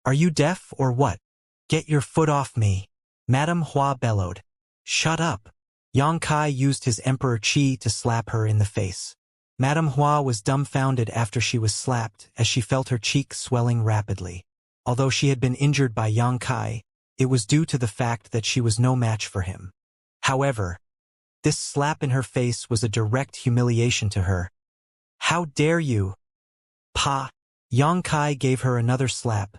Are you deaf or what? Get your foot off me. Madame Hua bellowed. Shut up. Yang Kai used his Emperor Qi to slap her in the face. Madame Hua was dumbfounded after she was slapped as she felt her cheek swelling rapidly. Although she had been injured by Yang Kai, it was due to the fact that she was no match for him. However, this slap in her face was a direct humiliation to her. How dare you? Pa! Yang Kai gave her another slap,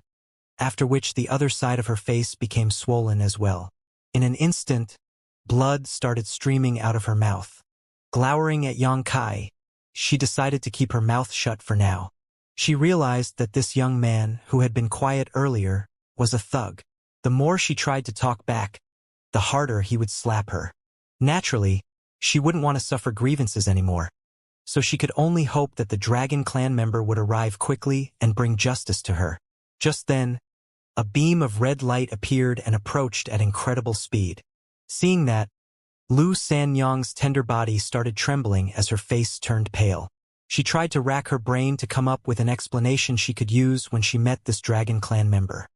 after which the other side of her face became swollen as well. In an instant, blood started streaming out of her mouth. Glowering at Yang Kai, she decided to keep her mouth shut for now. She realized that this young man, who had been quiet earlier, was a thug. The more she tried to talk back, the harder he would slap her. Naturally, she wouldn't want to suffer grievances anymore, so she could only hope that the Dragon Clan member would arrive quickly and bring justice to her. Just then, a beam of red light appeared and approached at incredible speed. Seeing that, Lu Sanyang's tender body started trembling as her face turned pale. She tried to rack her brain to come up with an explanation she could use when she met this Dragon Clan member.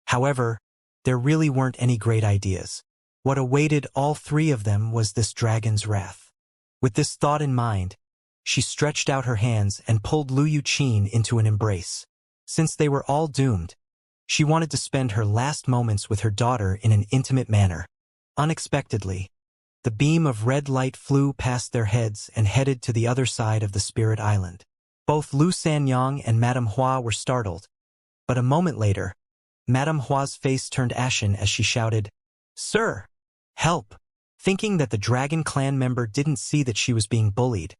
However, there really weren't any great ideas. What awaited all three of them was this dragon's wrath. With this thought in mind, she stretched out her hands and pulled Lu Yuqin into an embrace. Since they were all doomed, she wanted to spend her last moments with her daughter in an intimate manner. Unexpectedly, the beam of red light flew past their heads and headed to the other side of the Spirit Island. Both Lu Sanyang and Madame Hua were startled, but a moment later, Madame Hua's face turned ashen as she shouted, "Sir! Help!" Thinking that the Dragon Clan member didn't see that she was being bullied,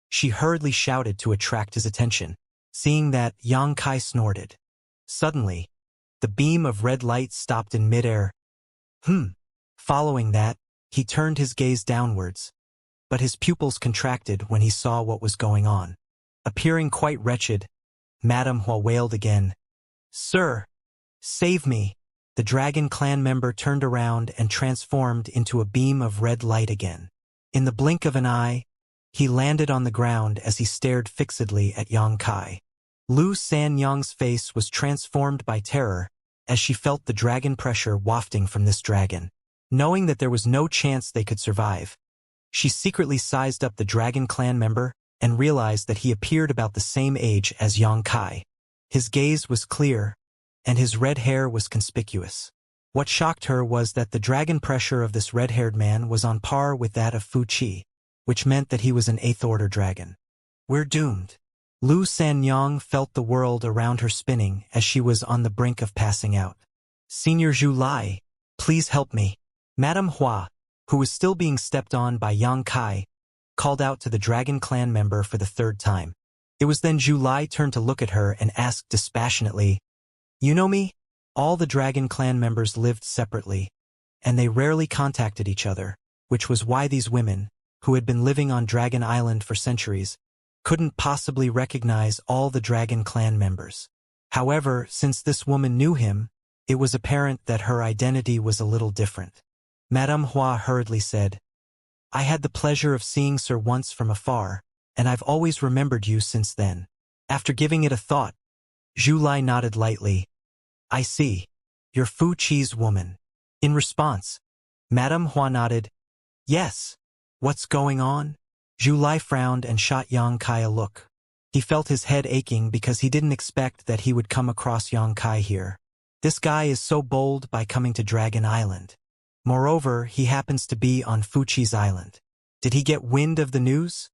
she hurriedly shouted to attract his attention. Seeing that, Yang Kai snorted. Suddenly, the beam of red light stopped in midair. Following that, he turned his gaze downwards, but his pupils contracted when he saw what was going on. Appearing quite wretched, Madame Hua wailed again, "Sir, save me!" The Dragon Clan member turned around and transformed into a beam of red light again. In the blink of an eye, he landed on the ground as he stared fixedly at Yang Kai. Lu Sanyang's face was transformed by terror as she felt the dragon pressure wafting from this dragon. Knowing that there was no chance they could survive, she secretly sized up the Dragon Clan member and realized that he appeared about the same age as Yang Kai. His gaze was clear, and his red hair was conspicuous. What shocked her was that the dragon pressure of this red-haired man was on par with that of Fu Qi, which meant that he was an 8th-order dragon. We're doomed. Lu Sanyang felt the world around her spinning as she was on the brink of passing out. Senior Zhu Lai, please help me. Madame Hua, who was still being stepped on by Yang Kai, called out to the Dragon Clan member for the 3rd time. It was then Zhu Lai turned to look at her and asked dispassionately, "You know me?" All the Dragon Clan members lived separately, and they rarely contacted each other, which was why these women, who had been living on Dragon Island for centuries, couldn't possibly recognize all the Dragon Clan members. However, since this woman knew him, it was apparent that her identity was a little different. Madame Hua hurriedly said, "I had the pleasure of seeing Sir once from afar, and I've always remembered you since then." After giving it a thought, Zhu Lai nodded lightly. "I see. You're Fu Qi's woman." In response, Madame Hua nodded, "Yes. What's going on?" Zhu Lai frowned and shot Yang Kai a look. He felt his head aching because he didn't expect that he would come across Yang Kai here. This guy is so bold by coming to Dragon Island. Moreover, he happens to be on Fu Qi's island. Did he get wind of the news?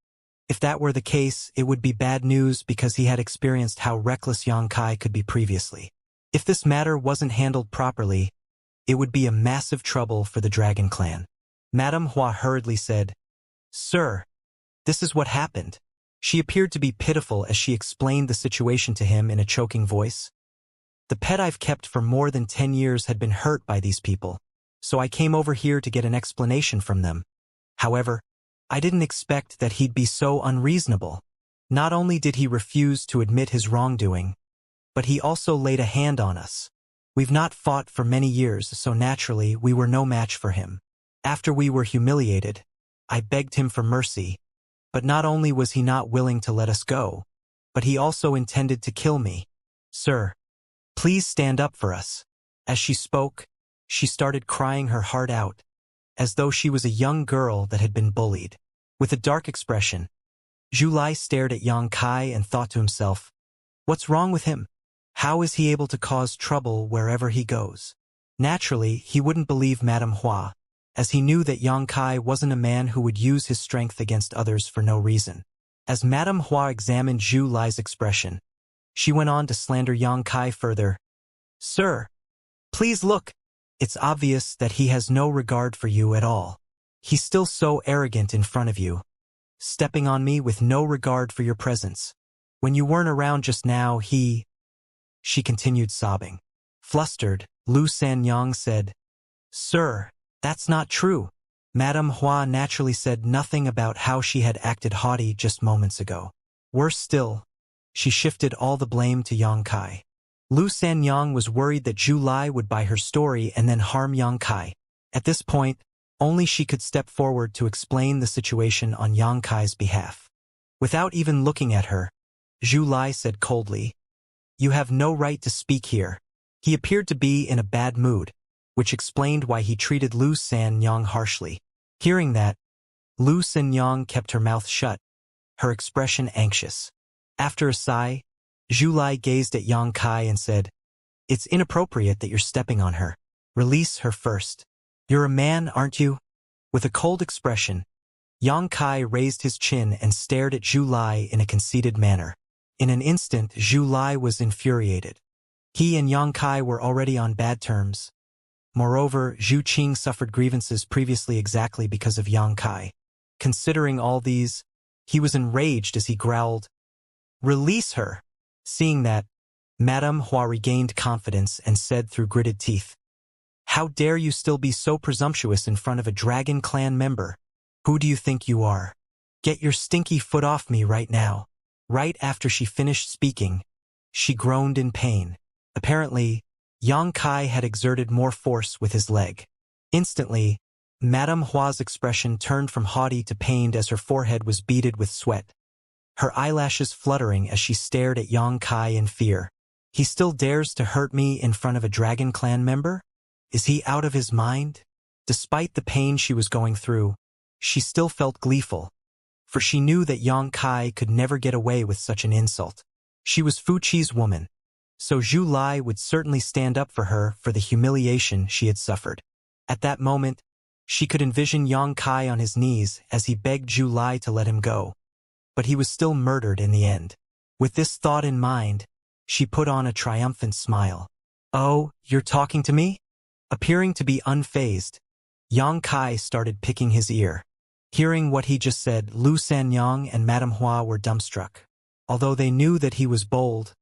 If that were the case, it would be bad news because he had experienced how reckless Yang Kai could be previously. If this matter wasn't handled properly, it would be a massive trouble for the Dragon Clan. Madame Hua hurriedly said, "Sir, this is what happened." She appeared to be pitiful as she explained the situation to him in a choking voice. "The pet I've kept for more than 10 years had been hurt by these people, so I came over here to get an explanation from them. However, I didn't expect that he'd be so unreasonable. Not only did he refuse to admit his wrongdoing, but he also laid a hand on us. We've not fought for many years, so naturally we were no match for him. After we were humiliated, I begged him for mercy, but not only was he not willing to let us go, but he also intended to kill me. Sir, Please stand up for us. As she spoke, she started crying her heart out, as though she was a young girl that had been bullied. With a dark expression, Zhu Lai stared at Yang Kai and thought to himself, what's wrong with him? How is he able to cause trouble wherever he goes? Naturally, he wouldn't believe Madame Hua, as he knew that Yang Kai wasn't a man who would use his strength against others for no reason. As Madame Hua examined Zhu Lai's expression, she went on to slander Yang Kai further. Sir, please look. It's obvious that he has no regard for you at all. He's still so arrogant in front of you, stepping on me with no regard for your presence. When you weren't around just now, She continued sobbing. Flustered, Lu Sanyang said, Sir, that's not true. Madame Hua naturally said nothing about how she had acted haughty just moments ago. Worse still, she shifted all the blame to Yang Kai. Lu Sanyang was worried that Zhu Lai would buy her story and then harm Yang Kai. At this point, only she could step forward to explain the situation on Yang Kai's behalf. Without even looking at her, Zhu Lai said coldly, You have no right to speak here. He appeared to be in a bad mood, which explained why he treated Lu Sanyang harshly. Hearing that, Lu Sanyang kept her mouth shut, her expression anxious. After a sigh, Zhu Lai gazed at Yang Kai and said, It's inappropriate that you're stepping on her. Release her first. You're a man, aren't you? With a cold expression, Yang Kai raised his chin and stared at Zhu Lai in a conceited manner. In an instant, Zhu Lai was infuriated. He and Yang Kai were already on bad terms. Moreover, Zhu Qing suffered grievances previously exactly because of Yang Kai. Considering all these, he was enraged as he growled, Release her! Seeing that, Madame Hua regained confidence and said through gritted teeth, How dare you still be so presumptuous in front of a Dragon Clan member? Who do you think you are? Get your stinky foot off me right now. Right after she finished speaking, she groaned in pain. Apparently, Yang Kai had exerted more force with his leg. Instantly, Madame Hua's expression turned from haughty to pained as her forehead was beaded with sweat, her eyelashes fluttering as she stared at Yang Kai in fear. He still dares to hurt me in front of a Dragon Clan member? Is he out of his mind? Despite the pain she was going through, she still felt gleeful, for she knew that Yang Kai could never get away with such an insult. She was Fuqi's woman, so Zhu Lai would certainly stand up for her for the humiliation she had suffered. At that moment, she could envision Yang Kai on his knees as he begged Zhu Lai to let him go. But he was still murdered in the end. With this thought in mind, she put on a triumphant smile. Oh, you're talking to me? Appearing to be unfazed, Yang Kai started picking his ear. Hearing what he just said, Lu Sanyang and Madame Hua were dumbstruck. Although they knew that he was bold,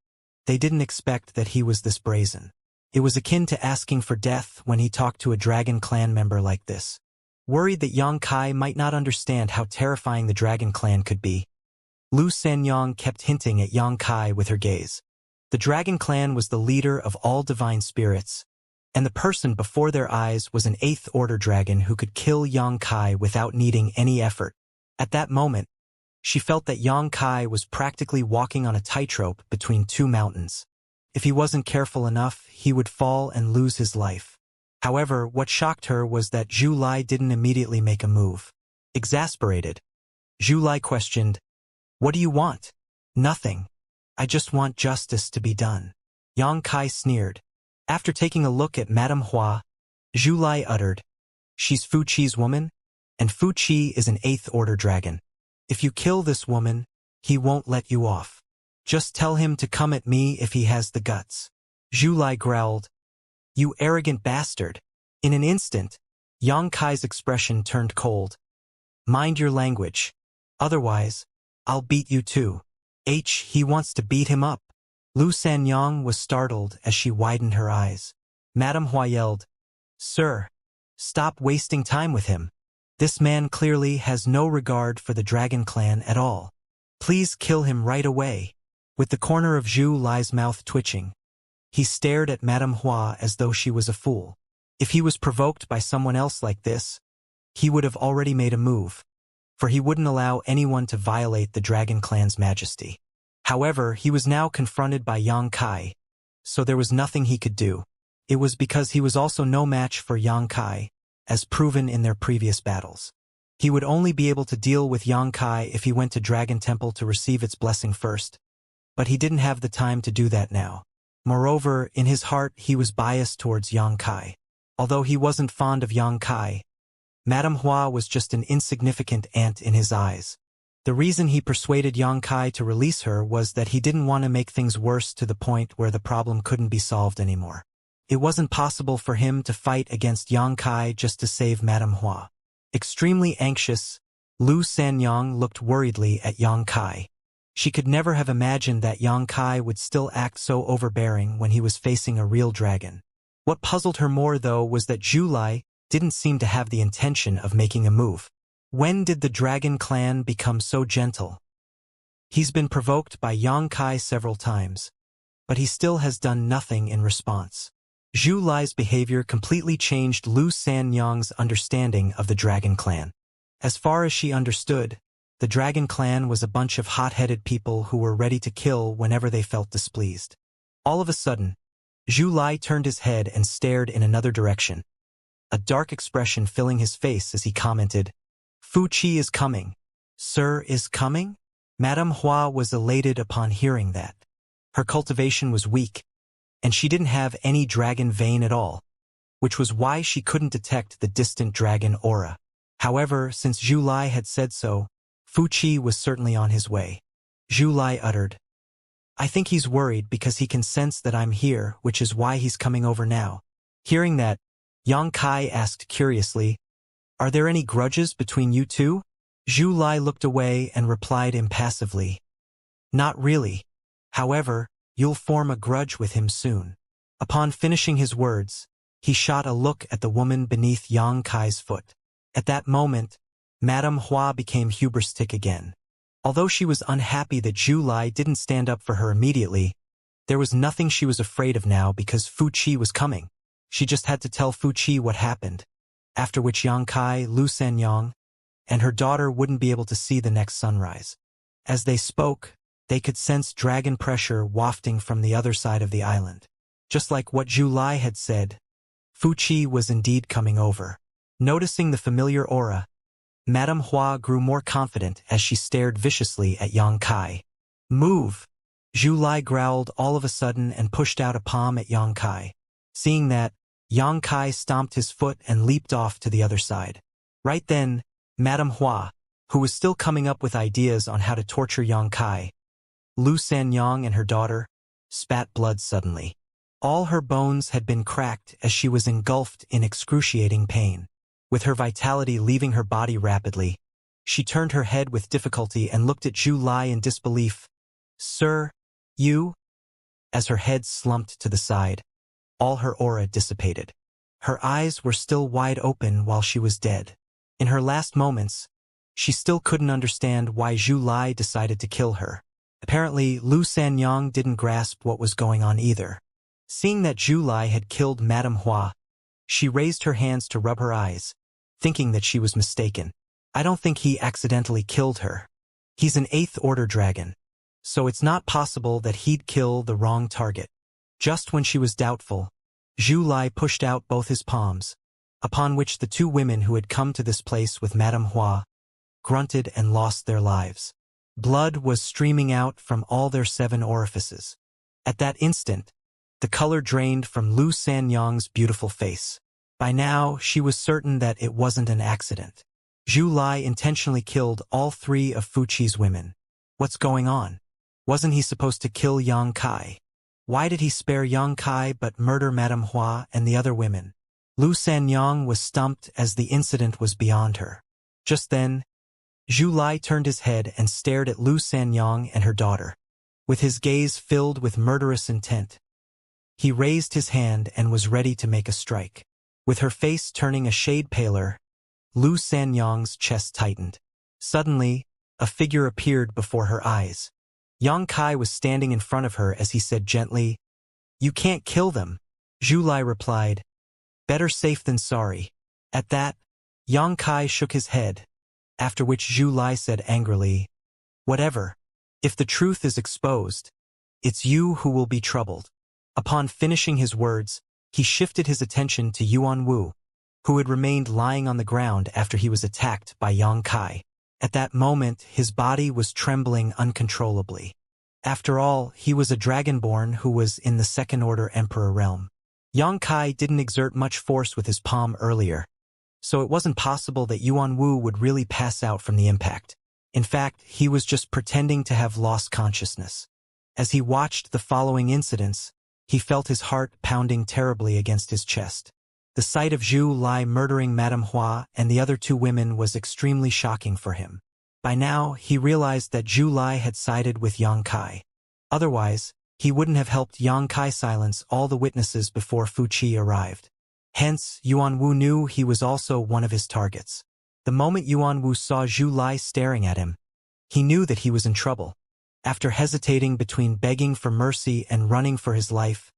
they didn't expect that he was this brazen. It was akin to asking for death when he talked to a Dragon Clan member like this. Worried that Yang Kai might not understand how terrifying the Dragon Clan could be, Lu Sanyang kept hinting at Yang Kai with her gaze. The Dragon Clan was the leader of all divine spirits, and the person before their eyes was an 8th Order dragon who could kill Yang Kai without needing any effort. At that moment, she felt that Yang Kai was practically walking on a tightrope between two mountains. If he wasn't careful enough, he would fall and lose his life. However, what shocked her was that Zhu Lai didn't immediately make a move. Exasperated, Zhu Lai questioned, What do you want? Nothing. I just want justice to be done. Yang Kai sneered. After taking a look at Madame Hua, Zhu Lai uttered, She's Fuqi's woman, and Fuqi is an 8th Order dragon. If you kill this woman, he won't let you off. Just tell him to come at me if he has the guts. Zhu Lai growled, You arrogant bastard. In an instant, Yang Kai's expression turned cold. Mind your language. Otherwise, I'll beat you too. He wants to beat him up. Lu Sanyang was startled as she widened her eyes. Madame Hua yelled, Sir, stop wasting time with him. This man clearly has no regard for the Dragon Clan at all. Please kill him right away. With the corner of Zhu Lai's mouth twitching, he stared at Madame Hua as though she was a fool. If he was provoked by someone else like this, he would have already made a move, for he wouldn't allow anyone to violate the Dragon Clan's majesty. However, he was now confronted by Yang Kai, so there was nothing he could do. It was because he was also no match for Yang Kai, as proven in their previous battles. He would only be able to deal with Yang Kai if he went to Dragon Temple to receive its blessing first, but he didn't have the time to do that now. Moreover, in his heart he was biased towards Yang Kai. Although he wasn't fond of Yang Kai, Madame Hua was just an insignificant ant in his eyes. The reason he persuaded Yang Kai to release her was that he didn't want to make things worse to the point where the problem couldn't be solved anymore. It wasn't possible for him to fight against Yang Kai just to save Madame Hua. Extremely anxious, Lu Sanyang looked worriedly at Yang Kai. She could never have imagined that Yang Kai would still act so overbearing when he was facing a real dragon. What puzzled her more, though, was that Zhu Lai didn't seem to have the intention of making a move. When did the Dragon Clan become so gentle? He's been provoked by Yang Kai several times, but he still has done nothing in response. Zhu Lai's behavior completely changed Lu Sanyang's understanding of the Dragon Clan. As far as she understood, the Dragon Clan was a bunch of hot-headed people who were ready to kill whenever they felt displeased. All of a sudden, Zhu Lai turned his head and stared in another direction, a dark expression filling his face as he commented, "Fu Qi is coming." "Sir is coming?" Madame Hua was elated upon hearing that. Her cultivation was weak, and she didn't have any dragon vein at all, which was why she couldn't detect the distant dragon aura. However, since Zhu Lai had said so, Fu Qi was certainly on his way. Zhu Lai uttered, "I think he's worried because he can sense that I'm here, which is why he's coming over now." Hearing that, Yang Kai asked curiously, "Are there any grudges between you two?" Zhu Lai looked away and replied impassively, "Not really. However, you'll form a grudge with him soon." Upon finishing his words, he shot a look at the woman beneath Yang Kai's foot. At that moment, Madame Hua became hubristic again. Although she was unhappy that Zhu Lai didn't stand up for her immediately, there was nothing she was afraid of now because Fu Qi was coming. She just had to tell Fu Qi what happened, after which Yang Kai, Lu Sanyang, and her daughter wouldn't be able to see the next sunrise. As they spoke, they could sense dragon pressure wafting from the other side of the island. Just like what Zhu Lai had said, Fu Qi was indeed coming over. Noticing the familiar aura, Madame Hua grew more confident as she stared viciously at Yang Kai. "Move!" Zhu Lai growled all of a sudden and pushed out a palm at Yang Kai. Seeing that, Yang Kai stomped his foot and leaped off to the other side. Right then, Madame Hua, who was still coming up with ideas on how to torture Yang Kai, Lu Sanyang and her daughter, spat blood suddenly. All her bones had been cracked as she was engulfed in excruciating pain. With her vitality leaving her body rapidly, she turned her head with difficulty and looked at Zhu Lai in disbelief. "Sir, you?" As her head slumped to the side, all her aura dissipated. Her eyes were still wide open while she was dead. In her last moments, she still couldn't understand why Zhu Lai decided to kill her. Apparently, Lu Sanyang didn't grasp what was going on either. Seeing that Zhu Lai had killed Madame Hua, she raised her hands to rub her eyes, thinking that she was mistaken. "I don't think he accidentally killed her. He's an 8th order dragon, so it's not possible that he'd kill the wrong target." Just when she was doubtful, Zhu Lai pushed out both his palms, upon which the two women who had come to this place with Madame Hua grunted and lost their lives. Blood was streaming out from all their 7 orifices. At that instant, the color drained from Lu Sanyang's beautiful face. By now, she was certain that it wasn't an accident. Zhu Lai intentionally killed all 3 of Fu Qi's women. What's going on? Wasn't he supposed to kill Yang Kai? Why did he spare Yang Kai but murder Madame Hua and the other women? Lu Sanyang was stumped as the incident was beyond her. Just then, Zhu Lai turned his head and stared at Lu Sanyang and her daughter. With his gaze filled with murderous intent, he raised his hand and was ready to make a strike. With her face turning a shade paler, Lu Sanyang's chest tightened. Suddenly, a figure appeared before her eyes. Yang Kai was standing in front of her as he said gently, "You can't kill them." Zhu Lai replied, "Better safe than sorry." At that, Yang Kai shook his head, after which Zhu Lai said angrily, "Whatever. If the truth is exposed, it's you who will be troubled." Upon finishing his words, he shifted his attention to Yuan Wu, who had remained lying on the ground after he was attacked by Yang Kai. At that moment, his body was trembling uncontrollably. After all, he was a dragonborn who was in the second-order emperor realm. Yang Kai didn't exert much force with his palm earlier, so it wasn't possible that Yuan Wu would really pass out from the impact. In fact, he was just pretending to have lost consciousness. As he watched the following incidents, he felt his heart pounding terribly against his chest. The sight of Zhu Lai murdering Madame Hua and the other two women was extremely shocking for him. By now, he realized that Zhu Lai had sided with Yang Kai. Otherwise, he wouldn't have helped Yang Kai silence all the witnesses before Fu Qi arrived. Hence, Yuan Wu knew he was also one of his targets. The moment Yuan Wu saw Zhu Lai staring at him, he knew that he was in trouble. After hesitating between begging for mercy and running for his life,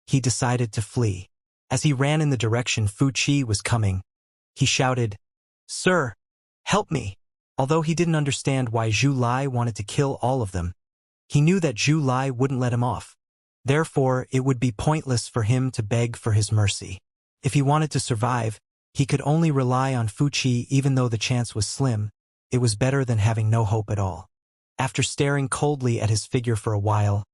he decided to flee. As he ran in the direction Fu Qi was coming, he shouted, "Sir, help me!" Although he didn't understand why Zhu Lai wanted to kill all of them, he knew that Zhu Lai wouldn't let him off. Therefore, it would be pointless for him to beg for his mercy. If he wanted to survive, he could only rely on Fu Qi. Even though the chance was slim, it was better than having no hope at all. After staring coldly at his figure for a while,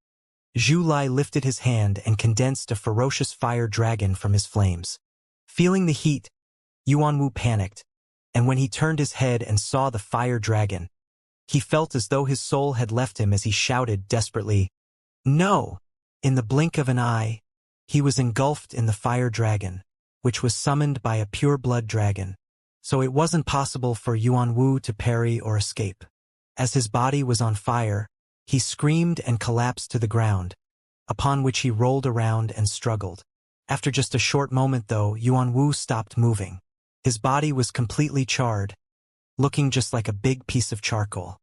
Zhu Lai lifted his hand and condensed a ferocious fire dragon from his flames. Feeling the heat, Yuan Wu panicked, and when he turned his head and saw the fire dragon, he felt as though his soul had left him as he shouted desperately, "No!" In the blink of an eye, he was engulfed in the fire dragon, which was summoned by a pure-blood dragon, so it wasn't possible for Yuan Wu to parry or escape. As his body was on fire, he screamed and collapsed to the ground, upon which he rolled around and struggled. After just a short moment, though, Yuan Wu stopped moving. His body was completely charred, looking just like a big piece of charcoal.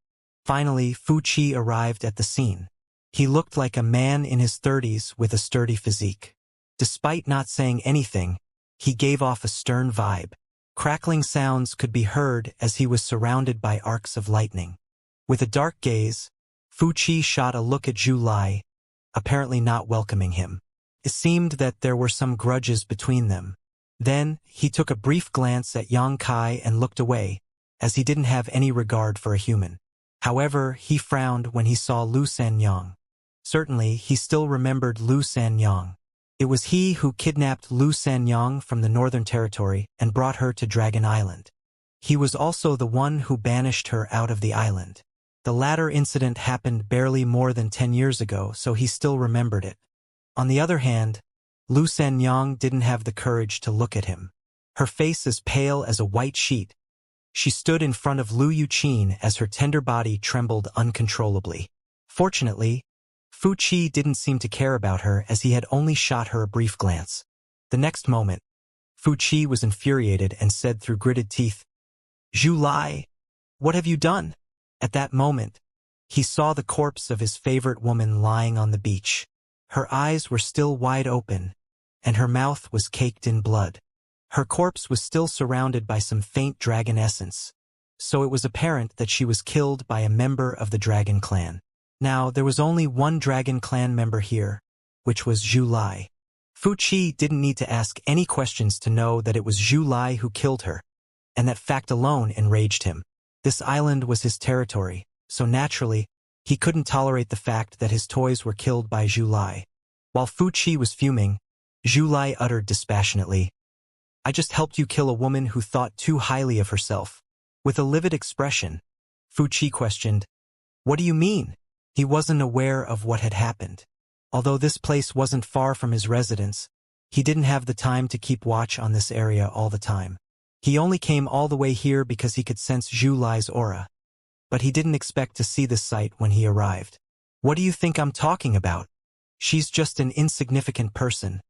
Finally, Fu Qi arrived at the scene. He looked like a man in his 30s with a sturdy physique. Despite not saying anything, he gave off a stern vibe. Crackling sounds could be heard as he was surrounded by arcs of lightning. With a dark gaze, Fu Qi shot a look at Zhu Lai, apparently not welcoming him. It seemed that there were some grudges between them. Then, he took a brief glance at Yang Kai and looked away, as he didn't have any regard for a human. However, he frowned when he saw Lu Sanyang. Certainly, he still remembered Lu Sanyang. It was he who kidnapped Lu Sanyang from the Northern Territory and brought her to Dragon Island. He was also the one who banished her out of the island. The latter incident happened barely more than 10 years ago, so he still remembered it. On the other hand, Lu Sanyang didn't have the courage to look at him. Her face as pale as a white sheet, she stood in front of Lu Yuqin as her tender body trembled uncontrollably. Fortunately, Fu Qi didn't seem to care about her as he had only shot her a brief glance. The next moment, Fu Qi was infuriated and said through gritted teeth, "Zhu Lai, what have you done?" At that moment, he saw the corpse of his favorite woman lying on the beach. Her eyes were still wide open, and her mouth was caked in blood. Her corpse was still surrounded by some faint dragon essence, so it was apparent that she was killed by a member of the dragon clan. Now, there was only one dragon clan member here, which was Zhu Lai. Fu Qi didn't need to ask any questions to know that it was Zhu Lai who killed her, and that fact alone enraged him. This island was his territory, so naturally, he couldn't tolerate the fact that his toys were killed by Zhu Lai. While Fu Qi was fuming, Zhu Lai uttered dispassionately, "I just helped you kill a woman who thought too highly of herself." With a livid expression, Fu Qi questioned, "What do you mean?" He wasn't aware of what had happened. Although this place wasn't far from his residence, he didn't have the time to keep watch on this area all the time. He only came all the way here because he could sense Zhu Lai's aura. But he didn't expect to see this sight when he arrived. "What do you think I'm talking about? She's just an insignificant person.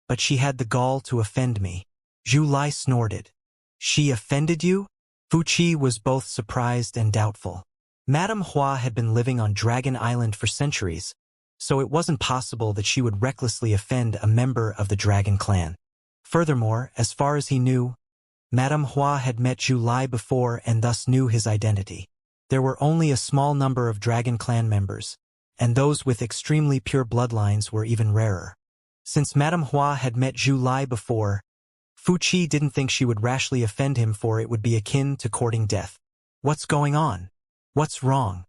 But she had the gall to offend me." Zhu Lai snorted. "She offended you?" Fu Qi was both surprised and doubtful. Madame Hua had been living on Dragon Island for centuries, so it wasn't possible that she would recklessly offend a member of the Dragon clan. Furthermore, as far as he knew, Madame Hua had met Zhu Lai before and thus knew his identity. There were only a small number of Dragon clan members, and those with extremely pure bloodlines were even rarer. Since Madame Hua had met Zhu Lai before, Fu Qi didn't think she would rashly offend him, for it would be akin to courting death. What's going on? What's wrong?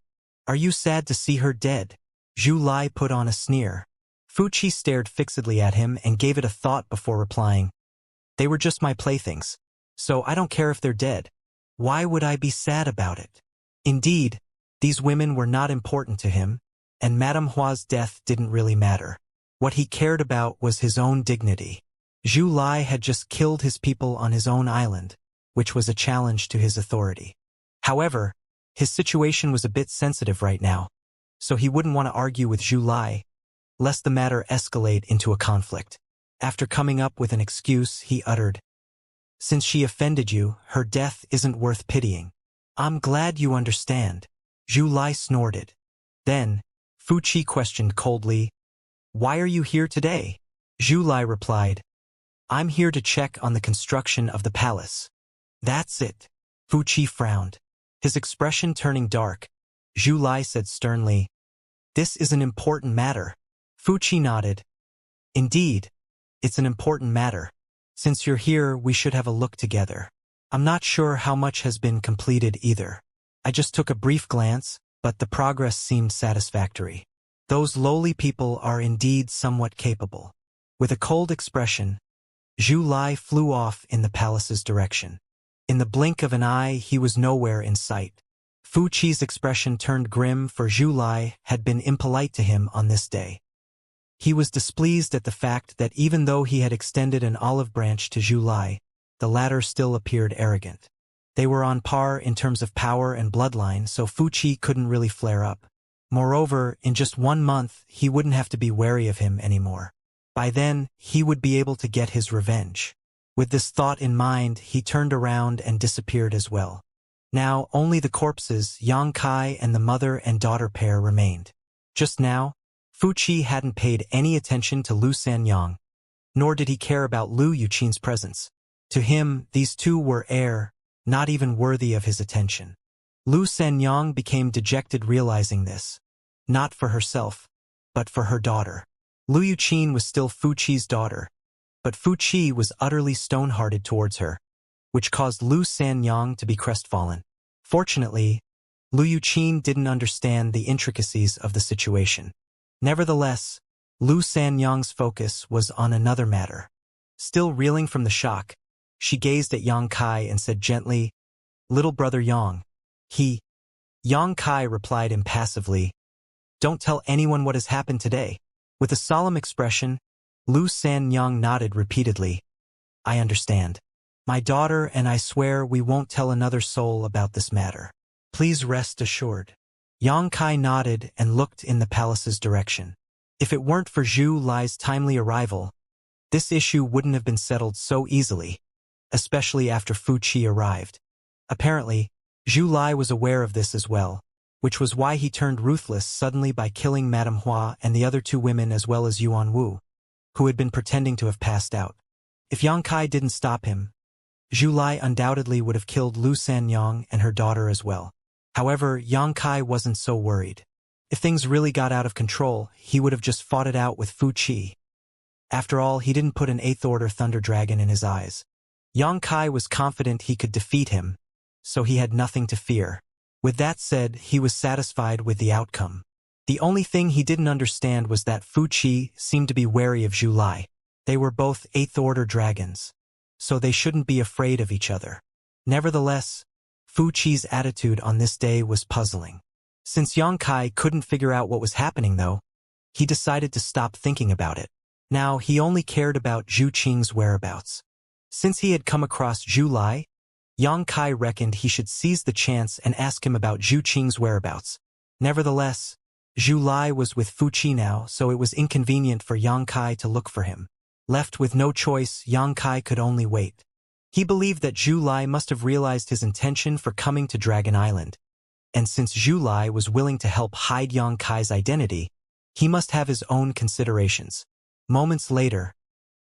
Are you sad to see her dead? Zhu Lai put on a sneer. Fu Qi stared fixedly at him and gave it a thought before replying. They were just my playthings, so I don't care if they're dead. Why would I be sad about it? Indeed, these women were not important to him, and Madame Hua's death didn't really matter. What he cared about was his own dignity. Zhu Lai had just killed his people on his own island, which was a challenge to his authority. However, his situation was a bit sensitive right now, so he wouldn't want to argue with Zhu Lai, lest the matter escalate into a conflict. After coming up with an excuse, he uttered, "Since she offended you, her death isn't worth pitying. I'm glad you understand." Zhu Lai snorted. Then, Fu Qi questioned coldly, "Why are you here today?" Zhu Lai replied, "I'm here to check on the construction of the palace." "That's it." Fu Qi frowned, his expression turning dark. Zhu Lai said sternly, "This is an important matter." Fu Qi nodded. "Indeed, it's an important matter. Since you're here, we should have a look together. I'm not sure how much has been completed either. I just took a brief glance, but the progress seemed satisfactory. Those lowly people are indeed somewhat capable." With a cold expression, Zhu Lai flew off in the palace's direction. In the blink of an eye, he was nowhere in sight. Fu Qi's expression turned grim, for Zhu Lai had been impolite to him on this day. He was displeased at the fact that even though he had extended an olive branch to Zhu Lai, the latter still appeared arrogant. They were on par in terms of power and bloodline, so Fu Qi couldn't really flare up. Moreover, in just 1 month, he wouldn't have to be wary of him anymore. By then, he would be able to get his revenge. With this thought in mind, he turned around and disappeared as well. Now, only the corpses, Yang Kai and the mother and daughter pair, remained. Just now, Fu Qi hadn't paid any attention to Lu Sanyang, nor did he care about Lu Yuqin's presence. To him, these two were air, not even worthy of his attention. Lu Sanyang became dejected realizing this. Not for herself, but for her daughter. Lu Yuqin was still Fu Qi's daughter, but Fu Qi was utterly stone-hearted towards her, which caused Lu Sanyang to be crestfallen. Fortunately, Lu Yuqin didn't understand the intricacies of the situation. Nevertheless, Lu Sanyang's focus was on another matter. Still reeling from the shock, she gazed at Yang Kai and said gently, "Little brother Yang." Yang Kai replied impassively, "Don't tell anyone what has happened today." With a solemn expression, Lu Sanyang nodded repeatedly. "I understand. My daughter and I swear we won't tell another soul about this matter. Please rest assured." Yang Kai nodded and looked in the palace's direction. If it weren't for Zhu Lai's timely arrival, this issue wouldn't have been settled so easily, especially after Fu Qi arrived. Apparently, Zhu Lai was aware of this as well, which was why he turned ruthless suddenly by killing Madame Hua and the other 2 women as well as Yuan Wu, who had been pretending to have passed out. If Yang Kai didn't stop him, Zhu Lai undoubtedly would have killed Lu Sanyang and her daughter as well. However, Yang Kai wasn't so worried. If things really got out of control, he would have just fought it out with Fu Qi. After all, he didn't put an 8th Order Thunder Dragon in his eyes. Yang Kai was confident he could defeat him, so he had nothing to fear. With that said, he was satisfied with the outcome. The only thing he didn't understand was that Fu Qi seemed to be wary of Zhu Lai. They were both 8th Order dragons, so they shouldn't be afraid of each other. Nevertheless, Fu Qi's attitude on this day was puzzling. Since Yang Kai couldn't figure out what was happening though, he decided to stop thinking about it. Now he only cared about Zhu Qing's whereabouts. Since he had come across Zhu Lai, Yang Kai reckoned he should seize the chance and ask him about Zhu Qing's whereabouts. Nevertheless, Zhu Lai was with Fu Qi now, so it was inconvenient for Yang Kai to look for him. Left with no choice, Yang Kai could only wait. He believed that Zhu Lai must have realized his intention for coming to Dragon Island, and since Zhu Lai was willing to help hide Yang Kai's identity, he must have his own considerations. Moments later,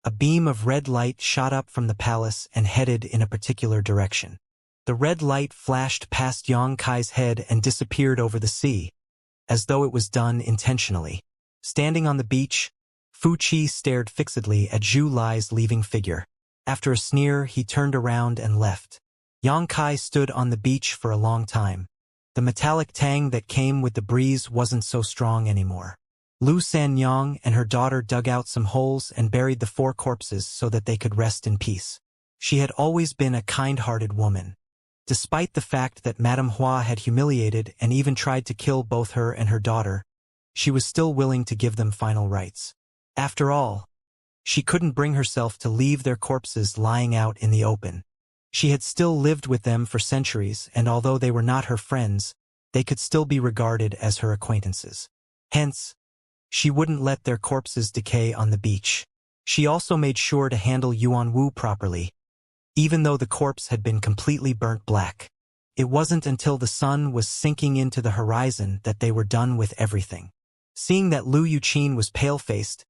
a beam of red light shot up from the palace and headed in a particular direction. The red light flashed past Yang Kai's head and disappeared over the sea, as though it was done intentionally. Standing on the beach, Fu Qi stared fixedly at Zhu Lai's leaving figure. After a sneer, he turned around and left. Yang Kai stood on the beach for a long time. The metallic tang that came with the breeze wasn't so strong anymore. Lu Sanyang and her daughter dug out some holes and buried the 4 corpses so that they could rest in peace. She had always been a kind-hearted woman. Despite the fact that Madame Hua had humiliated and even tried to kill both her and her daughter, she was still willing to give them final rites. After all, she couldn't bring herself to leave their corpses lying out in the open. She had still lived with them for centuries, and although they were not her friends, they could still be regarded as her acquaintances. Hence, she wouldn't let their corpses decay on the beach. She also made sure to handle Yuan Wu properly, even though the corpse had been completely burnt black. It wasn't until the sun was sinking into the horizon that they were done with everything. Seeing that Lu Yuqin was pale-faced,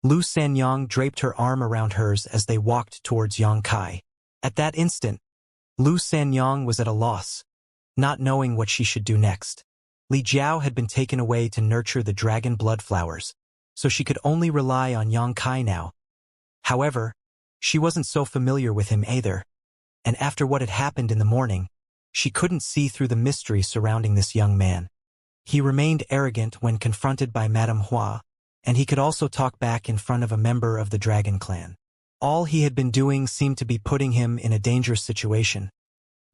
Lu Sanyang draped her arm around hers as they walked towards Yang Kai. At that instant, Lu Sanyang was at a loss, not knowing what she should do next. Li Jiao had been taken away to nurture the dragon blood flowers, so she could only rely on Yang Kai now. However, she wasn't so familiar with him either, and after what had happened in the morning, she couldn't see through the mystery surrounding this young man. He remained arrogant when confronted by Madame Hua, and he could also talk back in front of a member of the dragon clan. All he had been doing seemed to be putting him in a dangerous situation,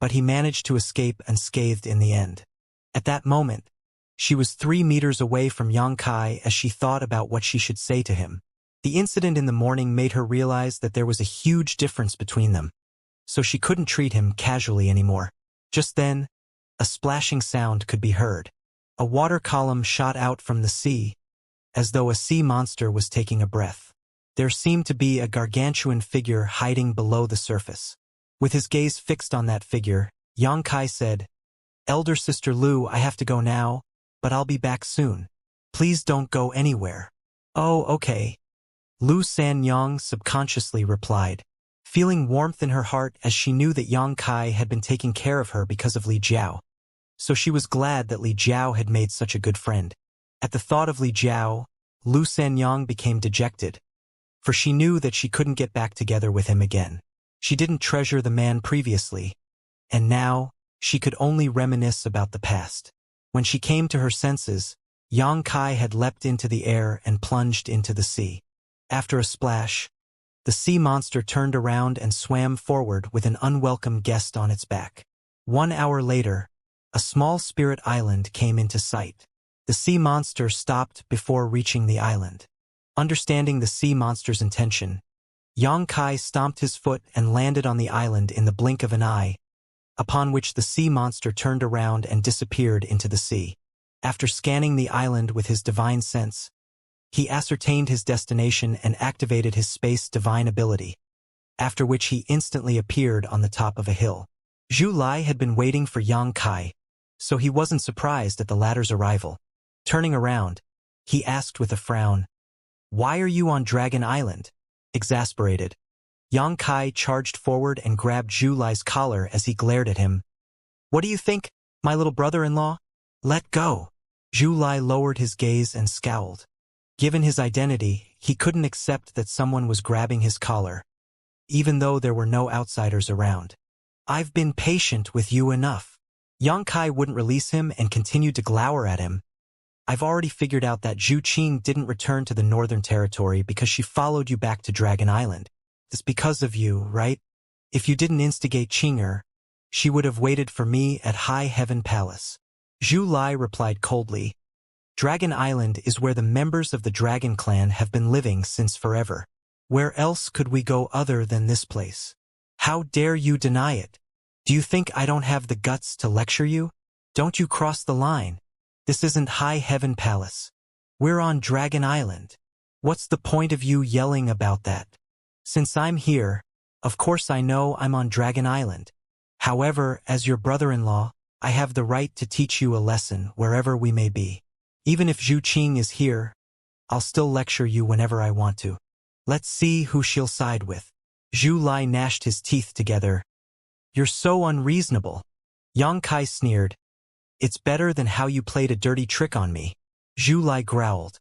but he managed to escape unscathed in the end. At that moment, she was 3 meters away from Yang Kai as she thought about what she should say to him. The incident in the morning made her realize that there was a huge difference between them, so she couldn't treat him casually anymore. Just then, a splashing sound could be heard. A water column shot out from the sea, as though a sea monster was taking a breath. There seemed to be a gargantuan figure hiding below the surface. With his gaze fixed on that figure, Yang Kai said, "Elder Sister Lu, I have to go now, but I'll be back soon. Please don't go anywhere." "Oh, okay," Lu Sanyang subconsciously replied, feeling warmth in her heart as she knew that Yang Kai had been taking care of her because of Li Jiao. So she was glad that Li Jiao had made such a good friend. At the thought of Li Jiao, Lu Sanyang became dejected, for she knew that she couldn't get back together with him again. She didn't treasure the man previously, and now she could only reminisce about the past. When she came to her senses, Yang Kai had leapt into the air and plunged into the sea. After a splash, the sea monster turned around and swam forward with an unwelcome guest on its back. 1 hour later, a small spirit island came into sight. The sea monster stopped before reaching the island. Understanding the sea monster's intention, Yang Kai stomped his foot and landed on the island in the blink of an eye, upon which the sea monster turned around and disappeared into the sea. After scanning the island with his divine sense, he ascertained his destination and activated his space divine ability, after which he instantly appeared on the top of a hill. Zhu Lai had been waiting for Yang Kai, so he wasn't surprised at the latter's arrival. Turning around, he asked with a frown, "Why are you on Dragon Island?" Exasperated, Yang Kai charged forward and grabbed Zhu Lai's collar as he glared at him. "What do you think, my little brother-in-law? Let go." Zhu Lai lowered his gaze and scowled. Given his identity, he couldn't accept that someone was grabbing his collar, even though there were no outsiders around. "I've been patient with you enough." Yang Kai wouldn't release him and continued to glower at him. "I've already figured out that Zhu Qing didn't return to the Northern Territory because she followed you back to Dragon Island. It's because of you, right? If you didn't instigate Qinger, she would have waited for me at High Heaven Palace." Zhu Lai replied coldly, "Dragon Island is where the members of the Dragon Clan have been living since forever. Where else could we go other than this place? How dare you deny it? Do you think I don't have the guts to lecture you? Don't you cross the line. This isn't High Heaven Palace. We're on Dragon Island. What's the point of you yelling about that? Since I'm here, of course I know I'm on Dragon Island. However, as your brother-in-law, I have the right to teach you a lesson wherever we may be. Even if Zhu Qing is here, I'll still lecture you whenever I want to. Let's see who she'll side with." Zhu Lai gnashed his teeth together. "You're so unreasonable." Yang Kai sneered. "It's better than how you played a dirty trick on me." Zhu Lai growled.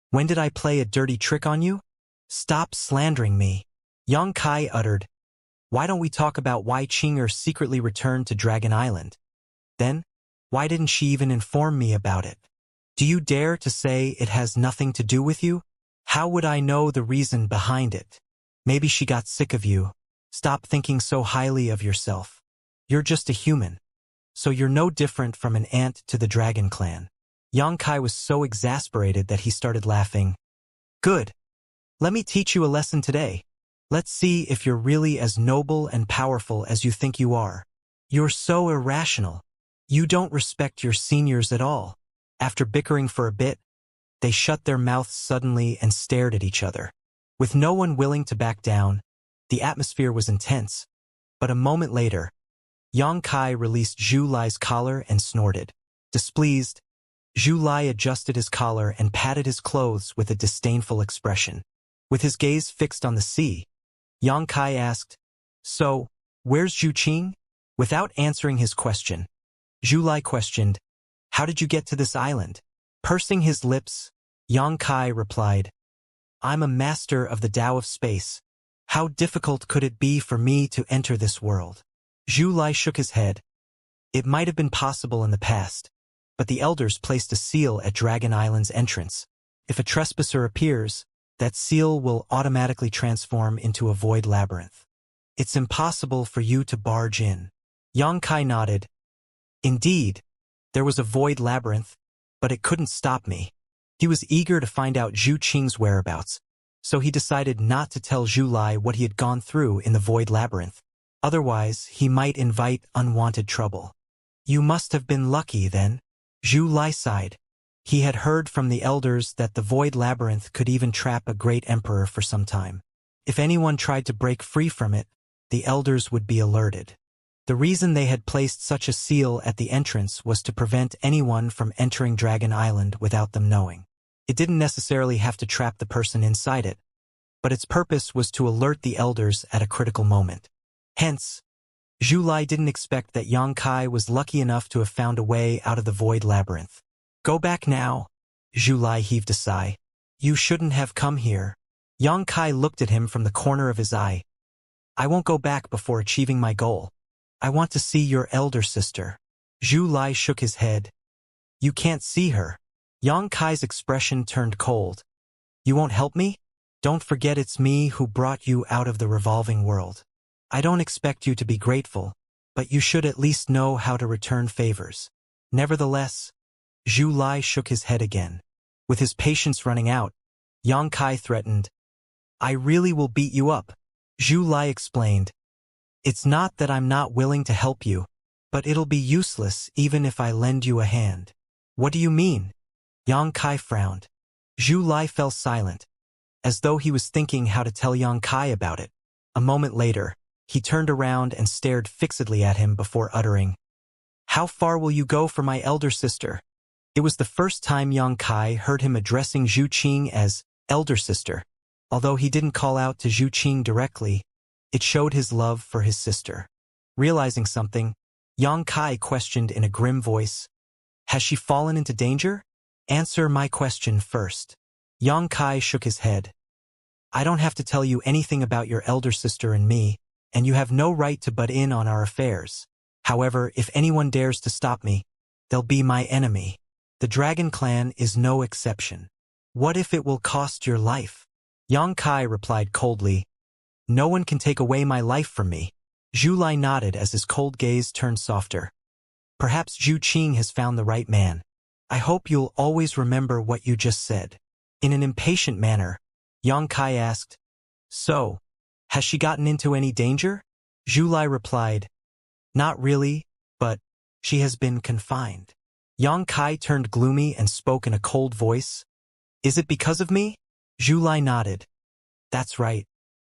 When did I play a dirty trick on you? Stop slandering me. Yang Kai uttered. Why don't we talk about why Qinger secretly returned to Dragon Island? Then, why didn't she even inform me about it? Do you dare to say it has nothing to do with you? How would I know the reason behind it? Maybe she got sick of you. Stop thinking so highly of yourself. You're just a human. So you're no different from an ant to the dragon clan. Yang Kai was so exasperated that he started laughing. Good. Let me teach you a lesson today. Let's see if you're really as noble and powerful as you think you are. You're so irrational. You don't respect your seniors at all. After bickering for a bit, they shut their mouths suddenly and stared at each other. With no one willing to back down, the atmosphere was intense. But a moment later, Yang Kai released Zhu Lai's collar and snorted. Displeased, Zhu Lai adjusted his collar and patted his clothes with a disdainful expression. With his gaze fixed on the sea, Yang Kai asked, So, where's Zhu Qing? Without answering his question, Zhu Lai questioned, How did you get to this island? Pursing his lips, Yang Kai replied, I'm a master of the Tao of space. How difficult could it be for me to enter this world? Zhu Lai shook his head. It might have been possible in the past, but the elders placed a seal at Dragon Island's entrance. If a trespasser appears, that seal will automatically transform into a void labyrinth. It's impossible for you to barge in. Yang Kai nodded. Indeed, there was a void labyrinth, but it couldn't stop me. He was eager to find out Zhu Qing's whereabouts, so he decided not to tell Zhu Lai what he had gone through in the void labyrinth. Otherwise, he might invite unwanted trouble. You must have been lucky then. Zhu Lai sighed. He had heard from the elders that the void labyrinth could even trap a great emperor for some time. If anyone tried to break free from it, the elders would be alerted. The reason they had placed such a seal at the entrance was to prevent anyone from entering Dragon Island without them knowing. It didn't necessarily have to trap the person inside it, but its purpose was to alert the elders at a critical moment. Hence, Zhu Lai didn't expect that Yang Kai was lucky enough to have found a way out of the void labyrinth. Go back now. Zhu Lai heaved a sigh. You shouldn't have come here. Yang Kai looked at him from the corner of his eye. I won't go back before achieving my goal. I want to see your elder sister. Zhu Lai shook his head. You can't see her. Yang Kai's expression turned cold. You won't help me? Don't forget it's me who brought you out of the revolving world. I don't expect you to be grateful, but you should at least know how to return favors. Nevertheless, Zhu Lai shook his head again. With his patience running out, Yang Kai threatened, I really will beat you up. Zhu Lai explained, It's not that I'm not willing to help you, but it'll be useless even if I lend you a hand. What do you mean? Yang Kai frowned. Zhu Lai fell silent, as though he was thinking how to tell Yang Kai about it. A moment later, he turned around and stared fixedly at him before uttering, How far will you go for my elder sister? It was the first time Yang Kai heard him addressing Zhu Qing as elder sister. Although he didn't call out to Zhu Qing directly, it showed his love for his sister. Realizing something, Yang Kai questioned in a grim voice, Has she fallen into danger? Answer my question first. Yang Kai shook his head. I don't have to tell you anything about your elder sister and me, and you have no right to butt in on our affairs. However, if anyone dares to stop me, they'll be my enemy. The Dragon Clan is no exception. What if it will cost your life? Yang Kai replied coldly, No one can take away my life from me. Zhu Lai nodded as his cold gaze turned softer. Perhaps Zhu Qing has found the right man. I hope you'll always remember what you just said. In an impatient manner, Yang Kai asked, So, has she gotten into any danger? Zhu Lai replied, Not really, but she has been confined. Yang Kai turned gloomy and spoke in a cold voice. Is it because of me? Zhu Lai nodded. That's right.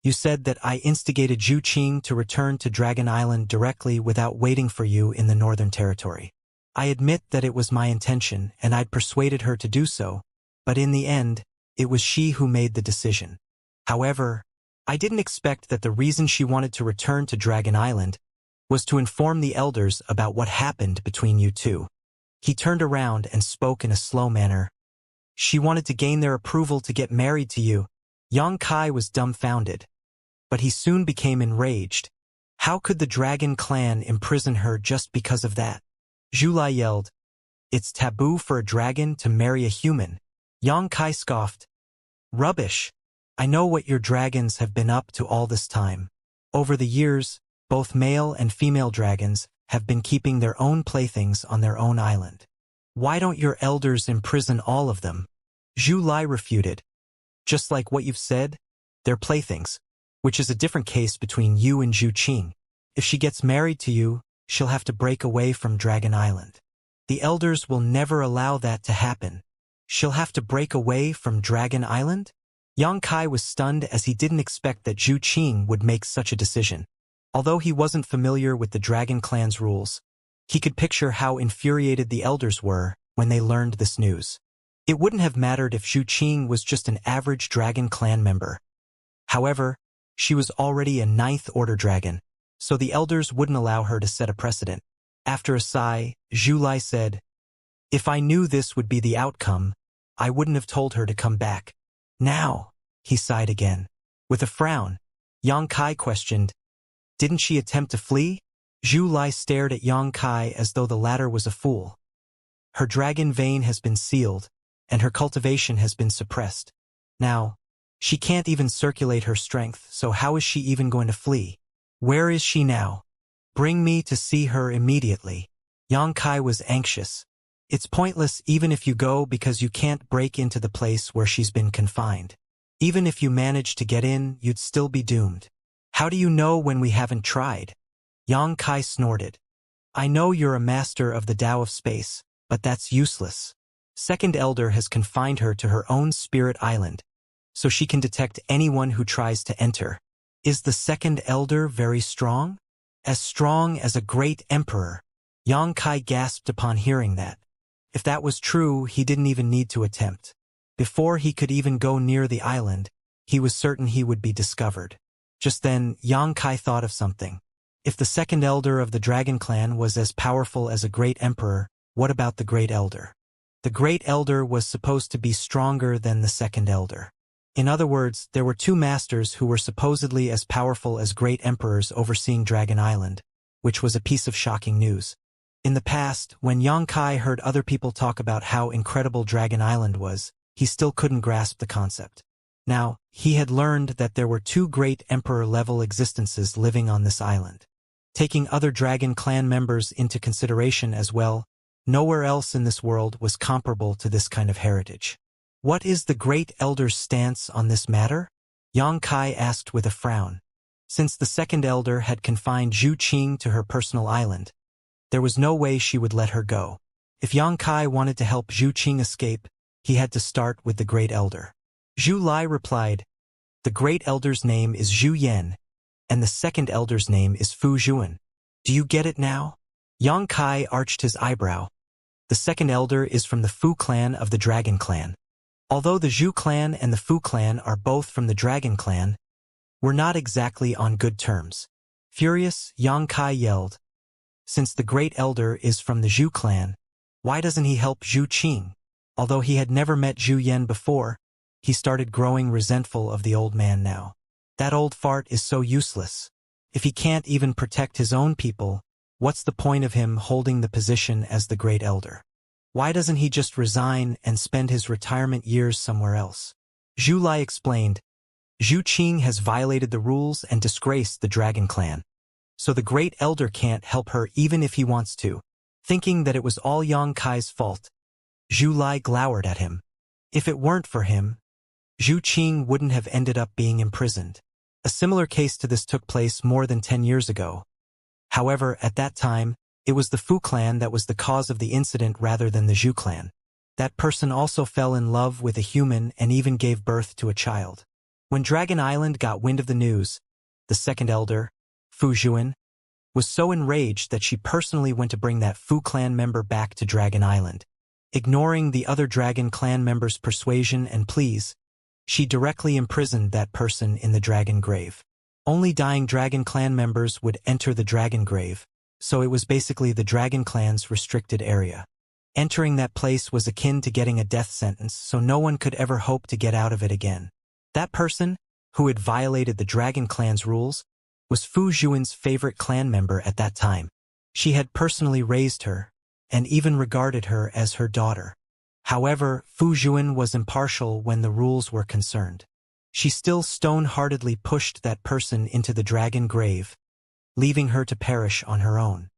You said that I instigated Zhu Qing to return to Dragon Island directly without waiting for you in the Northern Territory. I admit that it was my intention and I'd persuaded her to do so, but in the end, it was she who made the decision. However, I didn't expect that the reason she wanted to return to Dragon Island was to inform the elders about what happened between you two. He turned around and spoke in a slow manner. She wanted to gain their approval to get married to you. Yang Kai was dumbfounded. But he soon became enraged. How could the dragon clan imprison her just because of that? Zhu Lai yelled, "It's taboo for a dragon to marry a human." Yang Kai scoffed, "Rubbish. I know what your dragons have been up to all this time. Over the years, both male and female dragons have been keeping their own playthings on their own island. Why don't your elders imprison all of them?" Zhu Lai refuted, "Just like what you've said, they're playthings, which is a different case between you and Zhu Qing. If she gets married to you, she'll have to break away from Dragon Island. The elders will never allow that to happen." "She'll have to break away from Dragon Island?" Yang Kai was stunned as he didn't expect that Zhu Qing would make such a decision. Although he wasn't familiar with the Dragon Clan's rules, he could picture how infuriated the elders were when they learned this news. It wouldn't have mattered if Zhu Qing was just an average Dragon Clan member. However, she was already a 9th Order dragon, so the elders wouldn't allow her to set a precedent. After a sigh, Zhu Lai said, "If I knew this would be the outcome, I wouldn't have told her to come back." "Now," he sighed again. With a frown, Yang Kai questioned, "Didn't she attempt to flee?" Zhu Lai stared at Yang Kai as though the latter was a fool. "Her dragon vein has been sealed, and her cultivation has been suppressed. Now, she can't even circulate her strength, so how is she even going to flee? Where is she now? Bring me to see her immediately." Yang Kai was anxious. "It's pointless even if you go because you can't break into the place where she's been confined. Even if you manage to get in, you'd still be doomed." "How do you know when we haven't tried?" Yang Kai snorted. "I know you're a master of the Tao of space, but that's useless. Second Elder has confined her to her own spirit island, so she can detect anyone who tries to enter." "Is the Second Elder very strong?" "As strong as a great emperor." Yang Kai gasped upon hearing that. If that was true, he didn't even need to attempt. Before he could even go near the island, he was certain he would be discovered. Just then, Yang Kai thought of something. If the Second Elder of the Dragon Clan was as powerful as a great emperor, what about the Great Elder? The Great Elder was supposed to be stronger than the Second Elder. In other words, there were two masters who were supposedly as powerful as great emperors overseeing Dragon Island, which was a piece of shocking news. In the past, when Yang Kai heard other people talk about how incredible Dragon Island was, he still couldn't grasp the concept. Now, he had learned that there were two great emperor-level existences living on this island. Taking other Dragon Clan members into consideration as well, nowhere else in this world was comparable to this kind of heritage. "What is the Great Elder's stance on this matter?" Yang Kai asked with a frown. Since the Second Elder had confined Zhu Qing to her personal island, there was no way she would let her go. If Yang Kai wanted to help Zhu Qing escape, he had to start with the Great Elder. Zhu Lai replied, "The Great Elder's name is Zhu Yan, and the Second Elder's name is Fu Zhuan. Do you get it now?" Yang Kai arched his eyebrow. The Second Elder is from the Fu clan of the Dragon Clan. Although the Zhu clan and the Fu clan are both from the Dragon Clan, we're not exactly on good terms. Furious, Yang Kai yelled, "Since the Great Elder is from the Zhu clan, why doesn't he help Zhu Qing?" Although he had never met Zhu Yan before, he started growing resentful of the old man now. That old fart is so useless. If he can't even protect his own people, what's the point of him holding the position as the Great Elder? Why doesn't he just resign and spend his retirement years somewhere else? Zhu Lai explained, "Zhu Qing has violated the rules and disgraced the Dragon Clan. So the Great Elder can't help her even if he wants to." Thinking that it was all Yang Kai's fault, Zhu Lai glowered at him. If it weren't for him, Zhu Qing wouldn't have ended up being imprisoned. A similar case to this took place more than 10 years ago. However, at that time, it was the Fu clan that was the cause of the incident rather than the Zhu clan. That person also fell in love with a human and even gave birth to a child. When Dragon Island got wind of the news, the Second Elder, Fu Zhuan, was so enraged that she personally went to bring that Fu clan member back to Dragon Island. Ignoring the other Dragon Clan members' persuasion and pleas, she directly imprisoned that person in the Dragon Grave. Only dying Dragon Clan members would enter the Dragon Grave, so it was basically the Dragon Clan's restricted area. Entering that place was akin to getting a death sentence, so no one could ever hope to get out of it again. That person, who had violated the Dragon Clan's rules, was Fu Zhuan's favorite clan member at that time. She had personally raised her, and even regarded her as her daughter. However, Fu Zhuan was impartial when the rules were concerned. She still stone-heartedly pushed that person into the dragon grave, leaving her to perish on her own.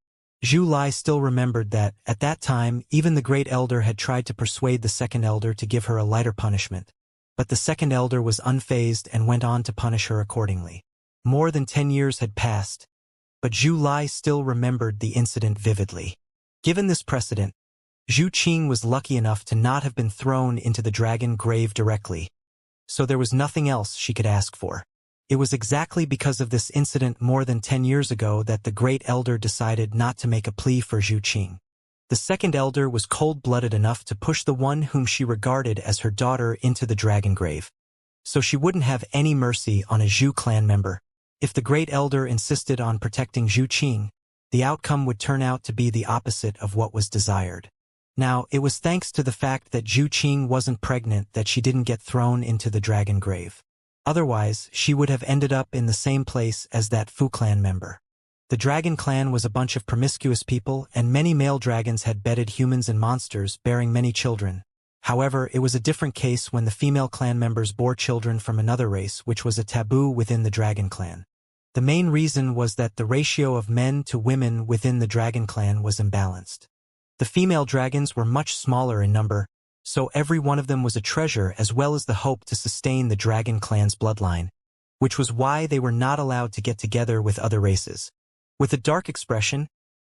Zhu Lai still remembered that, at that time, even the Great Elder had tried to persuade the Second Elder to give her a lighter punishment, but the Second Elder was unfazed and went on to punish her accordingly. More than 10 years had passed, but Zhu Lai still remembered the incident vividly. Given this precedent, Zhu Qing was lucky enough to not have been thrown into the dragon grave directly, so there was nothing else she could ask for. It was exactly because of this incident more than 10 years ago that the Great Elder decided not to make a plea for Zhu Qing. The Second Elder was cold-blooded enough to push the one whom she regarded as her daughter into the dragon grave, so she wouldn't have any mercy on a Zhu clan member. If the Great Elder insisted on protecting Zhu Qing, the outcome would turn out to be the opposite of what was desired. Now, it was thanks to the fact that Zhu Qing wasn't pregnant that she didn't get thrown into the dragon grave. Otherwise, she would have ended up in the same place as that Fu clan member. The dragon clan was a bunch of promiscuous people, and many male dragons had bedded humans and monsters, bearing many children. However, it was a different case when the female clan members bore children from another race, which was a taboo within the dragon clan. The main reason was that the ratio of men to women within the dragon clan was imbalanced. The female dragons were much smaller in number, so every one of them was a treasure as well as the hope to sustain the dragon clan's bloodline, which was why they were not allowed to get together with other races. With a dark expression,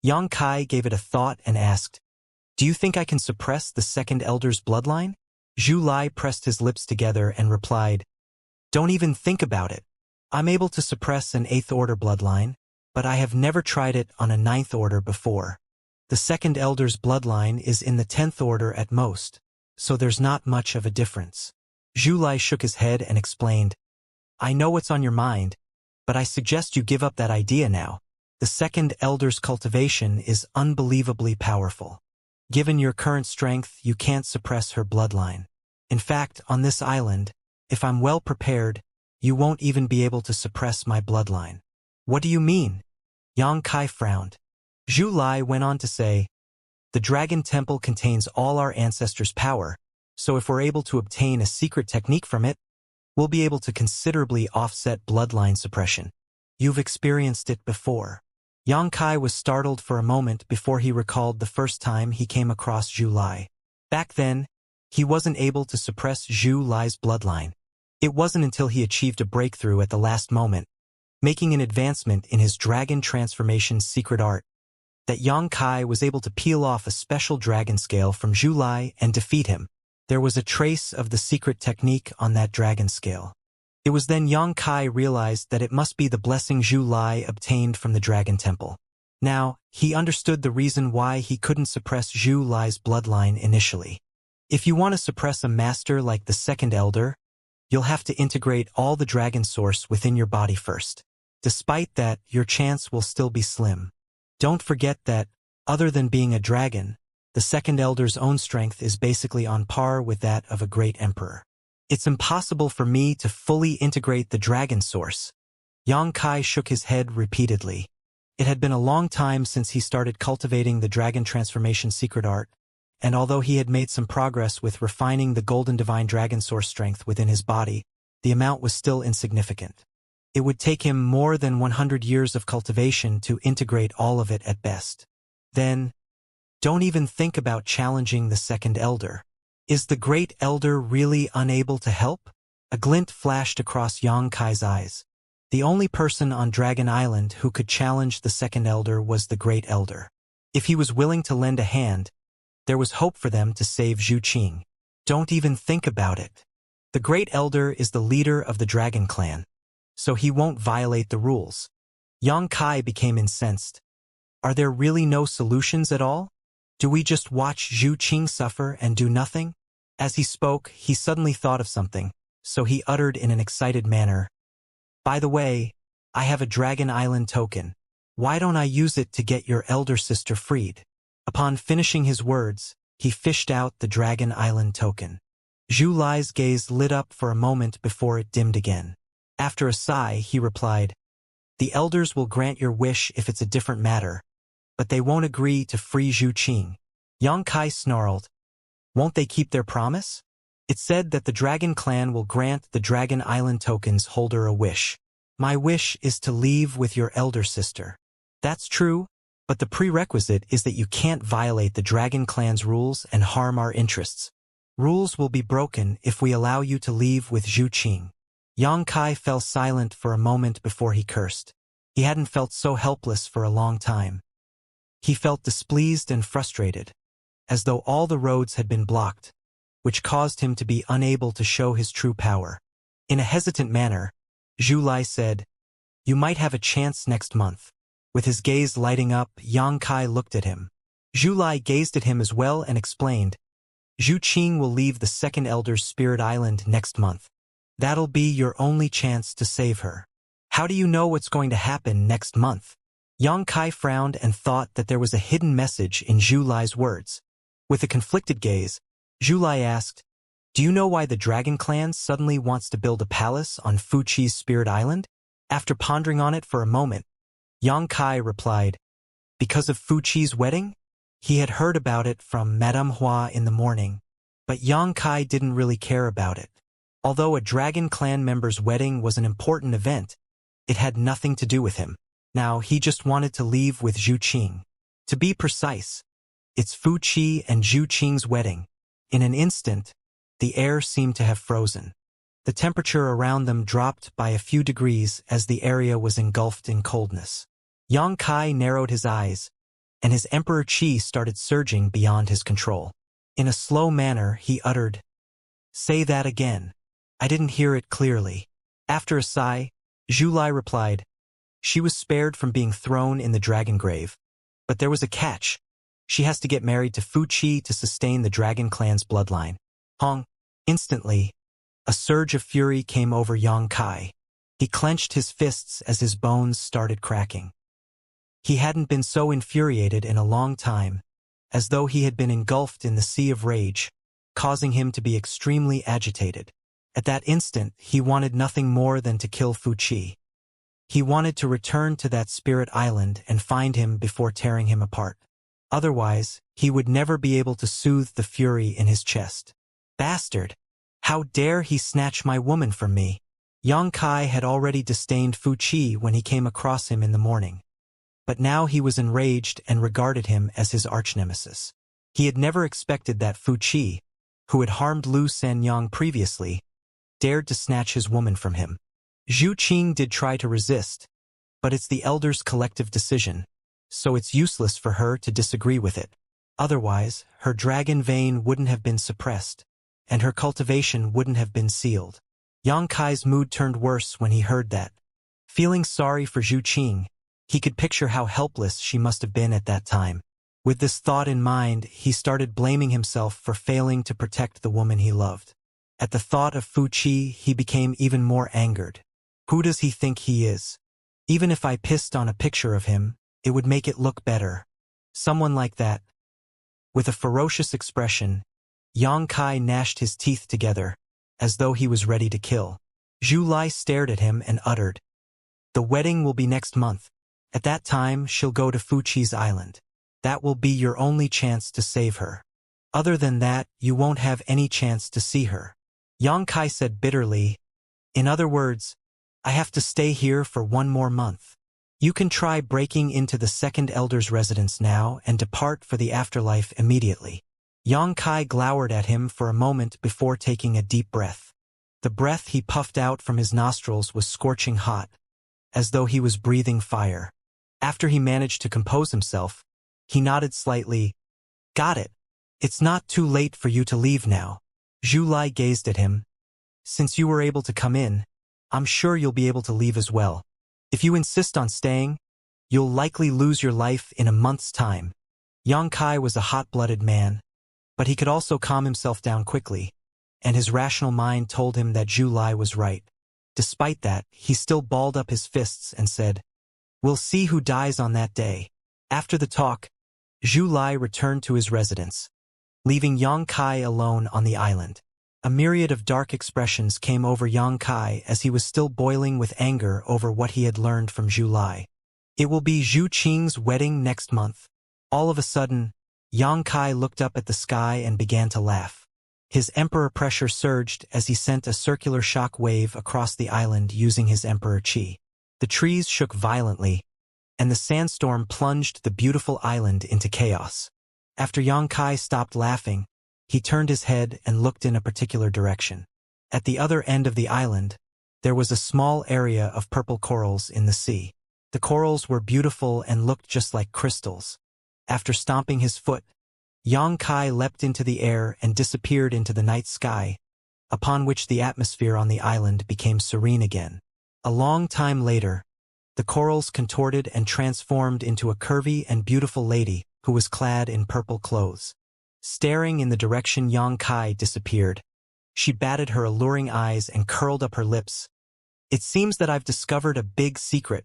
Yang Kai gave it a thought and asked, "Do you think I can suppress the Second Elder's bloodline?" Zhu Lai pressed his lips together and replied, "Don't even think about it. I'm able to suppress an 8th Order bloodline, but I have never tried it on a 9th Order before. The Second Elder's bloodline is in the 10th Order at most, so there's not much of a difference." Zhu Lai shook his head and explained, "I know what's on your mind, but I suggest you give up that idea now. The Second Elder's cultivation is unbelievably powerful. Given your current strength, you can't suppress her bloodline. In fact, on this island, if I'm well prepared, you won't even be able to suppress my bloodline." "What do you mean?" Yang Kai frowned. Zhu Lai went on to say, "The Dragon Temple contains all our ancestors' power, so if we're able to obtain a secret technique from it, we'll be able to considerably offset bloodline suppression. You've experienced it before." Yang Kai was startled for a moment before he recalled the first time he came across Zhu Lai. Back then, he wasn't able to suppress Zhu Lai's bloodline. It wasn't until he achieved a breakthrough at the last moment, making an advancement in his dragon transformation secret art, that Yang Kai was able to peel off a special dragon scale from Zhu Lai and defeat him. There was a trace of the secret technique on that dragon scale. It was then Yang Kai realized that it must be the blessing Zhu Lai obtained from the Dragon Temple. Now, he understood the reason why he couldn't suppress Zhu Lai's bloodline initially. If you want to suppress a master like the Second Elder, you'll have to integrate all the dragon source within your body first. Despite that, your chance will still be slim. Don't forget that, other than being a dragon, the Second Elder's own strength is basically on par with that of a great emperor. It's impossible for me to fully integrate the dragon source. Yang Kai shook his head repeatedly. It had been a long time since he started cultivating the dragon transformation secret art, and although he had made some progress with refining the golden divine dragon source strength within his body, the amount was still insignificant. It would take him more than 100 years of cultivation to integrate all of it at best. Then, don't even think about challenging the Second Elder. Is the Great Elder really unable to help? A glint flashed across Yang Kai's eyes. The only person on Dragon Island who could challenge the Second Elder was the Great Elder. If he was willing to lend a hand, there was hope for them to save Zhu Qing. Don't even think about it. The Great Elder is the leader of the Dragon Clan, so he won't violate the rules. Yang Kai became incensed. Are there really no solutions at all? Do we just watch Zhu Qing suffer and do nothing? As he spoke, he suddenly thought of something, so he uttered in an excited manner, "By the way, I have a Dragon Island token. Why don't I use it to get your elder sister freed?" Upon finishing his words, he fished out the Dragon Island token. Zhu Lai's gaze lit up for a moment before it dimmed again. After a sigh, he replied, "The elders will grant your wish if it's a different matter, but they won't agree to free Zhu Qing." Yang Kai snarled, "Won't they keep their promise? It said that the Dragon Clan will grant the Dragon Island token's holder a wish. My wish is to leave with your elder sister." "That's true, but the prerequisite is that you can't violate the Dragon Clan's rules and harm our interests. Rules will be broken if we allow you to leave with Zhu Qing." Yang Kai fell silent for a moment before he cursed. He hadn't felt so helpless for a long time. He felt displeased and frustrated, as though all the roads had been blocked, which caused him to be unable to show his true power. In a hesitant manner, Zhu Lai said, "You might have a chance next month." With his gaze lighting up, Yang Kai looked at him. Zhu Lai gazed at him as well and explained, "Zhu Qing will leave the Second Elder's Spirit Island next month. That'll be your only chance to save her." "How do you know what's going to happen next month?" Yang Kai frowned and thought that there was a hidden message in Zhu Lai's words. With a conflicted gaze, Zhu Lai asked, "Do you know why the Dragon Clan suddenly wants to build a palace on Fuqi's Spirit Island?" After pondering on it for a moment, Yang Kai replied, "Because of Fuqi's wedding?" He had heard about it from Madame Hua in the morning, but Yang Kai didn't really care about it. Although a Dragon Clan member's wedding was an important event, it had nothing to do with him. Now he just wanted to leave with Zhu Qing. To be precise, it's Fuqi and Zhu Qing's wedding. In an instant, the air seemed to have frozen. The temperature around them dropped by a few degrees as the area was engulfed in coldness. Yang Kai narrowed his eyes, and his Emperor Qi started surging beyond his control. In a slow manner, he uttered, "Say that again. I didn't hear it clearly." After a sigh, Zhu Lai replied, "She was spared from being thrown in the dragon grave. But there was a catch. She has to get married to Fuqi to sustain the Dragon Clan's bloodline." Hong. Instantly, a surge of fury came over Yang Kai. He clenched his fists as his bones started cracking. He hadn't been so infuriated in a long time, as though he had been engulfed in the sea of rage, causing him to be extremely agitated. At that instant, he wanted nothing more than to kill Fuqi. He wanted to return to that spirit island and find him before tearing him apart. Otherwise, he would never be able to soothe the fury in his chest. "Bastard! How dare he snatch my woman from me?" Yang Kai had already disdained Fuqi when he came across him in the morning. But now he was enraged and regarded him as his arch-nemesis. He had never expected that Fuqi, who had harmed Lu Sanyang previously, dared to snatch his woman from him. Zhu Qing did try to resist, but it's the elders' collective decision, so it's useless for her to disagree with it. Otherwise, her dragon vein wouldn't have been suppressed, and her cultivation wouldn't have been sealed. Yang Kai's mood turned worse when he heard that. Feeling sorry for Zhu Qing, he could picture how helpless she must have been at that time. With this thought in mind, he started blaming himself for failing to protect the woman he loved. At the thought of Fuqi, he became even more angered. Who does he think he is? Even if I pissed on a picture of him, it would make it look better. Someone like that. With a ferocious expression, Yang Kai gnashed his teeth together, as though he was ready to kill. Zhu Lai stared at him and uttered, "The wedding will be next month. At that time, she'll go to Fuqi's island. That will be your only chance to save her. Other than that, you won't have any chance to see her." Yang Kai said bitterly, "In other words, I have to stay here for one more month. You can try breaking into the second elder's residence now and depart for the afterlife immediately." Yang Kai glowered at him for a moment before taking a deep breath. The breath he puffed out from his nostrils was scorching hot, as though he was breathing fire. After he managed to compose himself, he nodded slightly. "Got it. It's not too late for you to leave now." Zhu Lai gazed at him. "Since you were able to come in, I'm sure you'll be able to leave as well. If you insist on staying, you'll likely lose your life in a month's time." Yang Kai was a hot-blooded man, but he could also calm himself down quickly, and his rational mind told him that Zhu Lai was right. Despite that, he still balled up his fists and said, "We'll see who dies on that day." After the talk, Zhu Lai returned to his residence. leaving Yang Kai alone on the island. A myriad of dark expressions came over Yang Kai as he was still boiling with anger over what he had learned from Zhu Lai. It will be Zhu Qing's wedding next month. All of a sudden, Yang Kai looked up at the sky and began to laugh. His emperor pressure surged as he sent a circular shock wave across the island using his emperor chi. The trees shook violently, and the sandstorm plunged the beautiful island into chaos. After Yang Kai stopped laughing, he turned his head and looked in a particular direction. At the other end of the island, there was a small area of purple corals in the sea. The corals were beautiful and looked just like crystals. After stomping his foot, Yang Kai leapt into the air and disappeared into the night sky, upon which the atmosphere on the island became serene again. A long time later, the corals contorted and transformed into a curvy and beautiful lady who was clad in purple clothes. Staring in the direction Yang Kai disappeared, she batted her alluring eyes and curled up her lips. It seems that I've discovered a big secret.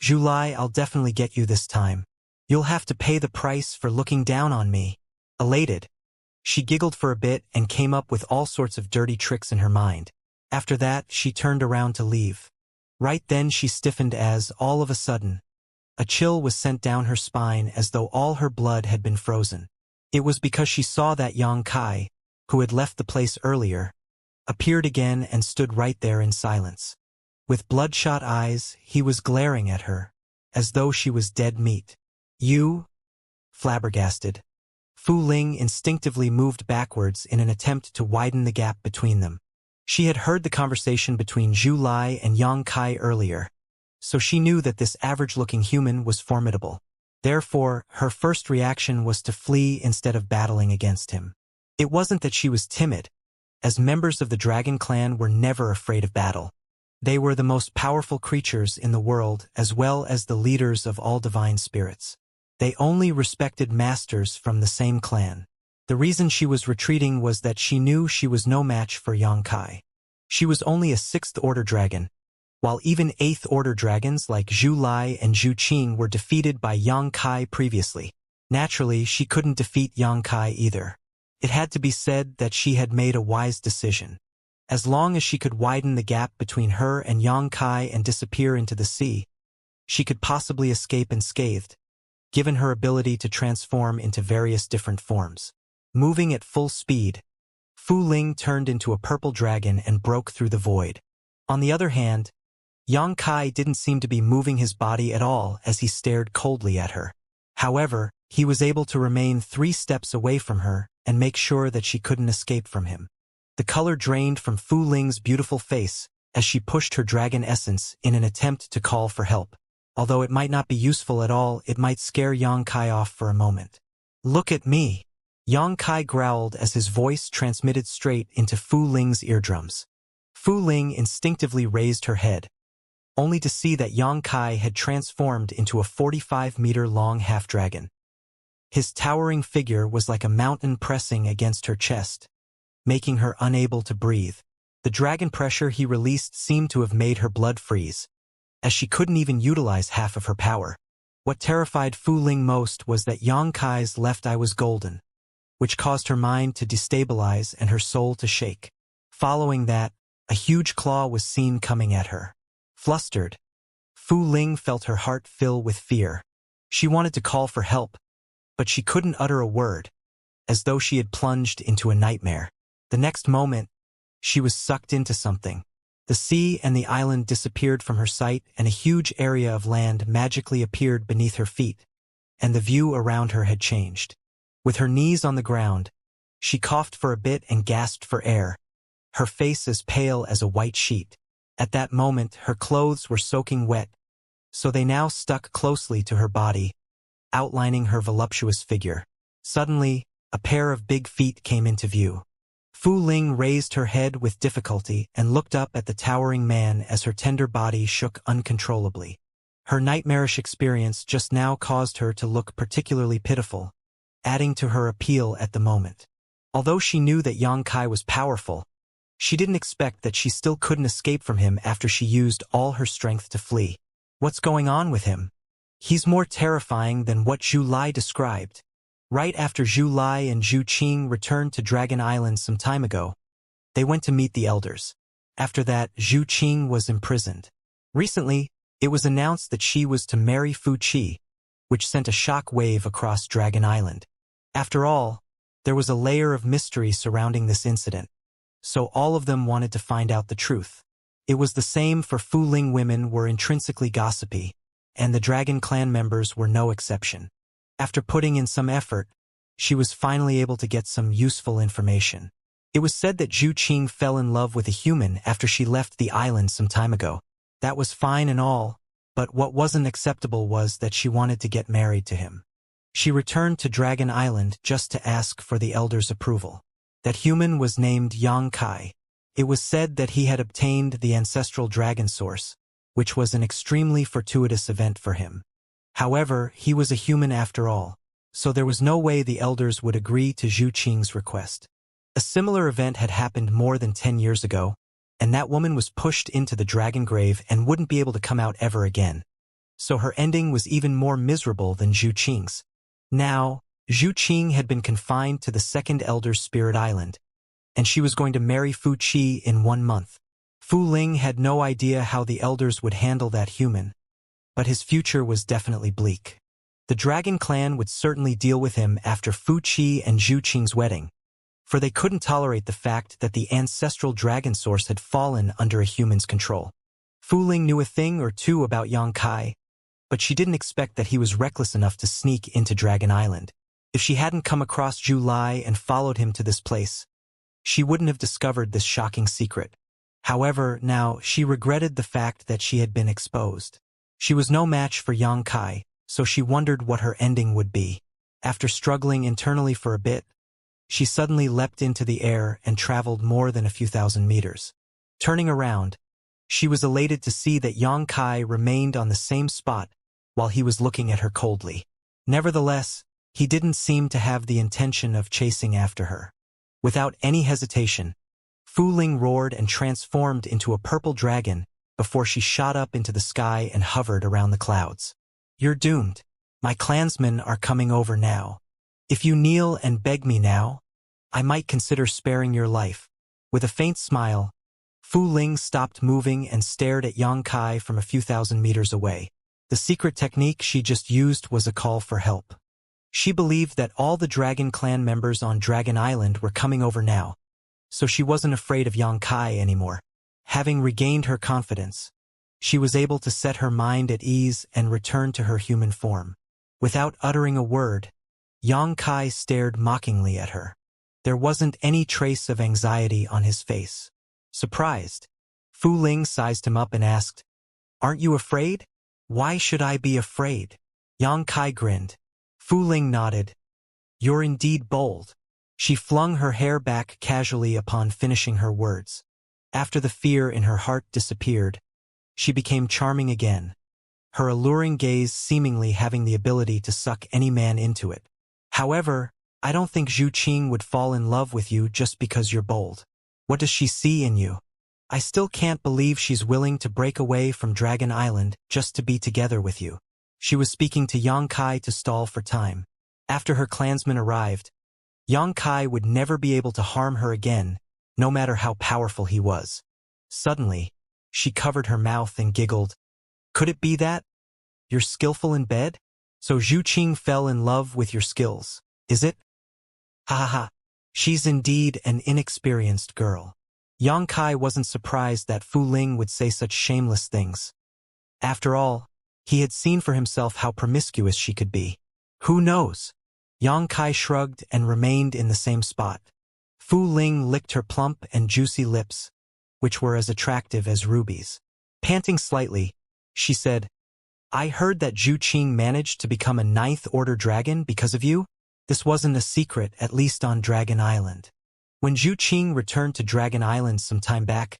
Zhu Lai, I'll definitely get you this time. You'll have to pay the price for looking down on me. Elated, she giggled for a bit and came up with all sorts of dirty tricks in her mind. After that, she turned around to leave. Right then she stiffened as, all of a sudden, a chill was sent down her spine as though all her blood had been frozen. It was because she saw that Yang Kai, who had left the place earlier, appeared again and stood right there in silence. With bloodshot eyes, he was glaring at her, as though she was dead meat. You? Flabbergasted, Fu Ling instinctively moved backwards in an attempt to widen the gap between them. She had heard the conversation between Zhu Lai and Yang Kai earlier, so she knew that this average-looking human was formidable. Therefore, her first reaction was to flee instead of battling against him. It wasn't that she was timid, as members of the Dragon Clan were never afraid of battle. They were the most powerful creatures in the world as well as the leaders of all divine spirits. They only respected masters from the same clan. The reason she was retreating was that she knew she was no match for Yang Kai. She was only a 6th-order dragon, while even 8th-order dragons like Zhu Lai and Zhu Qing were defeated by Yang Kai previously. Naturally, she couldn't defeat Yang Kai either. It had to be said that she had made a wise decision. As long as she could widen the gap between her and Yang Kai and disappear into the sea, she could possibly escape unscathed, given her ability to transform into various different forms. Moving at full speed, Fu Ling turned into a purple dragon and broke through the void. On the other hand, Yang Kai didn't seem to be moving his body at all as he stared coldly at her. However, he was able to remain 3 steps away from her and make sure that she couldn't escape from him. The color drained from Fu Ling's beautiful face as she pushed her dragon essence in an attempt to call for help. Although it might not be useful at all, it might scare Yang Kai off for a moment. Look at me! Yang Kai growled as his voice transmitted straight into Fu Ling's eardrums. Fu Ling instinctively raised her head, only to see that Yang Kai had transformed into a 45-meter-long half-dragon. His towering figure was like a mountain pressing against her chest, making her unable to breathe. The dragon pressure he released seemed to have made her blood freeze, as she couldn't even utilize half of her power. What terrified Fu Ling most was that Yang Kai's left eye was golden, which caused her mind to destabilize and her soul to shake. Following that, a huge claw was seen coming at her. Flustered, Fu Ling felt her heart fill with fear. She wanted to call for help, but she couldn't utter a word, as though she had plunged into a nightmare. The next moment, she was sucked into something. The sea and the island disappeared from her sight, and a huge area of land magically appeared beneath her feet, and the view around her had changed. With her knees on the ground, she coughed for a bit and gasped for air, her face as pale as a white sheet. At that moment, her clothes were soaking wet, so they now stuck closely to her body, outlining her voluptuous figure. Suddenly, a pair of big feet came into view. Fu Ling raised her head with difficulty and looked up at the towering man as her tender body shook uncontrollably. Her nightmarish experience just now caused her to look particularly pitiful, adding to her appeal at the moment. Although she knew that Yang Kai was powerful, she didn't expect that she still couldn't escape from him after she used all her strength to flee. What's going on with him? He's more terrifying than what Zhu Lai described. Right after Zhu Lai and Zhu Qing returned to Dragon Island some time ago, they went to meet the elders. After that, Zhu Qing was imprisoned. Recently, it was announced that she was to marry Fu Qi, which sent a shock wave across Dragon Island. After all, there was a layer of mystery surrounding this incident, so all of them wanted to find out the truth. It was the same for Fu Ling. Women were intrinsically gossipy, and the Dragon Clan members were no exception. After putting in some effort, she was finally able to get some useful information. It was said that Zhu Qing fell in love with a human after she left the island some time ago. That was fine and all, but what wasn't acceptable was that she wanted to get married to him. She returned to Dragon Island just to ask for the elders' approval. That human was named Yang Kai. It was said that he had obtained the ancestral dragon source, which was an extremely fortuitous event for him. However, he was a human after all, so there was no way the elders would agree to Zhu Qing's request. A similar event had happened more than 10 years ago, and that woman was pushed into the dragon grave and wouldn't be able to come out ever again. So her ending was even more miserable than Zhu Qing's. Now, Zhu Qing had been confined to the second elder's spirit island, and she was going to marry Fu Qi in 1 month. Fu Ling had no idea how the elders would handle that human, but his future was definitely bleak. The Dragon Clan would certainly deal with him after Fu Qi and Zhu Qing's wedding, for they couldn't tolerate the fact that the ancestral dragon source had fallen under a human's control. Fu Ling knew a thing or two about Yang Kai, but she didn't expect that he was reckless enough to sneak into Dragon Island. If she hadn't come across Zhu Lai and followed him to this place, she wouldn't have discovered this shocking secret. However, now she regretted the fact that she had been exposed. She was no match for Yang Kai, so she wondered what her ending would be. After struggling internally for a bit, she suddenly leapt into the air and traveled more than a few thousand meters. Turning around, she was elated to see that Yang Kai remained on the same spot while he was looking at her coldly. Nevertheless, he didn't seem to have the intention of chasing after her. Without any hesitation, Fu Ling roared and transformed into a purple dragon before she shot up into the sky and hovered around the clouds. "You're doomed. My clansmen are coming over now. If you kneel and beg me now, I might consider sparing your life." With a faint smile, Fu Ling stopped moving and stared at Yang Kai from a few thousand meters away. The secret technique she just used was a call for help. She believed that all the Dragon Clan members on Dragon Island were coming over now, so she wasn't afraid of Yang Kai anymore. Having regained her confidence, she was able to set her mind at ease and return to her human form. Without uttering a word, Yang Kai stared mockingly at her. There wasn't any trace of anxiety on his face. Surprised, Fu Ling sized him up and asked, "Aren't you afraid?" "Why should I be afraid?" Yang Kai grinned. Fu Ling nodded. "You're indeed bold." She flung her hair back casually upon finishing her words. After the fear in her heart disappeared, she became charming again, her alluring gaze seemingly having the ability to suck any man into it. "However, I don't think Zhu Qing would fall in love with you just because you're bold. What does she see in you? I still can't believe she's willing to break away from Dragon Island just to be together with you." She was speaking to Yang Kai to stall for time. After her clansmen arrived, Yang Kai would never be able to harm her again, no matter how powerful he was. Suddenly, she covered her mouth and giggled. "Could it be that? You're skillful in bed? So Zhu Qing fell in love with your skills, is it? Ha ha ha. She's indeed an inexperienced girl." Yang Kai wasn't surprised that Fu Ling would say such shameless things. After all, he had seen for himself how promiscuous she could be. Who knows? Yang Kai shrugged and remained in the same spot. Fu Ling licked her plump and juicy lips, which were as attractive as rubies. Panting slightly, she said, "I heard that Zhu Qing managed to become a 9th Order dragon because of you? This wasn't a secret, at least on Dragon Island." When Zhu Qing returned to Dragon Island some time back,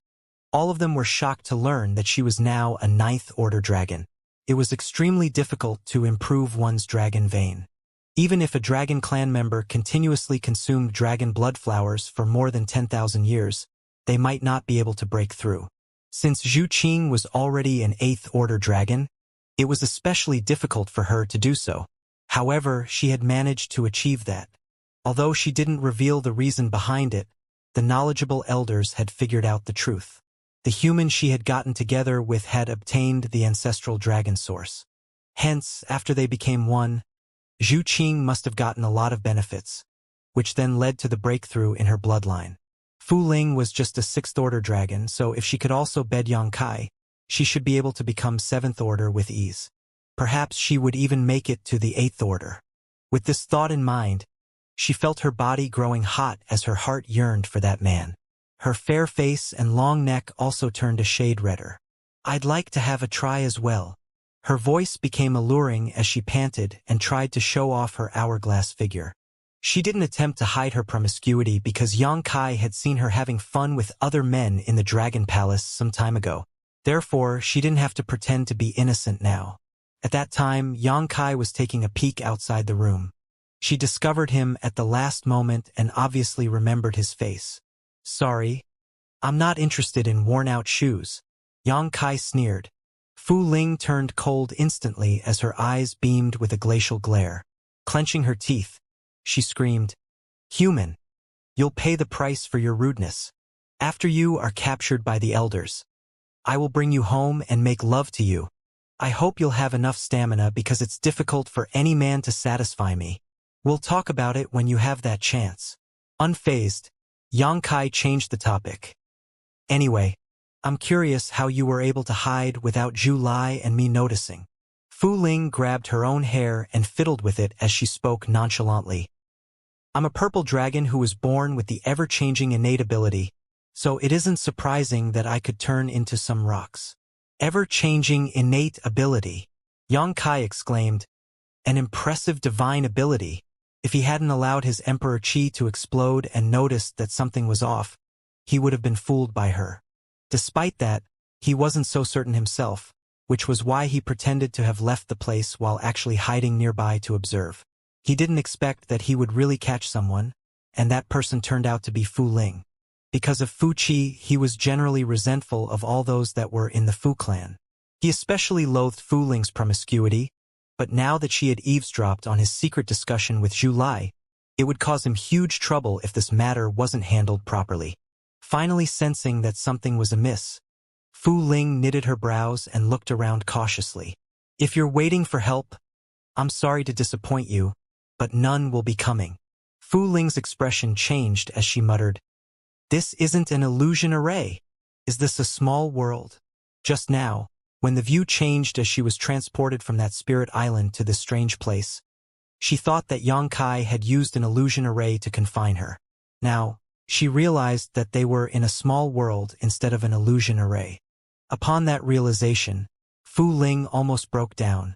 all of them were shocked to learn that she was now a 9th Order dragon. It was extremely difficult to improve one's dragon vein. Even if a Dragon Clan member continuously consumed dragon blood flowers for more than 10,000 years, they might not be able to break through. Since Zhu Qing was already an 8th Order dragon, it was especially difficult for her to do so. However, she had managed to achieve that. Although she didn't reveal the reason behind it, the knowledgeable elders had figured out the truth. The human she had gotten together with had obtained the ancestral dragon source. Hence, after they became one, Zhu Qing must have gotten a lot of benefits, which then led to the breakthrough in her bloodline. Fu Ling was just a 6th order dragon, so if she could also bed Yang Kai, she should be able to become 7th order with ease. Perhaps she would even make it to the 8th order. With this thought in mind, she felt her body growing hot as her heart yearned for that man. Her fair face and long neck also turned a shade redder. I'd like to have a try as well. Her voice became alluring as she panted and tried to show off her hourglass figure. She didn't attempt to hide her promiscuity because Yang Kai had seen her having fun with other men in the Dragon Palace some time ago. Therefore, she didn't have to pretend to be innocent now. At that time, Yang Kai was taking a peek outside the room. She discovered him at the last moment and obviously remembered his face. Sorry, I'm not interested in worn-out shoes. Yang Kai sneered. Fu Ling turned cold instantly as her eyes beamed with a glacial glare. Clenching her teeth, she screamed, "Human, you'll pay the price for your rudeness. After you are captured by the elders, I will bring you home and make love to you. I hope you'll have enough stamina because it's difficult for any man to satisfy me. We'll talk about it when you have that chance." Unfazed, Yang Kai changed the topic. "Anyway, I'm curious how you were able to hide without Zhu Lai and me noticing." Fu Ling grabbed her own hair and fiddled with it as she spoke nonchalantly. "I'm a purple dragon who was born with the ever-changing innate ability, so it isn't surprising that I could turn into some rocks." Ever-changing innate ability, Yang Kai exclaimed. An impressive divine ability. If he hadn't allowed his Emperor Qi to explode and noticed that something was off, he would have been fooled by her. Despite that, he wasn't so certain himself, which was why he pretended to have left the place while actually hiding nearby to observe. He didn't expect that he would really catch someone, and that person turned out to be Fu Ling. Because of Fu Qi, he was generally resentful of all those that were in the Fu clan. He especially loathed Fu Ling's promiscuity, but now that she had eavesdropped on his secret discussion with Zhu Lai, it would cause him huge trouble if this matter wasn't handled properly. Finally sensing that something was amiss, Fu Ling knitted her brows and looked around cautiously. "If you're waiting for help, I'm sorry to disappoint you, but none will be coming." Fu Ling's expression changed as she muttered, "This isn't an illusion array. Is this a small world?" Just now, when the view changed as she was transported from that spirit island to this strange place, she thought that Yang Kai had used an illusion array to confine her. Now, she realized that they were in a small world instead of an illusion array. Upon that realization, Fu Ling almost broke down,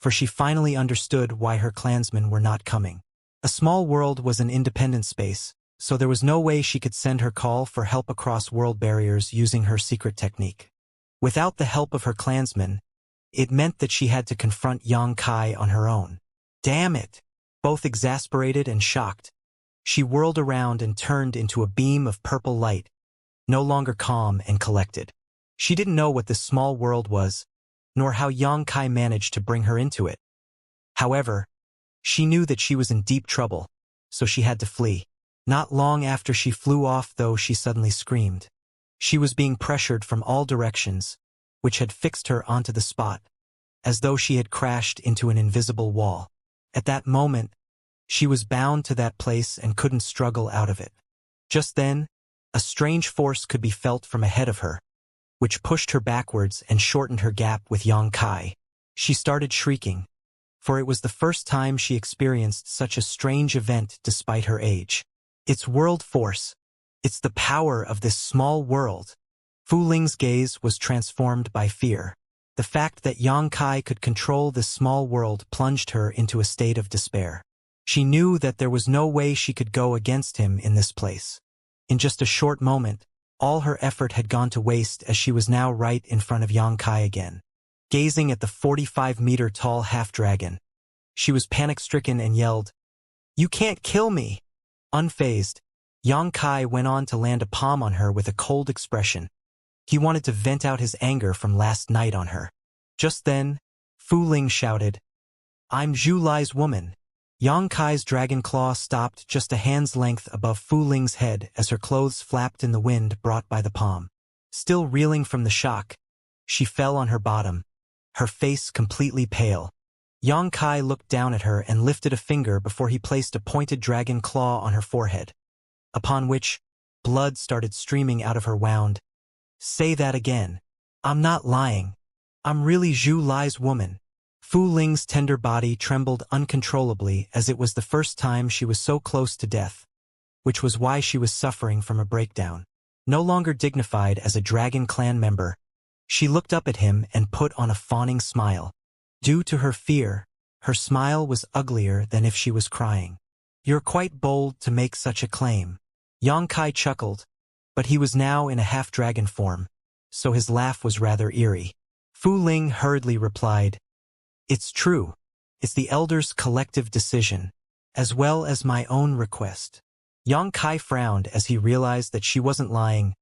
for she finally understood why her clansmen were not coming. A small world was an independent space, so there was no way she could send her call for help across world barriers using her secret technique. Without the help of her clansmen, it meant that she had to confront Yang Kai on her own. Damn it! Both exasperated and shocked, she whirled around and turned into a beam of purple light, no longer calm and collected. She didn't know what this small world was, nor how Yang Kai managed to bring her into it. However, she knew that she was in deep trouble, so she had to flee. Not long after she flew off, though, she suddenly screamed. She was being pressured from all directions, which had fixed her onto the spot, as though she had crashed into an invisible wall. At that moment, she was bound to that place and couldn't struggle out of it. Just then, a strange force could be felt from ahead of her, which pushed her backwards and shortened her gap with Yang Kai. She started shrieking, for it was the first time she experienced such a strange event despite her age. It's world force. It's the power of this small world. Fu Ling's gaze was transformed by fear. The fact that Yang Kai could control this small world plunged her into a state of despair. She knew that there was no way she could go against him in this place. In just a short moment, all her effort had gone to waste as she was now right in front of Yang Kai again. Gazing at the 45-meter-tall half-dragon, she was panic-stricken and yelled, "You can't kill me!" Unfazed, Yang Kai went on to land a palm on her with a cold expression. He wanted to vent out his anger from last night on her. Just then, Fu Ling shouted, I'm Zhu Lai's woman. Yang Kai's dragon claw stopped just a hand's length above Fu Ling's head as her clothes flapped in the wind brought by the palm. Still reeling from the shock, she fell on her bottom, her face completely pale. Yang Kai looked down at her and lifted a finger before he placed a pointed dragon claw on her forehead, upon which blood started streaming out of her wound. Say that again. I'm not lying. I'm really Zhu Lai's woman. Fu Ling's tender body trembled uncontrollably as it was the first time she was so close to death, which was why she was suffering from a breakdown. No longer dignified as a dragon clan member, she looked up at him and put on a fawning smile. Due to her fear, her smile was uglier than if she was crying. You're quite bold to make such a claim. Yang Kai chuckled, but he was now in a half-dragon form, so his laugh was rather eerie. Fu Ling hurriedly replied, It's true. It's the elders' collective decision, as well as my own request. Yang Kai frowned as he realized that she wasn't lying.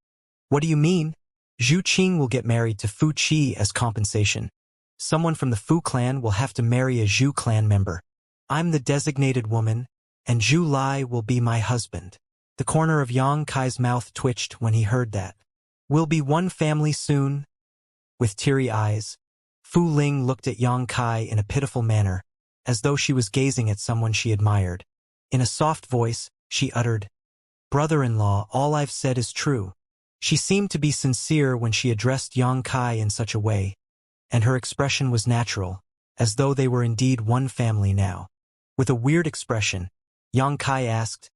What do you mean? Zhu Qing will get married to Fu Qi as compensation. Someone from the Fu clan will have to marry a Zhu clan member. I'm the designated woman, and Zhu Lai will be my husband. The corner of Yang Kai's mouth twitched when he heard that. We'll be one family soon. With teary eyes, Fu Ling looked at Yang Kai in a pitiful manner, as though she was gazing at someone she admired. In a soft voice, she uttered, Brother-in-law, all I've said is true. She seemed to be sincere when she addressed Yang Kai in such a way, and her expression was natural, as though they were indeed one family now. With a weird expression, Yang Kai asked,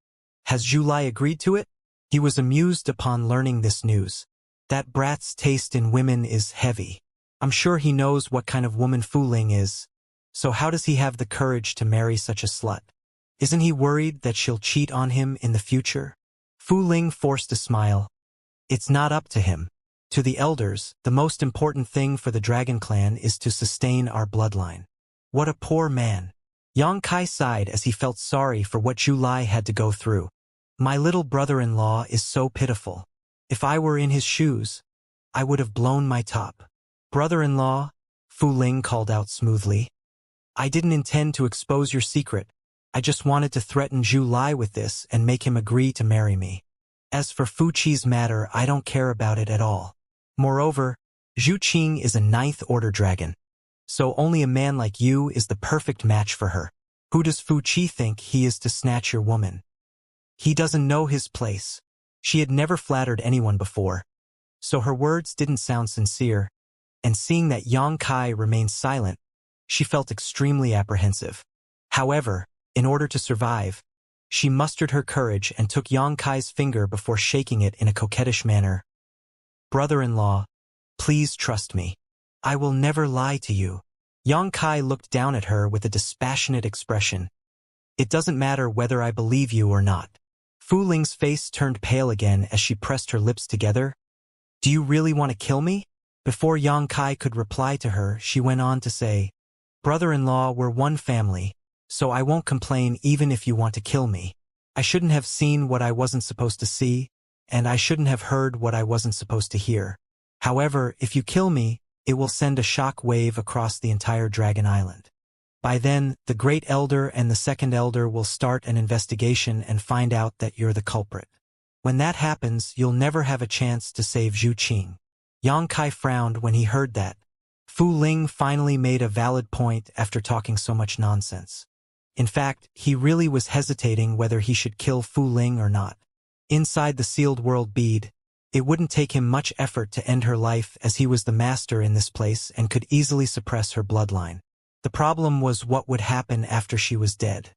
Has Zhu Lai agreed to it? He was amused upon learning this news. That brat's taste in women is heavy. I'm sure he knows what kind of woman Fu Ling is, so how does he have the courage to marry such a slut? Isn't he worried that she'll cheat on him in the future? Fu Ling forced a smile. It's not up to him. To the elders, the most important thing for the Dragon Clan is to sustain our bloodline. What a poor man. Yang Kai sighed as he felt sorry for what Zhu Lai had to go through. My little brother-in-law is so pitiful. If I were in his shoes, I would have blown my top. Brother-in-law, Fu Ling called out smoothly. I didn't intend to expose your secret. I just wanted to threaten Zhu Lai with this and make him agree to marry me. As for Fu Qi's matter, I don't care about it at all. Moreover, Zhu Qing is a ninth-order dragon, so only a man like you is the perfect match for her. Who does Fu Qi think he is to snatch your woman? He doesn't know his place. She had never flattered anyone before, so her words didn't sound sincere, and seeing that Yang Kai remained silent, she felt extremely apprehensive. However, in order to survive, she mustered her courage and took Yang Kai's finger before shaking it in a coquettish manner. Brother-in-law, please trust me. I will never lie to you. Yang Kai looked down at her with a dispassionate expression. It doesn't matter whether I believe you or not. Fu Ling's face turned pale again as she pressed her lips together. Do you really want to kill me? Before Yang Kai could reply to her, she went on to say, Brother-in-law, we're one family, so I won't complain even if you want to kill me. I shouldn't have seen what I wasn't supposed to see, and I shouldn't have heard what I wasn't supposed to hear. However, if you kill me, it will send a shock wave across the entire Dragon Island. By then, the Great Elder and the Second Elder will start an investigation and find out that you're the culprit. When that happens, you'll never have a chance to save Zhu Qing. Yang Kai frowned when he heard that. Fu Ling finally made a valid point after talking so much nonsense. In fact, he really was hesitating whether he should kill Fu Ling or not. Inside the sealed world bead, it wouldn't take him much effort to end her life as he was the master in this place and could easily suppress her bloodline. The problem was what would happen after she was dead.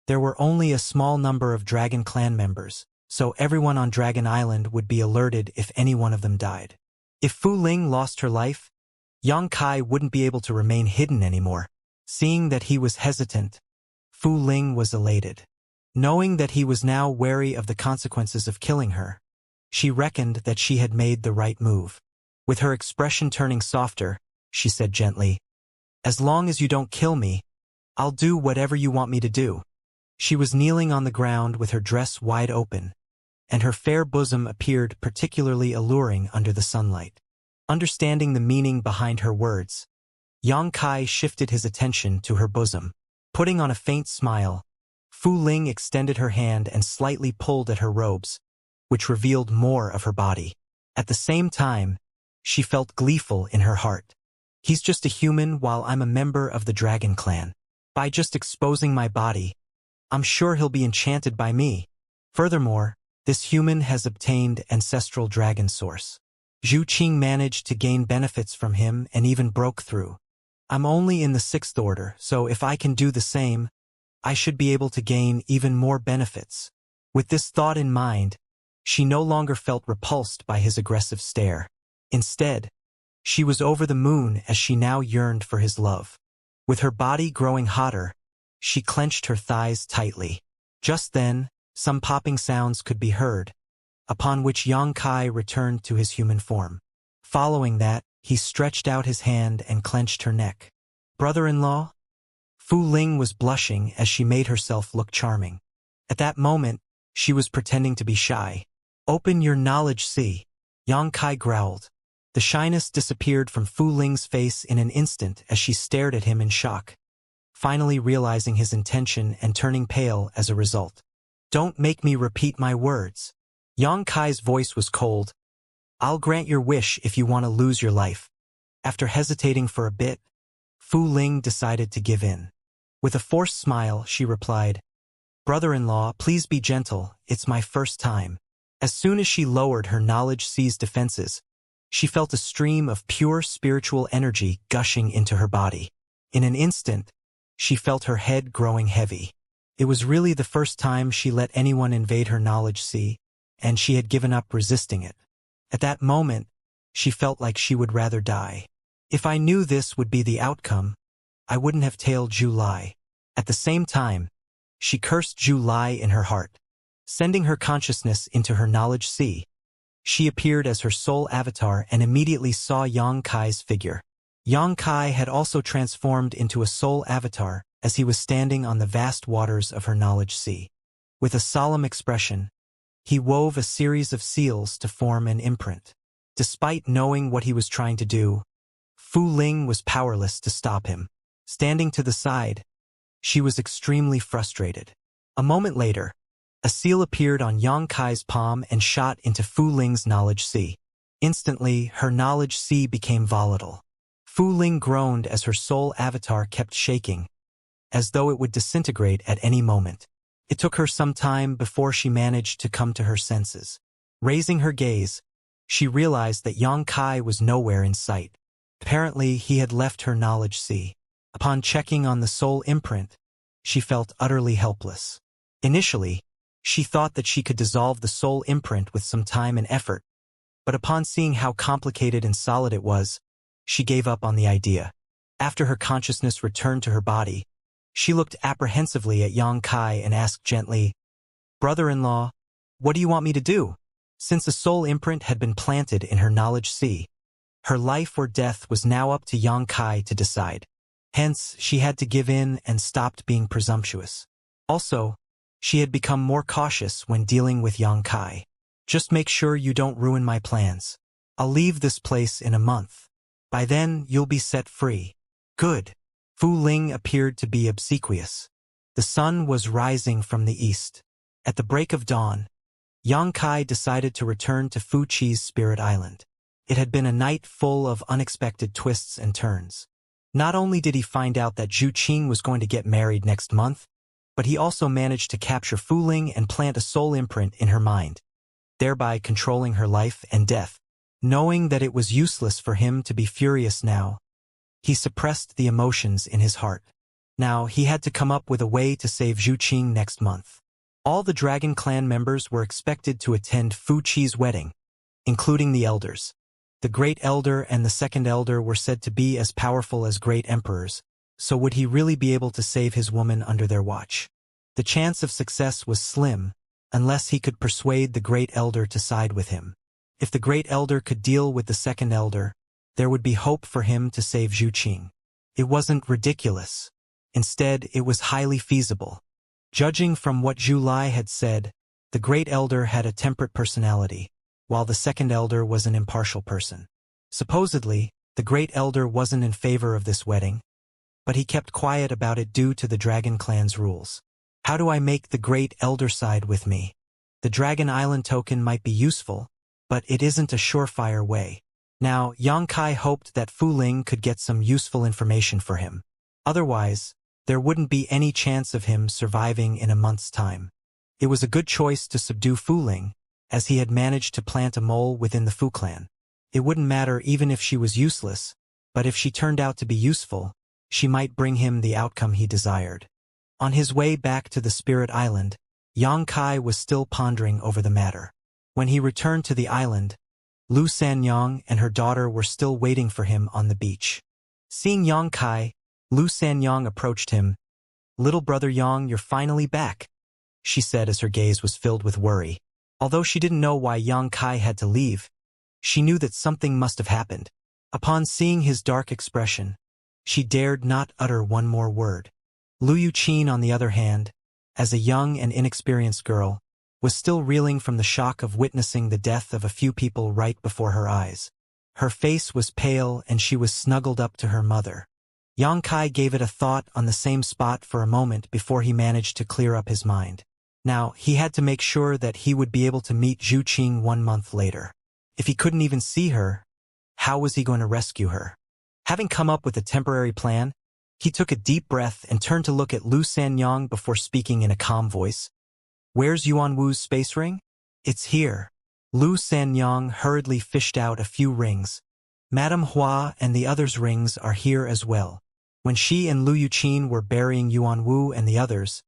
There were only a small number of Dragon Clan members, so everyone on Dragon Island would be alerted if any one of them died. If Fu Ling lost her life, Yang Kai wouldn't be able to remain hidden anymore. Seeing that he was hesitant, Fu Ling was elated. Knowing that he was now wary of the consequences of killing her, she reckoned that she had made the right move. With her expression turning softer, she said gently, As long as you don't kill me, I'll do whatever you want me to do. She was kneeling on the ground with her dress wide open, and her fair bosom appeared particularly alluring under the sunlight. Understanding the meaning behind her words, Yang Kai shifted his attention to her bosom. Putting on a faint smile, Fu Ling extended her hand and slightly pulled at her robes, which revealed more of her body. At the same time, she felt gleeful in her heart. He's just a human while I'm a member of the Dragon Clan. By just exposing my body, I'm sure he'll be enchanted by me. Furthermore, this human has obtained ancestral dragon source. Zhu Qing managed to gain benefits from him and even broke through. I'm only in the 6th order, so if I can do the same, I should be able to gain even more benefits. With this thought in mind, she no longer felt repulsed by his aggressive stare. Instead, she was over the moon as she now yearned for his love. With her body growing hotter, she clenched her thighs tightly. Just then, some popping sounds could be heard, upon which Yang Kai returned to his human form. Following that, he stretched out his hand and clenched her neck. Brother-in-law? Fu Ling was blushing as she made herself look charming. At that moment, she was pretending to be shy. Open your knowledge, see. Yang Kai growled. The shyness disappeared from Fu Ling's face in an instant as she stared at him in shock, finally realizing his intention and turning pale as a result. Don't make me repeat my words. Yang Kai's voice was cold. I'll grant your wish if you want to lose your life. After hesitating for a bit, Fu Ling decided to give in. With a forced smile, she replied, Brother-in-law, please be gentle, it's my first time. As soon as she lowered her knowledge-seized defenses, she felt a stream of pure spiritual energy gushing into her body. In an instant, she felt her head growing heavy. It was really the first time she let anyone invade her knowledge sea, and she had given up resisting it. At that moment, she felt like she would rather die. If I knew this would be the outcome, I wouldn't have tailed Zhu Lai. At the same time, she cursed Zhu Lai in her heart. Sending her consciousness into her knowledge sea, she appeared as her soul avatar and immediately saw Yang Kai's figure. Yang Kai had also transformed into a soul avatar as he was standing on the vast waters of her knowledge sea. With a solemn expression, he wove a series of seals to form an imprint. Despite knowing what he was trying to do, Fu Ling was powerless to stop him. Standing to the side, she was extremely frustrated. A moment later, a seal appeared on Yang Kai's palm and shot into Fu Ling's knowledge sea. Instantly, her knowledge sea became volatile. Fu Ling groaned as her soul avatar kept shaking, as though it would disintegrate at any moment. It took her some time before she managed to come to her senses. Raising her gaze, she realized that Yang Kai was nowhere in sight. Apparently, he had left her knowledge sea. Upon checking on the soul imprint, she felt utterly helpless. Initially, she thought that she could dissolve the soul imprint with some time and effort, but upon seeing how complicated and solid it was, she gave up on the idea. After her consciousness returned to her body, she looked apprehensively at Yang Kai and asked gently, Brother-in-law, what do you want me to do? Since a soul imprint had been planted in her knowledge sea, her life or death was now up to Yang Kai to decide. Hence, she had to give in and stopped being presumptuous. Also, she had become more cautious when dealing with Yang Kai. Just make sure you don't ruin my plans. I'll leave this place in a month. By then, you'll be set free. Good. Fu Ling appeared to be obsequious. The sun was rising from the east. At the break of dawn, Yang Kai decided to return to Fu Chi's spirit island. It had been a night full of unexpected twists and turns. Not only did he find out that Zhu Qing was going to get married next month, but he also managed to capture Fu Ling and plant a soul imprint in her mind, thereby controlling her life and death. Knowing that it was useless for him to be furious now, he suppressed the emotions in his heart. Now he had to come up with a way to save Zhu Qing next month. All the Dragon Clan members were expected to attend Fu Chi's wedding, including the elders. The Great Elder and the Second Elder were said to be as powerful as great emperors, so would he really be able to save his woman under their watch? The chance of success was slim, unless he could persuade the Great Elder to side with him. If the Great Elder could deal with the Second Elder, there would be hope for him to save Zhu Qing. It wasn't ridiculous. Instead, it was highly feasible. Judging from what Zhu Lai had said, the Great Elder had a temperate personality, while the Second Elder was an impartial person. Supposedly, the Great Elder wasn't in favor of this wedding, but he kept quiet about it due to the Dragon Clan's rules. How do I make the Great Elder side with me? The Dragon Island token might be useful, but it isn't a surefire way. Now, Xianxia hoped that Fu Ling could get some useful information for him. Otherwise, there wouldn't be any chance of him surviving in a month's time. It was a good choice to subdue Fu Ling, as he had managed to plant a mole within the Fu clan. It wouldn't matter even if she was useless, but if she turned out to be useful, she might bring him the outcome he desired. On his way back to the Spirit Island, Xianxia was still pondering over the matter. When he returned to the island, Lu Sanyang and her daughter were still waiting for him on the beach. Seeing Xianxia, Lu Sanyang approached him. "Little brother Yang, you're finally back," she said as her gaze was filled with worry. Although she didn't know why Xianxia had to leave, she knew that something must have happened. Upon seeing his dark expression, she dared not utter one more word. Lu Yuqin, on the other hand, as a young and inexperienced girl, was still reeling from the shock of witnessing the death of a few people right before her eyes. Her face was pale and she was snuggled up to her mother. Xianxia gave it a thought on the same spot for a moment before he managed to clear up his mind. Now, he had to make sure that he would be able to meet Zhu Qing 1 month later. If he couldn't even see her, how was he going to rescue her? Having come up with a temporary plan, he took a deep breath and turned to look at Lu Sanyang before speaking in a calm voice. "Where's Yuan Wu's space ring?" "It's here." Lu Sanyang hurriedly fished out a few rings. "Madame Hua and the others' rings are here as well." When she and Lu Yuqin were burying Yuan Wu and the others,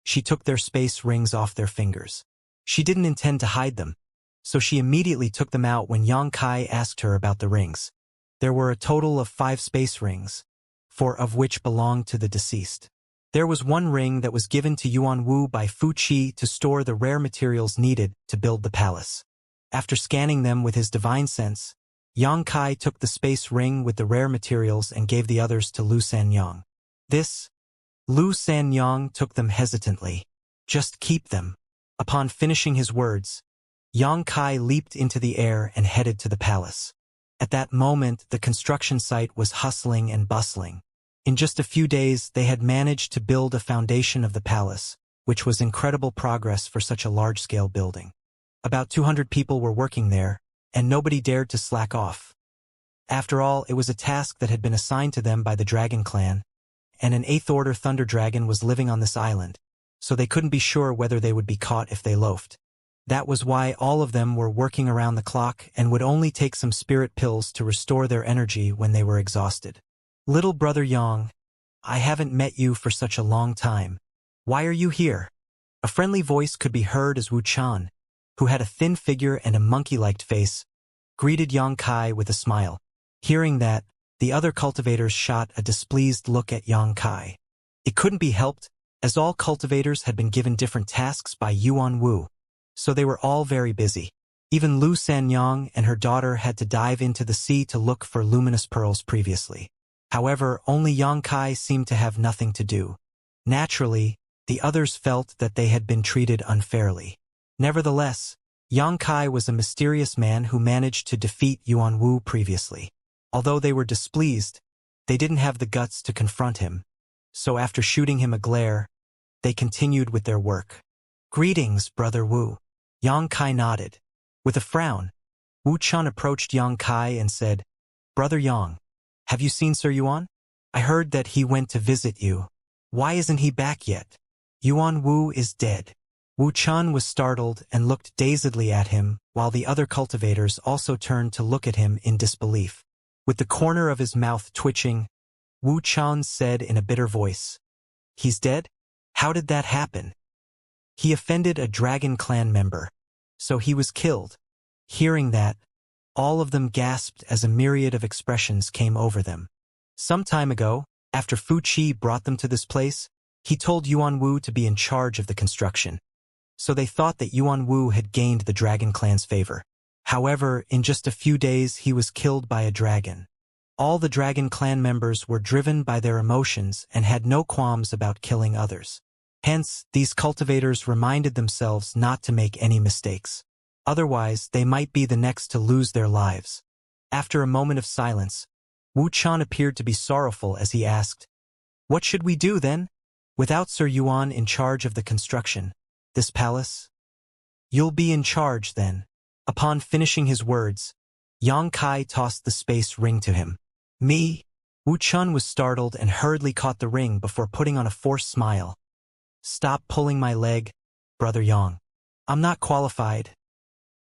she took their space rings off their fingers. She didn't intend to hide them, so she immediately took them out when Xianxia asked her about the rings. There were a total of 5 space rings, 4 of which belonged to the deceased. There was 1 ring that was given to Yuan Wu by Fu Qi to store the rare materials needed to build the palace. After scanning them with his divine sense, Xianxia took the space ring with the rare materials and gave the others to Lu Sanyang. Lu Sanyang took them hesitantly. "Just keep them." Upon finishing his words, Xianxia leaped into the air and headed to the palace. At that moment, the construction site was hustling and bustling. In just a few days, they had managed to build a foundation of the palace, which was incredible progress for such a large-scale building. About 200 people were working there, and nobody dared to slack off. After all, it was a task that had been assigned to them by the Dragon Clan, and an 8th Order Thunder Dragon was living on this island, so they couldn't be sure whether they would be caught if they loafed. That was why all of them were working around the clock and would only take some spirit pills to restore their energy when they were exhausted. "Little brother Yang, I haven't met you for such a long time. Why are you here?" A friendly voice could be heard as Wu Chan, who had a thin figure and a monkey-like face, greeted Xianxia with a smile. Hearing that, the other cultivators shot a displeased look at Xianxia. It couldn't be helped, as all cultivators had been given different tasks by Yuan Wu, so they were all very busy. Even Lu Sanyang and her daughter had to dive into the sea to look for luminous pearls previously. However, only Xianxia seemed to have nothing to do. Naturally, the others felt that they had been treated unfairly. Nevertheless, Xianxia was a mysterious man who managed to defeat Yuan Wu previously. Although they were displeased, they didn't have the guts to confront him, so after shooting him a glare, they continued with their work. "Greetings, Brother Wu." Xianxia nodded. With a frown, Wu Chun approached Xianxia and said, "Brother Yang, have you seen Sir Yuan? I heard that he went to visit you. Why isn't he back yet?" "Yuan Wu is dead." Wu Chun was startled and looked dazedly at him, while the other cultivators also turned to look at him in disbelief. With the corner of his mouth twitching, Wu Chun said in a bitter voice, "He's dead? How did that happen?" "He offended a Dragon Clan member, so he was killed." Hearing that, all of them gasped as a myriad of expressions came over them. Some time ago, after Fu Qi brought them to this place, he told Yuan Wu to be in charge of the construction. So they thought that Yuan Wu had gained the Dragon Clan's favor. However, in just a few days he was killed by a dragon. All the Dragon Clan members were driven by their emotions and had no qualms about killing others. Hence, these cultivators reminded themselves not to make any mistakes. Otherwise, they might be the next to lose their lives. After a moment of silence, Wu Chan appeared to be sorrowful as he asked, What should we do then? Without Sir Yuan in charge of the construction, this palace? You'll be in charge then. Upon finishing his words, Yang Kai tossed the space ring to him. Me? Wu Chun was startled and hurriedly caught the ring before putting on a forced smile. Stop pulling my leg, Brother Yang. I'm not qualified.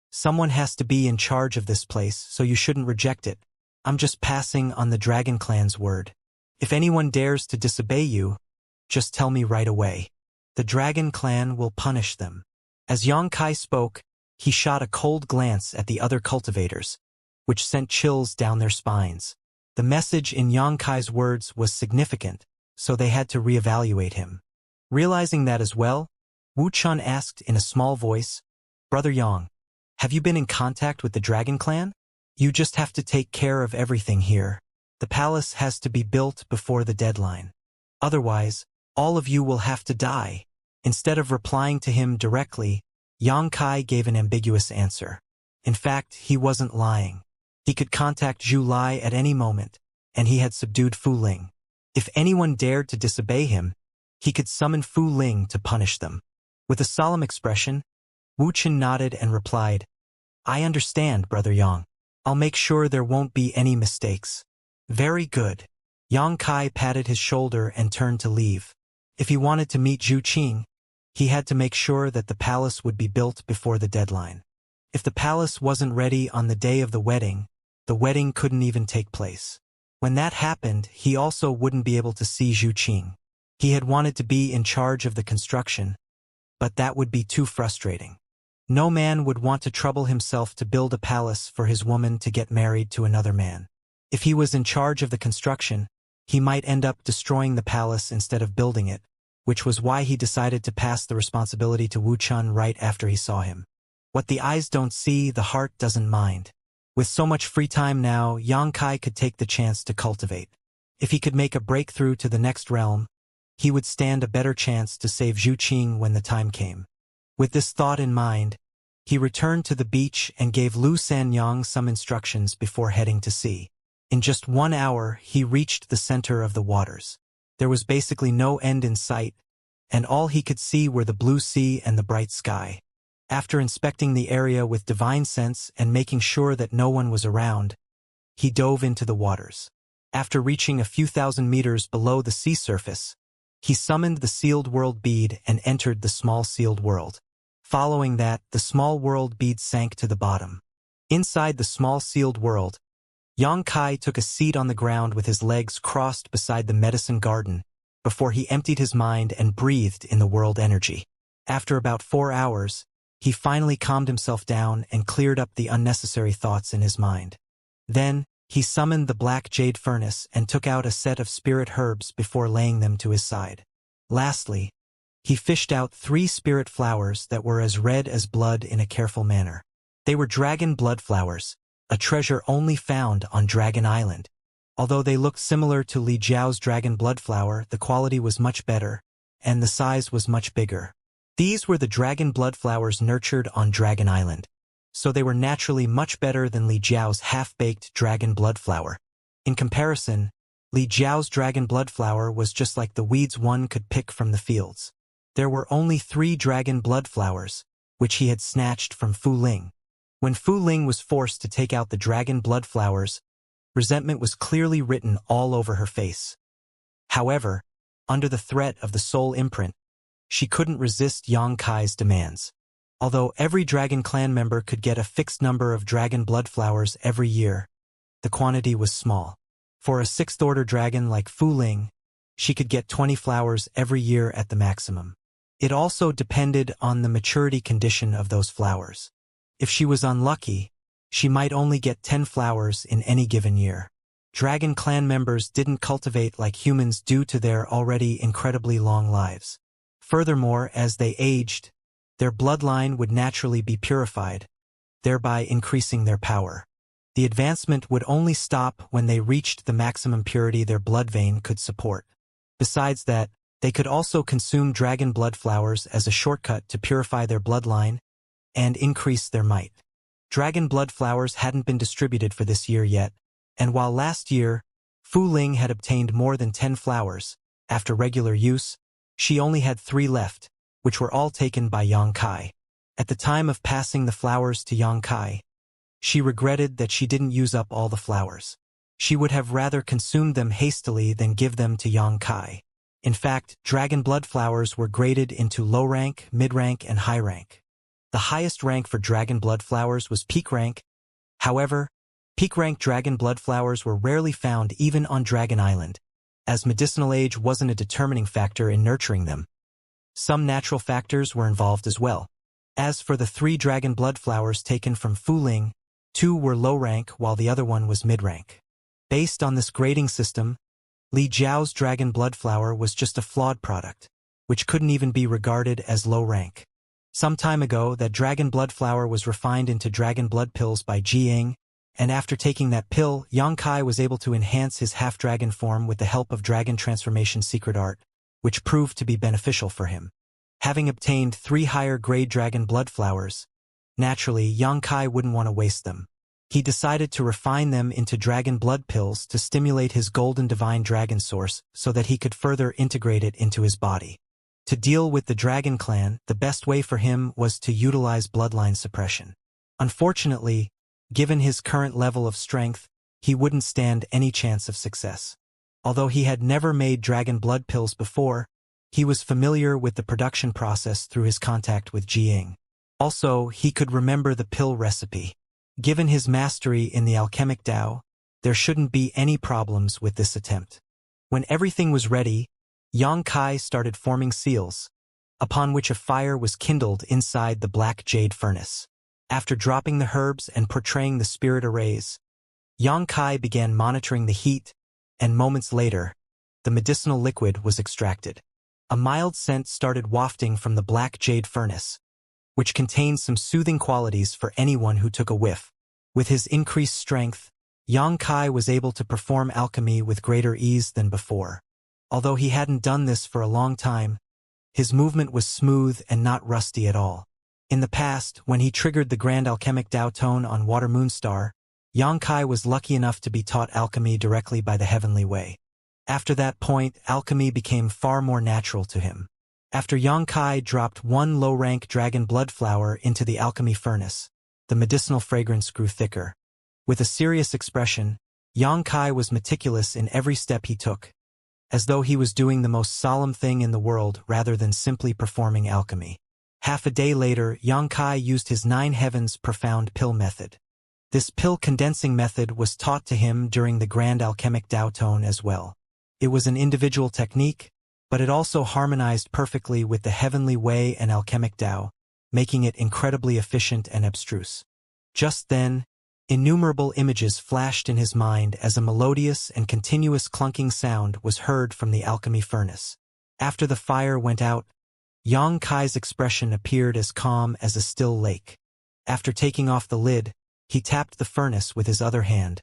Someone has to be in charge of this place, so you shouldn't reject it. I'm just passing on the Dragon Clan's word. If anyone dares to disobey you, just tell me right away. The Dragon Clan will punish them. As Yang Kai spoke, he shot a cold glance at the other cultivators, which sent chills down their spines. The message in Yang Kai's words was significant, so they had to reevaluate him. Realizing that as well, Wu Chun asked in a small voice, Brother Yang, have you been in contact with the Dragon Clan? You just have to take care of everything here. The palace has to be built before the deadline. Otherwise, all of you will have to die. Instead of replying to him directly, Yang Kai gave an ambiguous answer. In fact, he wasn't lying. He could contact Zhu Lai at any moment, and he had subdued Fu Ling. If anyone dared to disobey him, he could summon Fu Ling to punish them. With a solemn expression, Wu Chun nodded and replied, I understand, Brother Yang. I'll make sure there won't be any mistakes. Very good. Yang Kai patted his shoulder and turned to leave. If he wanted to meet Zhu Qing, he had to make sure that the palace would be built before the deadline. If the palace wasn't ready on the day of the wedding couldn't even take place. When that happened, he also wouldn't be able to see Zhu Qing. He had wanted to be in charge of the construction, but that would be too frustrating. No man would want to trouble himself to build a palace for his woman to get married to another man. If he was in charge of the construction, he might end up destroying the palace instead of building it, which was why he decided to pass the responsibility to Wu Chun right after he saw him. What the eyes don't see, the heart doesn't mind. With so much free time now, Yang Kai could take the chance to cultivate. If he could make a breakthrough to the next realm, he would stand a better chance to save Zhu Qing when the time came. With this thought in mind, he returned to the beach and gave Lu Sanyang some instructions before heading to sea. In just 1 hour, he reached the center of the waters. There was basically no end in sight, and all he could see were the blue sea and the bright sky. After inspecting the area with divine sense and making sure that no one was around, he dove into the waters. After reaching a few thousand meters below the sea surface, he summoned the sealed world bead and entered the small sealed world. Following that, the small world bead sank to the bottom. Inside the small sealed world, Yang Kai took a seat on the ground with his legs crossed beside the medicine garden before he emptied his mind and breathed in the world energy. After about 4 hours, he finally calmed himself down and cleared up the unnecessary thoughts in his mind. Then, he summoned the black jade furnace and took out a set of spirit herbs before laying them to his side. Lastly, he fished out 3 spirit flowers that were as red as blood in a careful manner. They were dragon blood flowers, a treasure only found on Dragon Island. Although they looked similar to Li Jiao's dragon blood flower, the quality was much better, and the size was much bigger. These were the dragon blood flowers nurtured on Dragon Island, so they were naturally much better than Li Jiao's half-baked dragon blood flower. In comparison, Li Jiao's dragon blood flower was just like the weeds one could pick from the fields. There were only 3 dragon blood flowers, which he had snatched from Fu Ling. When Fu Ling was forced to take out the dragon blood flowers, resentment was clearly written all over her face. However, under the threat of the soul imprint, she couldn't resist Yang Kai's demands. Although every Dragon Clan member could get a fixed number of dragon blood flowers every year, the quantity was small. For a 6th-order dragon like Fu Ling, she could get 20 flowers every year at the maximum. It also depended on the maturity condition of those flowers. If she was unlucky, she might only get 10 flowers in any given year. Dragon Clan members didn't cultivate like humans due to their already incredibly long lives. Furthermore, as they aged, their bloodline would naturally be purified, thereby increasing their power. The advancement would only stop when they reached the maximum purity their blood vein could support. Besides that, they could also consume dragon blood flowers as a shortcut to purify their bloodline and increase their might. Dragon blood flowers hadn't been distributed for this year yet, and while last year, Fu Ling had obtained more than 10 flowers, After regular use, she only had 3 left, which were all taken by Yang Kai. At the time of passing the flowers to Yang Kai, she regretted that she didn't use up all the flowers. She would have rather consumed them hastily than give them to Yang Kai. In fact, dragon blood flowers were graded into low rank, mid rank, and high rank. The highest rank for dragon blood flowers was peak rank. However, peak rank dragon blood flowers were rarely found even on Dragon Island, as medicinal age wasn't a determining factor in nurturing them. Some natural factors were involved as well. As for the 3 dragon blood flowers taken from Fuling, 2 were low rank while the other one was mid rank. Based on this grading system, Li Jiao's dragon blood flower was just a flawed product, which couldn't even be regarded as low rank. Some time ago, that dragon blood flower was refined into dragon blood pills by Jiying, and after taking that pill, Yang Kai was able to enhance his half-dragon form with the help of dragon transformation secret art, which proved to be beneficial for him. Having obtained 3 higher-grade dragon blood flowers, naturally, Yang Kai wouldn't want to waste them. He decided to refine them into dragon blood pills to stimulate his golden divine dragon source so that he could further integrate it into his body. To deal with the dragon clan, the best way for him was to utilize bloodline suppression. Unfortunately, given his current level of strength, he wouldn't stand any chance of success. Although he had never made dragon blood pills before, he was familiar with the production process through his contact with Jiying. Also, he could remember the pill recipe. Given his mastery in the alchemic Tao, there shouldn't be any problems with this attempt. When everything was ready, Yang Kai started forming seals, upon which a fire was kindled inside the black jade furnace. After dropping the herbs and portraying the spirit arrays, Yang Kai began monitoring the heat, and moments later, the medicinal liquid was extracted. A mild scent started wafting from the black jade furnace, which contained some soothing qualities for anyone who took a whiff. With his increased strength, Yang Kai was able to perform alchemy with greater ease than before. Although he hadn't done this for a long time, his movement was smooth and not rusty at all. In the past, when he triggered the Grand Alchemic Tao Tone on Water Moonstar, Yang Kai was lucky enough to be taught alchemy directly by the Heavenly Way. After that point, alchemy became far more natural to him. After Yang Kai dropped 1 low-rank dragon blood flower into the alchemy furnace, the medicinal fragrance grew thicker. With a serious expression, Yang Kai was meticulous in every step he took, as though he was doing the most solemn thing in the world rather than simply performing alchemy. Half a day later, Yang Kai used his 9 heavens profound pill method. This pill condensing method was taught to him during the Grand Alchemic Tao Tone as well. It was an individual technique, but it also harmonized perfectly with the Heavenly Way and Alchemic Tao, making it incredibly efficient and abstruse. Just then, innumerable images flashed in his mind as a melodious and continuous clunking sound was heard from the alchemy furnace. After the fire went out, Yang Kai's expression appeared as calm as a still lake. After taking off the lid, he tapped the furnace with his other hand,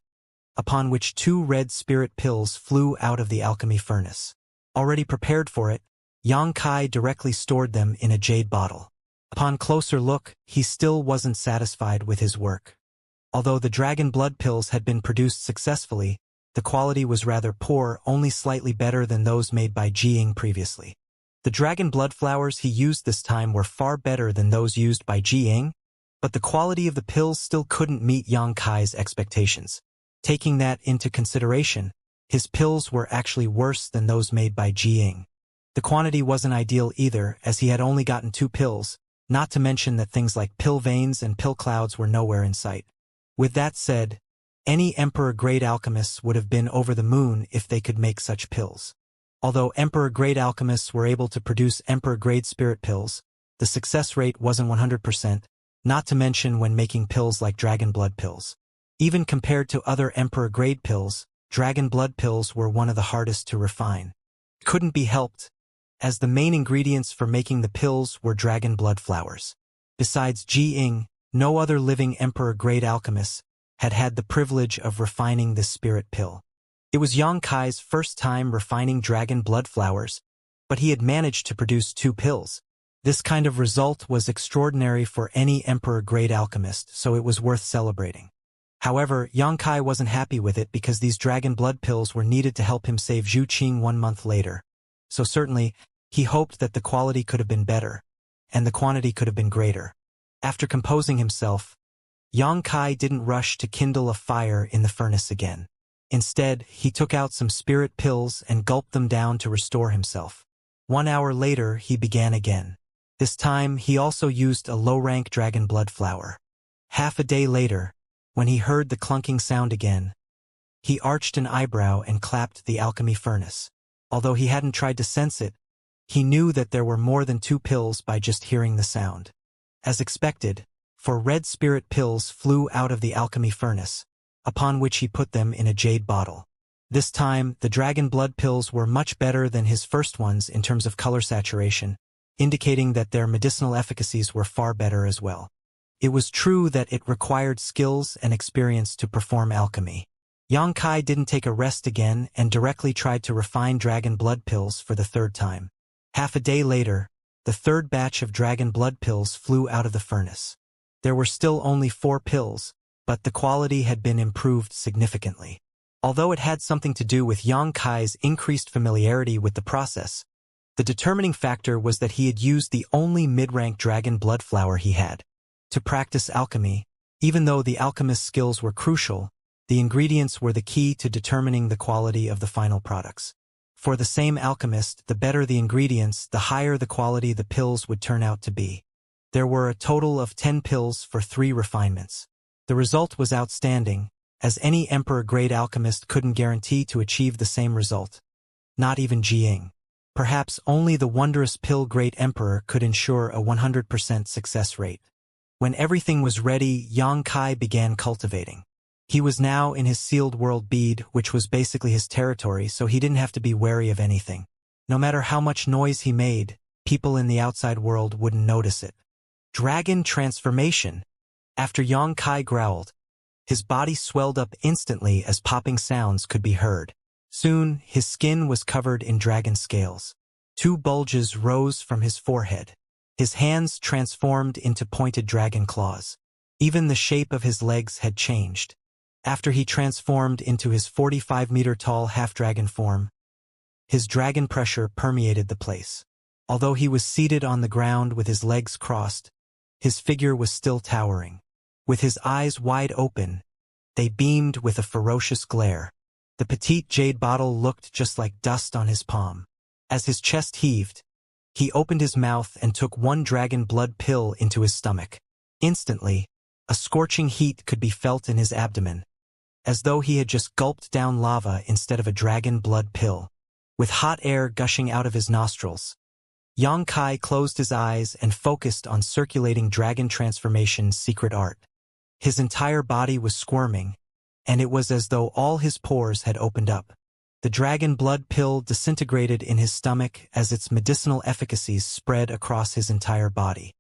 upon which 2 red spirit pills flew out of the alchemy furnace. Already prepared for it, Yang Kai directly stored them in a jade bottle. Upon closer look, he still wasn't satisfied with his work. Although the dragon blood pills had been produced successfully, the quality was rather poor, only slightly better than those made by Jiying previously. The dragon blood flowers he used this time were far better than those used by Jiying, but the quality of the pills still couldn't meet Yang Kai's expectations. Taking that into consideration, his pills were actually worse than those made by Jiying. The quantity wasn't ideal either, as he had only gotten 2 pills, not to mention that things like pill veins and pill clouds were nowhere in sight. With that said, any Emperor-grade alchemists would have been over the moon if they could make such pills. Although Emperor-grade alchemists were able to produce Emperor-grade spirit pills, the success rate wasn't 100%, not to mention when making pills like dragon blood pills. Even compared to other Emperor-grade pills, dragon blood pills were one of the hardest to refine. It couldn't be helped, as the main ingredients for making the pills were dragon blood flowers. Besides Jiying, no other living Emperor-grade alchemists had had the privilege of refining this spirit pill. It was Yang Kai's first time refining dragon blood flowers, but he had managed to produce 2 pills. This kind of result was extraordinary for any Emperor-grade alchemist, so it was worth celebrating. However, Yang Kai wasn't happy with it because these dragon blood pills were needed to help him save Zhu Qing 1 month later. so certainly, he hoped that the quality could have been better, and the quantity could have been greater. After composing himself, Xianxia didn't rush to kindle a fire in the furnace again. Instead, he took out some spirit pills and gulped them down to restore himself. 1 hour later, he began again. This time, he also used a low-rank dragon blood flower. Half a day later, when he heard the clunking sound again, he arched an eyebrow and clapped the alchemy furnace. Although he hadn't tried to sense it, he knew that there were more than 2 pills by just hearing the sound. As expected, 4 red spirit pills flew out of the alchemy furnace, upon which he put them in a jade bottle. This time, the dragon blood pills were much better than his first ones in terms of color saturation, indicating that their medicinal efficacies were far better as well. It was true that it required skills and experience to perform alchemy. Xianxia didn't take a rest again and directly tried to refine dragon blood pills for the 3rd time. Half a day later, the 3rd batch of dragon blood pills flew out of the furnace. There were still only 4 pills, but the quality had been improved significantly. Although it had something to do with Xianxia's increased familiarity with the process, the determining factor was that he had used the only mid-rank dragon blood flower he had. To practice alchemy, even though the alchemist's skills were crucial, the ingredients were the key to determining the quality of the final products. For the same alchemist, the better the ingredients, the higher the quality the pills would turn out to be. There were a total of 10 pills for 3 refinements. The result was outstanding, as any emperor-grade alchemist couldn't guarantee to achieve the same result. Not even Jiying. Perhaps only the wondrous pill-grade emperor could ensure a 100% success rate. When everything was ready, Xianxia began cultivating. He was now in his sealed world bead, which was basically his territory, so he didn't have to be wary of anything. No matter how much noise he made, people in the outside world wouldn't notice it. Dragon transformation. After Xianxia growled, his body swelled up instantly as popping sounds could be heard. Soon, his skin was covered in dragon scales. 2 bulges rose from his forehead. His hands transformed into pointed dragon claws. Even the shape of his legs had changed. After he transformed into his 45-meter-tall half-dragon form, his dragon pressure permeated the place. Although he was seated on the ground with his legs crossed, his figure was still towering. With his eyes wide open, they beamed with a ferocious glare. The petite jade bottle looked just like dust on his palm. As his chest heaved, he opened his mouth and took 1 dragon blood pill into his stomach. Instantly, a scorching heat could be felt in his abdomen, as though he had just gulped down lava instead of a dragon blood pill. With hot air gushing out of his nostrils, Xianxia closed his eyes and focused on circulating dragon transformation's secret art. His entire body was squirming, and it was as though all his pores had opened up. The dragon blood pill disintegrated in his stomach as its medicinal efficacies spread across his entire body.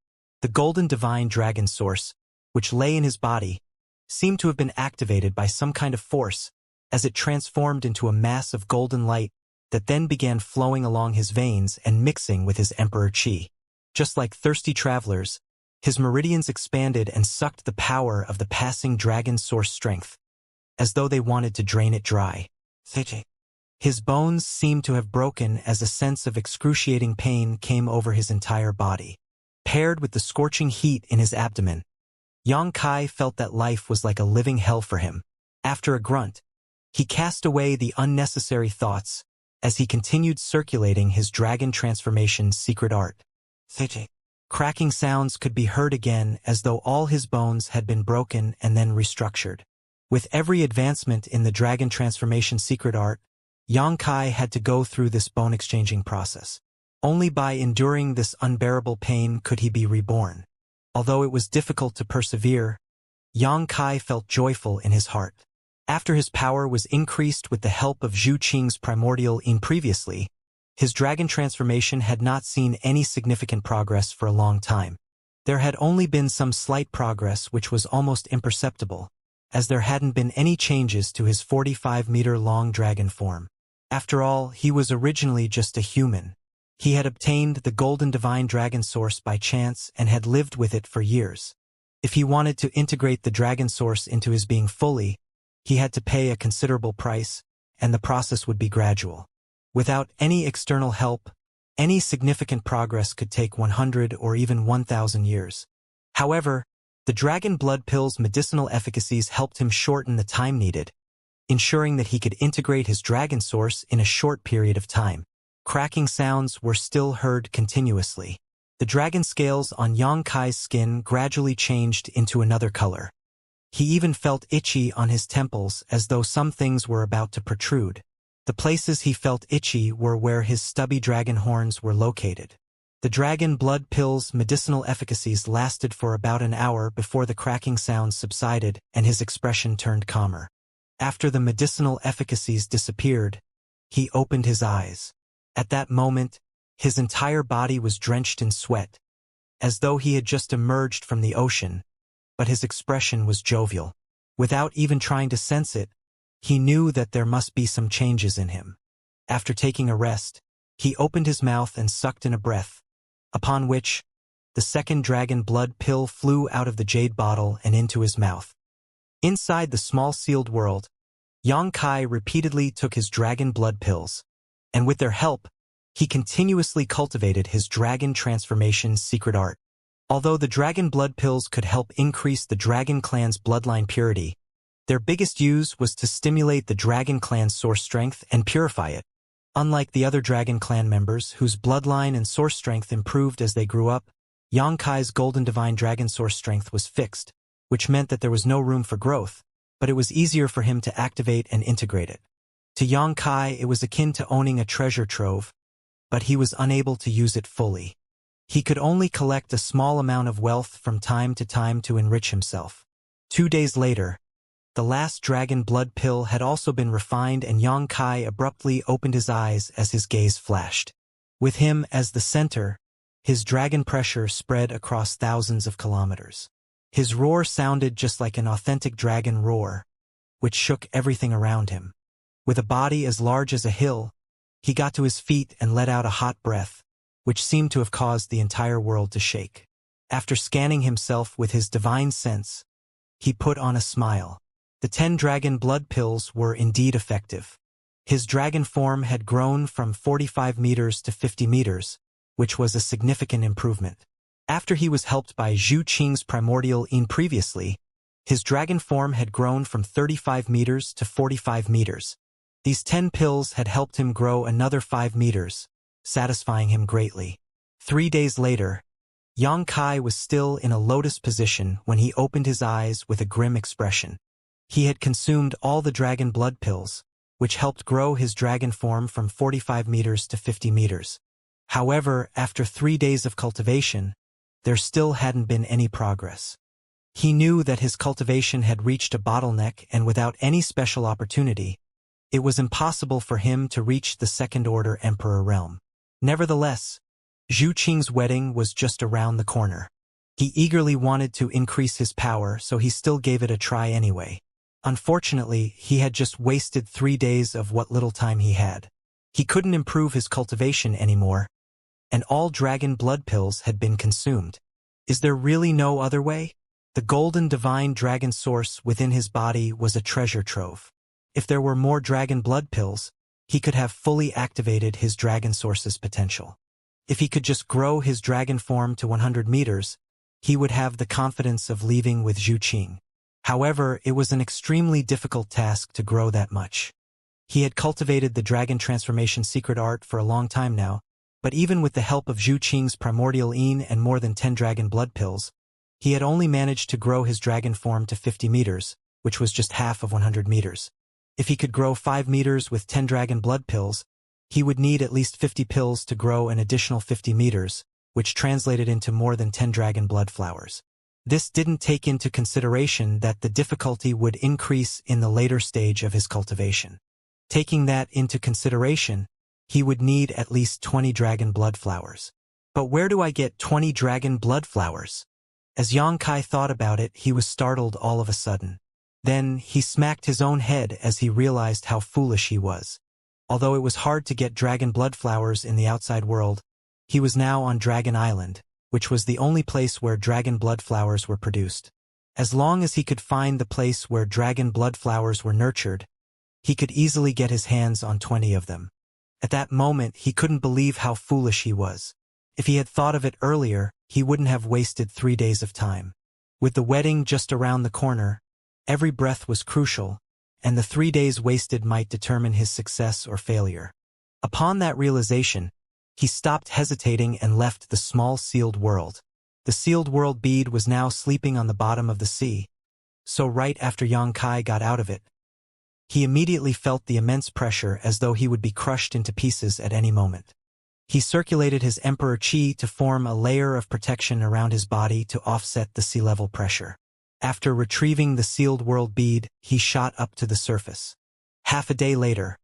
The golden divine dragon source, which lay in his body, seemed to have been activated by some kind of force, as it transformed into a mass of golden light that then began flowing along his veins and mixing with his emperor qi. Just like thirsty travelers, his meridians expanded and sucked the power of the passing dragon source strength, as though they wanted to drain it dry. His bones seemed to have broken as a sense of excruciating pain came over his entire body. Paired with the scorching heat in his abdomen, Xianxia felt that life was like a living hell for him. After a grunt, he cast away the unnecessary thoughts as he continued circulating his dragon transformation's secret art. Cracking sounds could be heard again as though all his bones had been broken and then restructured. With every advancement in the dragon transformation secret art, Xianxia had to go through this bone-exchanging process. Only by enduring this unbearable pain could he be reborn. Although it was difficult to persevere, Xianxia felt joyful in his heart. After his power was increased with the help of Zhu Qing's primordial yin previously, his dragon transformation had not seen any significant progress for a long time. There had only been some slight progress which was almost imperceptible, as there hadn't been any changes to his 45-meter-long dragon form. After all, he was originally just a human. He had obtained the golden divine dragon source by chance and had lived with it for years. If he wanted to integrate the dragon source into his being fully, he had to pay a considerable price, and the process would be gradual. Without any external help, any significant progress could take 100 or even 1,000 years. However, the dragon blood pill's medicinal efficacies helped him shorten the time needed, ensuring that he could integrate his dragon source in a short period of time. Cracking sounds were still heard continuously. The dragon scales on Xianxia's skin gradually changed into another color. He even felt itchy on his temples as though some things were about to protrude. The places he felt itchy were where his stubby dragon horns were located. The dragon blood pill's medicinal efficacies lasted for about an hour before the cracking sounds subsided and his expression turned calmer. After the medicinal efficacies disappeared, he opened his eyes. At that moment, his entire body was drenched in sweat, as though he had just emerged from the ocean, but his expression was jovial. Without even trying to sense it, he knew that there must be some changes in him. After taking a rest, he opened his mouth and sucked in a breath, upon which the second dragon blood pill flew out of the jade bottle and into his mouth. Inside the small sealed world, Xianxia repeatedly took his dragon blood pills, and with their help, he continuously cultivated his dragon transformation secret art. Although the dragon blood pills could help increase the dragon clan's bloodline purity, their biggest use was to stimulate the dragon clan's source strength and purify it. Unlike the other dragon clan members, whose bloodline and source strength improved as they grew up, Xianxia's golden divine dragon source strength was fixed, which meant that there was no room for growth, but it was easier for him to activate and integrate it. To Xianxia, it was akin to owning a treasure trove, but he was unable to use it fully. He could only collect a small amount of wealth from time to time to enrich himself. 2 days later, the last dragon blood pill had also been refined and Xianxia abruptly opened his eyes as his gaze flashed. With him as the center, his dragon pressure spread across thousands of kilometers. His roar sounded just like an authentic dragon roar, which shook everything around him. With a body as large as a hill, he got to his feet and let out a hot breath, which seemed to have caused the entire world to shake. After scanning himself with his divine sense, he put on a smile. The 10 dragon blood pills were indeed effective. His dragon form had grown from 45 meters to 50 meters, which was a significant improvement. After he was helped by Zhu Qing's primordial yin previously, his dragon form had grown from 35 meters to 45 meters. These 10 pills had helped him grow another 5 meters, satisfying him greatly. 3 days later, Xianxia was still in a lotus position when he opened his eyes with a grim expression. He had consumed all the dragon blood pills, which helped grow his dragon form from 45 meters to 50 meters. However, after 3 days of cultivation, there still hadn't been any progress. He knew that his cultivation had reached a bottleneck, and without any special opportunity, it was impossible for him to reach the second-order emperor realm. Nevertheless, Zhu Qing's wedding was just around the corner. He eagerly wanted to increase his power, so he still gave it a try anyway. Unfortunately, he had just wasted 3 days of what little time he had. He couldn't improve his cultivation anymore, and all dragon blood pills had been consumed. Is there really no other way? The golden divine dragon source within his body was a treasure trove. If there were more dragon blood pills, he could have fully activated his dragon source's potential. If he could just grow his dragon form to 100 meters, he would have the confidence of leaving with Zhu Qing. However, it was an extremely difficult task to grow that much. He had cultivated the dragon transformation secret art for a long time now, but even with the help of Zhu Qing's primordial yin and more than 10 dragon blood pills, he had only managed to grow his dragon form to 50 meters, which was just half of 100 meters. If he could grow 5 meters with 10 dragon blood pills, he would need at least 50 pills to grow an additional 50 meters, which translated into more than 10 dragon blood flowers. This didn't take into consideration that the difficulty would increase in the later stage of his cultivation. Taking that into consideration, he would need at least 20 dragon blood flowers. But where do I get 20 dragon blood flowers? As Xianxia thought about it, he was startled all of a sudden. Then, he smacked his own head as he realized how foolish he was. Although it was hard to get dragon blood flowers in the outside world, he was now on Dragon Island, which was the only place where dragon blood flowers were produced. As long as he could find the place where dragon blood flowers were nurtured, he could easily get his hands on 20 of them. At that moment, he couldn't believe how foolish he was. If he had thought of it earlier, he wouldn't have wasted 3 days of time. With the wedding just around the corner, every breath was crucial, and the 3 days wasted might determine his success or failure. Upon that realization, he stopped hesitating and left the small sealed world. The sealed world bead was now sleeping on the bottom of the sea, so right after Xianxia got out of it, he immediately felt the immense pressure as though he would be crushed into pieces at any moment. He circulated his Emperor Qi to form a layer of protection around his body to offset the sea level pressure. After retrieving the sealed world bead, he shot up to the surface. Half a day later,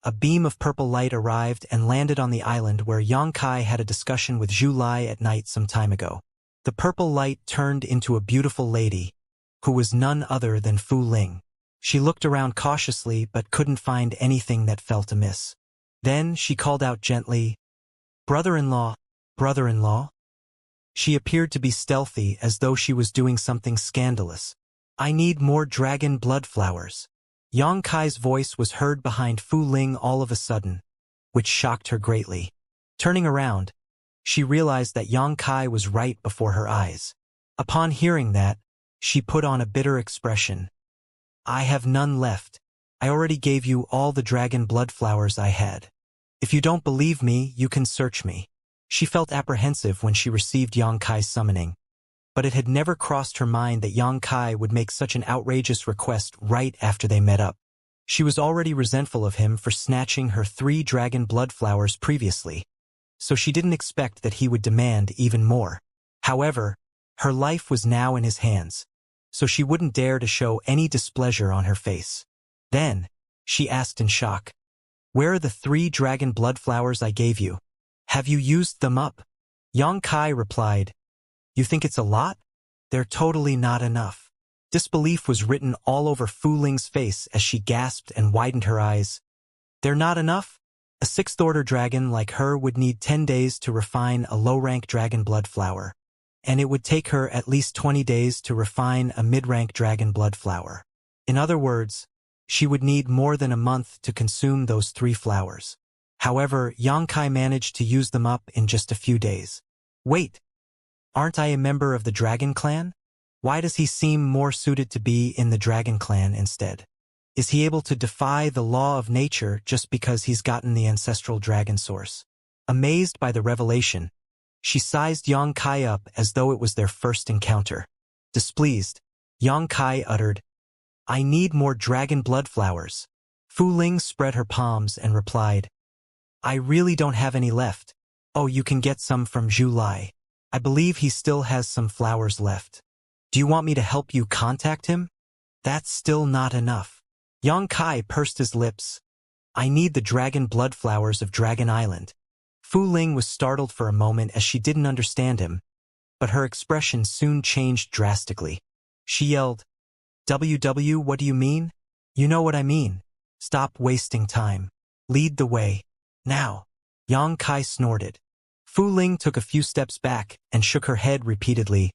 a beam of purple light arrived and landed on the island where Xianxia had a discussion with Zhu Lai at night some time ago. The purple light turned into a beautiful lady, who was none other than Fu Ling. She looked around cautiously but couldn't find anything that felt amiss. Then she called out gently, "Brother-in-law, brother-in-law?" She appeared to be stealthy as though she was doing something scandalous. "I need more dragon blood flowers." Xianxia's voice was heard behind Fu Ling all of a sudden, which shocked her greatly. Turning around, she realized that Xianxia was right before her eyes. Upon hearing that, she put on a bitter expression. "I have none left. I already gave you all the dragon blood flowers I had. If you don't believe me, you can search me." She felt apprehensive when she received Xianxia's summoning, but it had never crossed her mind that Xianxia would make such an outrageous request right after they met up. She was already resentful of him for snatching her 3 dragon blood flowers previously, so she didn't expect that he would demand even more. However, her life was now in his hands, so she wouldn't dare to show any displeasure on her face. Then, she asked in shock, "Where are the 3 dragon blood flowers I gave you? Have you used them up?" Xianxia replied, "You think it's a lot? They're totally not enough." Disbelief was written all over Fu Ling's face as she gasped and widened her eyes. "They're not enough? A 6th-order dragon like her would need 10 days to refine a low-rank dragon blood flower, and it would take her at least 20 days to refine a mid-rank dragon blood flower. In other words, she would need more than a month to consume those 3 flowers. However, Xianxia managed to use them up in just a few days. Wait, aren't I a member of the Dragon Clan? Why does he seem more suited to be in the Dragon Clan instead? Is he able to defy the law of nature just because he's gotten the ancestral dragon source?" Amazed by the revelation, she sized Xianxia up as though it was their first encounter. Displeased, Xianxia uttered, "I need more dragon blood flowers." Fu Ling spread her palms and replied, "I really don't have any left. Oh, you can get some from Zhu Lai. I believe he still has some flowers left. Do you want me to help you contact him?" "That's still not enough." Xianxia pursed his lips. "I need the dragon blood flowers of Dragon Island." Fu Ling was startled for a moment as she didn't understand him, but her expression soon changed drastically. She yelled, "WW, what do you mean?" "You know what I mean. Stop wasting time. Lead the way. Now." Xianxia snorted. Fu Ling took a few steps back and shook her head repeatedly.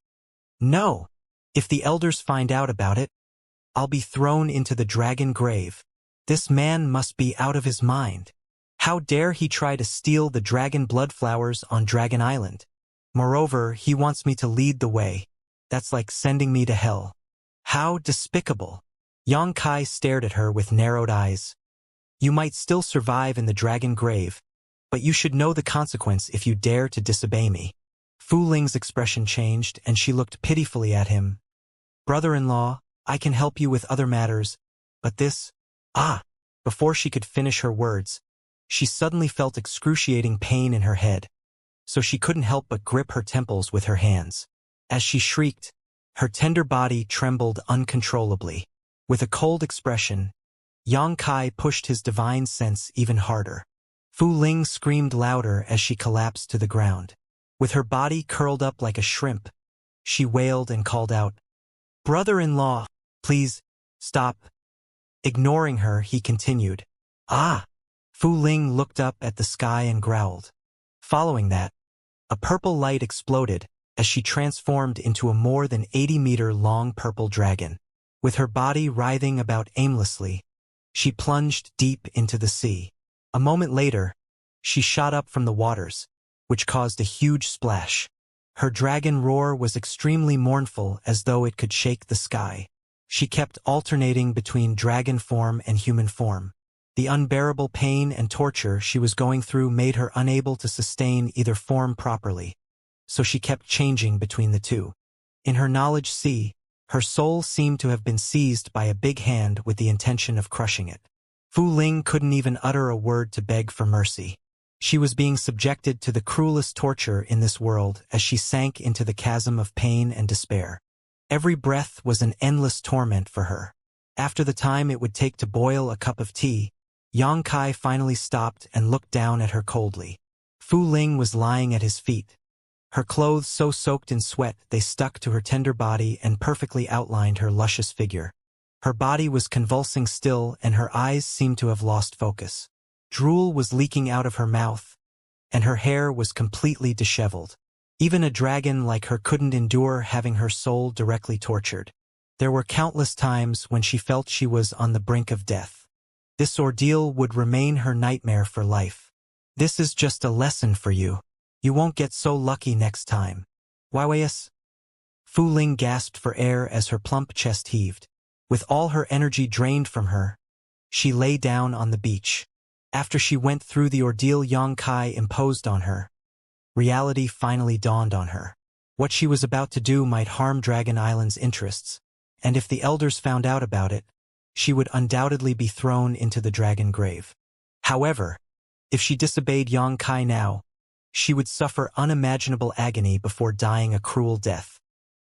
"No. If the elders find out about it, I'll be thrown into the dragon grave. This man must be out of his mind. How dare he try to steal the dragon blood flowers on Dragon Island? Moreover, he wants me to lead the way. That's like sending me to hell. How despicable." Xianxia stared at her with narrowed eyes. "You might still survive in the dragon grave, but you should know the consequence if you dare to disobey me." Fu Ling's expression changed and she looked pitifully at him. "Brother-in-law, I can help you with other matters, but this—" Before she could finish her words, she suddenly felt excruciating pain in her head, so she couldn't help but grip her temples with her hands. As she shrieked, her tender body trembled uncontrollably. With a cold expression, Xianxia pushed his divine sense even harder. Fu Ling screamed louder as she collapsed to the ground. With her body curled up like a shrimp, she wailed and called out, "Brother-in-law, please, stop." Ignoring her, he continued, "Ah!" Fu Ling looked up at the sky and growled. Following that, a purple light exploded as she transformed into a more than 80-meter-long purple dragon. With her body writhing about aimlessly, she plunged deep into the sea. A moment later, She shot up from the waters, which caused a huge splash. Her dragon roar was extremely mournful, as though it could shake the sky. She kept alternating between dragon form and human form. The unbearable pain and torture she was going through made her unable to sustain either form properly, so she kept changing between the two. In her knowledge sea, her soul seemed to have been seized by a big hand with the intention of crushing it. Fu Ling couldn't even utter a word to beg for mercy. She was being subjected to the cruelest torture in this world as she sank into the chasm of pain and despair. Every breath was an endless torment for her. After the time it would take to boil a cup of tea, Xianxia finally stopped and looked down at her coldly. Fu Ling was lying at his feet. Her clothes so soaked in sweat they stuck to her tender body and perfectly outlined her luscious figure. Her body was convulsing still and her eyes seemed to have lost focus. Drool was leaking out of her mouth, and her hair was completely disheveled. Even a dragon like her couldn't endure having her soul directly tortured. There were countless times when she felt she was on the brink of death. This ordeal would remain her nightmare for life. This is just a lesson for you. You won't get so lucky next time. Waiwayas? Fu Ling gasped for air as her plump chest heaved. With all her energy drained from her, she lay down on the beach. After she went through the ordeal Xianxia imposed on her, reality finally dawned on her. What she was about to do might harm Dragon Island's interests, and if the elders found out about it, she would undoubtedly be thrown into the dragon grave. However, if she disobeyed Xianxia now, she would suffer unimaginable agony before dying a cruel death.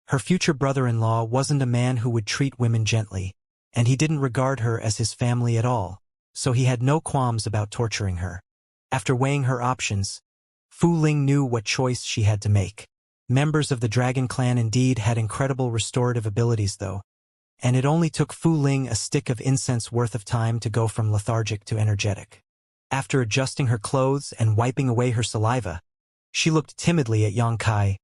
Her future brother-in-law wasn't a man who would treat women gently, and he didn't regard her as his family at all, so he had no qualms about torturing her. After weighing her options, Fu Ling knew what choice she had to make. Members of the Dragon Clan indeed had incredible restorative abilities though, and it only took Fu Ling a stick of incense worth of time to go from lethargic to energetic. After adjusting her clothes and wiping away her saliva, she looked timidly at Xianxia.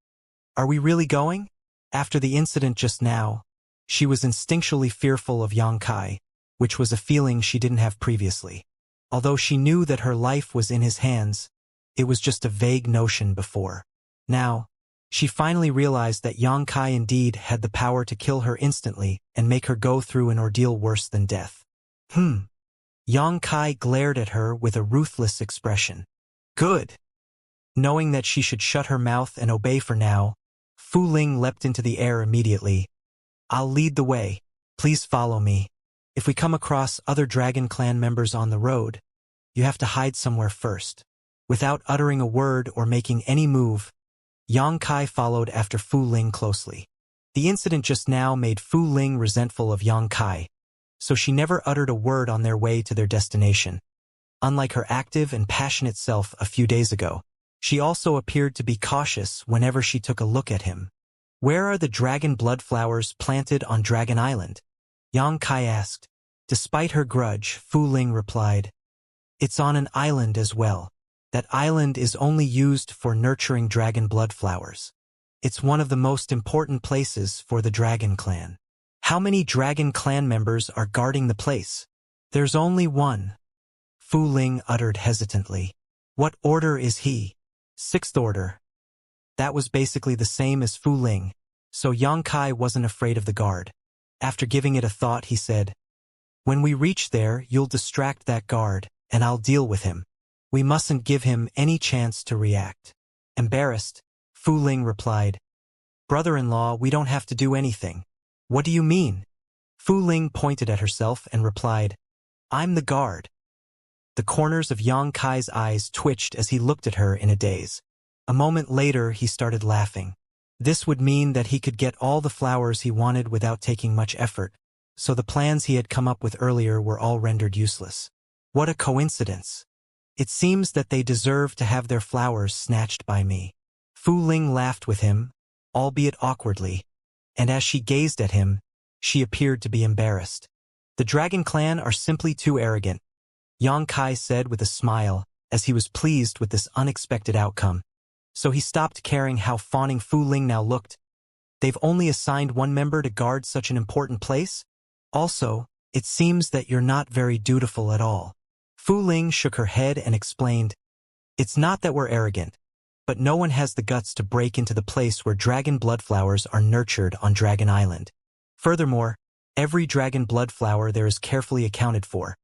Are we really going? After the incident just now, she was instinctually fearful of Xianxia, which was a feeling she didn't have previously. Although she knew that her life was in his hands, it was just a vague notion before. Now, she finally realized that Xianxia indeed had the power to kill her instantly and make her go through an ordeal worse than death. Xianxia glared at her with a ruthless expression. Good. Knowing that she should shut her mouth and obey for now, Fu Ling leapt into the air immediately. I'll lead the way. Please follow me. If we come across other Dragon Clan members on the road, you have to hide somewhere first. Without uttering a word or making any move, Xianxia followed after Fu Ling closely. The incident just now made Fu Ling resentful of Xianxia, so she never uttered a word on their way to their destination. Unlike her active and passionate self a few days ago, she also appeared to be cautious whenever she took a look at him. Where are the dragon blood flowers planted on Dragon Island? Xianxia asked. Despite her grudge, Fu Ling replied, It's on an island as well. That island is only used for nurturing dragon blood flowers. It's one of the most important places for the Dragon Clan. How many Dragon Clan members are guarding the place? There's only one. Fu Ling uttered hesitantly. What order is he? 6th order. That was basically the same as Fu Ling, so Xianxia wasn't afraid of the guard. After giving it a thought, he said, When we reach there, you'll distract that guard, and I'll deal with him. We mustn't give him any chance to react. Embarrassed, Fu Ling replied, Brother-in-law, we don't have to do anything. What do you mean? Fu Ling pointed at herself and replied, I'm the guard. The corners of Xianxia's eyes twitched as he looked at her in a daze. A moment later, he started laughing. This would mean that he could get all the flowers he wanted without taking much effort, so the plans he had come up with earlier were all rendered useless. What a coincidence. It seems that they deserve to have their flowers snatched by me. Fu Ling laughed with him, albeit awkwardly, and as she gazed at him, she appeared to be embarrassed. The Dragon Clan are simply too arrogant, Xianxia said with a smile, as he was pleased with this unexpected outcome. So he stopped caring how fawning Fu Ling now looked. They've only assigned one member to guard such an important place? Also, it seems that you're not very dutiful at all. Fu Ling shook her head and explained, It's not that we're arrogant, but no one has the guts to break into the place where dragon blood flowers are nurtured on Dragon Island. Furthermore, every dragon blood flower there is carefully accounted for,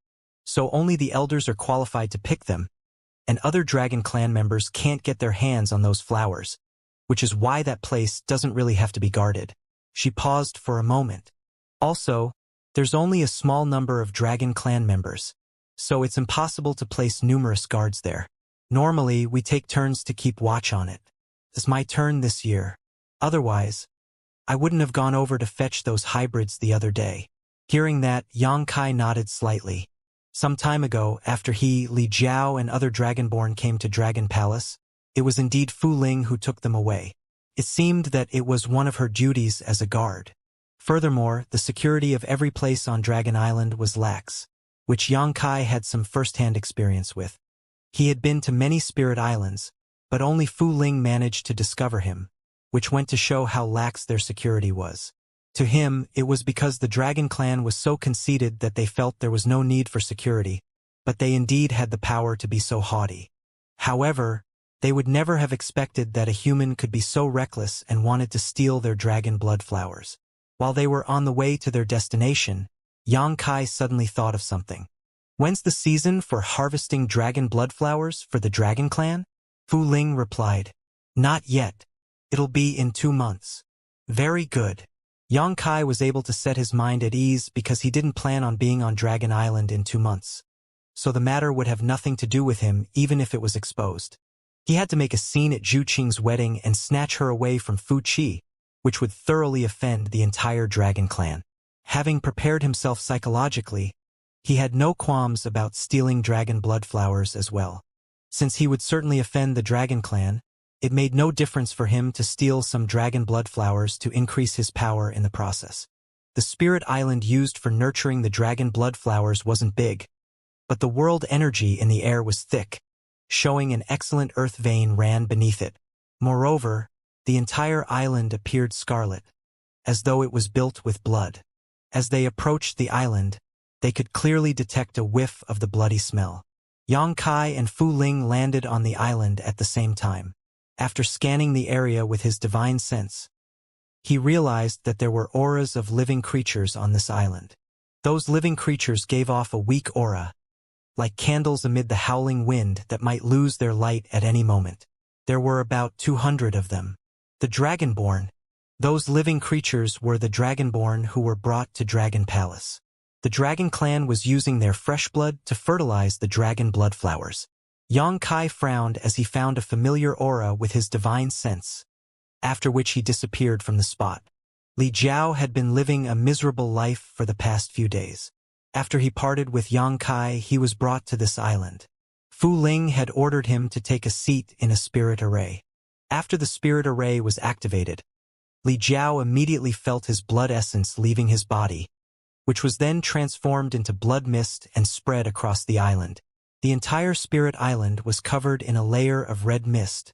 so only the elders are qualified to pick them, and other dragon clan members can't get their hands on those flowers, which is why that place doesn't really have to be guarded. She paused for a moment. Also, there's only a small number of dragon clan members, so it's impossible to place numerous guards there. Normally, we take turns to keep watch on it. It's my turn this year. Otherwise, I wouldn't have gone over to fetch those hybrids the other day. Hearing that, Xianxia nodded slightly. Some time ago, after Li Jiao and other Dragonborn came to Dragon Palace, it was indeed Fu Ling who took them away. It seemed that it was one of her duties as a guard. Furthermore, the security of every place on Dragon Island was lax, which Xianxia had some first-hand experience with. He had been to many spirit islands, but only Fu Ling managed to discover him, which went to show how lax their security was. To him, it was because the Dragon Clan was so conceited that they felt there was no need for security, but they indeed had the power to be so haughty. However, they would never have expected that a human could be so reckless and wanted to steal their dragon blood flowers. While they were on the way to their destination, Xianxia suddenly thought of something. When's the season for harvesting dragon blood flowers for the Dragon Clan? Fu Ling replied. Not yet. It'll be in 2 months. Very good. Xianxia was able to set his mind at ease because he didn't plan on being on Dragon Island in 2 months. So the matter would have nothing to do with him even if it was exposed. He had to make a scene at Zhu Qing's wedding and snatch her away from Fu Qi, which would thoroughly offend the entire Dragon Clan. Having prepared himself psychologically, he had no qualms about stealing dragon blood flowers as well. Since he would certainly offend the Dragon Clan, it made no difference for him to steal some dragon blood flowers to increase his power in the process. The spirit island used for nurturing the dragon blood flowers wasn't big, but the world energy in the air was thick, showing an excellent earth vein ran beneath it. Moreover, the entire island appeared scarlet, as though it was built with blood. As they approached the island, they could clearly detect a whiff of the bloody smell. Xianxia and Fu Ling landed on the island at the same time. After scanning the area with his divine sense, he realized that there were auras of living creatures on this island. Those living creatures gave off a weak aura, like candles amid the howling wind that might lose their light at any moment. There were about 200 of them. The Dragonborn. Those living creatures were the Dragonborn who were brought to Dragon Palace. The Dragon Clan was using their fresh blood to fertilize the dragon blood flowers. Xianxia frowned as he found a familiar aura with his divine sense, after which he disappeared from the spot. Li Jiao had been living a miserable life for the past few days. After he parted with Xianxia, he was brought to this island. Fu Ling had ordered him to take a seat in a spirit array. After the spirit array was activated, Li Jiao immediately felt his blood essence leaving his body, which was then transformed into blood mist and spread across the island. The entire spirit island was covered in a layer of red mist,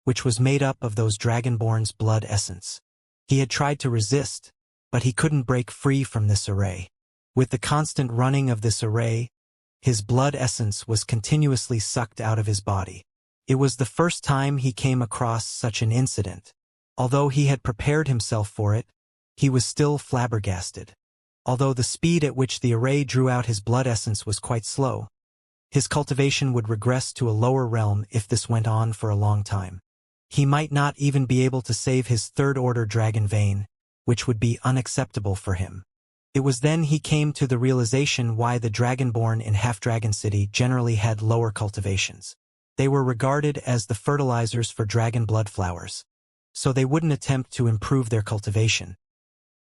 which was made up of those Dragonborn's blood essence. He had tried to resist, but he couldn't break free from this array. With the constant running of this array, his blood essence was continuously sucked out of his body. It was the first time he came across such an incident. Although he had prepared himself for it, he was still flabbergasted. Although the speed at which the array drew out his blood essence was quite slow, his cultivation would regress to a lower realm if this went on for a long time. He might not even be able to save his third-order dragon vein, which would be unacceptable for him. It was then he came to the realization why the Dragonborn in Half-Dragon City generally had lower cultivations. They were regarded as the fertilizers for dragon blood flowers, so they wouldn't attempt to improve their cultivation.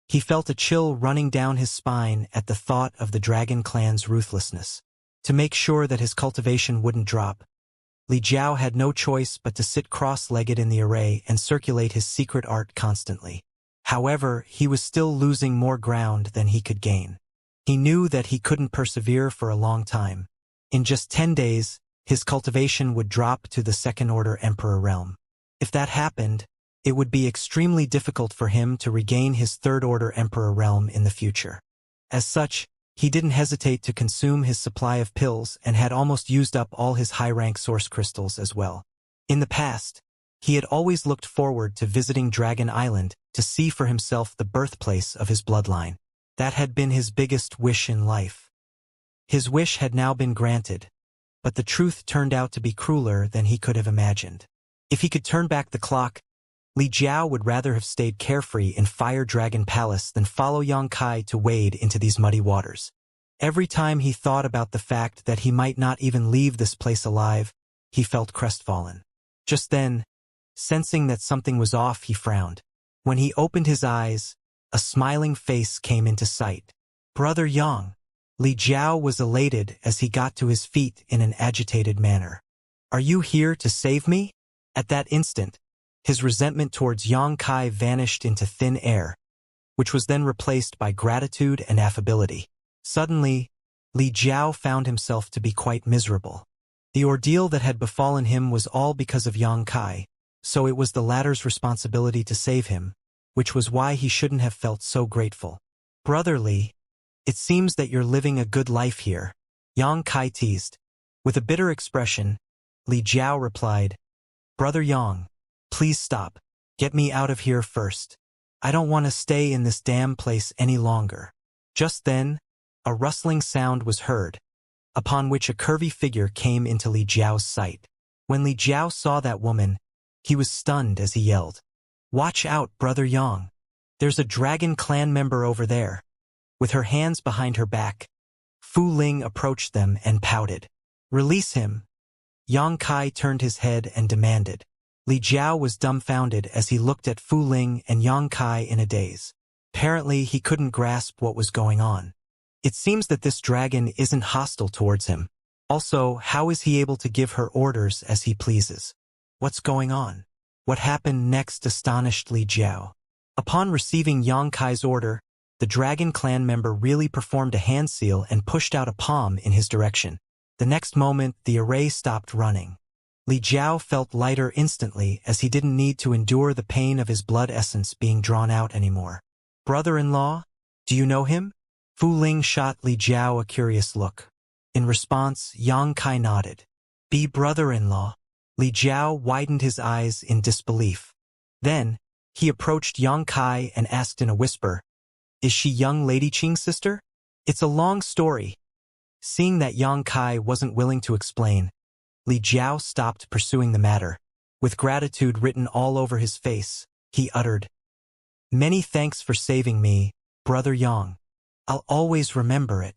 He felt a chill running down his spine at the thought of the Dragon Clan's ruthlessness. To make sure that his cultivation wouldn't drop, Li Jiao had no choice but to sit cross-legged in the array and circulate his secret art constantly. However, he was still losing more ground than he could gain. He knew that he couldn't persevere for a long time. In just 10 days, his cultivation would drop to the second-order Emperor realm. If that happened, it would be extremely difficult for him to regain his third-order Emperor realm in the future. As such, He didn't hesitate to consume his supply of pills and had almost used up all his high-rank source crystals as well. In the past, he had always looked forward to visiting Dragon Island to see for himself the birthplace of his bloodline. That had been his biggest wish in life. His wish had now been granted, but the truth turned out to be crueler than he could have imagined. If he could turn back the clock, Li Jiao would rather have stayed carefree in Fire Dragon Palace than follow Yang Kai to wade into these muddy waters. Every time he thought about the fact that he might not even leave this place alive, he felt crestfallen. Just then, sensing that something was off, he frowned. When he opened his eyes, a smiling face came into sight. Brother Yang. Li Jiao was elated as he got to his feet in an agitated manner. Are you here to save me? At that instant, his resentment towards Yang Kai vanished into thin air, which was then replaced by gratitude and affability. Suddenly, Li Jiao found himself to be quite miserable. The ordeal that had befallen him was all because of Yang Kai, so it was the latter's responsibility to save him, which was why he shouldn't have felt so grateful. Brother Li, it seems that you're living a good life here, Yang Kai teased. With a bitter expression, Li Jiao replied, Brother Yang, please stop. Get me out of here first. I don't want to stay in this damn place any longer. Just then, a rustling sound was heard, upon which a curvy figure came into Li Jiao's sight. When Li Jiao saw that woman, he was stunned as he yelled, Watch out, Brother Yang. There's a Dragon Clan member over there. With her hands behind her back, Fu Ling approached them and pouted. Release him. Yang Kai turned his head and demanded. Li Jiao was dumbfounded as he looked at Fu Ling and Yang Kai in a daze. Apparently, he couldn't grasp what was going on. It seems that this dragon isn't hostile towards him. Also, how is he able to give her orders as he pleases? What's going on? What happened next astonished Li Jiao. Upon receiving Yang Kai's order, the Dragon Clan member really performed a hand seal and pushed out a palm in his direction. The next moment, the array stopped running. Li Jiao felt lighter instantly as he didn't need to endure the pain of his blood essence being drawn out anymore. Brother-in-law? Do you know him? Fu Ling shot Li Jiao a curious look. In response, Yang Kai nodded. Be brother-in-law. Li Jiao widened his eyes in disbelief. Then, he approached Yang Kai and asked in a whisper, Is she young Lady Qing's sister? It's a long story. Seeing that Yang Kai wasn't willing to explain, Li Jiao stopped pursuing the matter. With gratitude written all over his face, he uttered, Many thanks for saving me, Brother Yang. I'll always remember it.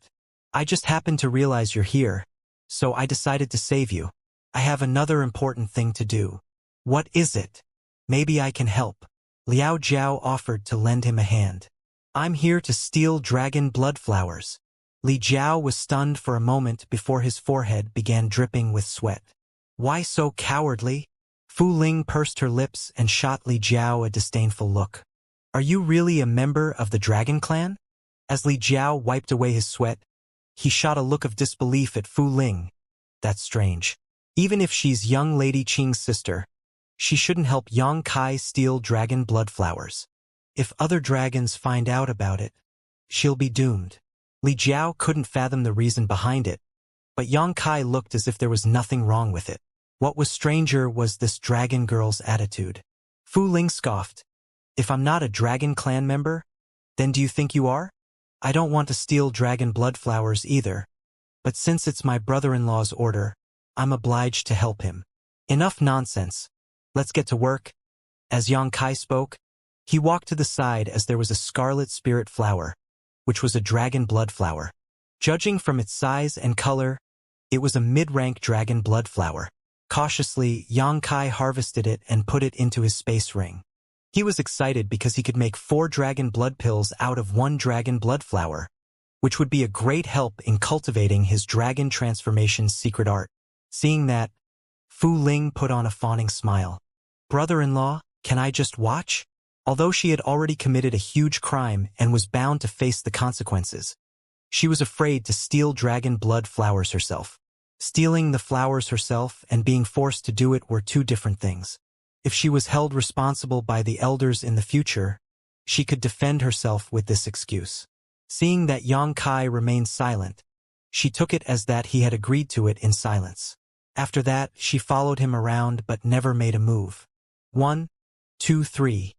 I just happened to realize you're here, so I decided to save you. I have another important thing to do. What is it? Maybe I can help. Liao Jiao offered to lend him a hand. I'm here to steal dragon blood flowers. Li Jiao was stunned for a moment before his forehead began dripping with sweat. Why so cowardly? Fu Ling pursed her lips and shot Li Jiao a disdainful look. Are you really a member of the Dragon Clan? As Li Jiao wiped away his sweat, he shot a look of disbelief at Fu Ling. That's strange. Even if she's young Lady Qing's sister, she shouldn't help Yang Kai steal dragon blood flowers. If other dragons find out about it, she'll be doomed. Li Jiao couldn't fathom the reason behind it, but Yang Kai looked as if there was nothing wrong with it. What was stranger was this dragon girl's attitude. Fu Ling scoffed. If I'm not a Dragon Clan member, then do you think you are? I don't want to steal dragon blood flowers either, but since it's my brother-in-law's order, I'm obliged to help him. Enough nonsense. Let's get to work. As Yang Kai spoke, he walked to the side as there was a scarlet spirit flower, which was a dragon blood flower. Judging from its size and color, it was a mid-rank dragon blood flower. Cautiously, Yang Kai harvested it and put it into his space ring. He was excited because he could make 4 dragon blood pills out of 1 dragon blood flower, which would be a great help in cultivating his dragon transformation secret art. Seeing that, Fu Ling put on a fawning smile. Brother-in-law, can I just watch? Although she had already committed a huge crime and was bound to face the consequences, she was afraid to steal dragon blood flowers herself. Stealing the flowers herself and being forced to do it were 2 different things. If she was held responsible by the elders in the future, she could defend herself with this excuse. Seeing that Yang Kai remained silent, she took it as that he had agreed to it in silence. After that, she followed him around but never made a move. 1, 2, 3.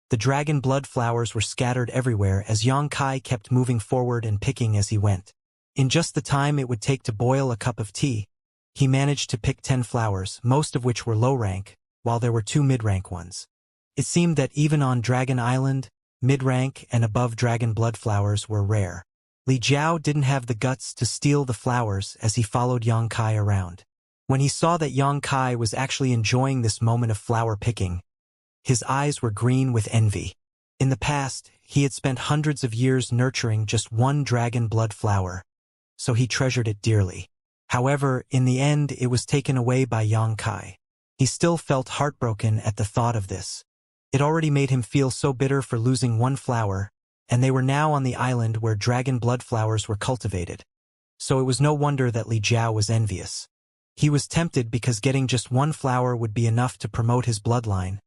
The dragon blood flowers were scattered everywhere as Yang Kai kept moving forward and picking as he went. In just the time it would take to boil a cup of tea, he managed to pick 10 flowers, most of which were low rank, while there were 2 mid-rank ones. It seemed that even on Dragon Island, mid-rank and above dragon blood flowers were rare. Li Jiao didn't have the guts to steal the flowers as he followed Yang Kai around. When he saw that Yang Kai was actually enjoying this moment of flower picking, his eyes were green with envy. In the past, he had spent hundreds of years nurturing just one dragon blood flower, so he treasured it dearly. However, in the end it was taken away by Yang Kai. He still felt heartbroken at the thought of this. It already made him feel so bitter for losing one flower, and they were now on the island where dragon blood flowers were cultivated. So it was no wonder that Li Jiao was envious. He was tempted because getting just one flower would be enough to promote his bloodline.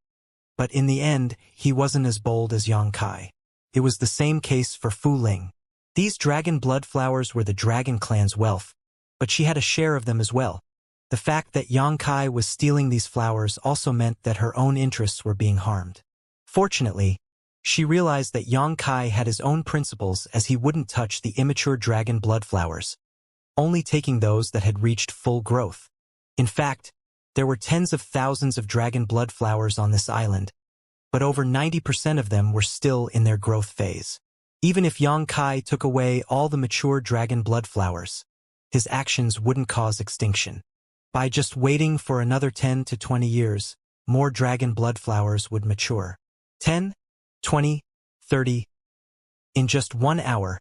But in the end, he wasn't as bold as Yang Kai. It was the same case for Fu Ling. These dragon blood flowers were the dragon clan's wealth, but she had a share of them as well. The fact that Yang Kai was stealing these flowers also meant that her own interests were being harmed. Fortunately, she realized that Yang Kai had his own principles as he wouldn't touch the immature dragon blood flowers, only taking those that had reached full growth. In fact, there were tens of thousands of dragon blood flowers on this island, but over 90% of them were still in their growth phase. Even if Yang Kai took away all the mature dragon blood flowers, his actions wouldn't cause extinction. By just waiting for another 10 to 20 years, more dragon blood flowers would mature. 10, 20, 30. In just 1 hour,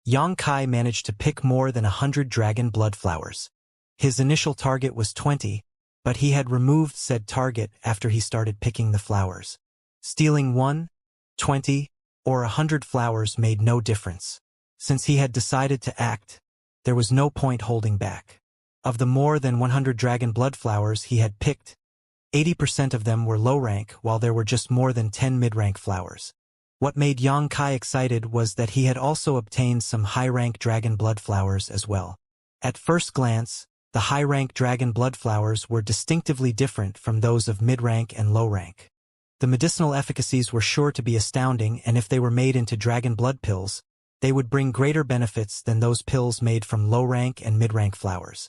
Yang Kai managed to pick more than 100 dragon blood flowers. His initial target was 20, but he had removed said target after he started picking the flowers. Stealing 1, 20, or 100 flowers made no difference. Since he had decided to act, there was no point holding back. Of the more than 100 dragon blood flowers he had picked, 80% of them were low rank while there were just more than 10 mid-rank flowers. What made Yang Kai excited was that he had also obtained some high-rank dragon blood flowers as well. At first glance, the high-rank dragon blood flowers were distinctively different from those of mid-rank and low-rank. The medicinal efficacies were sure to be astounding, and if they were made into dragon blood pills, they would bring greater benefits than those pills made from low-rank and mid-rank flowers.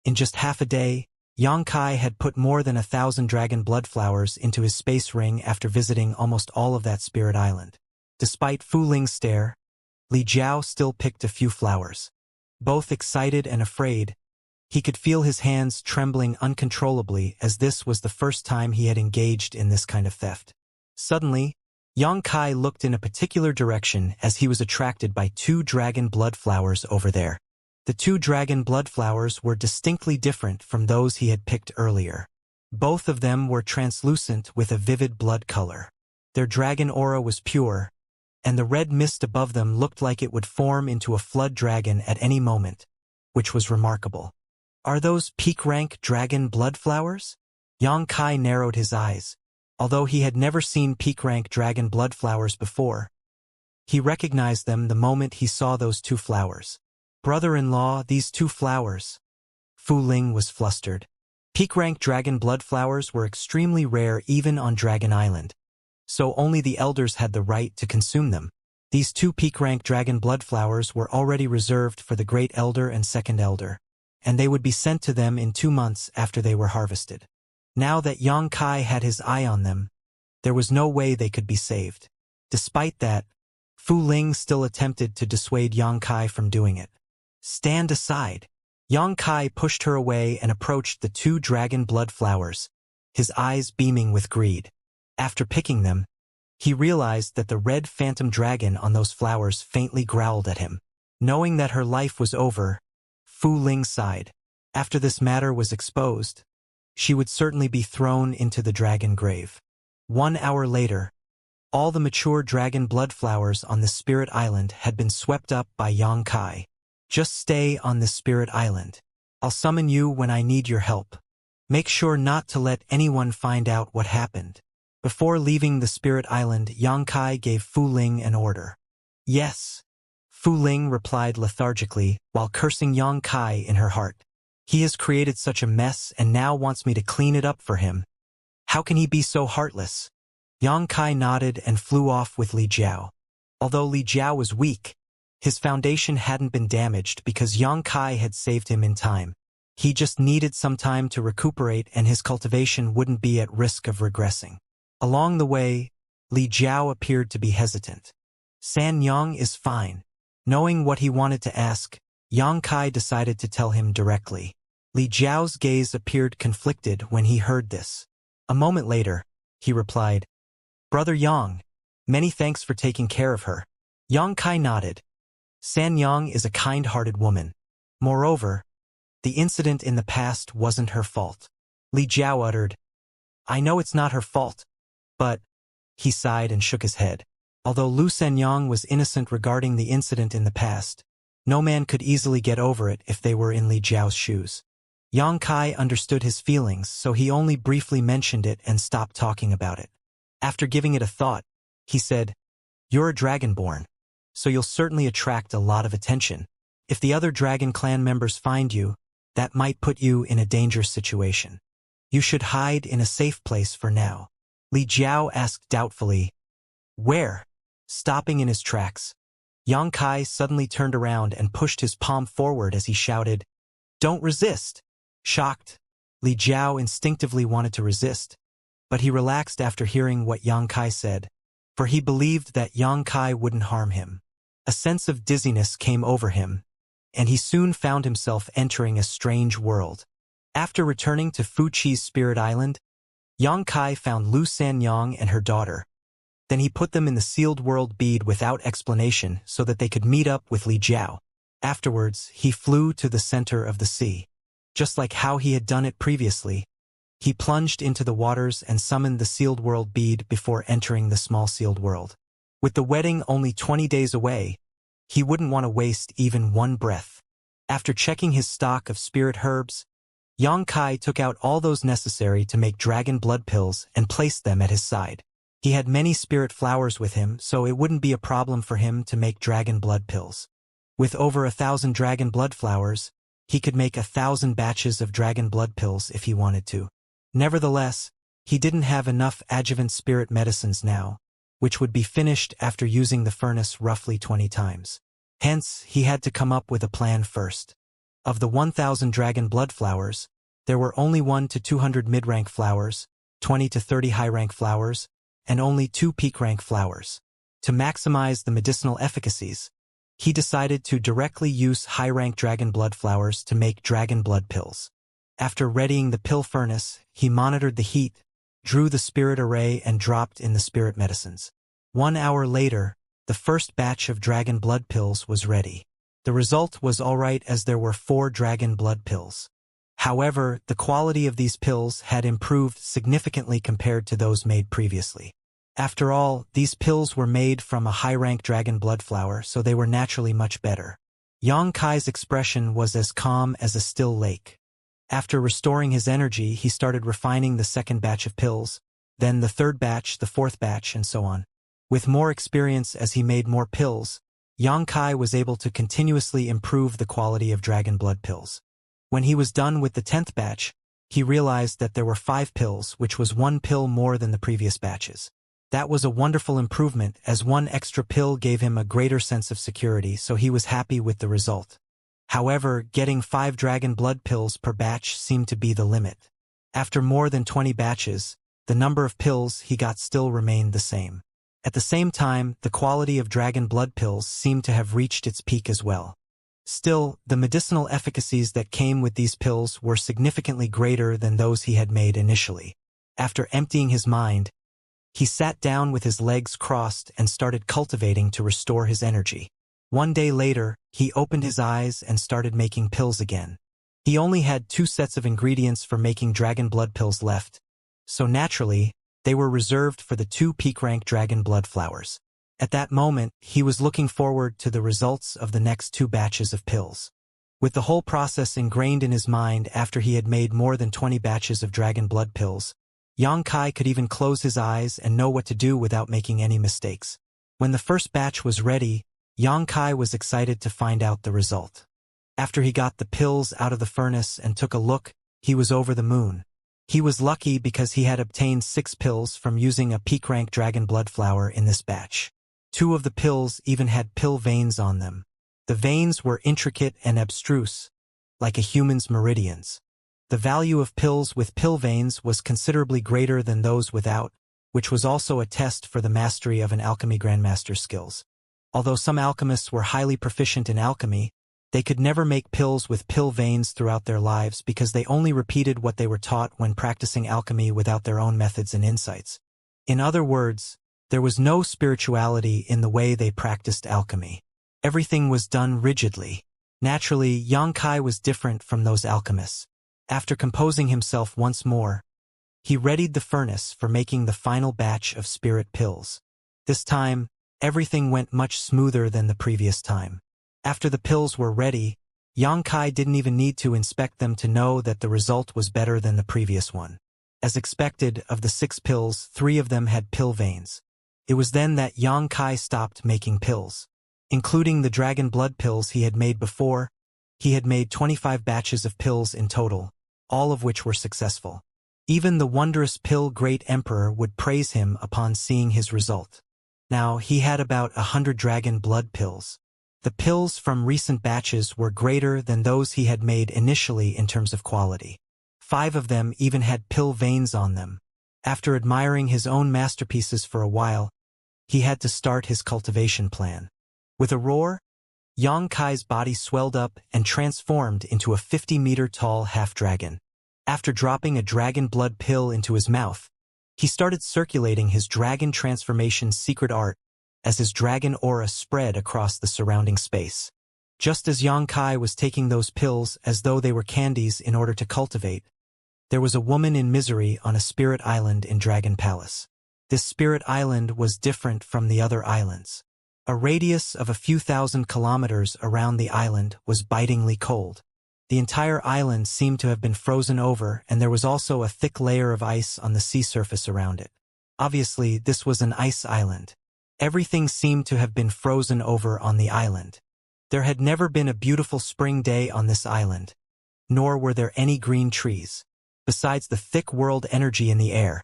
In just half a day, Yang Kai had put more than 1,000 dragon blood flowers into his space ring after visiting almost all of that spirit island. Despite Fu Ling's stare, Li Jiao still picked a few flowers. Both excited and afraid, he could feel his hands trembling uncontrollably as this was the first time he had engaged in this kind of theft. Suddenly, Yang Kai looked in a particular direction as he was attracted by 2 dragon blood flowers over there. The 2 dragon blood flowers were distinctly different from those he had picked earlier. Both of them were translucent with a vivid blood color. Their dragon aura was pure, and the red mist above them looked like it would form into a flood dragon at any moment, which was remarkable. Are those peak-rank dragon blood flowers? Yang Kai narrowed his eyes. Although he had never seen peak-rank dragon blood flowers before, he recognized them the moment he saw those 2 flowers. Brother-in-law, these 2 flowers. Fu Ling was flustered. Peak-rank dragon blood flowers were extremely rare even on Dragon Island, so only the elders had the right to consume them. These 2 peak-rank dragon blood flowers were already reserved for the Great Elder and Second Elder, and they would be sent to them in 2 months after they were harvested. Now that Yang Kai had his eye on them, there was no way they could be saved. Despite that, Fu Ling still attempted to dissuade Yang Kai from doing it. Stand aside. Yang Kai pushed her away and approached the 2 dragon blood flowers, his eyes beaming with greed. After picking them, he realized that the red phantom dragon on those flowers faintly growled at him. Knowing that her life was over, Fu Ling sighed. After this matter was exposed, she would certainly be thrown into the dragon grave. 1 hour later, all the mature dragon blood flowers on the spirit island had been swept up by Yang Kai. Just stay on this spirit island. I'll summon you when I need your help. Make sure not to let anyone find out what happened. Before leaving the spirit island, Yang Kai gave Fu Ling an order. Yes, Fu Ling replied lethargically, while cursing Yang Kai in her heart. He has created such a mess and now wants me to clean it up for him. How can he be so heartless? Yang Kai nodded and flew off with Li Jiao. Although Li Jiao was weak, his foundation hadn't been damaged because Yang Kai had saved him in time. He just needed some time to recuperate and his cultivation wouldn't be at risk of regressing. Along the way, Li Jiao appeared to be hesitant. San Yang is fine. Knowing what he wanted to ask, Yang Kai decided to tell him directly. Li Jiao's gaze appeared conflicted when he heard this. A moment later, he replied, "Brother Yang, many thanks for taking care of her." Yang Kai nodded. San Yang is a kind-hearted woman. Moreover, the incident in the past wasn't her fault. Li Jiao uttered, "I know it's not her fault, but..." He sighed and shook his head. Although Lu Senyang was innocent regarding the incident in the past, no man could easily get over it if they were in Li Jiao's shoes. Yang Kai understood his feelings, so he only briefly mentioned it and stopped talking about it. After giving it a thought, he said, "You're a dragonborn, so you'll certainly attract a lot of attention. If the other dragon clan members find you, that might put you in a dangerous situation. You should hide in a safe place for now." Li Jiao asked doubtfully, "Where?" Stopping in his tracks, Yang Kai suddenly turned around and pushed his palm forward as he shouted, "Don't resist!" Shocked, Li Jiao instinctively wanted to resist, but he relaxed after hearing what Yang Kai said, for he believed that Yang Kai wouldn't harm him. A sense of dizziness came over him, and he soon found himself entering a strange world. After returning to Fuqi's Spirit Island, Yang Kai found Lu Sanyang and her daughter. Then he put them in the sealed world bead without explanation so that they could meet up with Li Jiao. Afterwards, he flew to the center of the sea. Just like how he had done it previously, he plunged into the waters and summoned the sealed world bead before entering the small sealed world. With the wedding only 20 days away, he wouldn't want to waste even one breath. After checking his stock of spirit herbs, Yang Kai took out all those necessary to make dragon blood pills and placed them at his side. He had many spirit flowers with him, so it wouldn't be a problem for him to make dragon blood pills. With over 1,000 dragon blood flowers, he could make 1,000 batches of dragon blood pills if he wanted to. Nevertheless, he didn't have enough adjuvant spirit medicines now, which would be finished after using the furnace roughly 20 times. Hence, he had to come up with a plan first. Of the 1,000 dragon blood flowers, there were only 1 to 200 mid-rank flowers, 20 to 30 high-rank flowers, and only 2 peak-rank flowers. To maximize the medicinal efficacies, he decided to directly use high-rank dragon blood flowers to make dragon blood pills. After readying the pill furnace, he monitored the heat, drew the spirit array and dropped in the spirit medicines. 1 hour later, the first batch of dragon blood pills was ready. The result was alright as there were 4 dragon blood pills. However, the quality of these pills had improved significantly compared to those made previously. After all, these pills were made from a high-rank dragon blood flower, so they were naturally much better. Yang Kai's expression was as calm as a still lake. After restoring his energy, he started refining the second batch of pills, then the third batch, the fourth batch, and so on. With more experience as he made more pills, Yang Kai was able to continuously improve the quality of dragon blood pills. When he was done with the 10th batch, he realized that there were 5 pills, which was 1 pill more than the previous batches. That was a wonderful improvement, as 1 extra pill gave him a greater sense of security, so he was happy with the result. However, getting 5 dragon blood pills per batch seemed to be the limit. After more than 20 batches, the number of pills he got still remained the same. At the same time, the quality of dragon blood pills seemed to have reached its peak as well. Still, the medicinal efficacies that came with these pills were significantly greater than those he had made initially. After emptying his mind, he sat down with his legs crossed and started cultivating to restore his energy. 1 day later, he opened his eyes and started making pills again. He only had 2 sets of ingredients for making dragon blood pills left, so naturally, they were reserved for the 2 peak-rank dragon blood flowers. At that moment, he was looking forward to the results of the next 2 batches of pills. With the whole process ingrained in his mind after he had made more than 20 batches of dragon blood pills, Yang Kai could even close his eyes and know what to do without making any mistakes. When the first batch was ready, Yang Kai was excited to find out the result. After he got the pills out of the furnace and took a look, he was over the moon. He was lucky because he had obtained 6 pills from using a peak rank dragon blood flower in this batch. 2 of the pills even had pill veins on them. The veins were intricate and abstruse, like a human's meridians. The value of pills with pill veins was considerably greater than those without, which was also a test for the mastery of an alchemy grandmaster's skills. Although some alchemists were highly proficient in alchemy, they could never make pills with pill veins throughout their lives because they only repeated what they were taught when practicing alchemy without their own methods and insights. In other words, there was no spirituality in the way they practiced alchemy. Everything was done rigidly. Naturally, Yang Kai was different from those alchemists. After composing himself once more, he readied the furnace for making the final batch of spirit pills. This time, everything went much smoother than the previous time. After the pills were ready, Yang Kai didn't even need to inspect them to know that the result was better than the previous one. As expected, of the 6 pills, 3 of them had pill veins. It was then that Yang Kai stopped making pills. Including the dragon blood pills he had made before, he had made 25 batches of pills in total, all of which were successful. Even the wondrous pill Great Emperor would praise him upon seeing his result. Now, he had about 100 dragon blood pills. The pills from recent batches were greater than those he had made initially in terms of quality. 5 of them even had pill veins on them. After admiring his own masterpieces for a while, he had to start his cultivation plan. With a roar, Yang Kai's body swelled up and transformed into a 50-meter-tall half-dragon. After dropping a dragon blood pill into his mouth, he started circulating his dragon transformation's secret art as his dragon aura spread across the surrounding space. Just as Yang Kai was taking those pills as though they were candies in order to cultivate, there was a woman in misery on a spirit island in Dragon Palace. This spirit island was different from the other islands. A radius of a few thousand kilometers around the island was bitingly cold. The entire island seemed to have been frozen over, and there was also a thick layer of ice on the sea surface around it. Obviously, this was an ice island. Everything seemed to have been frozen over on the island. There had never been a beautiful spring day on this island, nor were there any green trees. Besides the thick world energy in the air,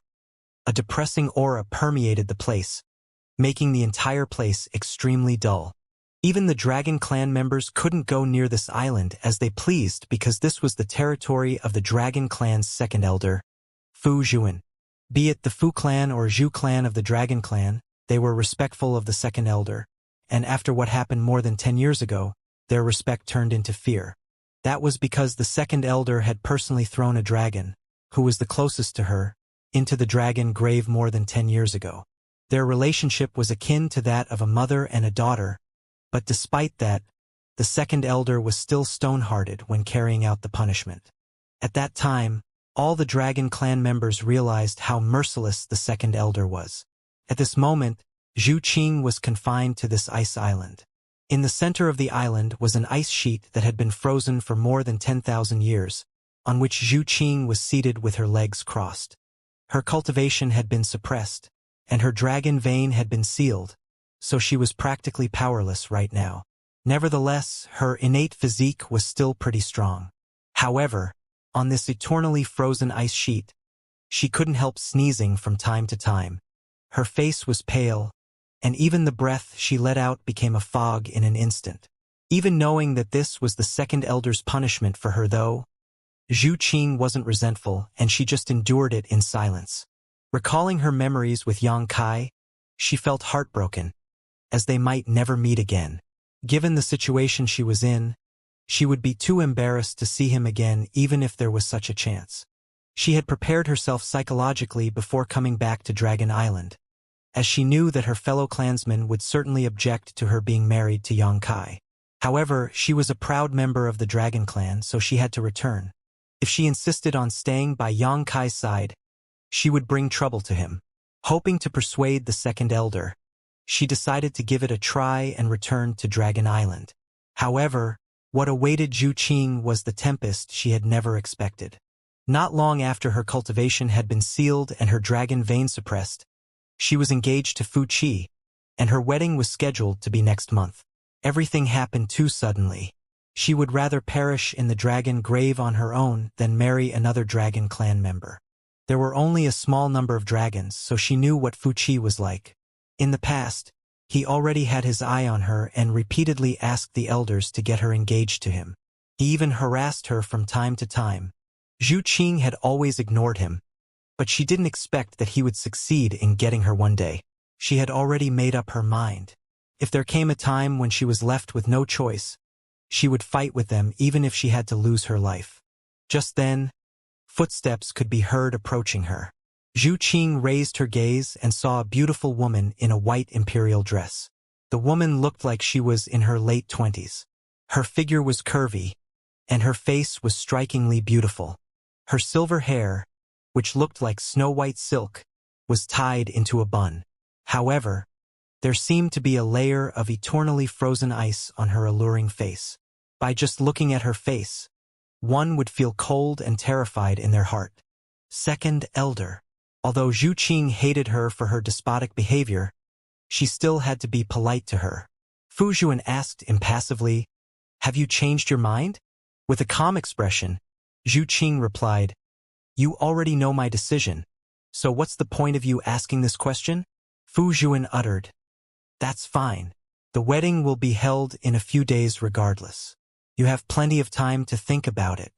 a depressing aura permeated the place, making the entire place extremely dull. Even the Dragon Clan members couldn't go near this island as they pleased because this was the territory of the Dragon Clan's second elder, Fu Zhuan. Be it the Fu clan or Zhu clan of the Dragon Clan, they were respectful of the second elder, and after what happened more than 10 years ago, their respect turned into fear. That was because the second elder had personally thrown a dragon, who was the closest to her, into the dragon grave more than 10 years ago. Their relationship was akin to that of a mother and a daughter, but despite that, the second elder was still stone-hearted when carrying out the punishment. At that time, all the Dragon Clan members realized how merciless the second elder was. At this moment, Zhu Qing was confined to this ice island. In the center of the island was an ice sheet that had been frozen for more than 10,000 years, on which Zhu Qing was seated with her legs crossed. Her cultivation had been suppressed, and her dragon vein had been sealed, so she was practically powerless right now. Nevertheless, her innate physique was still pretty strong. However, on this eternally frozen ice sheet, she couldn't help sneezing from time to time. Her face was pale, and even the breath she let out became a fog in an instant. Even knowing that this was the second elder's punishment for her though, Zhu Qing wasn't resentful, and she just endured it in silence. Recalling her memories with Yang Kai, she felt heartbroken, as they might never meet again. Given the situation she was in, she would be too embarrassed to see him again even if there was such a chance. She had prepared herself psychologically before coming back to Dragon Island, as she knew that her fellow clansmen would certainly object to her being married to Yang Kai. However, she was a proud member of the Dragon Clan, so she had to return. If she insisted on staying by Yang Kai's side, she would bring trouble to him. Hoping to persuade the second elder, she decided to give it a try and return to Dragon Island. However, what awaited Zhu Qing was the tempest she had never expected. Not long after her cultivation had been sealed and her dragon vein suppressed, she was engaged to Fu Qi, and her wedding was scheduled to be next month. Everything happened too suddenly. She would rather perish in the dragon grave on her own than marry another dragon clan member. There were only a small number of dragons, so she knew what Fuqi was like. In the past, he already had his eye on her and repeatedly asked the elders to get her engaged to him. He even harassed her from time to time. Zhu Qing had always ignored him, but she didn't expect that he would succeed in getting her one day. She had already made up her mind. If there came a time when she was left with no choice, she would fight with them even if she had to lose her life. Just then, footsteps could be heard approaching her. Zhu Qing raised her gaze and saw a beautiful woman in a white imperial dress. The woman looked like she was in her late 20s. Her figure was curvy, and her face was strikingly beautiful. Her silver hair, which looked like snow-white silk, was tied into a bun. However, there seemed to be a layer of eternally frozen ice on her alluring face. By just looking at her face, one would feel cold and terrified in their heart. Second Elder. Although Zhu Qing hated her for her despotic behavior, she still had to be polite to her. Fu Zhuan asked impassively, "Have you changed your mind?" With a calm expression, Zhu Qing replied, "You already know my decision, so what's the point of you asking this question?" Fu Zhuan uttered, "That's fine. The wedding will be held in a few days regardless. You have plenty of time to think about it.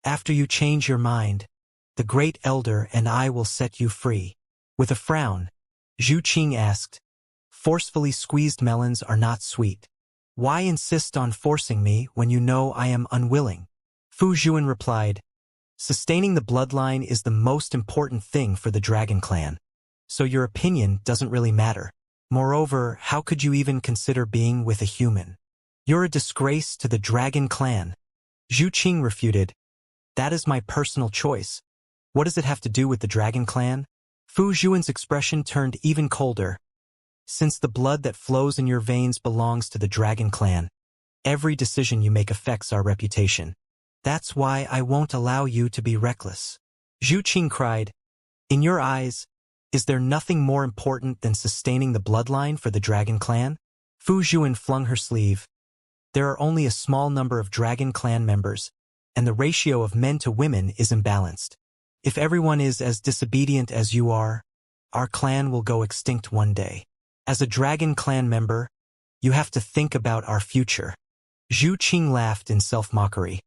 After you change your mind, the Great Elder and I will set you free." With a frown, Zhu Qing asked, "Forcefully squeezed melons are not sweet. Why insist on forcing me when you know I am unwilling?" Fu Zhuan replied, "Sustaining the bloodline is the most important thing for the Dragon Clan, so your opinion doesn't really matter. Moreover, how could you even consider being with a human? You're a disgrace to the Dragon Clan." Zhu Qing refuted, "That is my personal choice. What does it have to do with the Dragon Clan?" Fu Zhuan's expression turned even colder. "Since the blood that flows in your veins belongs to the Dragon Clan, every decision you make affects our reputation. That's why I won't allow you to be reckless." Zhu Qing cried, "In your eyes, is there nothing more important than sustaining the bloodline for the Dragon Clan?" Fu Zhuan flung her sleeve. "There are only a small number of Dragon Clan members, and the ratio of men to women is imbalanced. If everyone is as disobedient as you are, our clan will go extinct one day. As a Dragon Clan member, you have to think about our future." Zhu Qing laughed in self-mockery.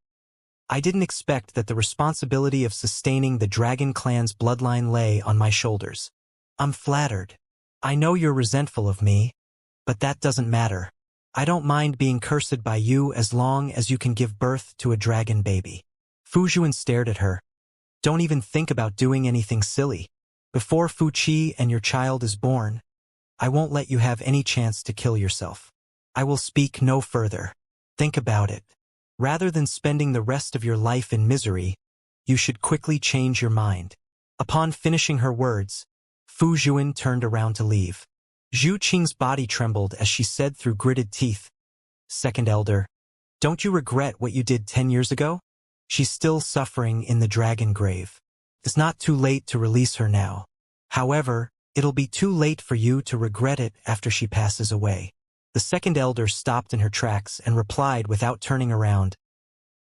"I didn't expect that the responsibility of sustaining the Dragon Clan's bloodline lay on my shoulders. I'm flattered. I know you're resentful of me, but that doesn't matter. I don't mind being cursed by you as long as you can give birth to a dragon baby." Fu Zhuan stared at her. "Don't even think about doing anything silly. Before Fu Qi and your child is born, I won't let you have any chance to kill yourself. I will speak no further. Think about it. Rather than spending the rest of your life in misery, you should quickly change your mind." Upon finishing her words, Fu Zhuan turned around to leave. Zhu Qing's body trembled as she said through gritted teeth, "Second Elder, don't you regret what you did 10 years ago? She's still suffering in the dragon grave. It's not too late to release her now. However, it'll be too late for you to regret it after she passes away." The Second Elder stopped in her tracks and replied without turning around,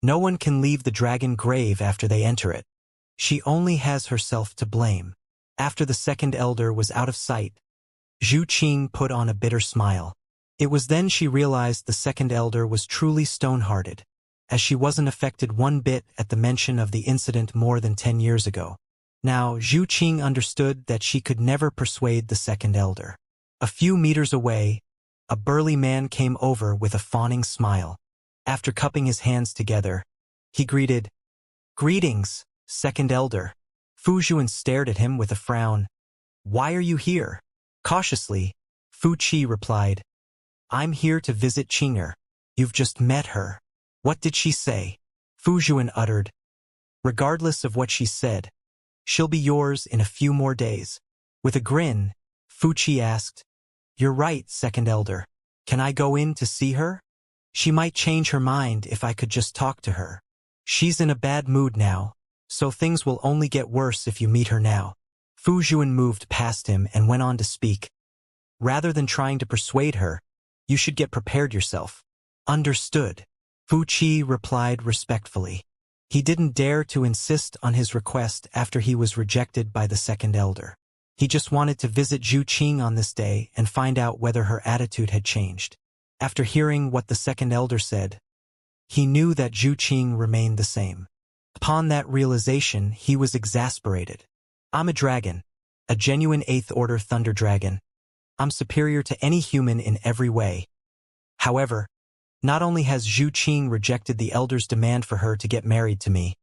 "No one can leave the dragon grave after they enter it. She only has herself to blame." After the Second Elder was out of sight, Zhu Qing put on a bitter smile. It was then she realized the Second Elder was truly stone-hearted, as she wasn't affected one bit at the mention of the incident more than 10 years ago. Now, Zhu Qing understood that she could never persuade the Second Elder. A few meters away, a burly man came over with a fawning smile. After cupping his hands together, he greeted, "Greetings, Second Elder." Fu Zhuan stared at him with a frown. "Why are you here?" Cautiously, Fu Qi replied, "I'm here to visit Qing'er. You've just met her. What did she say?" Fu Zhuan uttered, "Regardless of what she said, she'll be yours in a few more days." With a grin, Fu Qi asked, "You're right, Second Elder. Can I go in to see her? She might change her mind if I could just talk to her. She's in a bad mood now, so things will only get worse if you meet her now." Fu Zhuan moved past him and went on to speak. "Rather than trying to persuade her, You should get prepared yourself. Understood. Fu Qi replied respectfully. He didn't dare to insist on his request after he was rejected by the second elder. He just wanted to visit Zhu Qing on this day and find out whether her attitude had changed. After hearing what the second elder said, he knew that Zhu Qing remained the same. Upon that realization, he was exasperated. I'm a dragon, a genuine 8th Order Thunder Dragon. I'm superior to any human in every way. However, not only has Zhu Qing rejected the elder's demand for her to get married to me,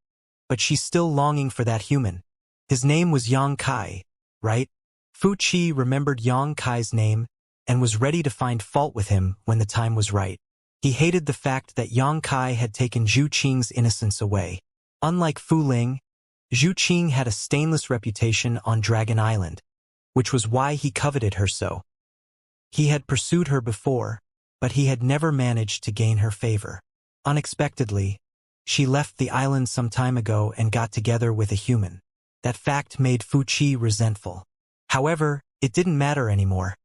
but she's still longing for that human. His name was Yang Kai, right? Fu Qi remembered Yang Kai's name and was ready to find fault with him when the time was right. He hated the fact that Yang Kai had taken Zhu Qing's innocence away. Unlike Fu Ling, Zhu Qing had a stainless reputation on Dragon Island, which was why he coveted her so. He had pursued her before, but he had never managed to gain her favor. Unexpectedly, she left the island some time ago and got together with a human. That fact made Fu Qi resentful. However, it didn't matter anymore,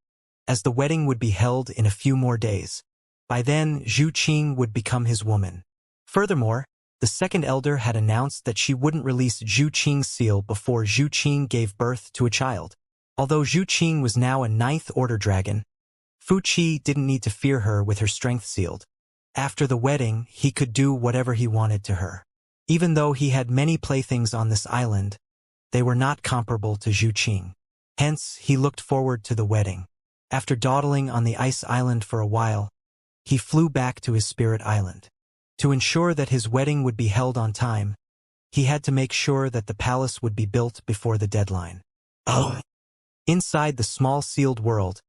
as the wedding would be held in a few more days. By then, Zhu Qing would become his woman. Furthermore, the second elder had announced that she wouldn't release Zhu Qing's seal before Zhu Qing gave birth to a child. Although Zhu Qing was now a 9th Order dragon, Fu Qi didn't need to fear her with her strength sealed. After the wedding, he could do whatever he wanted to her. Even though he had many playthings on this island, they were not comparable to Zhu Qing. Hence, he looked forward to the wedding. After dawdling on the ice island for a while, he flew back to his spirit island. To ensure that his wedding would be held on time, he had to make sure that the palace would be built before the deadline. Oh! Inside the small sealed world,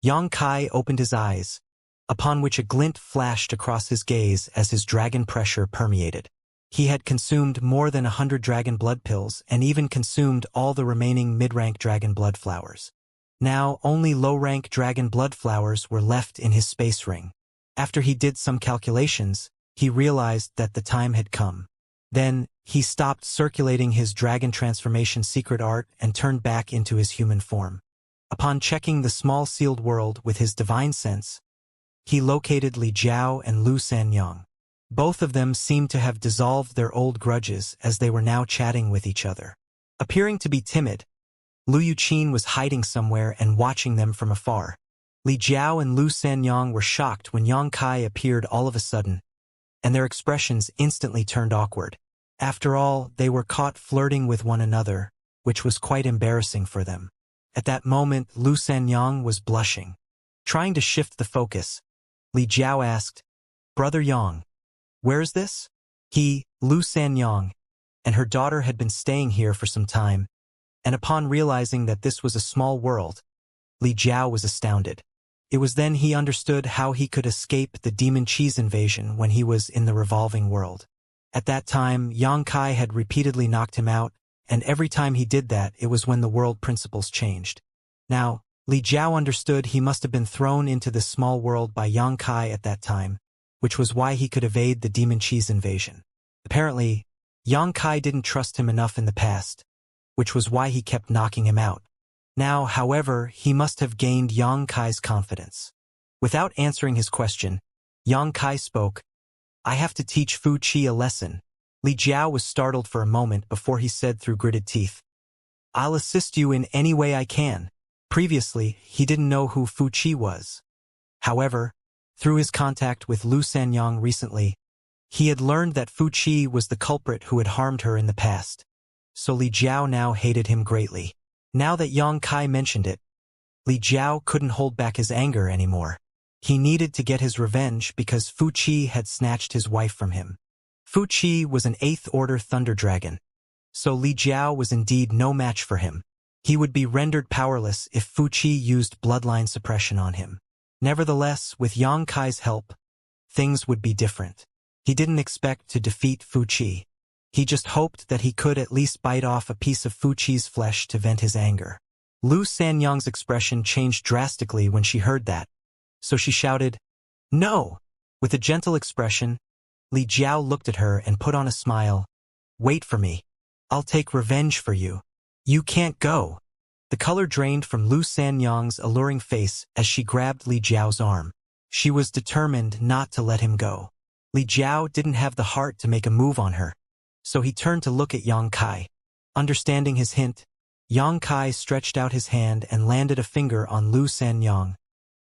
Yang Kai opened his eyes, upon which a glint flashed across his gaze as his dragon pressure permeated. He had consumed more than 100 dragon blood pills and even consumed all the remaining mid-rank dragon blood flowers. Now, only low-rank dragon blood flowers were left in his space ring. After he did some calculations, he realized that the time had come. Then, he stopped circulating his dragon transformation secret art and turned back into his human form. Upon checking the small sealed world with his divine sense, he located Li Jiao and Lu Sanyang. Both of them seemed to have dissolved their old grudges as they were now chatting with each other. Appearing to be timid, Lu Yuqin was hiding somewhere and watching them from afar. Li Jiao and Lu Sanyang were shocked when Yang Kai appeared all of a sudden, and their expressions instantly turned awkward. After all, they were caught flirting with one another, which was quite embarrassing for them. At that moment, Lu Sanyang was blushing. Trying to shift the focus, Li Jiao asked, "Brother Yang, where is this?" Lu Sanyang, and her daughter had been staying here for some time, and upon realizing that this was a small world, Li Jiao was astounded. It was then he understood how he could escape the demon cheese invasion when he was in the revolving world. At that time, Yang Kai had repeatedly knocked him out, and every time he did that, it was when the world principles changed. Now, Li Jiao understood he must have been thrown into this small world by Yang Kai at that time, which was why he could evade the demon cheese invasion. Apparently, Yang Kai didn't trust him enough in the past, which was why he kept knocking him out. Now, however, he must have gained Yang Kai's confidence. Without answering his question, Yang Kai spoke, "I have to teach Fu Qi a lesson." Li Jiao was startled for a moment before he said through gritted teeth, "I'll assist you in any way I can." Previously, he didn't know who Fu Qi was. However, through his contact with Lu Sanyang recently, he had learned that Fu Qi was the culprit who had harmed her in the past. So Li Jiao now hated him greatly. Now that Yang Kai mentioned it, Li Jiao couldn't hold back his anger anymore. He needed to get his revenge because Fu Qi had snatched his wife from him. Fu Qi was an 8th Order Thunder Dragon, so Li Jiao was indeed no match for him. He would be rendered powerless if Fu Qi used bloodline suppression on him. Nevertheless, with Yang Kai's help, things would be different. He didn't expect to defeat Fu Qi. He just hoped that he could at least bite off a piece of Fu Qi's flesh to vent his anger. Lu Sanyang's expression changed drastically when she heard that, so she shouted, "No!" With a gentle expression, Li Jiao looked at her and put on a smile. "Wait for me. I'll take revenge for you." "You can't go." The color drained from Lu Sanyang's alluring face as she grabbed Li Jiao's arm. She was determined not to let him go. Li Jiao didn't have the heart to make a move on her, so he turned to look at Yang Kai. Understanding his hint, Yang Kai stretched out his hand and landed a finger on Lu Sanyang,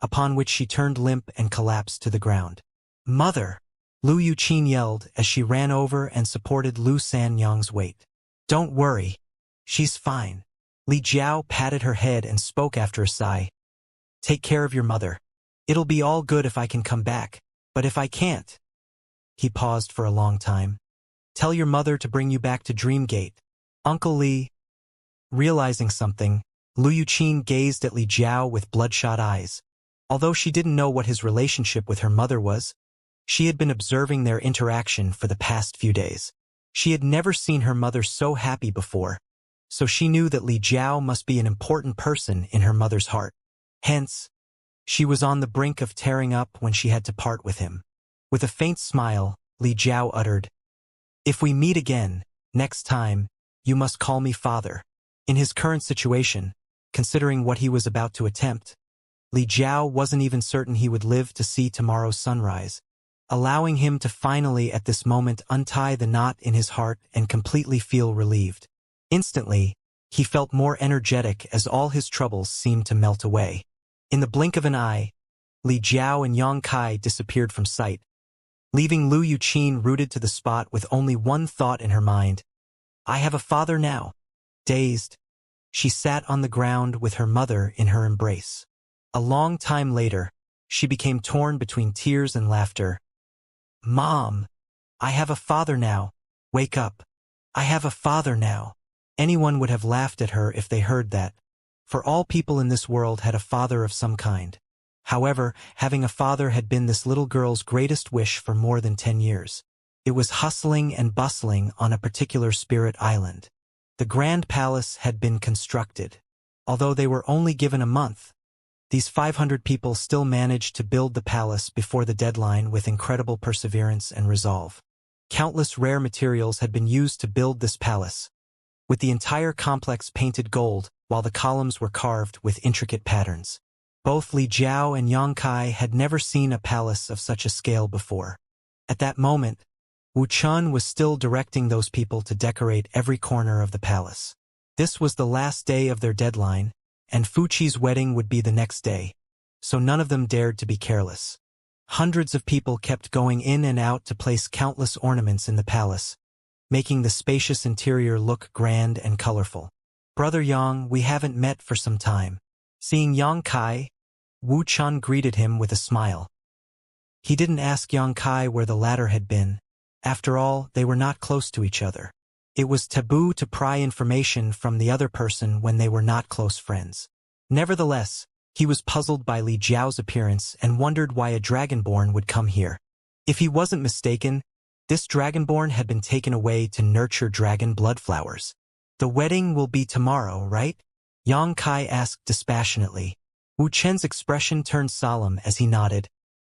upon which she turned limp and collapsed to the ground. "Mother!" Lu Yuqin yelled as she ran over and supported Lu Sanyang's weight. "Don't worry. She's fine." Li Jiao patted her head and spoke after a sigh. "Take care of your mother. It'll be all good if I can come back, but if I can't..." He paused for a long time. "Tell your mother to bring you back to Dreamgate. Uncle Li..." Realizing something, Lu Yuqin gazed at Li Jiao with bloodshot eyes. Although she didn't know what his relationship with her mother was, she had been observing their interaction for the past few days. She had never seen her mother so happy before, so she knew that Li Jiao must be an important person in her mother's heart. Hence, she was on the brink of tearing up when she had to part with him. With a faint smile, Li Jiao uttered, "If we meet again, next time, you must call me father." In his current situation, considering what he was about to attempt, Li Jiao wasn't even certain he would live to see tomorrow's sunrise, allowing him to finally at this moment untie the knot in his heart and completely feel relieved. Instantly, he felt more energetic as all his troubles seemed to melt away. In the blink of an eye, Li Jiao and Yang Kai disappeared from sight, leaving Lu Yuqin rooted to the spot with only one thought in her mind. "I have a father now." Dazed, she sat on the ground with her mother in her embrace. A long time later, she became torn between tears and laughter. "Mom, I have a father now. Wake up. I have a father now." Anyone would have laughed at her if they heard that, for all people in this world had a father of some kind. However, having a father had been this little girl's greatest wish for more than 10 years. It was hustling and bustling on a particular spirit island. The Grand Palace had been constructed. Although they were only given a month, these 500 people still managed to build the palace before the deadline with incredible perseverance and resolve. Countless rare materials had been used to build this palace, with the entire complex painted gold, while the columns were carved with intricate patterns. Both Li Jiao and Yang Kai had never seen a palace of such a scale before. At that moment, Wu Chun was still directing those people to decorate every corner of the palace. This was the last day of their deadline, and Fuqi's wedding would be the next day, so none of them dared to be careless. Hundreds of people kept going in and out to place countless ornaments in the palace, making the spacious interior look grand and colorful. "Brother Yang, we haven't met for some time." Seeing Yang Kai, Wu Chun greeted him with a smile. He didn't ask Yang Kai where the latter had been. After all, they were not close to each other. It was taboo to pry information from the other person when they were not close friends. Nevertheless, he was puzzled by Li Jiao's appearance and wondered why a dragonborn would come here. If he wasn't mistaken, this dragonborn had been taken away to nurture dragon blood flowers. "The wedding will be tomorrow, right?" Yang Kai asked dispassionately. Wu Chen's expression turned solemn as he nodded.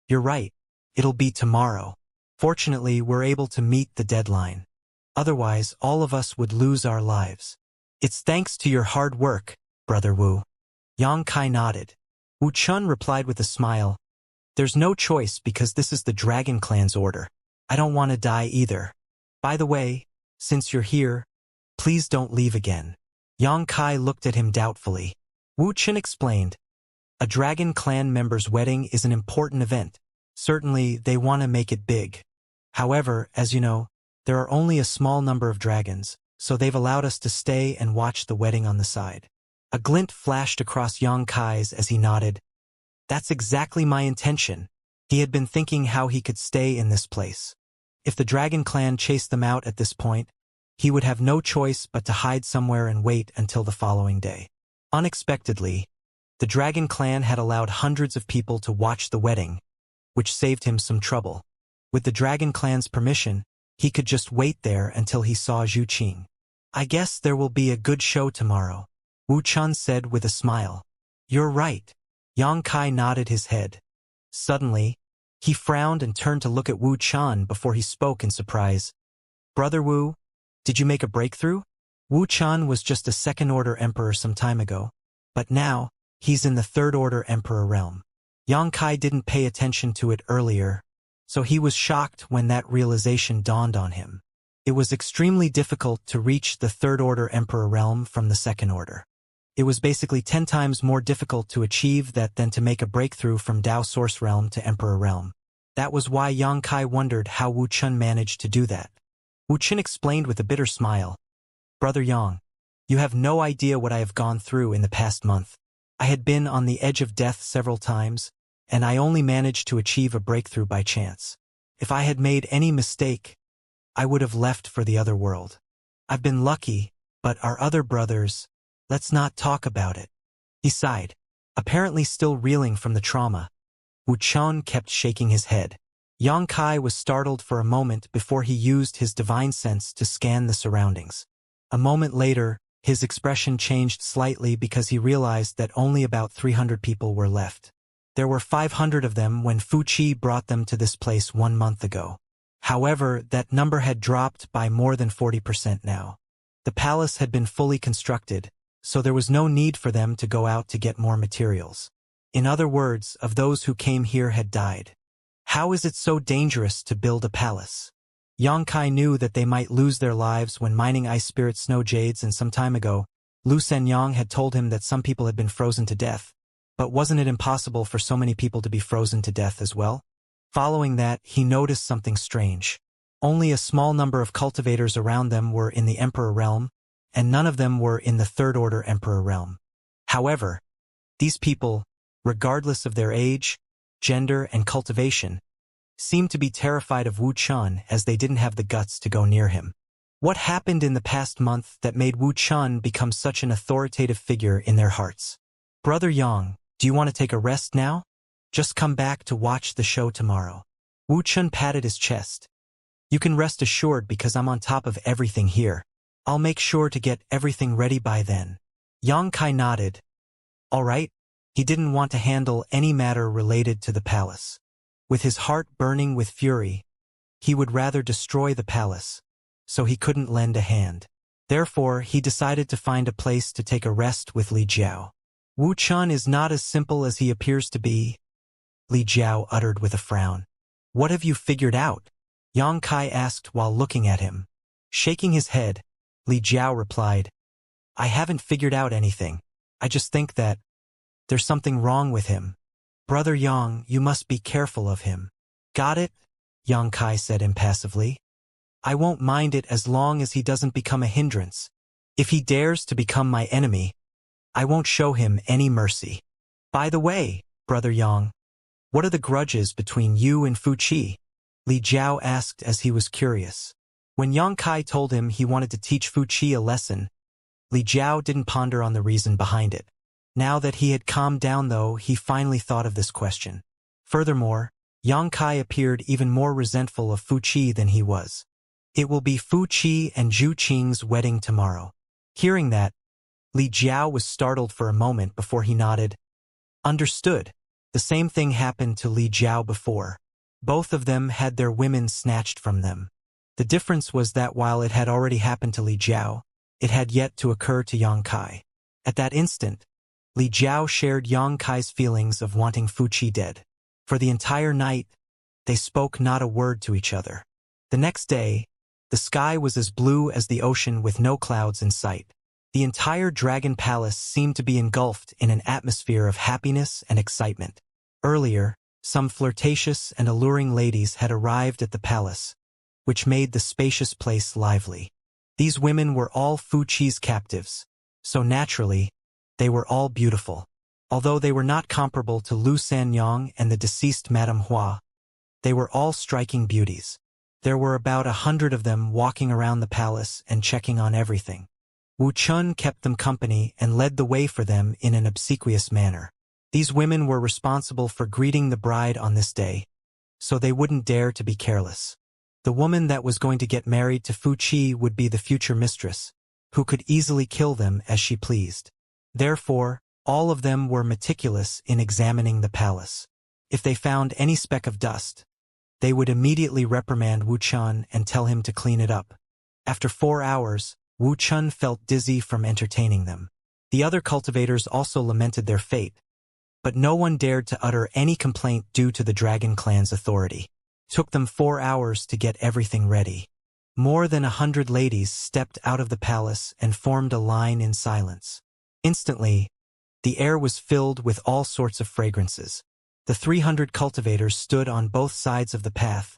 "You're right. It'll be tomorrow. Fortunately, we're able to meet the deadline. Otherwise, all of us would lose our lives." "It's thanks to your hard work, Brother Wu." Yang Kai nodded. Wu Chun replied with a smile. "There's no choice because this is the Dragon Clan's order. I don't want to die either. By the way, since you're here, please don't leave again." Yang Kai looked at him doubtfully. Wu Chun explained, "A Dragon Clan member's wedding is an important event. Certainly, they want to make it big. However, as you know, there are only a small number of dragons, so they've allowed us to stay and watch the wedding on the side." A glint flashed across Yang Kai's as he nodded. "That's exactly my intention." He had been thinking how he could stay in this place. If the Dragon Clan chased them out at this point, he would have no choice but to hide somewhere and wait until the following day. Unexpectedly, the Dragon Clan had allowed hundreds of people to watch the wedding, which saved him some trouble. With the Dragon Clan's permission, he could just wait there until he saw Zhu Qing. "I guess there will be a good show tomorrow," Wu Chun said with a smile. "You're right." Yang Kai nodded his head. Suddenly, he frowned and turned to look at Wu Chun before he spoke in surprise. "Brother Wu, did you make a breakthrough?" Wu Chun was just a second-order emperor some time ago, but now, he's in the third-order emperor realm. Yang Kai didn't pay attention to it earlier, so he was shocked when that realization dawned on him. It was extremely difficult to reach the third-order Emperor realm from the second order. It was basically 10 times more difficult to achieve that than to make a breakthrough from Dao Source realm to Emperor realm. That was why Yang Kai wondered how Wu Chun managed to do that. Wu Chun explained with a bitter smile, "Brother Yang, you have no idea what I have gone through in the past month. I had been on the edge of death several times, and I only managed to achieve a breakthrough by chance. If I had made any mistake, I would have left for the other world. I've been lucky, but our other brothers, let's not talk about it." He sighed, apparently still reeling from the trauma. Wu Chun kept shaking his head. Yang Kai was startled for a moment before he used his divine sense to scan the surroundings. A moment later, his expression changed slightly because he realized that only about 300 people were left. There were 500 of them when Fu Qi brought them to this place 1 month ago. However, that number had dropped by more than 40% now. The palace had been fully constructed, so there was no need for them to go out to get more materials. In other words, of those who came here had died. How is it so dangerous to build a palace? Yang Kai knew that they might lose their lives when mining ice spirit snow jades, and some time ago, Lu Shenyang had told him that some people had been frozen to death. But wasn't it impossible for so many people to be frozen to death as well? Following that, he noticed something strange. Only a small number of cultivators around them were in the Emperor realm, and none of them were in the Third Order Emperor realm. However, these people, regardless of their age, gender, and cultivation, seemed to be terrified of Wu Chun as they didn't have the guts to go near him. What happened in the past month that made Wu Chun become such an authoritative figure in their hearts? "Brother Yang, do you want to take a rest now? Just come back to watch the show tomorrow." Wu Chun patted his chest. "You can rest assured because I'm on top of everything here. I'll make sure to get everything ready by then." Yang Kai nodded. All right. He didn't want to handle any matter related to the palace. With his heart burning with fury, he would rather destroy the palace, so he couldn't lend a hand. Therefore, he decided to find a place to take a rest with Li Jiao. "Wu Chun is not as simple as he appears to be," Li Jiao uttered with a frown. "What have you figured out?" Yang Kai asked while looking at him. Shaking his head, Li Jiao replied, "I haven't figured out anything. I just think that there's something wrong with him. Brother Yang, you must be careful of him." "Got it?" Yang Kai said impassively. "I won't mind it as long as he doesn't become a hindrance. If he dares to become my enemy, I won't show him any mercy." "By the way, Brother Yang, what are the grudges between you and Fu Qi?" Li Jiao asked as he was curious. When Yang Kai told him he wanted to teach Fu Qi a lesson, Li Jiao didn't ponder on the reason behind it. Now that he had calmed down though, he finally thought of this question. Furthermore, Yang Kai appeared even more resentful of Fu Qi than he was. "It will be Fu Qi and Zhu Qing's wedding tomorrow." Hearing that, Li Jiao was startled for a moment before he nodded. "Understood." The same thing happened to Li Jiao before. Both of them had their women snatched from them. The difference was that while it had already happened to Li Jiao, it had yet to occur to Yang Kai. At that instant, Li Jiao shared Yang Kai's feelings of wanting Fu Qi dead. For the entire night, they spoke not a word to each other. The next day, the sky was as blue as the ocean with no clouds in sight. The entire Dragon Palace seemed to be engulfed in an atmosphere of happiness and excitement. Earlier, some flirtatious and alluring ladies had arrived at the palace, which made the spacious place lively. These women were all Fu Qi's captives, so naturally, they were all beautiful. Although they were not comparable to Lu Sanyang and the deceased Madame Hua, they were all striking beauties. There were about 100 of them walking around the palace and checking on everything. Wu Chun kept them company and led the way for them in an obsequious manner. These women were responsible for greeting the bride on this day, so they wouldn't dare to be careless. The woman that was going to get married to Fu Qi would be the future mistress, who could easily kill them as she pleased. Therefore, all of them were meticulous in examining the palace. If they found any speck of dust, they would immediately reprimand Wu Chun and tell him to clean it up. After 4 hours, Wu Chun felt dizzy from entertaining them. The other cultivators also lamented their fate, but no one dared to utter any complaint due to the dragon clan's authority. It took them 4 hours to get everything ready. More than 100 ladies stepped out of the palace and formed a line in silence. Instantly, the air was filled with all sorts of fragrances. The 300 cultivators stood on both sides of the path,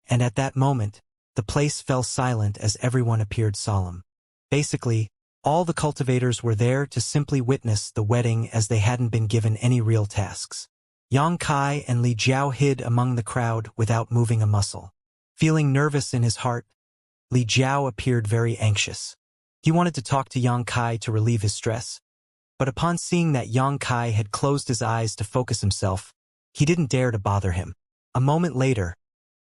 and at that moment, the place fell silent as everyone appeared solemn. Basically, all the cultivators were there to simply witness the wedding as they hadn't been given any real tasks. Yang Kai and Li Jiao hid among the crowd without moving a muscle. Feeling nervous in his heart, Li Jiao appeared very anxious. He wanted to talk to Yang Kai to relieve his stress, but upon seeing that Yang Kai had closed his eyes to focus himself, he didn't dare to bother him. A moment later,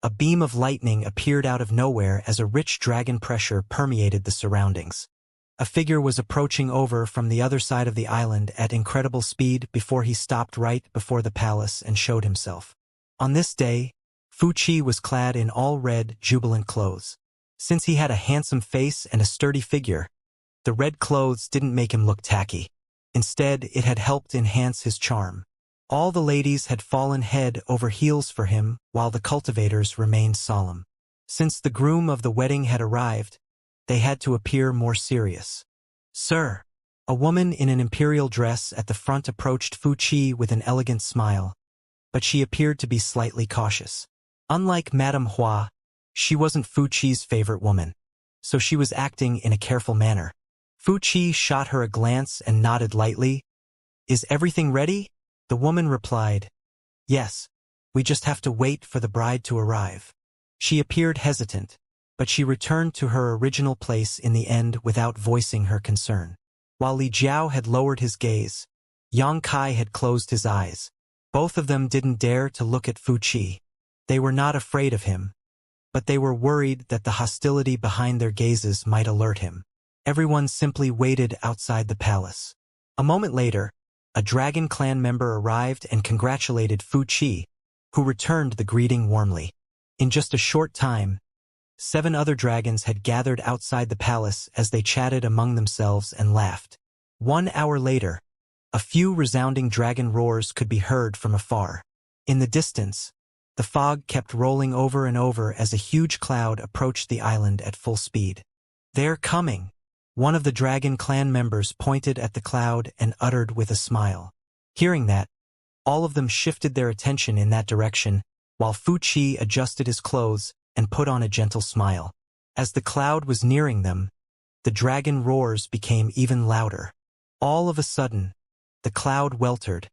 a beam of lightning appeared out of nowhere as a rich dragon pressure permeated the surroundings. A figure was approaching over from the other side of the island at incredible speed before he stopped right before the palace and showed himself. On this day, Fu Qi was clad in all red, jubilant clothes. Since he had a handsome face and a sturdy figure, the red clothes didn't make him look tacky. Instead, it had helped enhance his charm. All the ladies had fallen head over heels for him, while the cultivators remained solemn. Since the groom of the wedding had arrived, they had to appear more serious. "Sir." A woman in an imperial dress at the front approached Fu Qi with an elegant smile, but she appeared to be slightly cautious. Unlike Madame Hua, she wasn't Fu Qi's favorite woman, so she was acting in a careful manner. Fu Qi shot her a glance and nodded lightly. "Is everything ready?" The woman replied, "Yes, we just have to wait for the bride to arrive." She appeared hesitant, but she returned to her original place in the end without voicing her concern. While Li Jiao had lowered his gaze, Yang Kai had closed his eyes. Both of them didn't dare to look at Fu Qi. They were not afraid of him, but they were worried that the hostility behind their gazes might alert him. Everyone simply waited outside the palace. A moment later, a dragon clan member arrived and congratulated Fu Qi, who returned the greeting warmly. In just a short time, 7 other dragons had gathered outside the palace as they chatted among themselves and laughed. 1 hour later, a few resounding dragon roars could be heard from afar. In the distance, the fog kept rolling over and over as a huge cloud approached the island at full speed. "They're coming." One of the dragon clan members pointed at the cloud and uttered with a smile. Hearing that, all of them shifted their attention in that direction, while Fu Qi adjusted his clothes and put on a gentle smile. As the cloud was nearing them, the dragon roars became even louder. All of a sudden, the cloud weltered,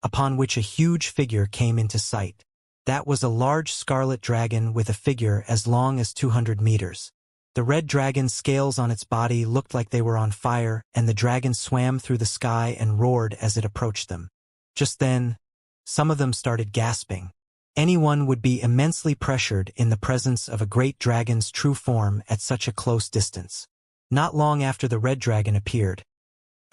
upon which a huge figure came into sight. That was a large scarlet dragon with a figure as long as 200 meters. The red dragon's scales on its body looked like they were on fire, and the dragon swam through the sky and roared as it approached them. Just then, some of them started gasping. Anyone would be immensely pressured in the presence of a great dragon's true form at such a close distance. Not long after the red dragon appeared,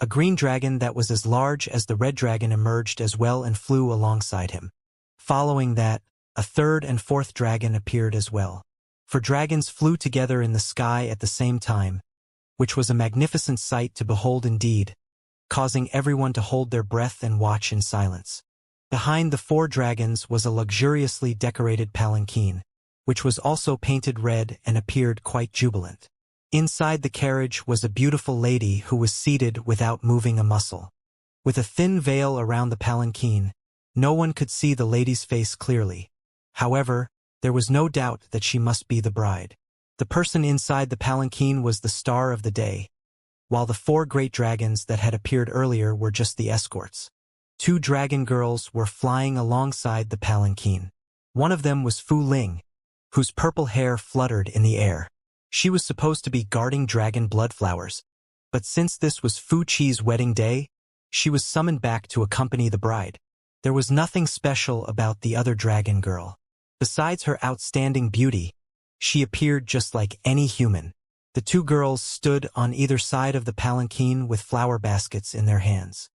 a green dragon that was as large as the red dragon emerged as well and flew alongside him. Following that, a third and fourth dragon appeared as well. For dragons flew together in the sky at the same time, which was a magnificent sight to behold indeed, causing everyone to hold their breath and watch in silence. Behind the 4 dragons was a luxuriously decorated palanquin, which was also painted red and appeared quite jubilant. Inside the carriage was a beautiful lady who was seated without moving a muscle. With a thin veil around the palanquin, no one could see the lady's face clearly. However, there was no doubt that she must be the bride. The person inside the palanquin was the star of the day, while the 4 great dragons that had appeared earlier were just the escorts. 2 dragon girls were flying alongside the palanquin. One of them was Fu Ling, whose purple hair fluttered in the air. She was supposed to be guarding dragon blood flowers, but since this was Fu Qi's wedding day, she was summoned back to accompany the bride. There was nothing special about the other dragon girl. Besides her outstanding beauty, she appeared just like any human. The 2 girls stood on either side of the palanquin with flower baskets in their hands.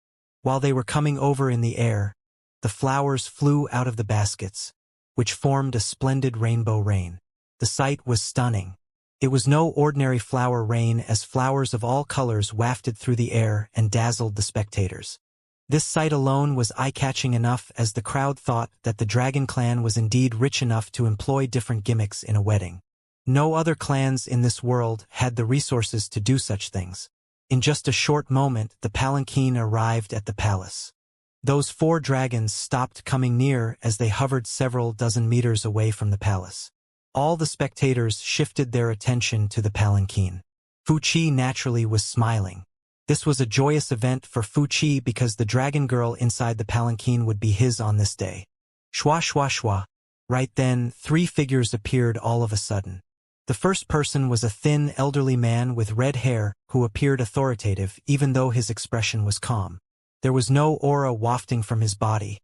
While they were coming over in the air, the flowers flew out of the baskets, which formed a splendid rainbow rain. The sight was stunning. It was no ordinary flower rain as flowers of all colors wafted through the air and dazzled the spectators. This sight alone was eye-catching enough, as the crowd thought that the dragon clan was indeed rich enough to employ different gimmicks in a wedding. No other clans in this world had the resources to do such things. In just a short moment, the palanquin arrived at the palace. Those 4 dragons stopped coming near as they hovered several dozen meters away from the palace. All the spectators shifted their attention to the palanquin. Fuqi naturally was smiling. This was a joyous event for Fuqi because the dragon girl inside the palanquin would be his on this day. Shwa shwa shwa. Right then, 3 figures appeared all of a sudden. The first person was a thin, elderly man with red hair who appeared authoritative even though his expression was calm. There was no aura wafting from his body,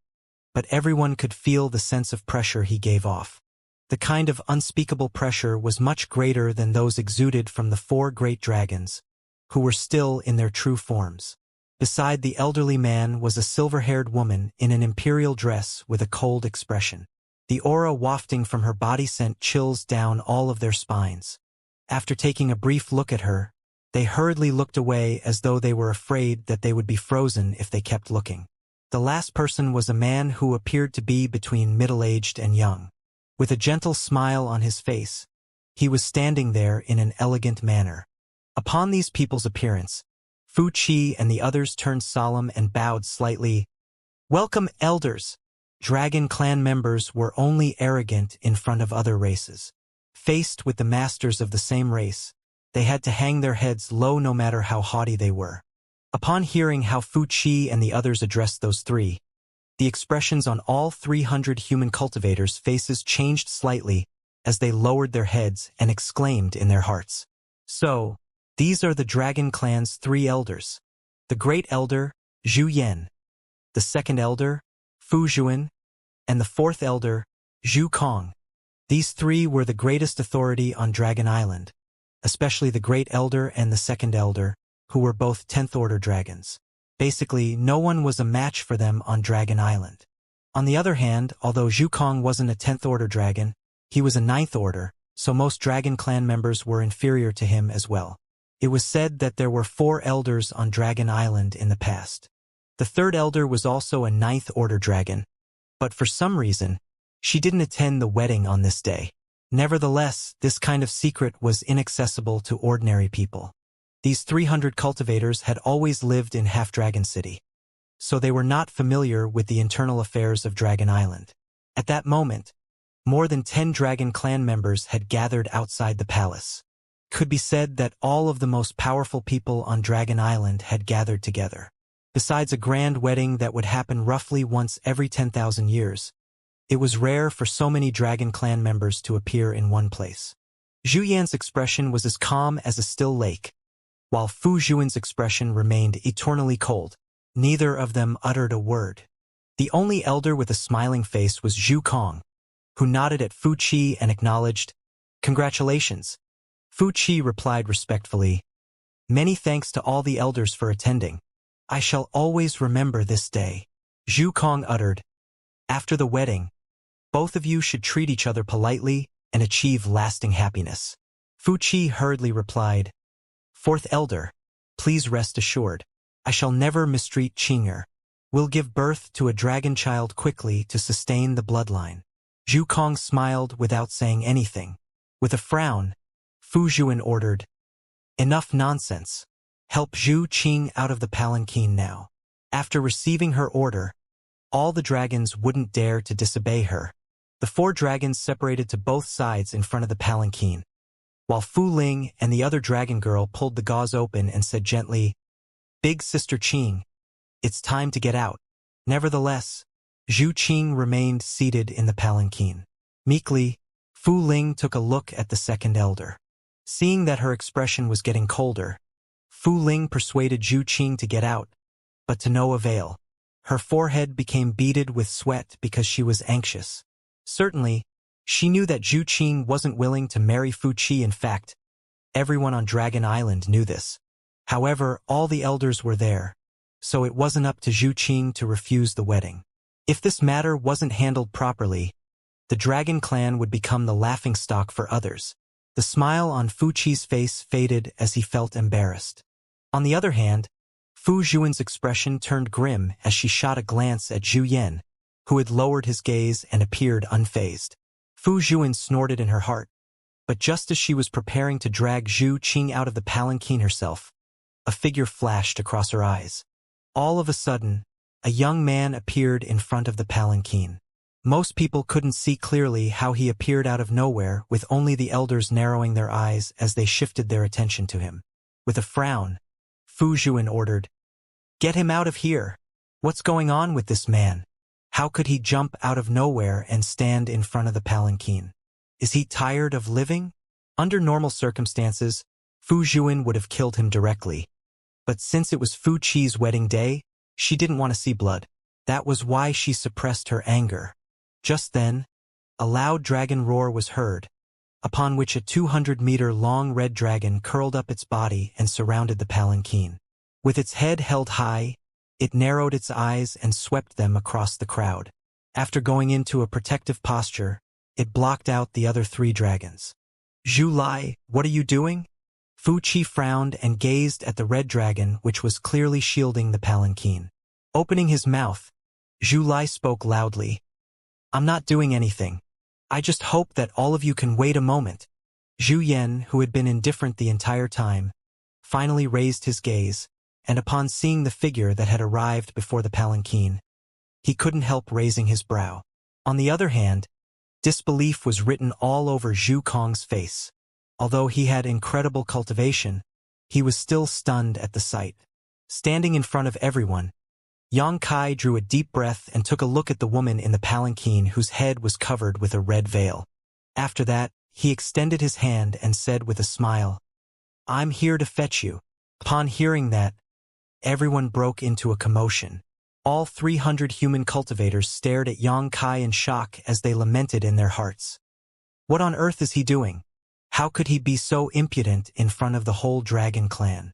but everyone could feel the sense of pressure he gave off. The kind of unspeakable pressure was much greater than those exuded from the 4 great dragons, who were still in their true forms. Beside the elderly man was a silver-haired woman in an imperial dress with a cold expression. The aura wafting from her body sent chills down all of their spines. After taking a brief look at her, they hurriedly looked away as though they were afraid that they would be frozen if they kept looking. The last person was a man who appeared to be between middle-aged and young. With a gentle smile on his face, he was standing there in an elegant manner. Upon these people's appearance, Fuqi and the others turned solemn and bowed slightly. "Welcome, elders!" Dragon clan members were only arrogant in front of other races. Faced with the masters of the same race, they had to hang their heads low no matter how haughty they were. Upon hearing how Fuqi and the others addressed those 3, the expressions on all 300 human cultivators' faces changed slightly as they lowered their heads and exclaimed in their hearts. So, these are the Dragon Clan's 3 elders. The Great Elder, Zhu Yan. The Second Elder, Fu Zhuan, and the 4th Elder, Zhu Kong. These 3 were the greatest authority on Dragon Island, especially the Great Elder and the Second Elder, who were both 10th Order dragons. Basically, no one was a match for them on Dragon Island. On the other hand, although Zhu Kong wasn't a 10th Order dragon, he was a 9th Order, so most Dragon Clan members were inferior to him as well. It was said that there were 4 elders on Dragon Island in the past. The 3rd Elder was also a 9th Order dragon, but for some reason, she didn't attend the wedding on this day. Nevertheless, this kind of secret was inaccessible to ordinary people. These 300 cultivators had always lived in Half-Dragon City, so they were not familiar with the internal affairs of Dragon Island. At that moment, more than 10 Dragon Clan members had gathered outside the palace. It could be said that all of the most powerful people on Dragon Island had gathered together. Besides a grand wedding that would happen roughly once every 10,000 years, it was rare for so many Dragon Clan members to appear in one place. Zhu Yan's expression was as calm as a still lake, while Fu Zhuan's expression remained eternally cold. Neither of them uttered a word. The only elder with a smiling face was Zhu Kong, who nodded at Fuqi and acknowledged, "Congratulations." Fuqi replied respectfully, "Many thanks to all the elders for attending. I shall always remember this day." Zhu Kong uttered, "After the wedding, both of you should treat each other politely and achieve lasting happiness." Fuqi hurriedly replied, "4th Elder, please rest assured, I shall never mistreat Qing'er. We'll give birth to a dragon child quickly to sustain the bloodline." Zhu Kong smiled without saying anything. With a frown, Fu Zhuan ordered, "Enough nonsense. Help Zhu Qing out of the palanquin now." After receiving her order, all the dragons wouldn't dare to disobey her. The 4 dragons separated to both sides in front of the palanquin, while Fu Ling and the other dragon girl pulled the gauze open and said gently, "Big Sister Qing, it's time to get out." Nevertheless, Zhu Qing remained seated in the palanquin. Meekly, Fu Ling took a look at the 2nd Elder. Seeing that her expression was getting colder, Fu Ling persuaded Zhu Qing to get out, but to no avail. Her forehead became beaded with sweat because she was anxious. Certainly, she knew that Zhu Qing wasn't willing to marry Fuqi. In fact, everyone on Dragon Island knew this. However, all the elders were there, so it wasn't up to Zhu Qing to refuse the wedding. If this matter wasn't handled properly, the Dragon Clan would become the laughingstock for others. The smile on Fuqi's face faded as he felt embarrassed. On the other hand, Fu Juan's expression turned grim as she shot a glance at Zhu Yan, who had lowered his gaze and appeared unfazed. Fu Juan snorted in her heart, but just as she was preparing to drag Zhu Qing out of the palanquin herself, a figure flashed across her eyes. All of a sudden, a young man appeared in front of the palanquin. Most people couldn't see clearly how he appeared out of nowhere, with only the elders narrowing their eyes as they shifted their attention to him. With a frown, Fu Juan ordered, "Get him out of here! What's going on with this man? How could he jump out of nowhere and stand in front of the palanquin? Is he tired of living?" Under normal circumstances, Fu Juan would have killed him directly. But since it was Fu Qi's wedding day, she didn't want to see blood. That was why she suppressed her anger. Just then, a loud dragon roar was heard, upon which a 200-meter-long red dragon curled up its body and surrounded the palanquin. With its head held high, it narrowed its eyes and swept them across the crowd. After going into a protective posture, it blocked out the other 3 dragons. "Zhu Lai, what are you doing?" Fu Qi frowned and gazed at the red dragon, which was clearly shielding the palanquin. Opening his mouth, Zhu Lai spoke loudly. "I'm not doing anything. I just hope that all of you can wait a moment." Zhu Yan, who had been indifferent the entire time, finally raised his gaze, and upon seeing the figure that had arrived before the palanquin, he couldn't help raising his brow. On the other hand, disbelief was written all over Zhu Kong's face. Although he had incredible cultivation, he was still stunned at the sight. Standing in front of everyone, Yang Kai drew a deep breath and took a look at the woman in the palanquin whose head was covered with a red veil. After that, he extended his hand and said with a smile, "I'm here to fetch you." Upon hearing that, everyone broke into a commotion. All 300 human cultivators stared at Yang Kai in shock as they lamented in their hearts. What on earth is he doing? How could he be so impudent in front of the whole dragon clan?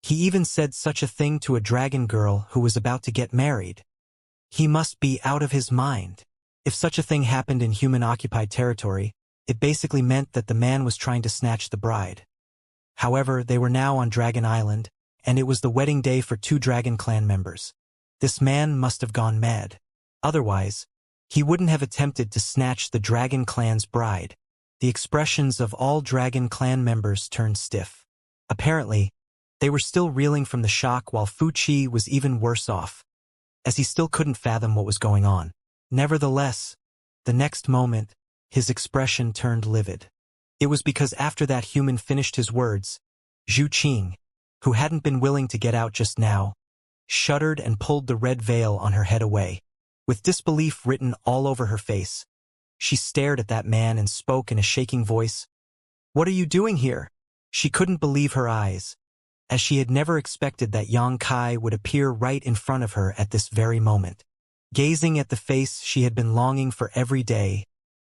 He even said such a thing to a dragon girl who was about to get married. He must be out of his mind. If such a thing happened in human-occupied territory, it basically meant that the man was trying to snatch the bride. However, they were now on Dragon Island, and it was the wedding day for 2 Dragon Clan members. This man must have gone mad. Otherwise, he wouldn't have attempted to snatch the Dragon Clan's bride. The expressions of all Dragon Clan members turned stiff. Apparently, they were still reeling from the shock, while Fu Qi was even worse off, as he still couldn't fathom what was going on. Nevertheless, the next moment, his expression turned livid. It was because after that human finished his words, Zhu Qing, who hadn't been willing to get out just now, shuddered and pulled the red veil on her head away. With disbelief written all over her face, she stared at that man and spoke in a shaking voice. "What are you doing here?" She couldn't believe her eyes, as she had never expected that Yang Kai would appear right in front of her at this very moment. Gazing at the face she had been longing for every day,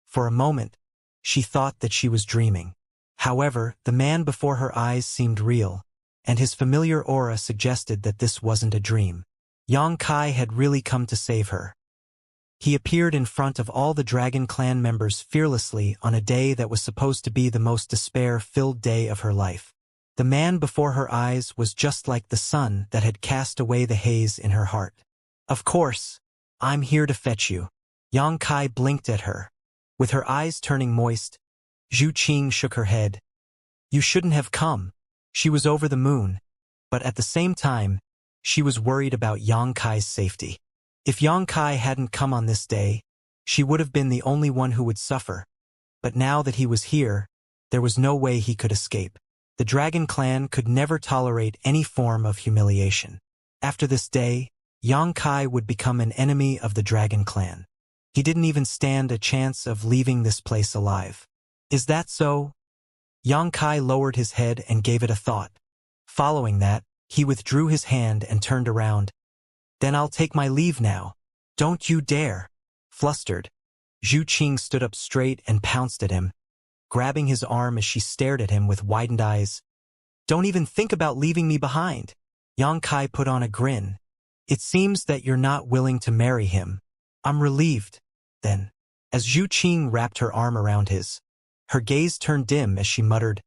for a moment, she thought that she was dreaming. However, the man before her eyes seemed real, and his familiar aura suggested that this wasn't a dream. Yang Kai had really come to save her. He appeared in front of all the Dragon Clan members fearlessly on a day that was supposed to be the most despair-filled day of her life. The man before her eyes was just like the sun that had cast away the haze in her heart. "Of course, I'm here to fetch you." Yang Kai blinked at her. With her eyes turning moist, Zhu Qing shook her head. "You shouldn't have come." She was over the moon, but at the same time, she was worried about Yang Kai's safety. If Yang Kai hadn't come on this day, she would have been the only one who would suffer. But now that he was here, there was no way he could escape. The Dragon Clan could never tolerate any form of humiliation. After this day, Yang Kai would become an enemy of the Dragon Clan. He didn't even stand a chance of leaving this place alive. Is that so? Yang Kai lowered his head and gave it a thought. Following that, he withdrew his hand and turned around. "Then I'll take my leave now." "Don't you dare!" Flustered, Zhu Qing stood up straight and pounced at him, grabbing his arm as she stared at him with widened eyes. "Don't even think about leaving me behind." Yang Kai put on a grin. "It seems that you're not willing to marry him. I'm relieved." Then, as Zhu Qing wrapped her arm around his, her gaze turned dim as she muttered,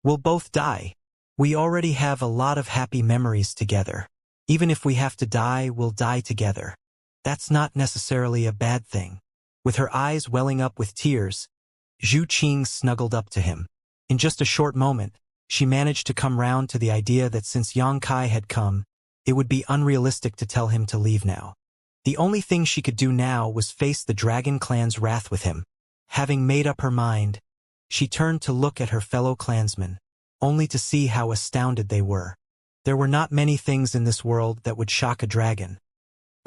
"We'll both die. We already have a lot of happy memories together." Even if we have to die, we'll die together. That's not necessarily a bad thing. With her eyes welling up with tears, Zhu Qing snuggled up to him. In just a short moment, she managed to come round to the idea that since Yang Kai had come, it would be unrealistic to tell him to leave now. The only thing she could do now was face the Dragon Clan's wrath with him. Having made up her mind, she turned to look at her fellow clansmen, only to see how astounded they were. There were not many things in this world that would shock a dragon,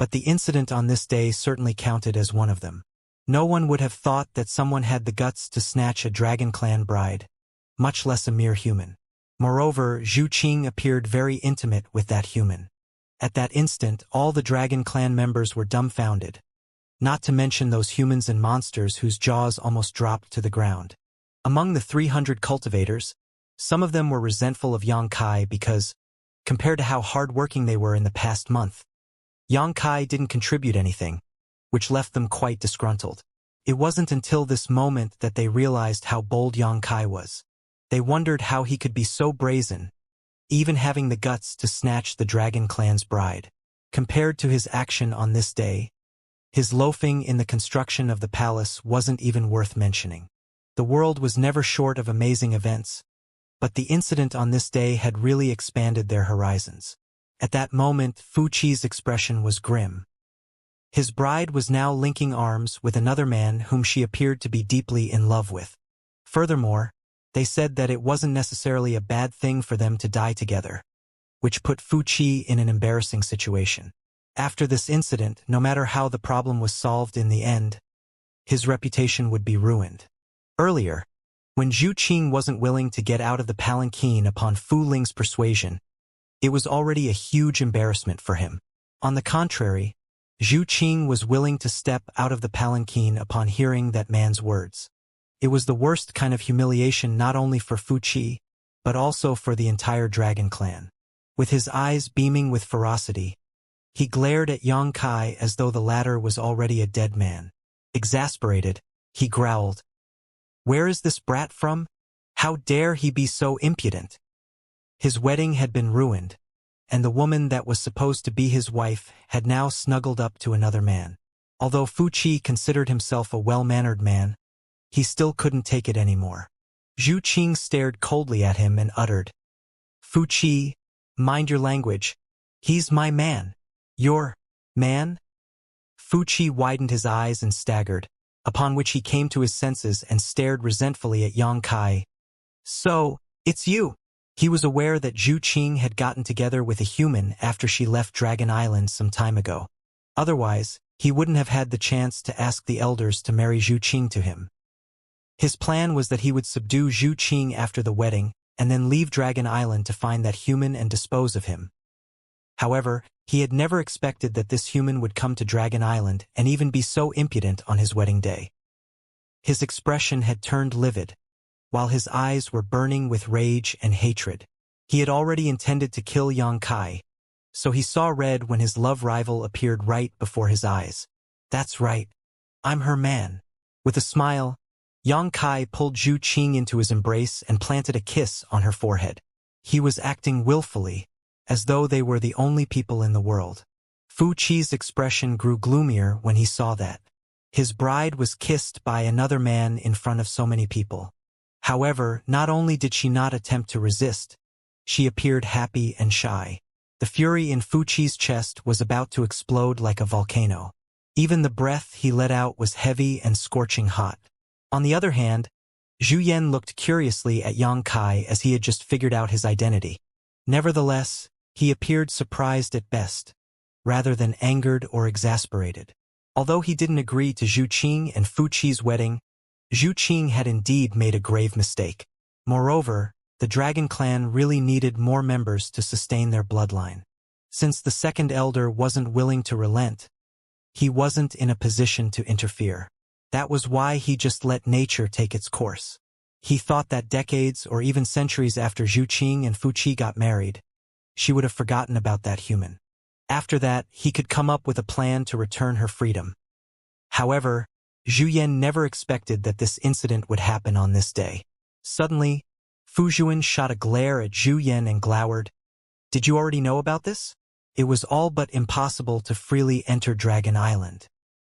but the incident on this day certainly counted as one of them. No one would have thought that someone had the guts to snatch a Dragon Clan bride, much less a mere human. Moreover, Zhu Qing appeared very intimate with that human. At that instant, all the Dragon Clan members were dumbfounded, not to mention those humans and monsters whose jaws almost dropped to the ground. Among the 300 cultivators, some of them were resentful of Yang Kai because, compared to how hard-working they were in the past month, Yang Kai didn't contribute anything, which left them quite disgruntled. It wasn't until this moment that they realized how bold Yang Kai was. They wondered how he could be so brazen, even having the guts to snatch the Dragon Clan's bride. Compared to his action on this day, his loafing in the construction of the palace wasn't even worth mentioning. The world was never short of amazing events, but the incident on this day had really expanded their horizons. At that moment, Fu Qi's expression was grim. His bride was now linking arms with another man whom she appeared to be deeply in love with. Furthermore, they said that it wasn't necessarily a bad thing for them to die together, which put Fu Qi in an embarrassing situation. After this incident, no matter how the problem was solved in the end, his reputation would be ruined. Earlier, when Zhu Qing wasn't willing to get out of the palanquin upon Fu Ling's persuasion, it was already a huge embarrassment for him. On the contrary, Zhu Qing was willing to step out of the palanquin upon hearing that man's words. It was the worst kind of humiliation not only for Fu Qi, but also for the entire Dragon Clan. With his eyes beaming with ferocity, he glared at Yang Kai as though the latter was already a dead man. Exasperated, he growled, "Where is this brat from? How dare he be so impudent?" His wedding had been ruined, and the woman that was supposed to be his wife had now snuggled up to another man. Although Fu Qi considered himself a well-mannered man, he still couldn't take it anymore. Zhu Qing stared coldly at him and uttered, "Fu Qi, mind your language. He's my man." "Your man?" Fu Qi widened his eyes and staggered, upon which he came to his senses and stared resentfully at Yang Kai. "So, it's you." He was aware that Zhu Qing had gotten together with a human after she left Dragon Island some time ago. Otherwise, he wouldn't have had the chance to ask the elders to marry Zhu Qing to him. His plan was that he would subdue Zhu Qing after the wedding and then leave Dragon Island to find that human and dispose of him. However, he had never expected that this human would come to Dragon Island and even be so impudent on his wedding day. His expression had turned livid, while his eyes were burning with rage and hatred. He had already intended to kill Yang Kai, so he saw red when his love rival appeared right before his eyes. "That's right. I'm her man." With a smile, Yang Kai pulled Zhu Qing into his embrace and planted a kiss on her forehead. He was acting willfully, as though they were the only people in the world. Fu Qi's expression grew gloomier when he saw that. His bride was kissed by another man in front of so many people. However, not only did she not attempt to resist, she appeared happy and shy. The fury in Fu Qi's chest was about to explode like a volcano. Even the breath he let out was heavy and scorching hot. On the other hand, Zhu Yan looked curiously at Yang Kai as he had just figured out his identity. Nevertheless, he appeared surprised at best, rather than angered or exasperated. Although he didn't agree to Zhu Qing and Fu Qi's wedding, Zhu Qing had indeed made a grave mistake. Moreover, the Dragon Clan really needed more members to sustain their bloodline. Since the second elder wasn't willing to relent, he wasn't in a position to interfere. That was why he just let nature take its course. He thought that decades or even centuries after Zhu Qing and Fu Qi got married, she would have forgotten about that human. After that, he could come up with a plan to return her freedom. However, Zhu Yan never expected that this incident would happen on this day. Suddenly, Fu Zhuan shot a glare at Zhu Yan and glowered, "Did you already know about this?" It was all but impossible to freely enter Dragon Island.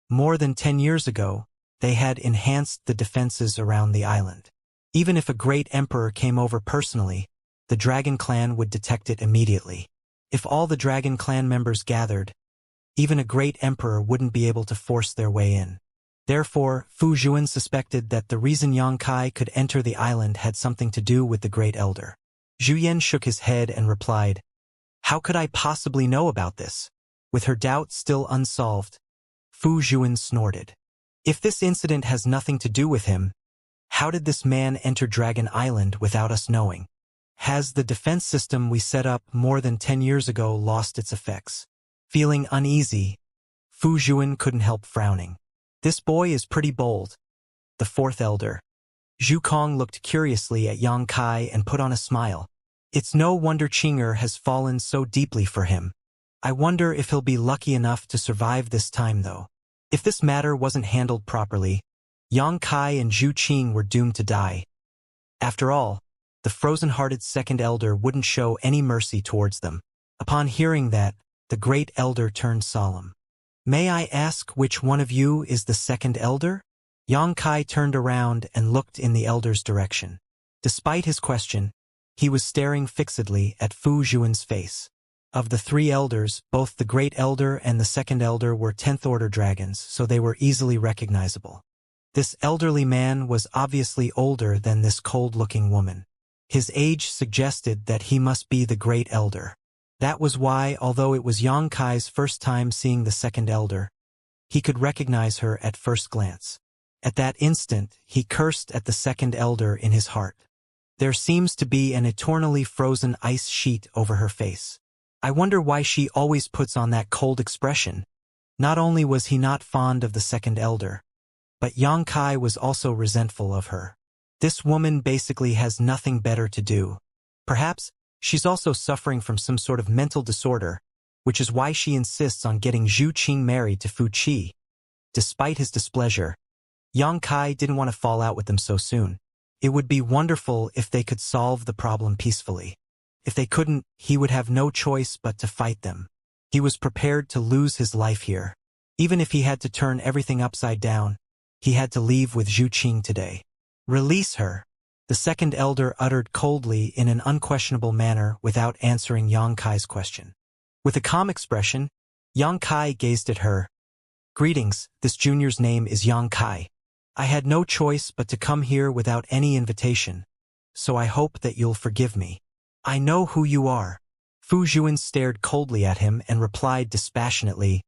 More than 10 years ago, they had enhanced the defenses around the island. Even if a great emperor came over personally, the Dragon Clan would detect it immediately. If all the Dragon Clan members gathered, even a great emperor wouldn't be able to force their way in. Therefore, Fu Zhuan suspected that the reason Yang Kai could enter the island had something to do with the Great Elder. Zhu Yan shook his head and replied, "How could I possibly know about this?" With her doubt still unsolved, Fu Zhuan snorted. "If this incident has nothing to do with him, how did this man enter Dragon Island without us knowing? Has the defense system we set up more than 10 years ago lost its effects?" Feeling uneasy, Fu Zhuan couldn't help frowning. "This boy is pretty bold." The fourth elder, Zhu Kong, looked curiously at Yang Kai and put on a smile. "It's no wonder Qing'er has fallen so deeply for him. I wonder if he'll be lucky enough to survive this time, though. If this matter wasn't handled properly, Yang Kai and Zhu Qing were doomed to die. After all, the frozen-hearted second elder wouldn't show any mercy towards them." Upon hearing that, the great elder turned solemn. "May I ask which one of you is the second elder?" Yang Kai turned around and looked in the elder's direction. Despite his question, he was staring fixedly at Fu Zhuan's face. Of the three elders, both the great elder and the second elder were 10th-order dragons, so they were easily recognizable. This elderly man was obviously older than this cold-looking woman. His age suggested that he must be the great elder. That was why, although it was Yang Kai's first time seeing the second elder, he could recognize her at first glance. At that instant, he cursed at the second elder in his heart. There seems to be an eternally frozen ice sheet over her face. I wonder why she always puts on that cold expression. Not only was he not fond of the second elder, but Yang Kai was also resentful of her. This woman basically has nothing better to do. Perhaps she's also suffering from some sort of mental disorder, which is why she insists on getting Zhu Qing married to Fu Qi. Despite his displeasure, Yang Kai didn't want to fall out with them so soon. It would be wonderful if they could solve the problem peacefully. If they couldn't, he would have no choice but to fight them. He was prepared to lose his life here. Even if he had to turn everything upside down, he had to leave with Zhu Qing today. "Release her," the second elder uttered coldly in an unquestionable manner without answering Yang Kai's question. With a calm expression, Yang Kai gazed at her. "Greetings, this junior's name is Yang Kai. I had no choice but to come here without any invitation, so I hope that you'll forgive me. I know who you are." Fu Zhuan stared coldly at him and replied dispassionately,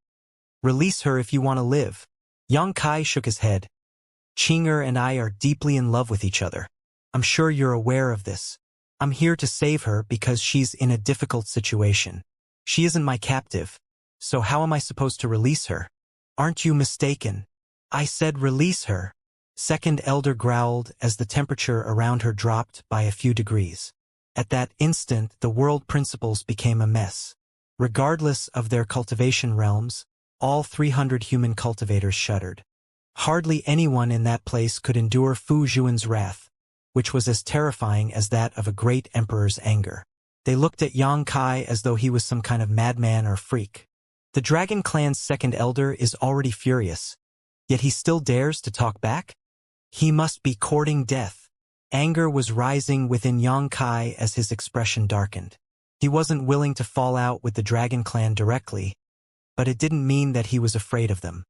"Release her if you want to live." Yang Kai shook his head. "Qing'er and I are deeply in love with each other. I'm sure you're aware of this. I'm here to save her because she's in a difficult situation. She isn't my captive, so how am I supposed to release her?" "Aren't you mistaken? I said release her." Second elder growled as the temperature around her dropped by a few degrees. At that instant, the world principles became a mess. Regardless of their cultivation realms, all 300 human cultivators shuddered. Hardly anyone in that place could endure Fu Zhuan's wrath, which was as terrifying as that of a great emperor's anger. They looked at Yang Kai as though he was some kind of madman or freak. The Dragon Clan's second elder is already furious, yet he still dares to talk back? He must be courting death. Anger was rising within Yang Kai as his expression darkened. He wasn't willing to fall out with the Dragon Clan directly, but it didn't mean that he was afraid of them.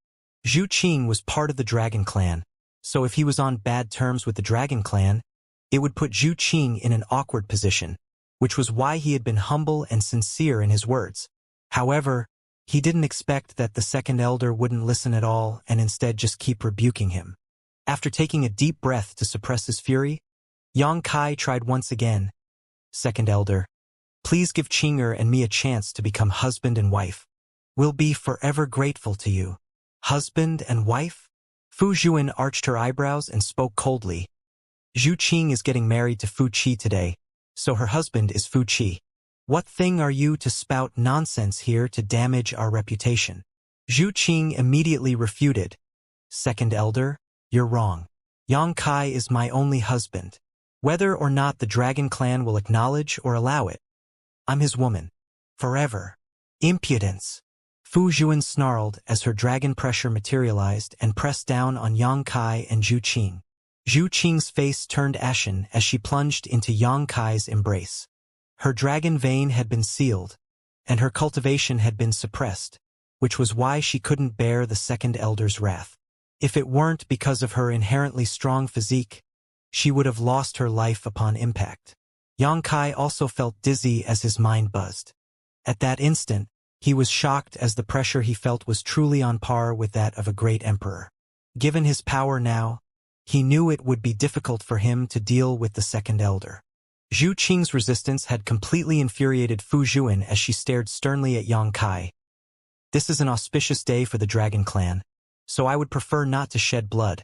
Zhu Qing was part of the Dragon Clan, so if he was on bad terms with the Dragon Clan, it would put Zhu Qing in an awkward position, which was why he had been humble and sincere in his words. However, he didn't expect that the second elder wouldn't listen at all and instead just keep rebuking him. After taking a deep breath to suppress his fury, Yang Kai tried once again. "Second elder, please give Qing'er and me a chance to become husband and wife. We'll be forever grateful to you." "Husband and wife?" Fu Zhuan arched her eyebrows and spoke coldly. "Zhu Qing is getting married to Fu Qi today, so her husband is Fu Qi. What thing are you to spout nonsense here to damage our reputation?" Zhu Qing immediately refuted. "Second elder, you're wrong. Yang Kai is my only husband. Whether or not the Dragon Clan will acknowledge or allow it, I'm his woman. Forever." Impudence! Fu Juan snarled as her dragon pressure materialized and pressed down on Yang Kai and Zhu Qing. Zhu Qing's face turned ashen as she plunged into Yang Kai's embrace. Her dragon vein had been sealed, and her cultivation had been suppressed, which was why she couldn't bear the second elder's wrath. If it weren't because of her inherently strong physique, she would have lost her life upon impact. Yang Kai also felt dizzy as his mind buzzed. At that instant, he was shocked as the pressure he felt was truly on par with that of a great emperor. Given his power now, he knew it would be difficult for him to deal with the second elder. Zhu Qing's resistance had completely infuriated Fu Juan as she stared sternly at Yang Kai. This is an auspicious day for the Dragon Clan, so I would prefer not to shed blood.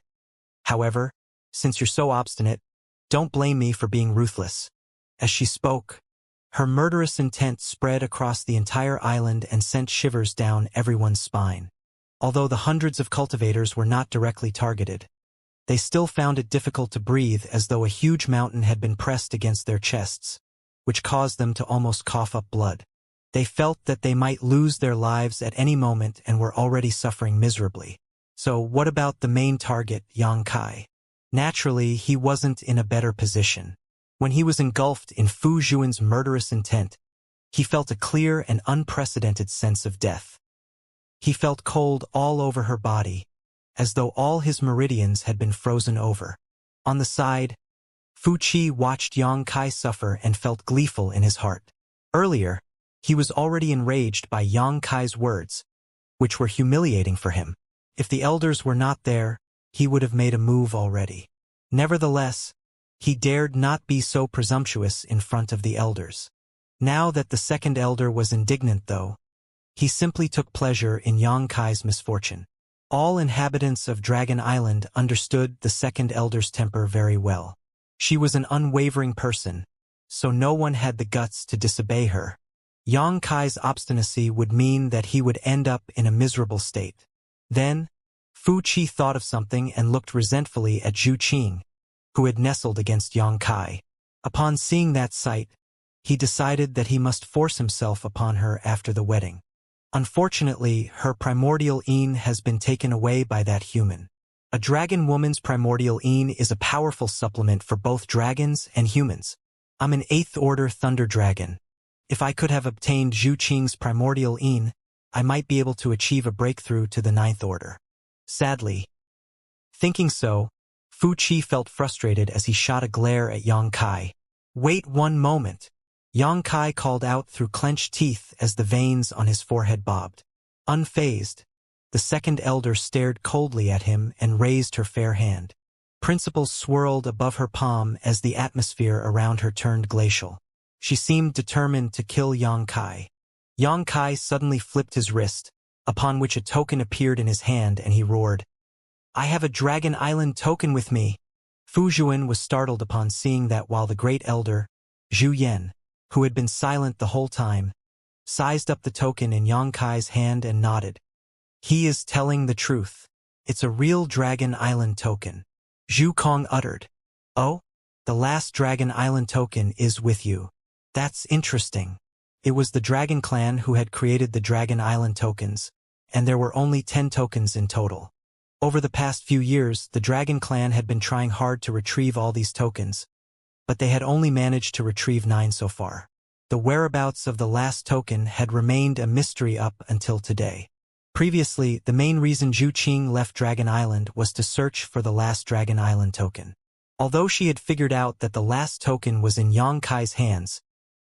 However, since you're so obstinate, don't blame me for being ruthless. As she spoke, her murderous intent spread across the entire island and sent shivers down everyone's spine. Although the hundreds of cultivators were not directly targeted, they still found it difficult to breathe as though a huge mountain had been pressed against their chests, which caused them to almost cough up blood. They felt that they might lose their lives at any moment and were already suffering miserably. So what about the main target, Yang Kai? Naturally, he wasn't in a better position. When he was engulfed in Fu Juan's murderous intent, he felt a clear and unprecedented sense of death. He felt cold all over her body, as though all his meridians had been frozen over. On the side, Fu Qi watched Yang Kai suffer and felt gleeful in his heart. Earlier, he was already enraged by Yang Kai's words, which were humiliating for him. If the elders were not there, he would have made a move already. Nevertheless, he dared not be so presumptuous in front of the elders. Now that the second elder was indignant though, he simply took pleasure in Yang Kai's misfortune. All inhabitants of Dragon Island understood the second elder's temper very well. She was an unwavering person, so no one had the guts to disobey her. Yang Kai's obstinacy would mean that he would end up in a miserable state. Then, Fu Qi thought of something and looked resentfully at Zhu Qing, who had nestled against Yang Kai. Upon seeing that sight, he decided that he must force himself upon her after the wedding. Unfortunately, her primordial yin has been taken away by that human. A dragon woman's primordial yin is a powerful supplement for both dragons and humans. I'm an 8th order thunder dragon. If I could have obtained Zhu Qing's primordial yin, I might be able to achieve a breakthrough to the 9th order. Sadly, thinking so, Fu Qi felt frustrated as he shot a glare at Yang Kai. Wait one moment. Yang Kai called out through clenched teeth as the veins on his forehead bobbed. Unfazed, the second elder stared coldly at him and raised her fair hand. Principles swirled above her palm as the atmosphere around her turned glacial. She seemed determined to kill Yang Kai. Yang Kai suddenly flipped his wrist, upon which a token appeared in his hand, and he roared, "I have a Dragon Island token with me." Fu Juan was startled upon seeing that while the great elder, Zhu Yan, who had been silent the whole time, sized up the token in Yang Kai's hand and nodded. He is telling the truth. It's a real Dragon Island token. Zhu Kong uttered. Oh? The last Dragon Island token is with you. That's interesting. It was the Dragon Clan who had created the Dragon Island tokens, and there were only 10 tokens in total. Over the past few years, the Dragon Clan had been trying hard to retrieve all these tokens, but they had only managed to retrieve 9 so far. The whereabouts of the last token had remained a mystery up until today. Previously, the main reason Zhu Qing left Dragon Island was to search for the last Dragon Island token. Although she had figured out that the last token was in Yang Kai's hands,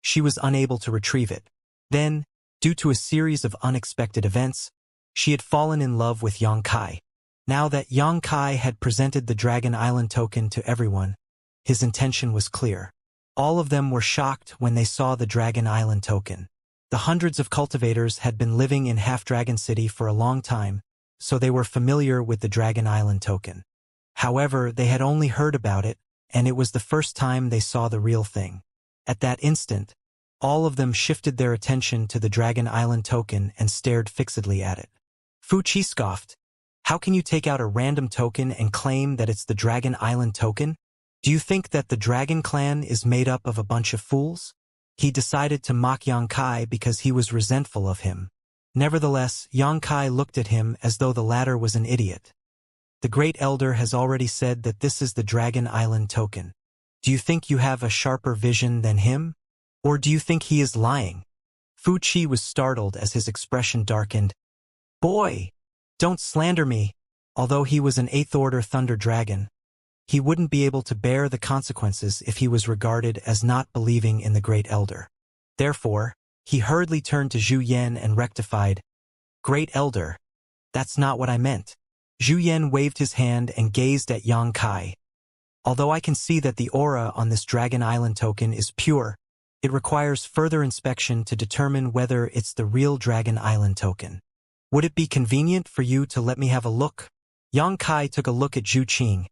she was unable to retrieve it. Then, due to a series of unexpected events, she had fallen in love with Yang Kai. Now that Yang Kai had presented the Dragon Island token to everyone, his intention was clear. All of them were shocked when they saw the Dragon Island token. The hundreds of cultivators had been living in Half-Dragon City for a long time, so they were familiar with the Dragon Island token. However, they had only heard about it, and it was the first time they saw the real thing. At that instant, all of them shifted their attention to the Dragon Island token and stared fixedly at it. Fu Qi scoffed. How can you take out a random token and claim that it's the Dragon Island token? Do you think that the Dragon Clan is made up of a bunch of fools? He decided to mock Yang Kai because he was resentful of him. Nevertheless, Yang Kai looked at him as though the latter was an idiot. The Great Elder has already said that this is the Dragon Island token. Do you think you have a sharper vision than him? Or do you think he is lying? Fu Qi was startled as his expression darkened. Boy! Don't slander me. Although he was an 8th Order Thunder Dragon, he wouldn't be able to bear the consequences if he was regarded as not believing in the Great Elder. Therefore, he hurriedly turned to Zhu Yan and rectified, Great Elder, that's not what I meant. Zhu Yan waved his hand and gazed at Yang Kai. Although I can see that the aura on this Dragon Island token is pure, it requires further inspection to determine whether it's the real Dragon Island token. Would it be convenient for you to let me have a look? Yang Kai took a look at Zhu Qing,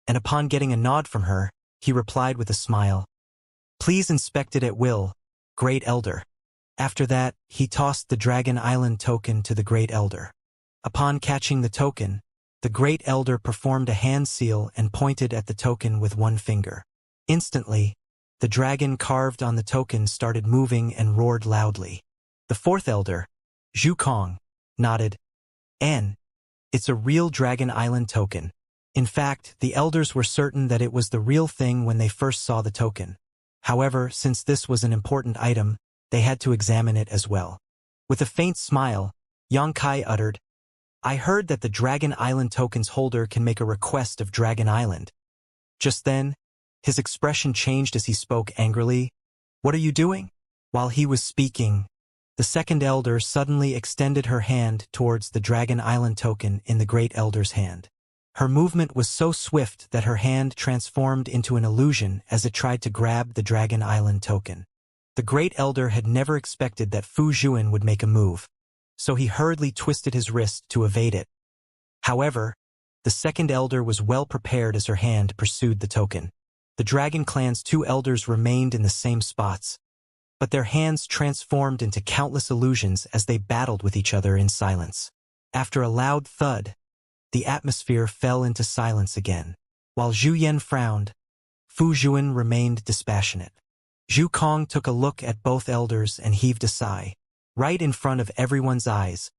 and upon getting a nod from her, he replied with a smile. Please inspect it at will, Great Elder. After that, he tossed the Dragon Island token to the Great Elder. Upon catching the token, the Great Elder performed a hand seal and pointed at the token with one finger. Instantly, the dragon carved on the token started moving and roared loudly. The 4th Elder, Zhu Kong, nodded. It's a real Dragon Island token. In fact, the elders were certain that it was the real thing when they first saw the token. However, since this was an important item, they had to examine it as well. With a faint smile, Yang Kai uttered, I heard that the Dragon Island token's holder can make a request of Dragon Island. Just then, his expression changed as he spoke angrily. What are you doing? While he was speaking, the 2nd Elder suddenly extended her hand towards the Dragon Island token in the Great Elder's hand. Her movement was so swift that her hand transformed into an illusion as it tried to grab the Dragon Island token. The Great Elder had never expected that Fu Zhuan would make a move, so he hurriedly twisted his wrist to evade it. However, the 2nd Elder was well prepared as her hand pursued the token. The Dragon Clan's 2 elders remained in the same spots, but their hands transformed into countless illusions as they battled with each other in silence. After a loud thud, the atmosphere fell into silence again. While Zhu Yan frowned, Fu Zhuan remained dispassionate. Zhu Kong took a look at both elders and heaved a sigh. Right in front of everyone's eyes,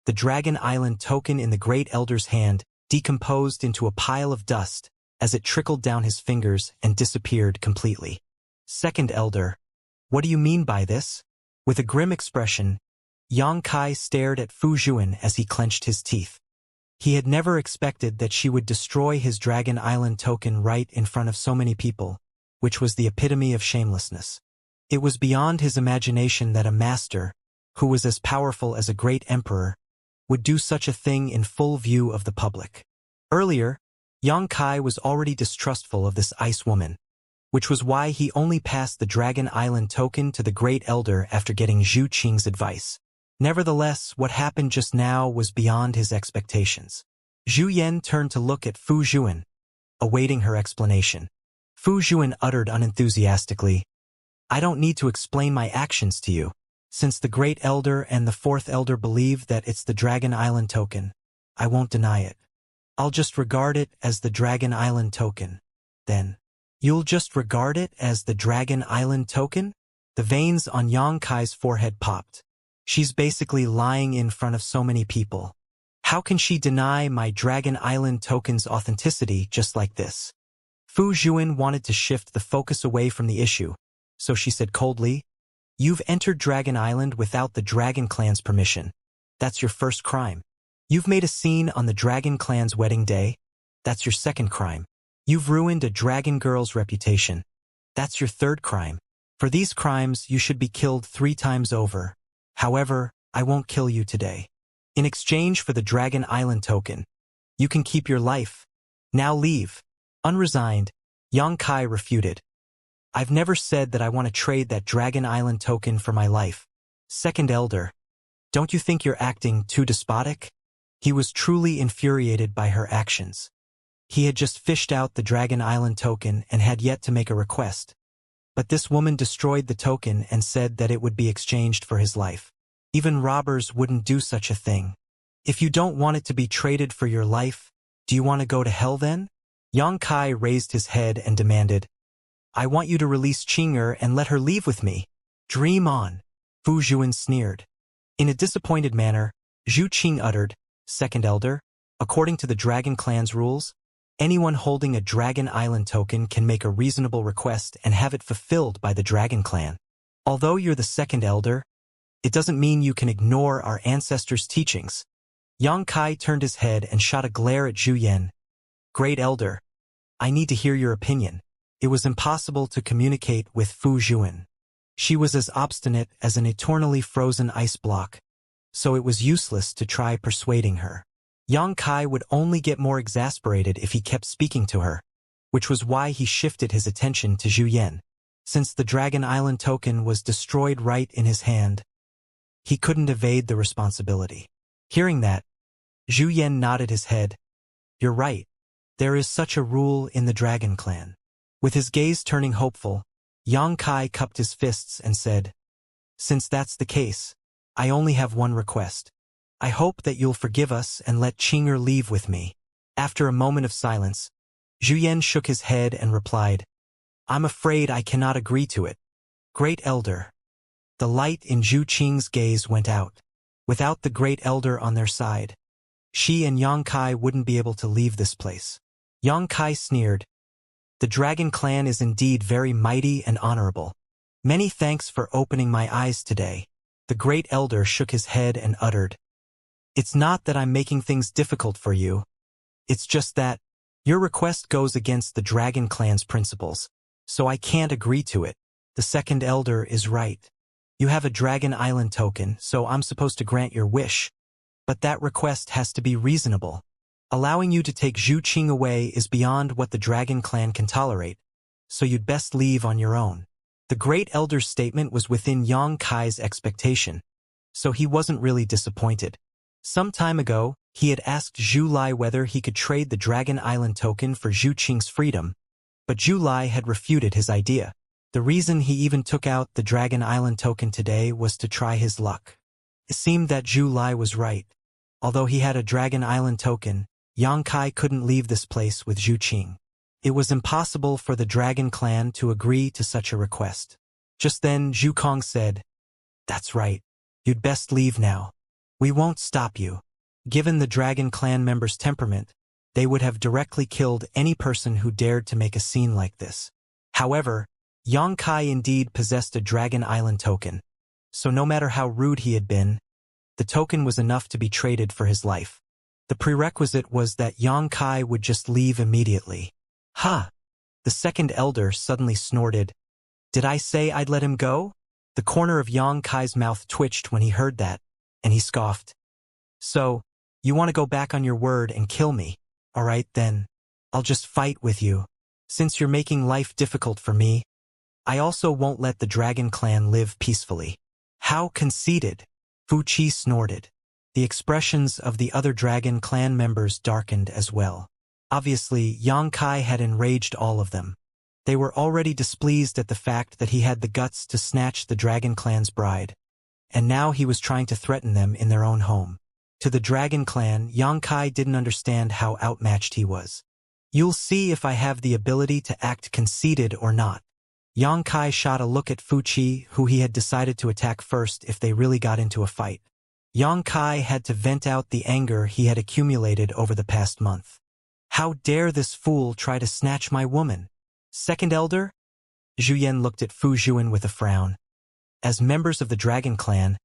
the Dragon Island token in the Great Elder's hand decomposed into a pile of dust as it trickled down his fingers and disappeared completely. 2nd Elder, what do you mean by this? With a grim expression, Yang Kai stared at Fu Zhuan as he clenched his teeth. He had never expected that she would destroy his Dragon Island token right in front of so many people, which was the epitome of shamelessness. It was beyond his imagination that a master, who was as powerful as a great emperor, would do such a thing in full view of the public. Earlier, Yang Kai was already distrustful of this ice woman, which was why he only passed the Dragon Island token to the Great Elder after getting Zhu Qing's advice. Nevertheless, what happened just now was beyond his expectations. Zhu Yan turned to look at Fu Zhuan, awaiting her explanation. Fu Zhuan uttered unenthusiastically, I don't need to explain my actions to you. Since the Great Elder and the 4th Elder believe that it's the Dragon Island token, I won't deny it. I'll just regard it as the Dragon Island token. Then, you'll just regard it as the Dragon Island token? The veins on Yang Kai's forehead popped. She's basically lying in front of so many people. How can she deny my Dragon Island token's authenticity just like this? Fu Zhuan wanted to shift the focus away from the issue, so she said coldly, You've entered Dragon Island without the Dragon Clan's permission. That's your first crime. You've made a scene on the Dragon Clan's wedding day. That's your second crime. You've ruined a dragon girl's reputation. That's your third crime. For these crimes, you should be killed 3 times over. However, I won't kill you today. In exchange for the Dragon Island token, you can keep your life. Now leave. Unresigned, Yang Kai refuted. I've never said that I want to trade that Dragon Island token for my life. 2nd Elder, don't you think you're acting too despotic? He was truly infuriated by her actions. He had just fished out the Dragon Island token and had yet to make a request. But this woman destroyed the token and said that it would be exchanged for his life. Even robbers wouldn't do such a thing. If you don't want it to be traded for your life, do you want to go to hell then? Yang Kai raised his head and demanded, I want you to release Qing'er and let her leave with me. Dream on, Fu Zhuan sneered. In a disappointed manner, Zhu Qing uttered, Second Elder, according to the Dragon Clan's rules, anyone holding a Dragon Island token can make a reasonable request and have it fulfilled by the Dragon Clan. Although you're the Second Elder, it doesn't mean you can ignore our ancestors' teachings. Yang Kai turned his head and shot a glare at Zhu Yan. Great Elder, I need to hear your opinion. It was impossible to communicate with Fu Zhuan. She was as obstinate as an eternally frozen ice block, so it was useless to try persuading her. Yang Kai would only get more exasperated if he kept speaking to her, which was why he shifted his attention to Zhu Yan. Since the Dragon Island token was destroyed right in his hand, he couldn't evade the responsibility. Hearing that, Zhu Yan nodded his head. You're right. There is such a rule in the Dragon Clan. With his gaze turning hopeful, Yang Kai cupped his fists and said, Since that's the case, I only have one request. I hope that you'll forgive us and let Qing'er leave with me. After a moment of silence, Zhu Yan shook his head and replied, I'm afraid I cannot agree to it. Great Elder. The light in Zhu Qing's gaze went out. Without the Great Elder on their side, she and Yang Kai wouldn't be able to leave this place. Yang Kai sneered. The Dragon Clan is indeed very mighty and honorable. Many thanks for opening my eyes today. The Great Elder shook his head and uttered, It's not that I'm making things difficult for you. It's just that your request goes against the Dragon Clan's principles, so I can't agree to it. The Second Elder is right. You have a Dragon Island token, so I'm supposed to grant your wish. But that request has to be reasonable. Allowing you to take Zhu Qing away is beyond what the Dragon Clan can tolerate, so you'd best leave on your own. The Great Elder's statement was within Yang Kai's expectation, so he wasn't really disappointed. Some time ago, he had asked Zhu Lai whether he could trade the Dragon Island token for Zhu Qing's freedom, but Zhu Lai had refuted his idea. The reason he even took out the Dragon Island token today was to try his luck. It seemed that Zhu Lai was right. Although he had a Dragon Island token, Yang Kai couldn't leave this place with Zhu Qing. It was impossible for the Dragon Clan to agree to such a request. Just then Zhu Kong said, That's right. You'd best leave now. We won't stop you. Given the Dragon Clan members' temperament, they would have directly killed any person who dared to make a scene like this. However, Yang Kai indeed possessed a Dragon Island token, so no matter how rude he had been, the token was enough to be traded for his life. The prerequisite was that Yang Kai would just leave immediately. Ha! The Second Elder suddenly snorted. Did I say I'd let him go? The corner of Yang Kai's mouth twitched when he heard that, and he scoffed. So, you want to go back on your word and kill me? All right then. I'll just fight with you. Since you're making life difficult for me, I also won't let the Dragon Clan live peacefully. How conceited! Fu Qi snorted. The expressions of the other Dragon Clan members darkened as well. Obviously, Yang Kai had enraged all of them. They were already displeased at the fact that he had the guts to snatch the Dragon Clan's bride, and now he was trying to threaten them in their own home. To the Dragon Clan, Yang Kai didn't understand how outmatched he was. You'll see if I have the ability to act conceited or not. Yang Kai shot a look at Fu Qi, who he had decided to attack first if they really got into a fight. Yang Kai had to vent out the anger he had accumulated over the past month. How dare this fool try to snatch my woman? Second Elder? Zhu Yan looked at Fu Zhuan with a frown. As members of the Dragon Clan,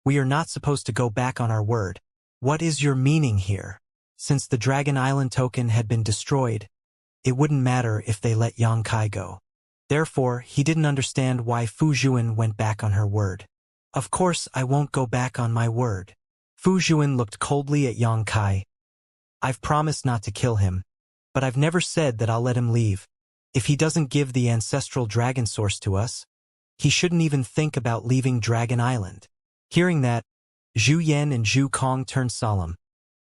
we are not supposed to go back on our word. What is your meaning here? Since the Dragon Island token had been destroyed, it wouldn't matter if they let Yang Kai go. Therefore, he didn't understand why Fu Zhuan went back on her word. Of course I won't go back on my word. Fu Zhuan looked coldly at Yang Kai. I've promised not to kill him, but I've never said that I'll let him leave. If he doesn't give the ancestral dragon source to us, he shouldn't even think about leaving Dragon Island. Hearing that, Zhu Yan and Zhu Kong turned solemn,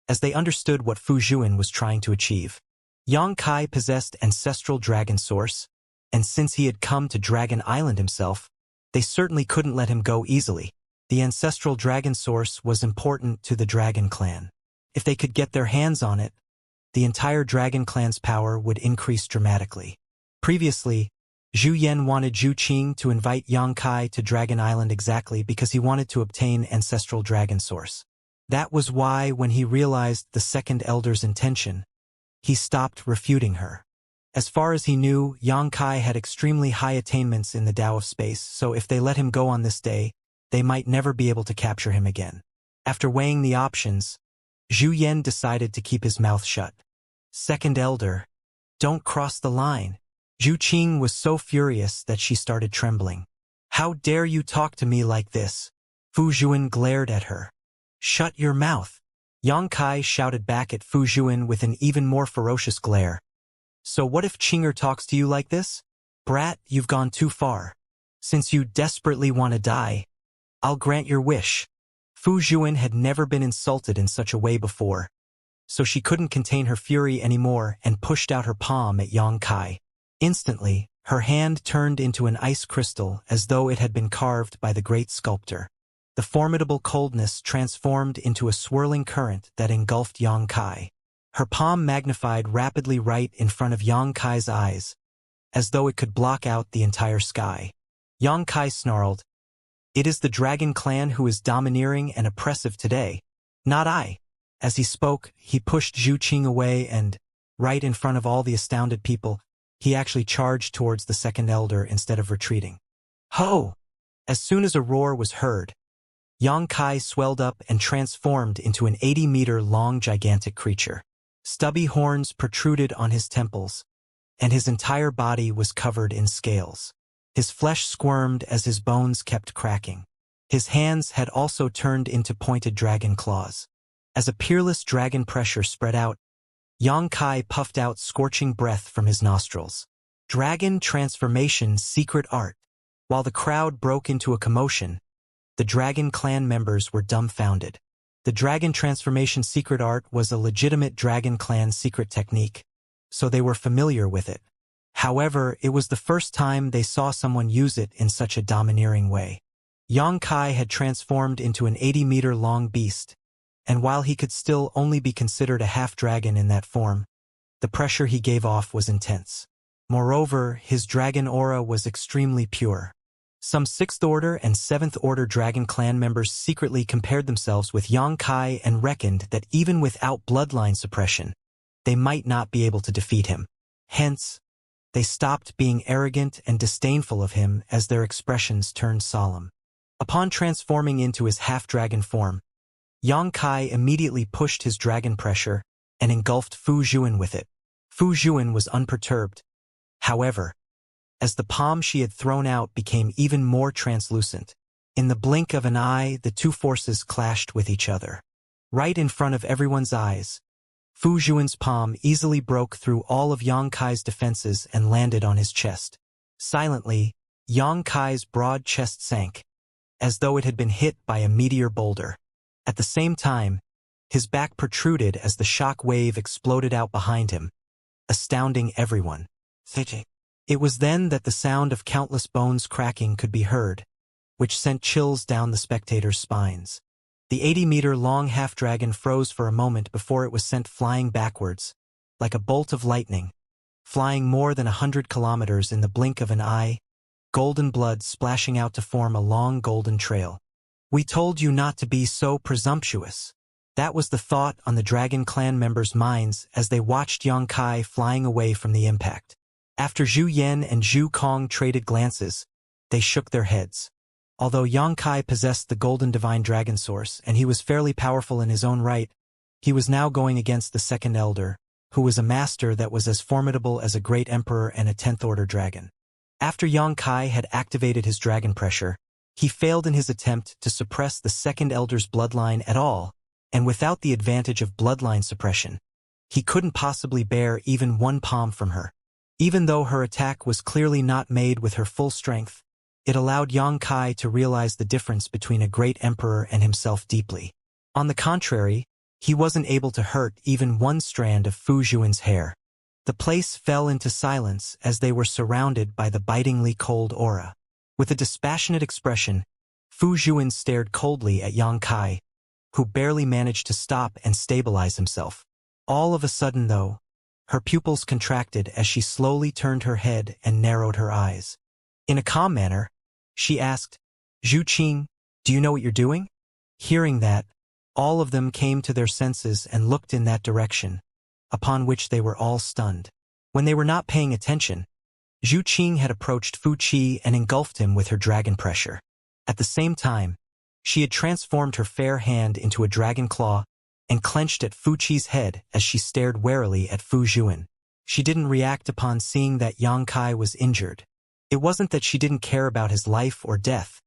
as they understood what Fu Zhuan was trying to achieve. Yang Kai possessed ancestral dragon source, and since he had come to Dragon Island himself, they certainly couldn't let him go easily. The ancestral dragon source was important to the Dragon Clan. If they could get their hands on it, the entire Dragon Clan's power would increase dramatically. Previously, Zhu Yan wanted Zhu Qing to invite Yang Kai to Dragon Island exactly because he wanted to obtain ancestral dragon source. That was why, when he realized the second elder's intention, he stopped refuting her. As far as he knew, Yang Kai had extremely high attainments in the Tao of space, so if they let him go on this day, they might never be able to capture him again. After weighing the options, Zhu Yan decided to keep his mouth shut. Second elder, don't cross the line. Zhu Qing was so furious that she started trembling. How dare you talk to me like this? Fu Zhuan glared at her. Shut your mouth. Yang Kai shouted back at Fu Zhuan with an even more ferocious glare. So what if Qinger talks to you like this? Brat, you've gone too far. Since you desperately want to die, I'll grant your wish. Fu Zhuan had never been insulted in such a way before, so she couldn't contain her fury anymore and pushed out her palm at Yang Kai. Instantly, her hand turned into an ice crystal as though it had been carved by the great sculptor. The formidable coldness transformed into a swirling current that engulfed Yang Kai. Her palm magnified rapidly right in front of Yang Kai's eyes, as though it could block out the entire sky. Yang Kai snarled, "It is the Dragon Clan who is domineering and oppressive today, not I." As he spoke, he pushed Zhu Qing away and, right in front of all the astounded people, he actually charged towards the second elder instead of retreating. Ho! As soon as a roar was heard, Yang Kai swelled up and transformed into an 80-meter-long gigantic creature. Stubby horns protruded on his temples, and his entire body was covered in scales. His flesh squirmed as his bones kept cracking. His hands had also turned into pointed dragon claws. As a peerless dragon pressure spread out, Yang Kai puffed out scorching breath from his nostrils. Dragon Transformation Secret Art. While the crowd broke into a commotion, the Dragon Clan members were dumbfounded. The Dragon Transformation Secret Art was a legitimate Dragon Clan secret technique, so they were familiar with it. However, it was the first time they saw someone use it in such a domineering way. Yang Kai had transformed into an 80-meter-long beast, and while he could still only be considered a half-dragon in that form, the pressure he gave off was intense. Moreover, his dragon aura was extremely pure. Some 6th Order and 7th Order Dragon Clan members secretly compared themselves with Yang Kai and reckoned that even without bloodline suppression, they might not be able to defeat him. Hence, they stopped being arrogant and disdainful of him as their expressions turned solemn. Upon transforming into his half-dragon form, Yang Kai immediately pushed his dragon pressure and engulfed Fu Zhuan with it. Fu Zhuan was unperturbed. However, as the palm she had thrown out became even more translucent, in the blink of an eye the two forces clashed with each other. Right in front of everyone's eyes, Fu Zhuan's palm easily broke through all of Yang Kai's defenses and landed on his chest. Silently, Yang Kai's broad chest sank, as though it had been hit by a meteor boulder. At the same time, his back protruded as the shock wave exploded out behind him, astounding everyone. It was then that the sound of countless bones cracking could be heard, which sent chills down the spectators' spines. The 80-meter-long half-dragon froze for a moment before it was sent flying backwards, like a bolt of lightning, flying more than 100 kilometers in the blink of an eye, golden blood splashing out to form a long golden trail. "We told you not to be so presumptuous." That was the thought on the Dragon Clan members' minds as they watched Yang Kai flying away from the impact. After Zhu Yan and Zhu Kong traded glances, they shook their heads. Although Yang Kai possessed the golden divine dragon source and he was fairly powerful in his own right, he was now going against the second elder, who was a master that was as formidable as a great emperor and a 10th Order dragon. After Yang Kai had activated his dragon pressure, he failed in his attempt to suppress the second elder's bloodline at all, and without the advantage of bloodline suppression, he couldn't possibly bear even one palm from her. Even though her attack was clearly not made with her full strength, it allowed Yang Kai to realize the difference between a great emperor and himself deeply. On the contrary, he wasn't able to hurt even one strand of Fu Zhuan's hair. The place fell into silence as they were surrounded by the bitingly cold aura. With a dispassionate expression, Fu Zhuan stared coldly at Yang Kai, who barely managed to stop and stabilize himself. All of a sudden, though, Her pupils contracted as she slowly turned her head and narrowed her eyes. In a calm manner, she asked, "Zhu Qing, do you know what you're doing?" Hearing that, all of them came to their senses and looked in that direction, upon which they were all stunned. When they were not paying attention, Zhu Qing had approached Fu Qi and engulfed him with her dragon pressure. At the same time, she had transformed her fair hand into a dragon claw and clenched at Fu Qi's head as she stared warily at Fu Zhuan. She didn't react upon seeing that Yang Kai was injured. It wasn't that she didn't care about his life or death.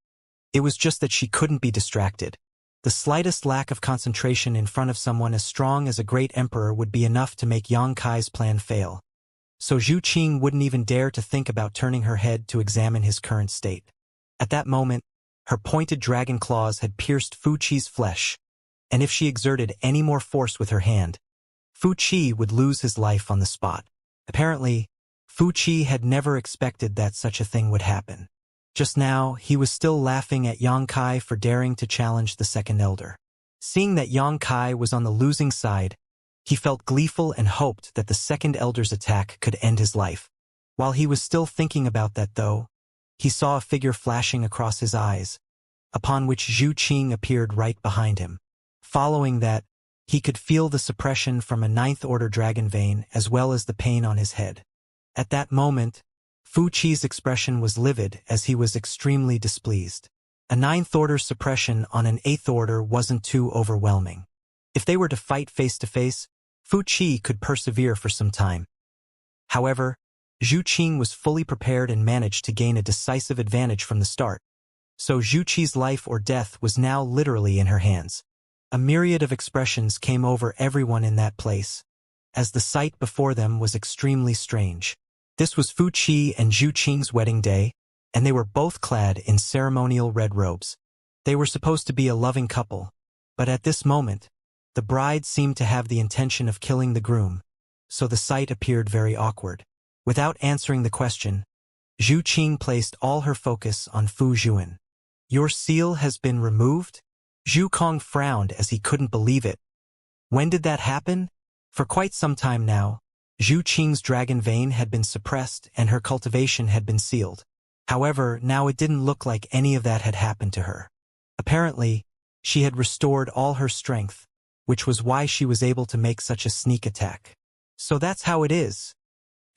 It was just that she couldn't be distracted. The slightest lack of concentration in front of someone as strong as a great emperor would be enough to make Yang Kai's plan fail. So Zhu Qing wouldn't even dare to think about turning her head to examine his current state. At that moment, her pointed dragon claws had pierced Fu Qi's flesh, and if she exerted any more force with her hand, Fu Qi would lose his life on the spot. Apparently, Fu Qi had never expected that such a thing would happen. Just now, he was still laughing at Yang Kai for daring to challenge the second elder. Seeing that Yang Kai was on the losing side, he felt gleeful and hoped that the second elder's attack could end his life. While he was still thinking about that though, he saw a figure flashing across his eyes, upon which Zhu Qing appeared right behind him. Following that, he could feel the suppression from a ninth-order dragon vein as well as the pain on his head. At that moment, Fu Qi's expression was livid as he was extremely displeased. A ninth-order suppression on an eighth-order wasn't too overwhelming. If they were to fight face-to-face, Fu Qi could persevere for some time. However, Zhu Qing was fully prepared and managed to gain a decisive advantage from the start. So Zhu Qi's life or death was now literally in her hands. A myriad of expressions came over everyone in that place, as the sight before them was extremely strange. This was Fu Qi and Zhu Qing's wedding day, and they were both clad in ceremonial red robes. They were supposed to be a loving couple, but at this moment, the bride seemed to have the intention of killing the groom, so the sight appeared very awkward. Without answering the question, Zhu Qing placed all her focus on Fu Zhuan. "Your seal has been removed?" Zhu Kong frowned as he couldn't believe it. When did that happen? For quite some time now, Zhu Qing's dragon vein had been suppressed and her cultivation had been sealed. However, now it didn't look like any of that had happened to her. Apparently, she had restored all her strength, which was why she was able to make such a sneak attack. So that's how it is.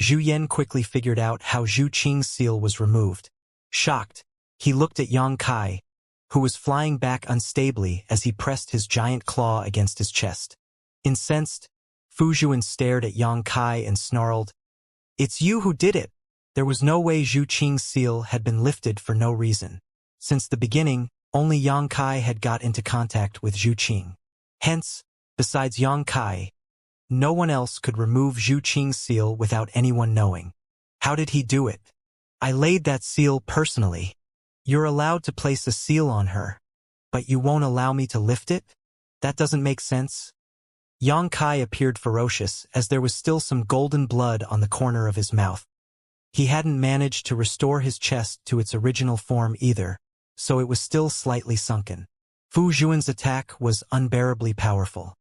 Zhu Yan quickly figured out how Zhu Qing's seal was removed. Shocked, he looked at Yang Kai, who was flying back unstably as he pressed his giant claw against his chest. Incensed, Fu Zhuan stared at Yang Kai and snarled, "It's you who did it!" There was no way Zhu Qing's seal had been lifted for no reason. Since the beginning, only Yang Kai had got into contact with Zhu Qing. Hence, besides Yang Kai, no one else could remove Zhu Qing's seal without anyone knowing. How did he do it? "I laid that seal personally." "You're allowed to place a seal on her, but you won't allow me to lift it? That doesn't make sense." Yang Kai appeared ferocious as there was still some golden blood on the corner of his mouth. He hadn't managed to restore his chest to its original form either, so it was still slightly sunken. Fu Zhuan's attack was unbearably powerful.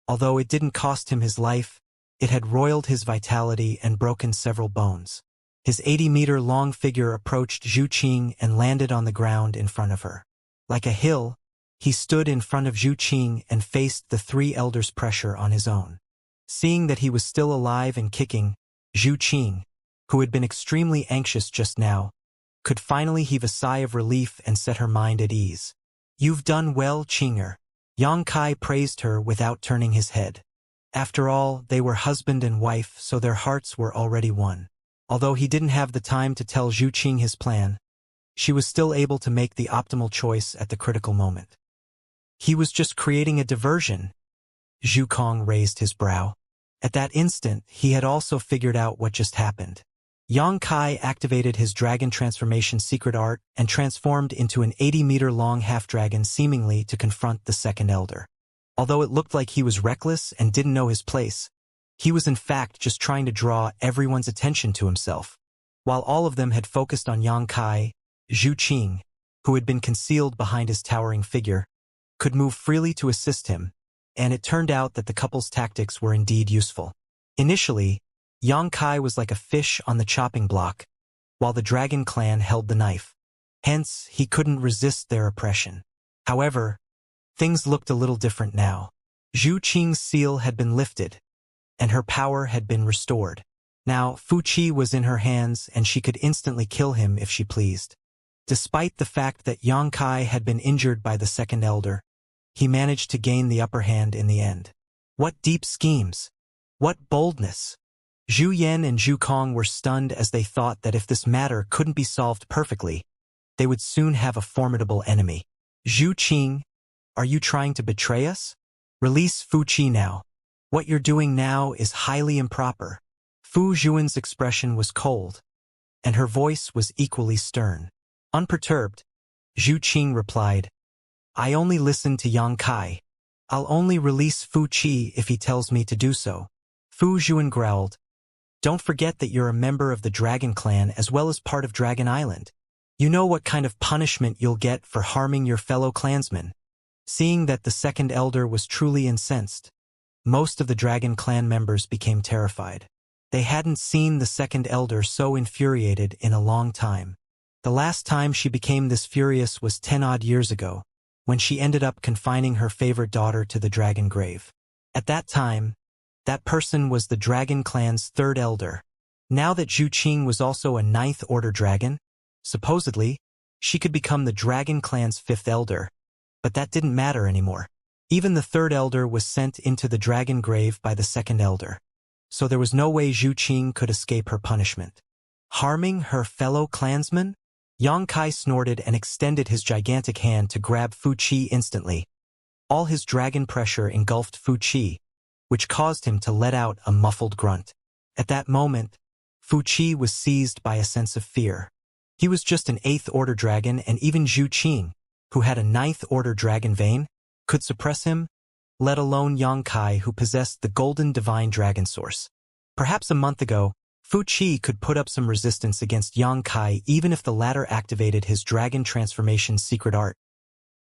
Although it didn't cost him his life, it had roiled his vitality and broken several bones. His 80-meter-long figure approached Zhu Qing and landed on the ground in front of her. Like a hill, he stood in front of Zhu Qing and faced the three elders' pressure on his own. Seeing that he was still alive and kicking, Zhu Qing, who had been extremely anxious just now, could finally heave a sigh of relief and set her mind at ease. "You've done well, Qinger." Yang Kai praised her without turning his head. After all, they were husband and wife, so their hearts were already one. Although he didn't have the time to tell Zhu Qing his plan, she was still able to make the optimal choice at the critical moment. He was just creating a diversion. Zhu Kong raised his brow. At that instant, he had also figured out what just happened. Yang Kai activated his dragon transformation secret art and transformed into an 80-meter-long half-dragon seemingly to confront the second elder. Although it looked like he was reckless and didn't know his place, he was in fact just trying to draw everyone's attention to himself. While all of them had focused on Yang Kai, Zhu Qing, who had been concealed behind his towering figure, could move freely to assist him, and it turned out that the couple's tactics were indeed useful. Initially, Yang Kai was like a fish on the chopping block, while the Dragon Clan held the knife. Hence, he couldn't resist their oppression. However, things looked a little different now. Zhu Qing's seal had been lifted, and her power had been restored. Now, Fu Qi was in her hands, and she could instantly kill him if she pleased. Despite the fact that Yang Kai had been injured by the second elder, he managed to gain the upper hand in the end. What deep schemes! What boldness! Zhu Yan and Zhu Kong were stunned as they thought that if this matter couldn't be solved perfectly, they would soon have a formidable enemy. Zhu Qing, are you trying to betray us? Release Fu Qi now. What you're doing now is highly improper. Fu Zhuan's expression was cold, and her voice was equally stern. Unperturbed, Zhu Qing replied, I only listen to Yang Kai. I'll only release Fu Qi if he tells me to do so. Fu Zhuan growled, Don't forget that you're a member of the Dragon Clan as well as part of Dragon Island. You know what kind of punishment you'll get for harming your fellow clansmen. Seeing that the second elder was truly incensed, most of the Dragon Clan members became terrified. They hadn't seen the second elder so infuriated in a long time. The last time she became this furious was 10-odd years ago, when she ended up confining her favorite daughter to the dragon grave. At that time, that person was the Dragon Clan's third elder. Now that Zhu Qing was also a ninth order dragon, supposedly, she could become the Dragon Clan's fifth elder. But that didn't matter anymore. Even the third elder was sent into the dragon grave by the second elder. So there was no way Zhu Qing could escape her punishment. Harming her fellow clansmen? Yang Kai snorted and extended his gigantic hand to grab Fu Qi instantly. All his dragon pressure engulfed Fu Qi, which caused him to let out a muffled grunt. At that moment, Fu Qi was seized by a sense of fear. He was just an 8th order dragon, and even Zhu Qing, who had a 9th order dragon vein, could suppress him, let alone Yang Kai, who possessed the golden divine dragon source. Perhaps a month ago, Fu Qi could put up some resistance against Yang Kai even if the latter activated his dragon transformation secret art.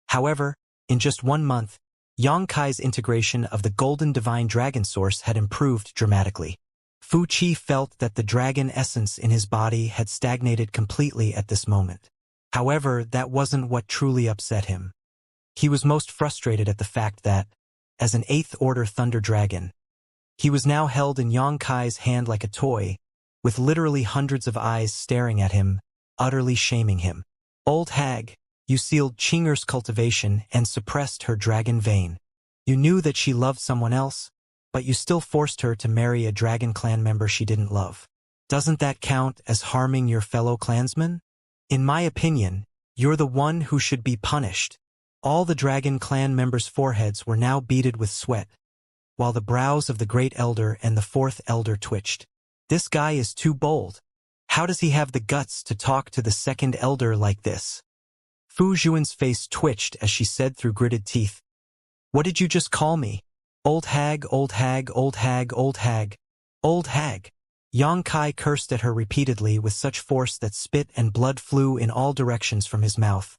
However, in just 1 month, Yang Kai's integration of the golden divine dragon source had improved dramatically. Fu Qi felt that the dragon essence in his body had stagnated completely at this moment. However, that wasn't what truly upset him. He was most frustrated at the fact that, as an 8th order thunder dragon, he was now held in Yang Kai's hand like a toy, with literally hundreds of eyes staring at him, utterly shaming him. Old hag, you sealed Qing'er's cultivation and suppressed her dragon vein. You knew that she loved someone else, but you still forced her to marry a Dragon Clan member she didn't love. Doesn't that count as harming your fellow clansmen? In my opinion, you're the one who should be punished. All the Dragon Clan members' foreheads were now beaded with sweat, while the brows of the Great Elder and the 4th Elder twitched. This guy is too bold. How does he have the guts to talk to the 2nd Elder like this? Fu Zhuan's face twitched as she said through gritted teeth, What did you just call me? Old hag, old hag, old hag, old hag, old hag. Yang Kai cursed at her repeatedly with such force that spit and blood flew in all directions from his mouth,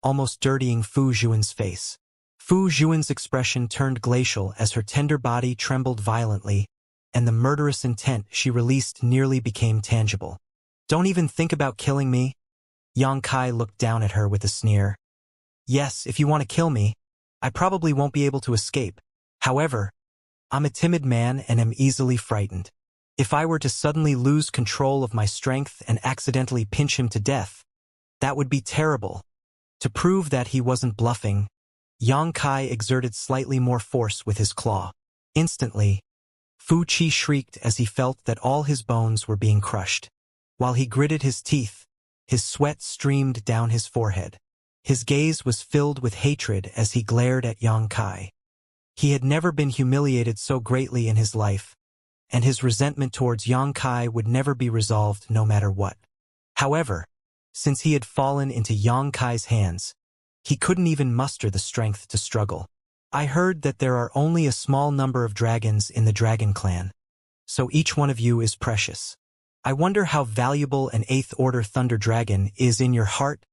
almost dirtying Fu Zhuan's face. Fu Zhuan's expression turned glacial as her tender body trembled violently, and the murderous intent she released nearly became tangible. Don't even think about killing me. Yang Kai looked down at her with a sneer. Yes, if you want to kill me, I probably won't be able to escape. However, I'm a timid man and am easily frightened. If I were to suddenly lose control of my strength and accidentally pinch him to death, that would be terrible. To prove that he wasn't bluffing, Yang Kai exerted slightly more force with his claw. Instantly, Fu Qi shrieked as he felt that all his bones were being crushed. While he gritted his teeth, his sweat streamed down his forehead. His gaze was filled with hatred as he glared at Yang Kai. He had never been humiliated so greatly in his life, and his resentment towards Yang Kai would never be resolved no matter what. However, since he had fallen into Yang Kai's hands, he couldn't even muster the strength to struggle. I heard that there are only a small number of dragons in the Dragon Clan, so each one of you is precious. I wonder how valuable an 8th order thunder dragon is in your heart,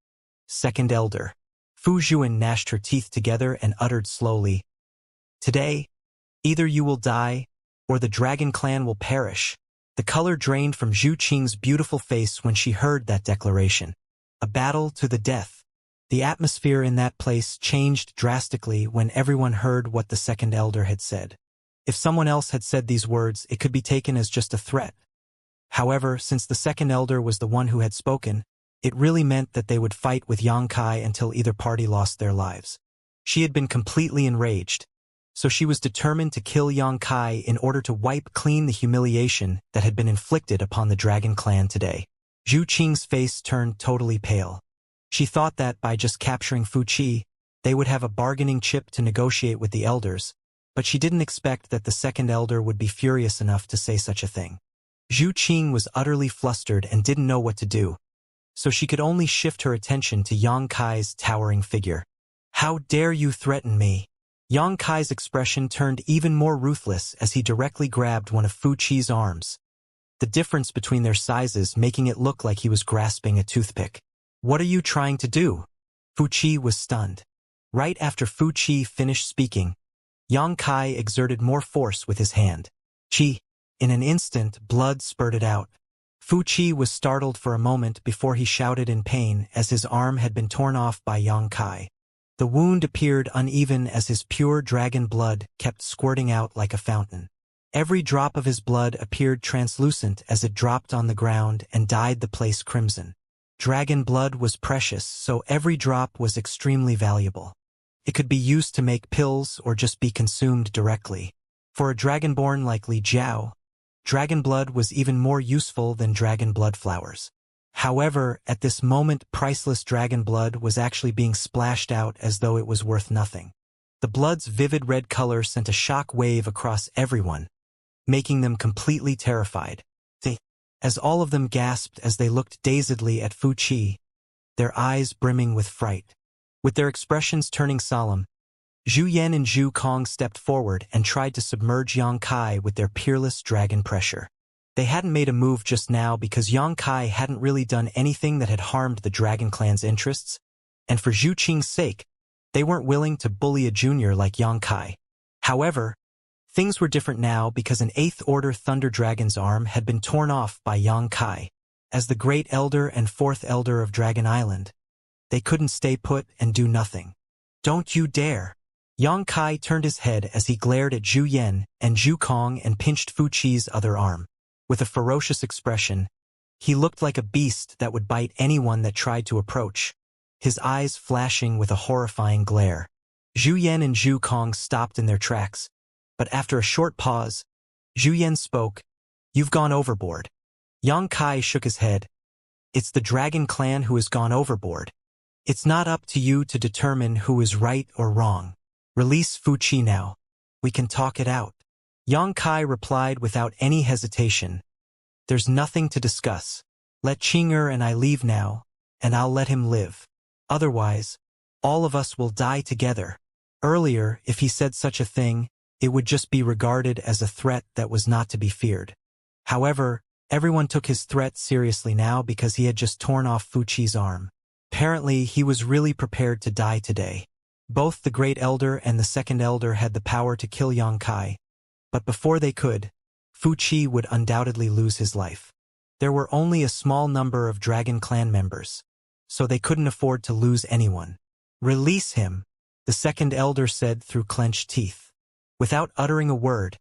2nd Elder. Fu Zhuan gnashed her teeth together and uttered slowly, Today, either you will die, or the Dragon Clan will perish. The color drained from Zhu Qing's beautiful face when she heard that declaration. A battle to the death. The atmosphere in that place changed drastically when everyone heard what the second elder had said. If someone else had said these words, it could be taken as just a threat. However, since the second elder was the one who had spoken, it really meant that they would fight with Xianxia until either party lost their lives. She had been completely enraged, so she was determined to kill Xianxia in order to wipe clean the humiliation that had been inflicted upon the Dragon Clan today. Zhu Qing's face turned totally pale. She thought that by just capturing Fu Qi, they would have a bargaining chip to negotiate with the elders, but she didn't expect that the second elder would be furious enough to say such a thing. Zhu Qing was utterly flustered and didn't know what to do, so she could only shift her attention to Xianxia's towering figure. "How dare you threaten me?" Xianxia's expression turned even more ruthless as he directly grabbed one of Fu Qi's arms, the difference between their sizes making it look like he was grasping a toothpick. "What are you trying to do?" Fu Qi was stunned. Right after Fu Qi finished speaking, Xianxia exerted more force with his hand. "Qi." In an instant, blood spurted out. Fu Qi was startled for a moment before he shouted in pain as his arm had been torn off by Xianxia. The wound appeared uneven as his pure dragon blood kept squirting out like a fountain. Every drop of his blood appeared translucent as it dropped on the ground and dyed the place crimson. Dragon blood was precious, so every drop was extremely valuable. It could be used to make pills or just be consumed directly. For a dragonborn like Li Jiao, dragon blood was even more useful than dragon blood flowers. However, at this moment priceless dragon blood was actually being splashed out as though it was worth nothing. The blood's vivid red color sent a shock wave across everyone, making them completely terrified. As all of them gasped as they looked dazedly at Fu Qi, their eyes brimming with fright. With their expressions turning solemn, Zhu Yan and Zhu Kong stepped forward and tried to submerge Xianxia with their peerless dragon pressure. They hadn't made a move just now because Xianxia hadn't really done anything that had harmed the Dragon Clan's interests, and for Zhu Qing's sake, they weren't willing to bully a junior like Xianxia. However, things were different now because an 8th Order Thunder Dragon's arm had been torn off by Xianxia. As the Great Elder and 4th Elder of Dragon Island, they couldn't stay put and do nothing. "Don't you dare!" Xianxia turned his head as he glared at Zhu Yan and Zhu Kong and pinched Fu Qi's other arm. With a ferocious expression, he looked like a beast that would bite anyone that tried to approach, his eyes flashing with a horrifying glare. Zhu Yan and Zhu Kong stopped in their tracks, but after a short pause, Zhu Yan spoke, "You've gone overboard." Xianxia shook his head. "It's the Dragon Clan who has gone overboard. It's not up to you to determine who is right or wrong. Release Fu Qi now. We can talk it out." Xianxia replied without any hesitation, "There's nothing to discuss. Let Qing'er and I leave now, and I'll let him live. Otherwise, all of us will die together." Earlier, if he said such a thing, it would just be regarded as a threat that was not to be feared. However, everyone took his threat seriously now because he had just torn off Fu Qi's arm. Apparently, he was really prepared to die today. Both the Great Elder and the Second Elder had the power to kill Xianxia, but before they could, Fu Qi would undoubtedly lose his life. There were only a small number of Dragon Clan members, so they couldn't afford to lose anyone. "Release him," the Second Elder said through clenched teeth. Without uttering a word,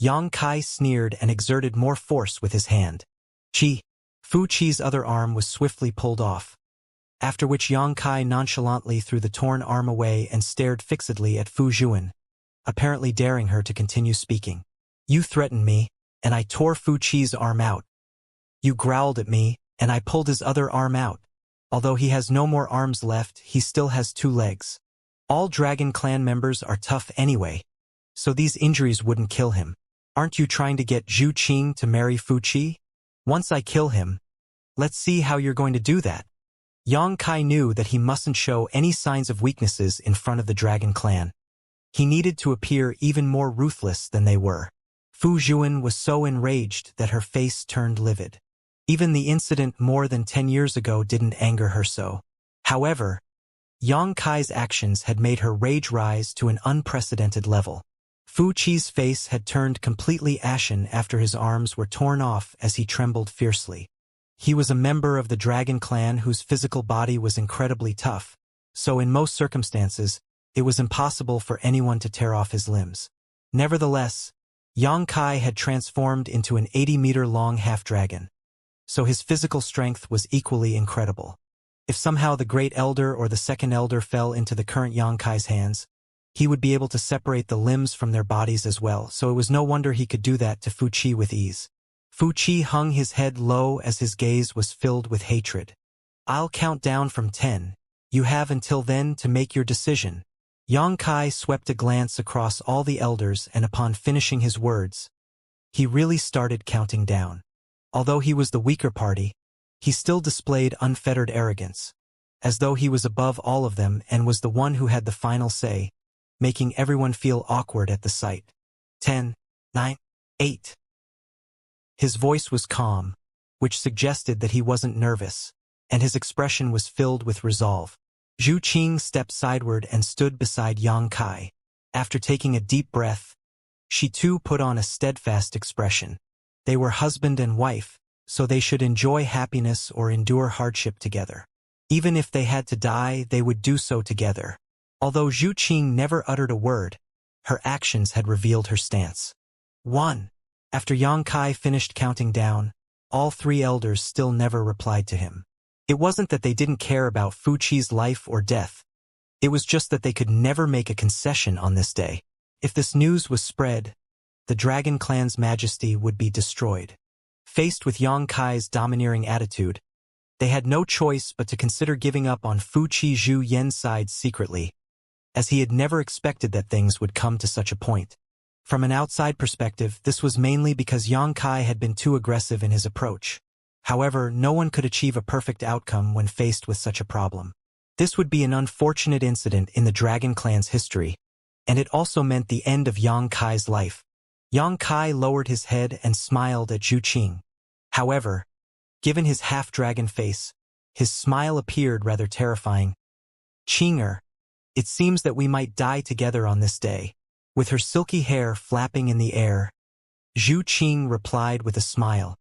Xianxia sneered and exerted more force with his hand. "Qi." Fu Qi's other arm was swiftly pulled off, after which Xianxia nonchalantly threw the torn arm away and stared fixedly at Fu Zhuan, apparently daring her to continue speaking. "You threatened me, and I tore Fu Qi's arm out. You growled at me, and I pulled his other arm out. Although he has no more arms left, he still has 2 legs. All Dragon Clan members are tough anyway, so these injuries wouldn't kill him. Aren't you trying to get Zhu Qing to marry Fu Qi? Once I kill him, let's see how you're going to do that." Xianxia knew that he mustn't show any signs of weaknesses in front of the Dragon Clan. He needed to appear even more ruthless than they were. Fu Zhuan was so enraged that her face turned livid. Even the incident more than 10 years ago didn't anger her so. However, Xianxia's actions had made her rage rise to an unprecedented level. Fu Qi's face had turned completely ashen after his arms were torn off as he trembled fiercely. He was a member of the dragon clan whose physical body was incredibly tough, so in most circumstances, it was impossible for anyone to tear off his limbs. Nevertheless, Xianxia had transformed into an 80-meter-long half-dragon, so his physical strength was equally incredible. If somehow the Great Elder or the Second Elder fell into the current Xianxia's hands, he would be able to separate the limbs from their bodies as well, so it was no wonder he could do that to Fu Qi with ease. Fu Qi hung his head low as his gaze was filled with hatred. "I'll count down from 10. You have until then to make your decision." Xianxia swept a glance across all the elders, and upon finishing his words, he really started counting down. Although he was the weaker party, he still displayed unfettered arrogance, as though he was above all of them and was the one who had the final say, making everyone feel awkward at the sight. 10, 9, 8. His voice was calm, which suggested that he wasn't nervous, and his expression was filled with resolve. Zhu Qing stepped sideward and stood beside Xianxia. After taking a deep breath, she too put on a steadfast expression. They were husband and wife, so they should enjoy happiness or endure hardship together. Even if they had to die, they would do so together. Although Zhu Qing never uttered a word, her actions had revealed her stance. 1. After Xianxia finished counting down, all three elders still never replied to him. It wasn't that they didn't care about Fu Qi's life or death. It was just that they could never make a concession on this day. If this news was spread, the Dragon Clan's majesty would be destroyed. Faced with Xianxia's domineering attitude, they had no choice but to consider giving up on Fu Qi Zhu Yen's side secretly, as he had never expected that things would come to such a point. From an outside perspective, this was mainly because Xianxia had been too aggressive in his approach. However, no one could achieve a perfect outcome when faced with such a problem. This would be an unfortunate incident in the Dragon Clan's history, and it also meant the end of Xianxia's life. Xianxia lowered his head and smiled at Zhu Qing. However, given his half-dragon face, his smile appeared rather terrifying. "Qinger, it seems that we might die together on this day." With her silky hair flapping in the air, Zhu Qing replied with a smile.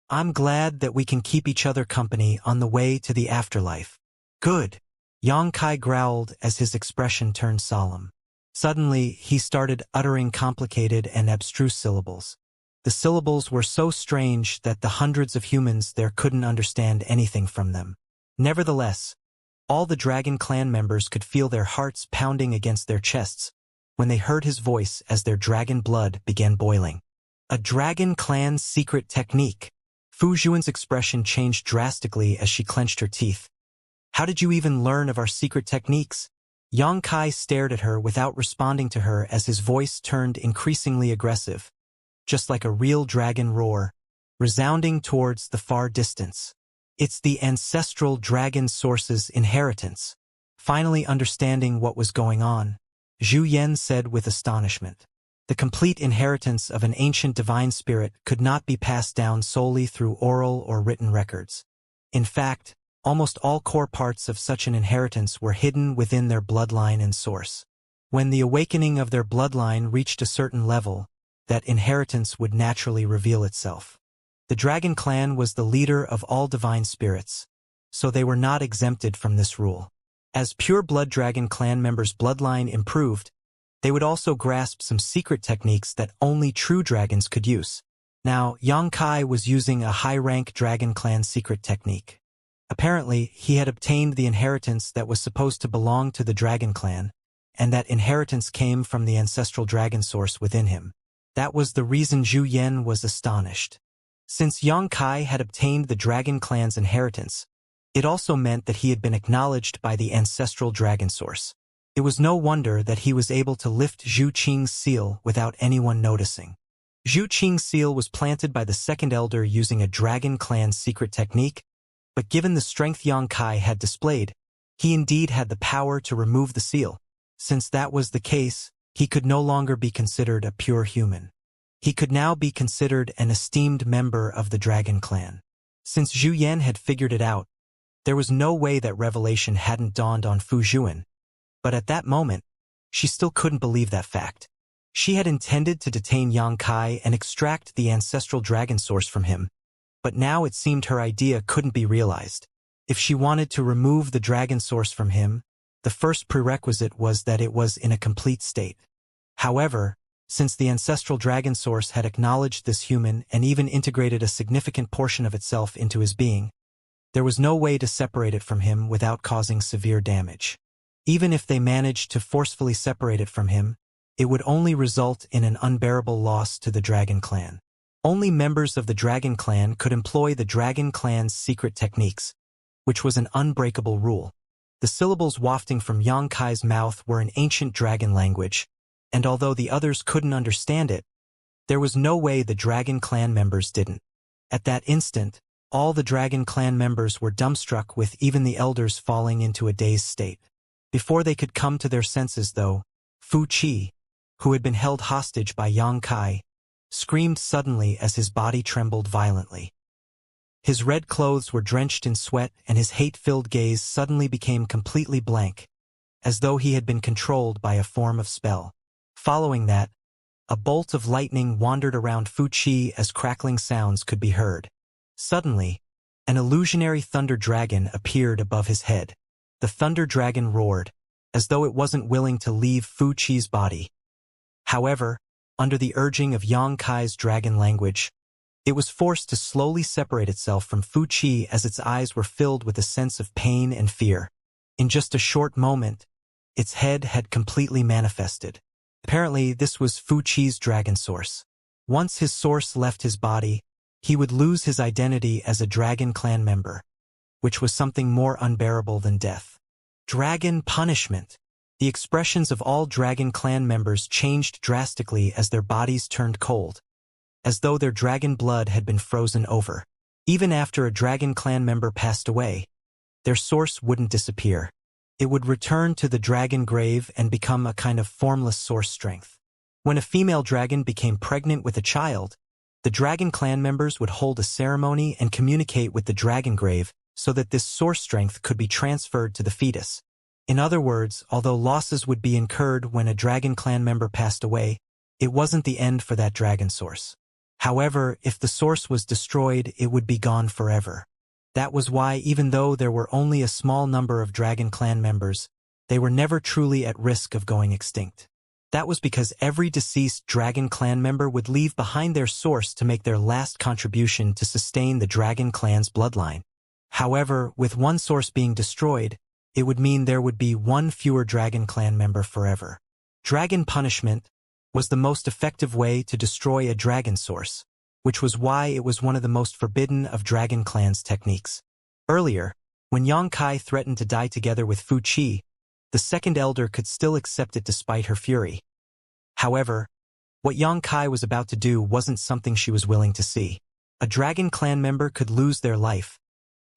"I'm glad that we can keep each other company on the way to the afterlife." "Good," Xianxia growled as his expression turned solemn. Suddenly, he started uttering complicated and abstruse syllables. The syllables were so strange that the hundreds of humans there couldn't understand anything from them. Nevertheless, all the Dragon Clan members could feel their hearts pounding against their chests when they heard his voice as their dragon blood began boiling. A Dragon Clan secret technique. Fu Zhuan's expression changed drastically as she clenched her teeth. "How did you even learn of our secret techniques?" Xianxia stared at her without responding to her as his voice turned increasingly aggressive, just like a real dragon roar, resounding towards the far distance. "It's the ancestral dragon source's inheritance." Finally understanding what was going on, Zhu Yan said with astonishment. The complete inheritance of an ancient divine spirit could not be passed down solely through oral or written records. In fact, almost all core parts of such an inheritance were hidden within their bloodline and source. When the awakening of their bloodline reached a certain level, that inheritance would naturally reveal itself. The Dragon Clan was the leader of all divine spirits, so they were not exempted from this rule. As pure-blood Dragon Clan members' bloodline improved, they would also grasp some secret techniques that only true dragons could use. Now, Xianxia was using a high-rank Dragon Clan secret technique. Apparently, he had obtained the inheritance that was supposed to belong to the Dragon Clan, and that inheritance came from the ancestral dragon source within him. That was the reason Zhu Yan was astonished. Since Xianxia had obtained the Dragon Clan's inheritance, it also meant that he had been acknowledged by the ancestral dragon source. It was no wonder that he was able to lift Zhu Qing's seal without anyone noticing. Zhu Qing's seal was planted by the second elder using a Dragon Clan secret technique, but given the strength Xianxia had displayed, he indeed had the power to remove the seal. Since that was the case, he could no longer be considered a pure human. He could now be considered an esteemed member of the Dragon Clan. Since Zhu Yan had figured it out, there was no way that revelation hadn't dawned on Fu Zhuan. But at that moment, she still couldn't believe that fact. She had intended to detain Yang Kai and extract the ancestral dragon source from him, but now it seemed her idea couldn't be realized. If she wanted to remove the dragon source from him, the first prerequisite was that it was in a complete state. However, since the ancestral dragon source had acknowledged this human and even integrated a significant portion of itself into his being, there was no way to separate it from him without causing severe damage. Even if they managed to forcefully separate it from him, it would only result in an unbearable loss to the Dragon Clan. Only members of the Dragon Clan could employ the Dragon Clan's secret techniques, which was an unbreakable rule. The syllables wafting from Yang Kai's mouth were an ancient dragon language, and although the others couldn't understand it, there was no way the Dragon Clan members didn't. At that instant, all the Dragon Clan members were dumbstruck, with even the elders falling into a dazed state. Before they could come to their senses, though, Fu Qi, who had been held hostage by Yang Kai, screamed suddenly as his body trembled violently. His red clothes were drenched in sweat, and his hate-filled gaze suddenly became completely blank, as though he had been controlled by a form of spell. Following that, a bolt of lightning wandered around Fu Qi as crackling sounds could be heard. Suddenly, an illusionary thunder dragon appeared above his head. The thunder dragon roared, as though it wasn't willing to leave Fu Qi's body. However, under the urging of Yang Kai's dragon language, it was forced to slowly separate itself from Fu Qi as its eyes were filled with a sense of pain and fear. In just a short moment, its head had completely manifested. Apparently, this was Fu Qi's dragon source. Once his source left his body, he would lose his identity as a Dragon Clan member, which was something more unbearable than death. Dragon punishment. The expressions of all Dragon Clan members changed drastically as their bodies turned cold, as though their dragon blood had been frozen over. Even after a Dragon Clan member passed away, their source wouldn't disappear. It would return to the dragon grave and become a kind of formless source strength. When a female dragon became pregnant with a child, the Dragon Clan members would hold a ceremony and communicate with the dragon grave so that this source strength could be transferred to the fetus. In other words, although losses would be incurred when a Dragon Clan member passed away, it wasn't the end for that dragon source. However, if the source was destroyed, it would be gone forever. That was why, even though there were only a small number of Dragon Clan members, they were never truly at risk of going extinct. That was because every deceased Dragon Clan member would leave behind their source to make their last contribution to sustain the Dragon Clan's bloodline. However, with one source being destroyed, it would mean there would be one fewer Dragon Clan member forever. Dragon punishment was the most effective way to destroy a dragon source, which was why it was one of the most forbidden of Dragon Clan's techniques. Earlier, when Yang Kai threatened to die together with Fu Qi, the second elder could still accept it despite her fury. However, what Yang Kai was about to do wasn't something she was willing to see. A Dragon Clan member could lose their life,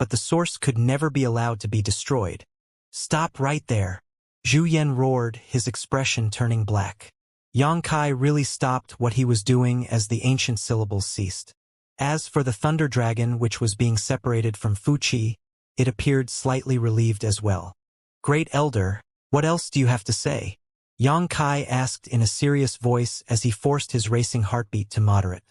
but the source could never be allowed to be destroyed. "Stop right there!" Zhu Yan roared, his expression turning black. Yang Kai really stopped what he was doing as the ancient syllables ceased. As for the thunder dragon, which was being separated from Fu Qi, it appeared slightly relieved as well. "Great Elder, what else do you have to say?" Yang Kai asked in a serious voice as he forced his racing heartbeat to moderate.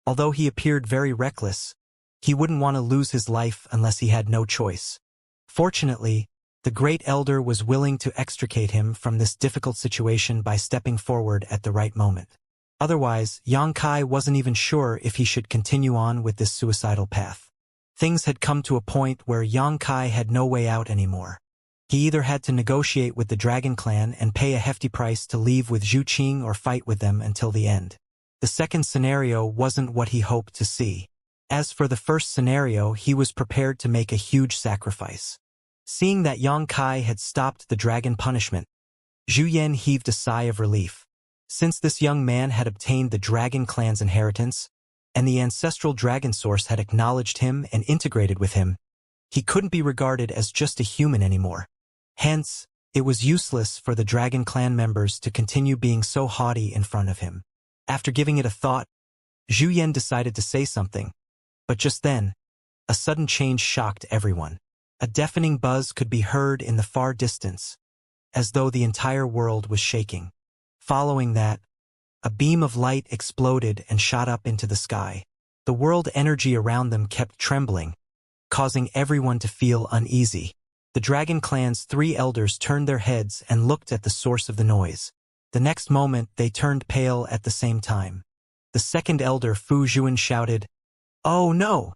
Although he appeared very reckless, he wouldn't want to lose his life unless he had no choice. Fortunately, the Great Elder was willing to extricate him from this difficult situation by stepping forward at the right moment. Otherwise, Yang Kai wasn't even sure if he should continue on with this suicidal path. Things had come to a point where Yang Kai had no way out anymore. He either had to negotiate with the Dragon Clan and pay a hefty price to leave with Zhu Qing or fight with them until the end. The second scenario wasn't what he hoped to see. As for the first scenario, he was prepared to make a huge sacrifice. Seeing that Yang Kai had stopped the dragon punishment, Zhu Yan heaved a sigh of relief. Since this young man had obtained the Dragon Clan's inheritance, and the ancestral dragon source had acknowledged him and integrated with him, he couldn't be regarded as just a human anymore. Hence, it was useless for the Dragon Clan members to continue being so haughty in front of him. After giving it a thought, Zhu Yan decided to say something, but just then, a sudden change shocked everyone. A deafening buzz could be heard in the far distance, as though the entire world was shaking. Following that, A beam of light exploded and shot up into the sky. The world energy around them kept trembling, causing everyone to feel uneasy. The Dragon Clan's 3 elders turned their heads and looked at the source of the noise. The next moment, they turned pale at the same time. The second elder, Fu Juan, shouted, "Oh no!"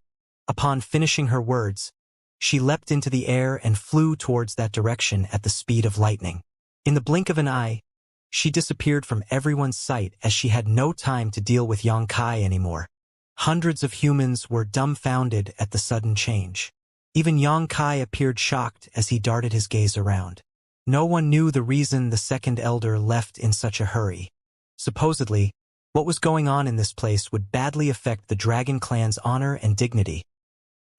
Upon finishing her words, she leapt into the air and flew towards that direction at the speed of lightning. In the blink of an eye, she disappeared from everyone's sight as she had no time to deal with Xianxia anymore. Hundreds of humans were dumbfounded at the sudden change. Even Xianxia appeared shocked as he darted his gaze around. No one knew the reason the second elder left in such a hurry. Supposedly, what was going on in this place would badly affect the Dragon Clan's honor and dignity.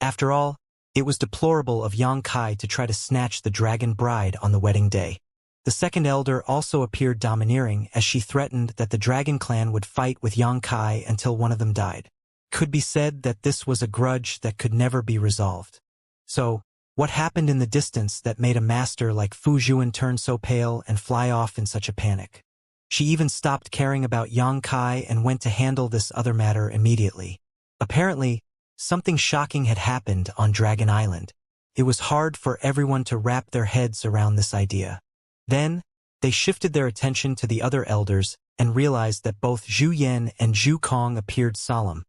After all, it was deplorable of Xianxia to try to snatch the dragon bride on the wedding day. The second elder also appeared domineering as she threatened that the Dragon Clan would fight with Xianxia until one of them died. Could be said that this was a grudge that could never be resolved. So, what happened in the distance that made a master like Fu Juan turn so pale and fly off in such a panic? She even stopped caring about Xianxia and went to handle this other matter immediately. Apparently, something shocking had happened on Dragon Island. It was hard for everyone to wrap their heads around this idea. Then, they shifted their attention to the other elders and realized that both Zhu Yan and Zhu Kong appeared solemn,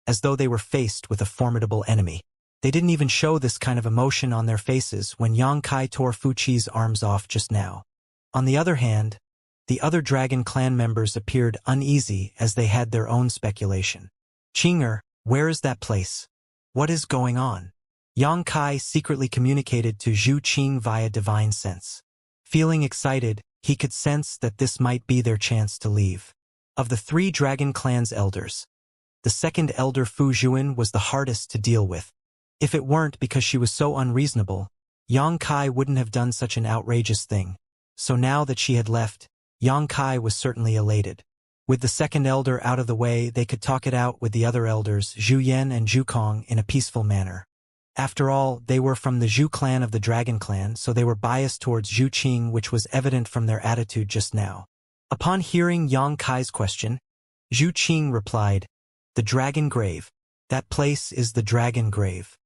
as though they were faced with a formidable enemy. They didn't even show this kind of emotion on their faces when Xianxia tore Fu Qi's arms off just now. On the other hand, the other Dragon Clan members appeared uneasy as they had their own speculation. "Qing'er, where is that place? What is going on?" Xianxia secretly communicated to Zhu Qing via divine sense. Feeling excited, he could sense that this might be their chance to leave. Of the 3 Dragon Clan's elders, the second elder Fu Juan was the hardest to deal with. If it weren't because she was so unreasonable, Xianxia wouldn't have done such an outrageous thing. So now that she had left, Xianxia was certainly elated. With the second elder out of the way, they could talk it out with the other elders, Zhu Yan and Zhu Kong, in a peaceful manner. After all, they were from the Zhu clan of the Dragon Clan, so they were biased towards Zhu Qing, which was evident from their attitude just now. Upon hearing Xianxia's question, Zhu Qing replied, "The Dragon Grave. That place is the Dragon Grave.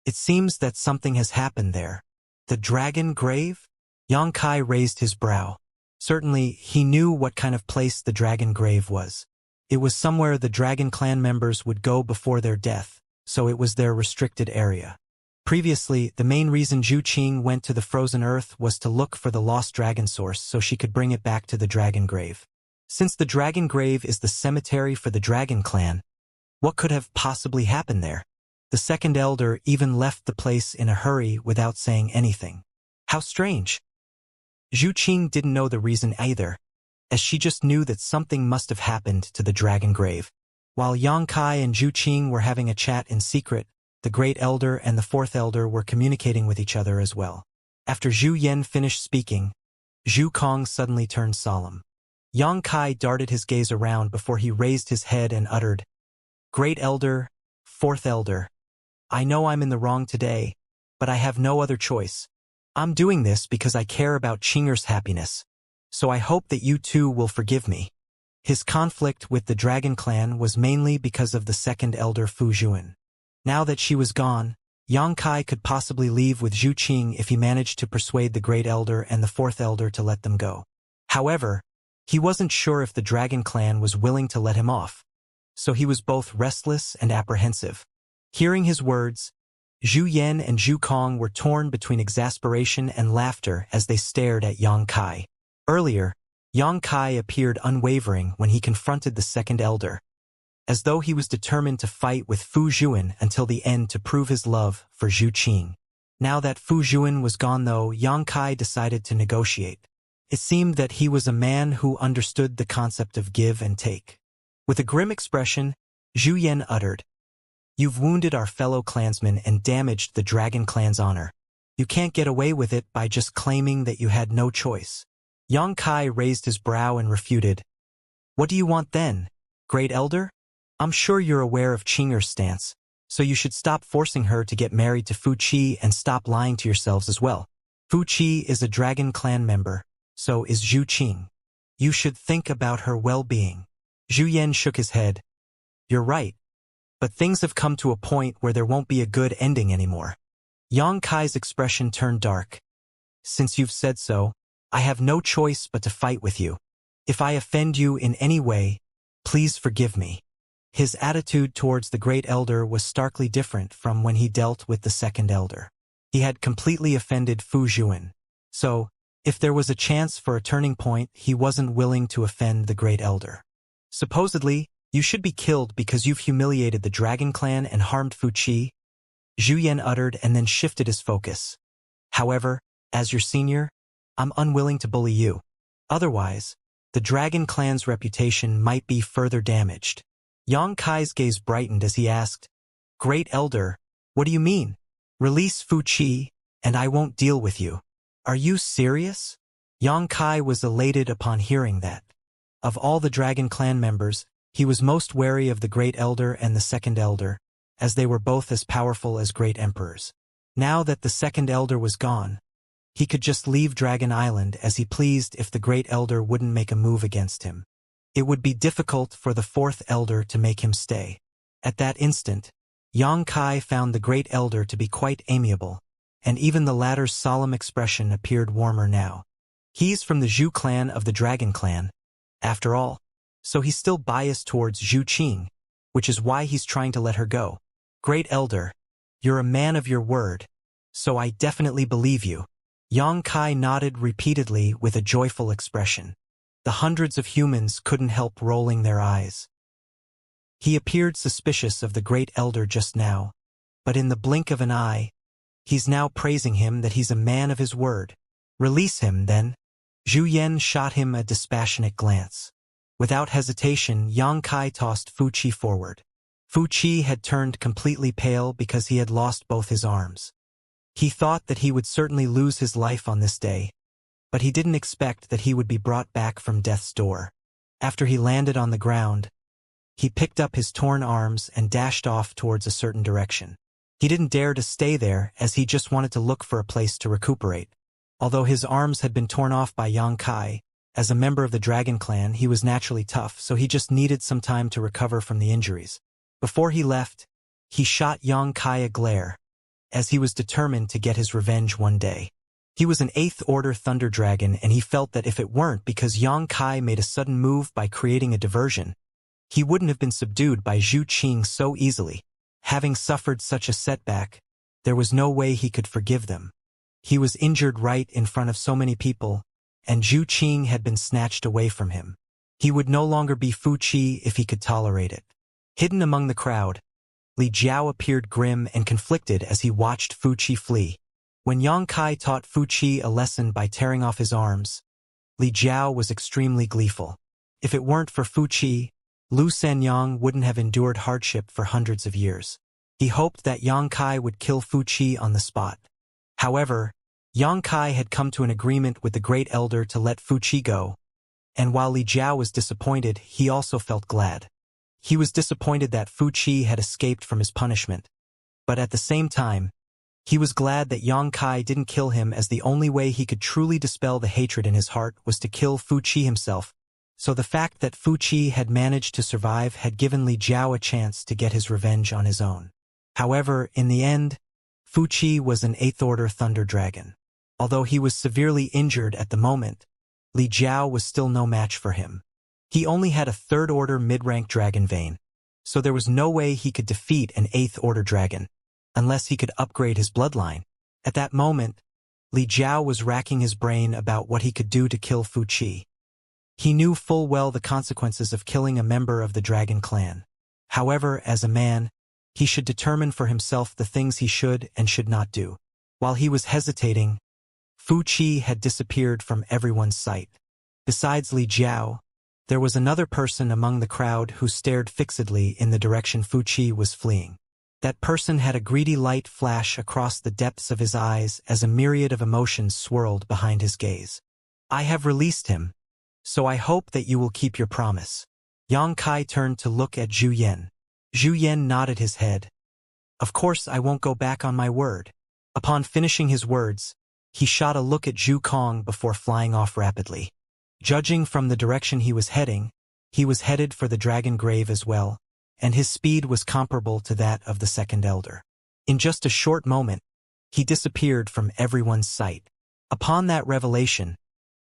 It seems that something has happened there." "The Dragon Grave?" Xianxia raised his brow. Certainly, he knew what kind of place the Dragon Grave was. It was somewhere the Dragon Clan members would go before their death, so it was their restricted area. Previously, the main reason Zhu Qing went to the frozen earth was to look for the lost dragon source so she could bring it back to the Dragon Grave. Since the Dragon Grave is the cemetery for the Dragon Clan, what could have possibly happened there? The second elder even left the place in a hurry without saying anything. How strange. Zhu Qing didn't know the reason either, as she just knew that something must have happened to the Dragon Grave. While Xianxia and Zhu Qing were having a chat in secret, the Great Elder and the Fourth Elder were communicating with each other as well. After Zhu Yan finished speaking, Zhu Kong suddenly turned solemn. Xianxia darted his gaze around before he raised his head and uttered, "Great Elder, Fourth Elder, I know I'm in the wrong today, but I have no other choice. I'm doing this because I care about Qing'er's happiness, so I hope that you two will forgive me." His conflict with the Dragon Clan was mainly because of the second elder Fu Juan. Now that she was gone, Xianxia could possibly leave with Zhu Qing if he managed to persuade the Great Elder and the Fourth Elder to let them go. However, he wasn't sure if the Dragon Clan was willing to let him off, so he was both restless and apprehensive. Hearing his words, Zhu Yan and Zhu Kong were torn between exasperation and laughter as they stared at Xianxia. Earlier, Xianxia appeared unwavering when he confronted the second elder, as though he was determined to fight with Fu Juan until the end to prove his love for Zhu Qing. Now that Fu Juan was gone though, Xianxia decided to negotiate. It seemed that he was a man who understood the concept of give and take. With a grim expression, Zhu Yan uttered, "You've wounded our fellow clansmen and damaged the Dragon Clan's honor. You can't get away with it by just claiming that you had no choice." Xianxia raised his brow and refuted, "What do you want then, Great Elder? I'm sure you're aware of Qing'er's stance, so you should stop forcing her to get married to Fu Qi and stop lying to yourselves as well. Fu Qi is a Dragon Clan member, so is Zhu Qing. You should think about her well-being." Zhu Yan shook his head. You're right. But things have come to a point where there won't be a good ending anymore. Yang Kai's expression turned dark. Since you've said so, I have no choice but to fight with you. If I offend you in any way, please forgive me. His attitude towards the Great Elder was starkly different from when he dealt with the Second Elder. He had completely offended Fu Zhuan. So, if there was a chance for a turning point, he wasn't willing to offend the Great Elder. Supposedly, you should be killed because you've humiliated the Dragon Clan and harmed Fu Qi, Zhu Yan uttered and then shifted his focus. However, as your senior, I'm unwilling to bully you. Otherwise, the Dragon Clan's reputation might be further damaged. Yang Kai's gaze brightened as he asked, Great Elder, what do you mean? Release Fu Qi, and I won't deal with you. Are you serious? Yang Kai was elated upon hearing that. Of all the Dragon Clan members, he was most wary of the Great Elder and the Second Elder, as they were both as powerful as great emperors. Now that the Second Elder was gone, he could just leave Dragon Island as he pleased if the Great Elder wouldn't make a move against him. It would be difficult for the Fourth Elder to make him stay. At that instant, Yang Kai found the Great Elder to be quite amiable, and even the latter's solemn expression appeared warmer now. He's from the Zhu clan of the Dragon Clan, after all, so he's still biased towards Zhu Qing, which is why he's trying to let her go. Great Elder, you're a man of your word, so I definitely believe you. Yang Kai nodded repeatedly with a joyful expression. The hundreds of humans couldn't help rolling their eyes. He appeared suspicious of the Great Elder just now, but in the blink of an eye, he's now praising him that he's a man of his word. Release him, then. Zhu Yan shot him a dispassionate glance. Without hesitation, Yang Kai tossed Fu Qi forward. Fu Qi had turned completely pale because he had lost both his arms. He thought that he would certainly lose his life on this day, but he didn't expect that he would be brought back from death's door. After he landed on the ground, he picked up his torn arms and dashed off towards a certain direction. He didn't dare to stay there as he just wanted to look for a place to recuperate. Although his arms had been torn off by Yang Kai, as a member of the Dragon Clan he was naturally tough, so he just needed some time to recover from the injuries. Before he left, he shot Yang Kai a glare, as he was determined to get his revenge one day. He was an 8th Order Thunder Dragon, and he felt that if it weren't because Yang Kai made a sudden move by creating a diversion, he wouldn't have been subdued by Zhu Qing so easily. Having suffered such a setback, there was no way he could forgive them. He was injured right in front of so many people, and Zhu Qing had been snatched away from him. He would no longer be Fu Qi if he could tolerate it. Hidden among the crowd, Li Jiao appeared grim and conflicted as he watched Fu Qi flee. When Yang Kai taught Fu Qi a lesson by tearing off his arms, Li Jiao was extremely gleeful. If it weren't for Fu Qi, Lu Sanyang wouldn't have endured hardship for hundreds of years. He hoped that Yang Kai would kill Fu Qi on the spot. However, Yang Kai had come to an agreement with the Great Elder to let Fu Qi go, and while Li Jiao was disappointed, he also felt glad. He was disappointed that Fu Qi had escaped from his punishment, but at the same time, he was glad that Yang Kai didn't kill him, as the only way he could truly dispel the hatred in his heart was to kill Fu Qi himself, so the fact that Fu Qi had managed to survive had given Li Jiao a chance to get his revenge on his own. However, in the end, Fu Qi was an 8th Order Thunder Dragon. Although he was severely injured at the moment, Li Jiao was still no match for him. He only had a 3rd Order mid-rank dragon vein, so there was no way he could defeat an 8th Order dragon, unless he could upgrade his bloodline. At that moment, Li Jiao was racking his brain about what he could do to kill Fu Qi. He knew full well the consequences of killing a member of the Dragon Clan. However, as a man, he should determine for himself the things he should and should not do. While he was hesitating, Fu Qi had disappeared from everyone's sight. Besides Li Jiao, there was another person among the crowd who stared fixedly in the direction Fu Qi was fleeing. That person had a greedy light flash across the depths of his eyes as a myriad of emotions swirled behind his gaze. I have released him, so I hope that you will keep your promise. Yang Kai turned to look at Zhu Yan. Zhu Yan nodded his head. Of course I won't go back on my word. Upon finishing his words, he shot a look at Zhu Kong before flying off rapidly. Judging from the direction he was heading, He was headed for the dragon grave as well, and his speed was comparable to that of the second elder. In just a short moment, he disappeared from everyone's sight. Upon that revelation,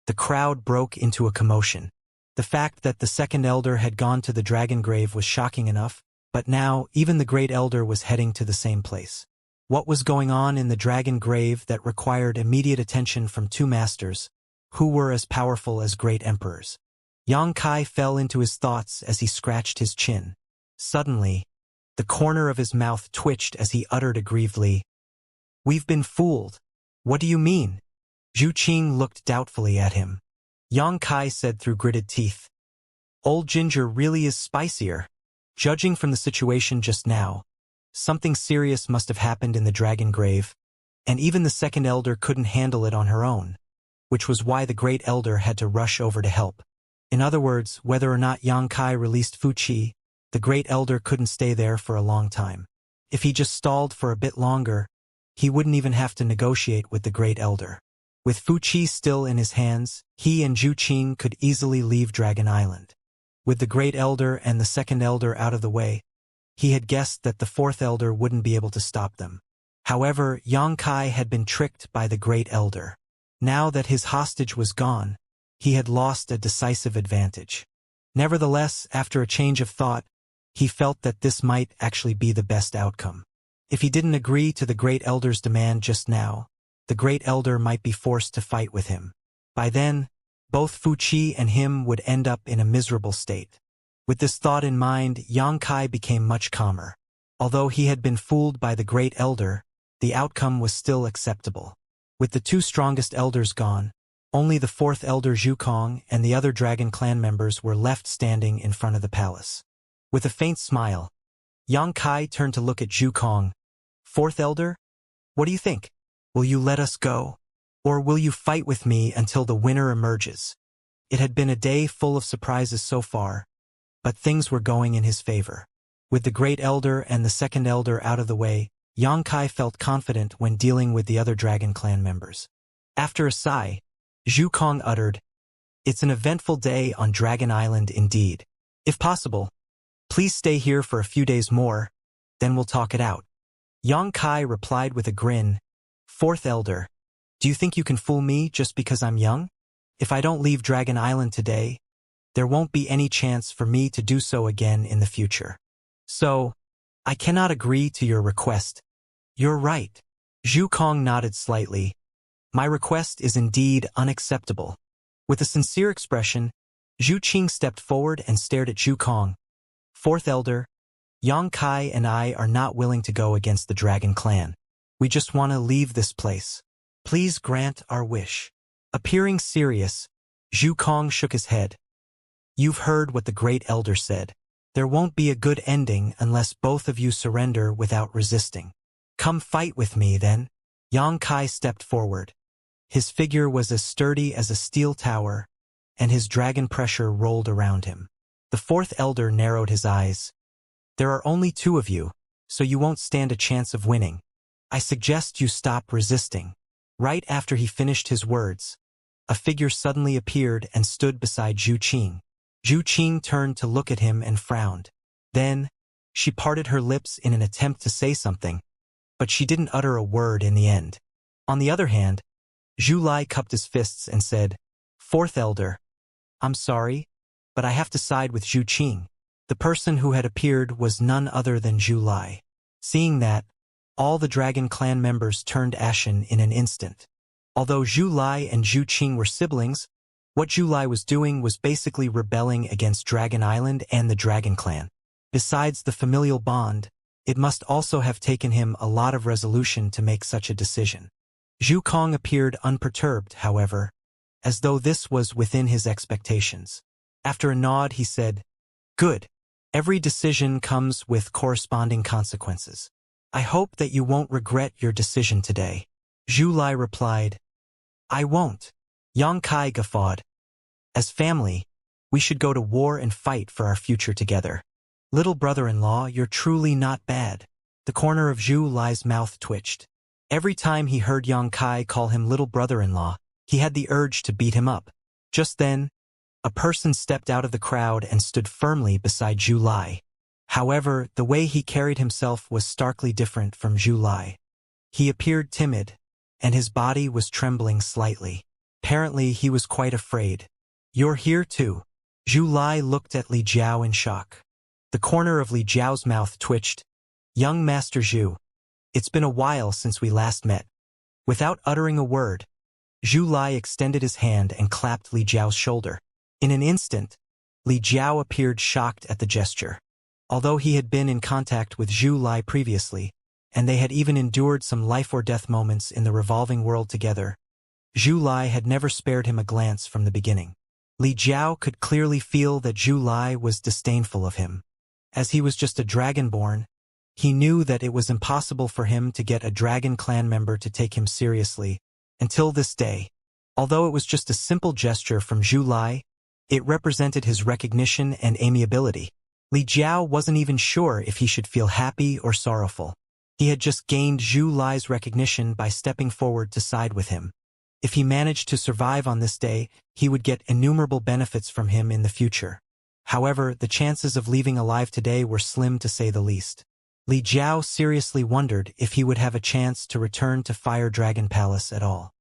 the crowd broke into a commotion. The fact that the second elder had gone to the dragon grave was shocking enough, but now even the great elder was heading to the same place. What was going on in the dragon grave that required immediate attention from two masters, who were as powerful as great emperors? Yang Kai fell into his thoughts as he scratched his chin. Suddenly, the corner of his mouth twitched as he uttered aggrievedly, "We've been fooled." "What do you mean?" Zhu Qing looked doubtfully at him. Yang Kai said through gritted teeth, "Old Ginger really is spicier. Judging from the situation just now, something serious must have happened in the dragon grave, and even the second elder couldn't handle it on her own, which was why the great elder had to rush over to help. In other words, whether or not Yang Kai released Fu Qi, the great elder couldn't stay there for a long time. If he just stalled for a bit longer, he wouldn't even have to negotiate with the great elder. With Fu Qi still in his hands, he and Zhu Qing could easily leave Dragon Island. With the great elder and the second elder out of the way, he had guessed that the fourth elder wouldn't be able to stop them. However, Yang Kai had been tricked by the great elder. Now that his hostage was gone, he had lost a decisive advantage. Nevertheless, after a change of thought, he felt that this might actually be the best outcome. If he didn't agree to the great elder's demand just now, the great elder might be forced to fight with him. By then, both Fu Qi and him would end up in a miserable state. With this thought in mind, Yang Kai became much calmer. Although he had been fooled by the great elder, the outcome was still acceptable. With the two strongest elders gone, only the fourth elder Zhu Kong and the other dragon clan members were left standing in front of the palace. With a faint smile, Yang Kai turned to look at Zhu Kong. "Fourth elder, what do you think? Will you let us go? Or will you fight with me until the winner emerges?" It had been a day full of surprises so far, but things were going in his favor. With the great elder and the second elder out of the way, Yang Kai felt confident when dealing with the other dragon clan members. After a sigh, Zhu Kong uttered, "It's an eventful day on Dragon Island indeed. If possible, please stay here for a few days more, then we'll talk it out." Yang Kai replied with a grin, "Fourth elder, do you think you can fool me just because I'm young? If I don't leave Dragon Island today, there won't be any chance for me to do so again in the future. So, I cannot agree to your request." "You're right." Zhu Kong nodded slightly. "My request is indeed unacceptable." With a sincere expression, Zhu Qing stepped forward and stared at Zhu Kong. "Fourth elder, Yang Kai and I are not willing to go against the dragon clan. We just want to leave this place. Please grant our wish." Appearing serious, Zhu Kong shook his head. "You've heard what the great elder said. There won't be a good ending unless both of you surrender without resisting. Come fight with me, then." Yang Kai stepped forward. His figure was as sturdy as a steel tower, and his dragon pressure rolled around him. The fourth elder narrowed his eyes. "There are only two of you, so you won't stand a chance of winning. I suggest you stop resisting." Right after he finished his words, a figure suddenly appeared and stood beside Zhu Qing. Zhu Qing turned to look at him and frowned. Then, she parted her lips in an attempt to say something, but she didn't utter a word in the end. On the other hand, Zhu Lai cupped his fists and said, "Fourth elder, I'm sorry, but I have to side with Zhu Qing." The person who had appeared was none other than Zhu Lai. Seeing that, all the dragon clan members turned ashen in an instant. Although Zhu Lai and Zhu Qing were siblings, what Zhu Lai was doing was basically rebelling against Dragon Island and the Dragon Clan. Besides the familial bond, it must also have taken him a lot of resolution to make such a decision. Zhu Kong appeared unperturbed, however, as though this was within his expectations. After a nod, he said, "Good. Every decision comes with corresponding consequences. I hope that you won't regret your decision today." Zhu Lai replied, "I won't." Yang Kai guffawed. "As family, we should go to war and fight for our future together. Little brother-in-law, you're truly not bad." The corner of Zhu Lai's mouth twitched. Every time he heard Yang Kai call him little brother-in-law, he had the urge to beat him up. Just then, A person stepped out of the crowd and stood firmly beside Zhu Lai. However, the way he carried himself was starkly different from Zhu Lai. He appeared timid, and his body was trembling slightly. Apparently, he was quite afraid. "You're here too." Zhu Lai looked at Li Jiao in shock. The corner of Li Jiao's mouth twitched. "Young Master Zhu, it's been a while since we last met." Without uttering a word, Zhu Lai extended his hand and clapped Li Jiao's shoulder. In an instant, Li Jiao appeared shocked at the gesture. Although he had been in contact with Zhu Lai previously, and they had even endured some life-or-death moments in the revolving world together, Zhu Lai had never spared him a glance from the beginning. Li Jiao could clearly feel that Zhu Lai was disdainful of him. As he was just a dragonborn, he knew that it was impossible for him to get a dragon clan member to take him seriously, until this day. Although it was just a simple gesture from Zhu Lai, it represented his recognition and amiability. Li Jiao wasn't even sure if he should feel happy or sorrowful. He had just gained Zhu Lai's recognition by stepping forward to side with him. If he managed to survive on this day, he would get innumerable benefits from him in the future. However, the chances of leaving alive today were slim to say the least. Li Jiao seriously wondered if he would have a chance to return to Fire Dragon Palace at all.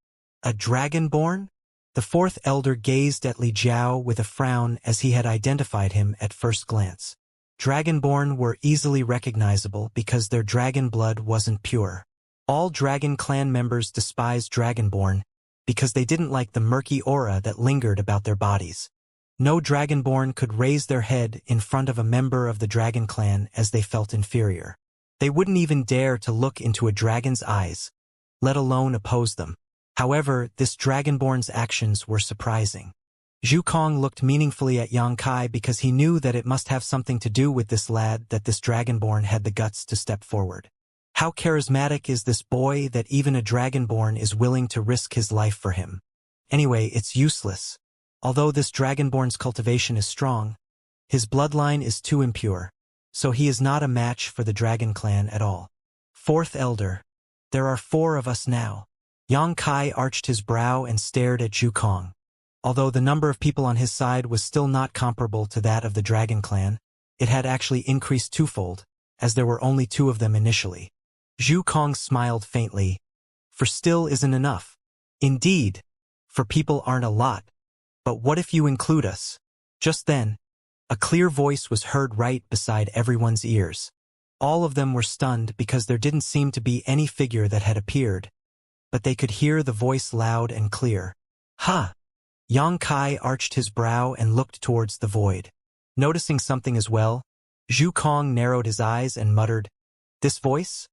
A dragonborn? The fourth elder gazed at Li Jiao with a frown as he had identified him at first glance. Dragonborn were easily recognizable because their dragon blood wasn't pure. All dragon clan members despised Dragonborn because they didn't like the murky aura that lingered about their bodies. No Dragonborn could raise their head in front of a member of the dragon clan as they felt inferior. They wouldn't even dare to look into a dragon's eyes, let alone oppose them. However, this Dragonborn's actions were surprising. Zhu Kong looked meaningfully at Yang Kai because he knew that it must have something to do with this lad that this Dragonborn had the guts to step forward. How charismatic is this boy that even a Dragonborn is willing to risk his life for him? Anyway, it's useless. Although this Dragonborn's cultivation is strong, his bloodline is too impure, so he is not a match for the Dragon Clan at all. Fourth Elder, there are 4 of us now. Yang Kai arched his brow and stared at Zhu Kong. Although the number of people on his side was still not comparable to that of the Dragon Clan, it had actually increased twofold, as there were only 2 of them initially. Zhu Kong smiled faintly. For still isn't enough. Indeed, for people aren't a lot. But what if you include us? Just then, a clear voice was heard right beside everyone's ears. All of them were stunned because there didn't seem to be any figure that had appeared, but they could hear the voice loud and clear. "Ha!" Yang Kai arched his brow and looked towards the void. Noticing something as well, Zhu Kong narrowed his eyes and muttered, "This voice?"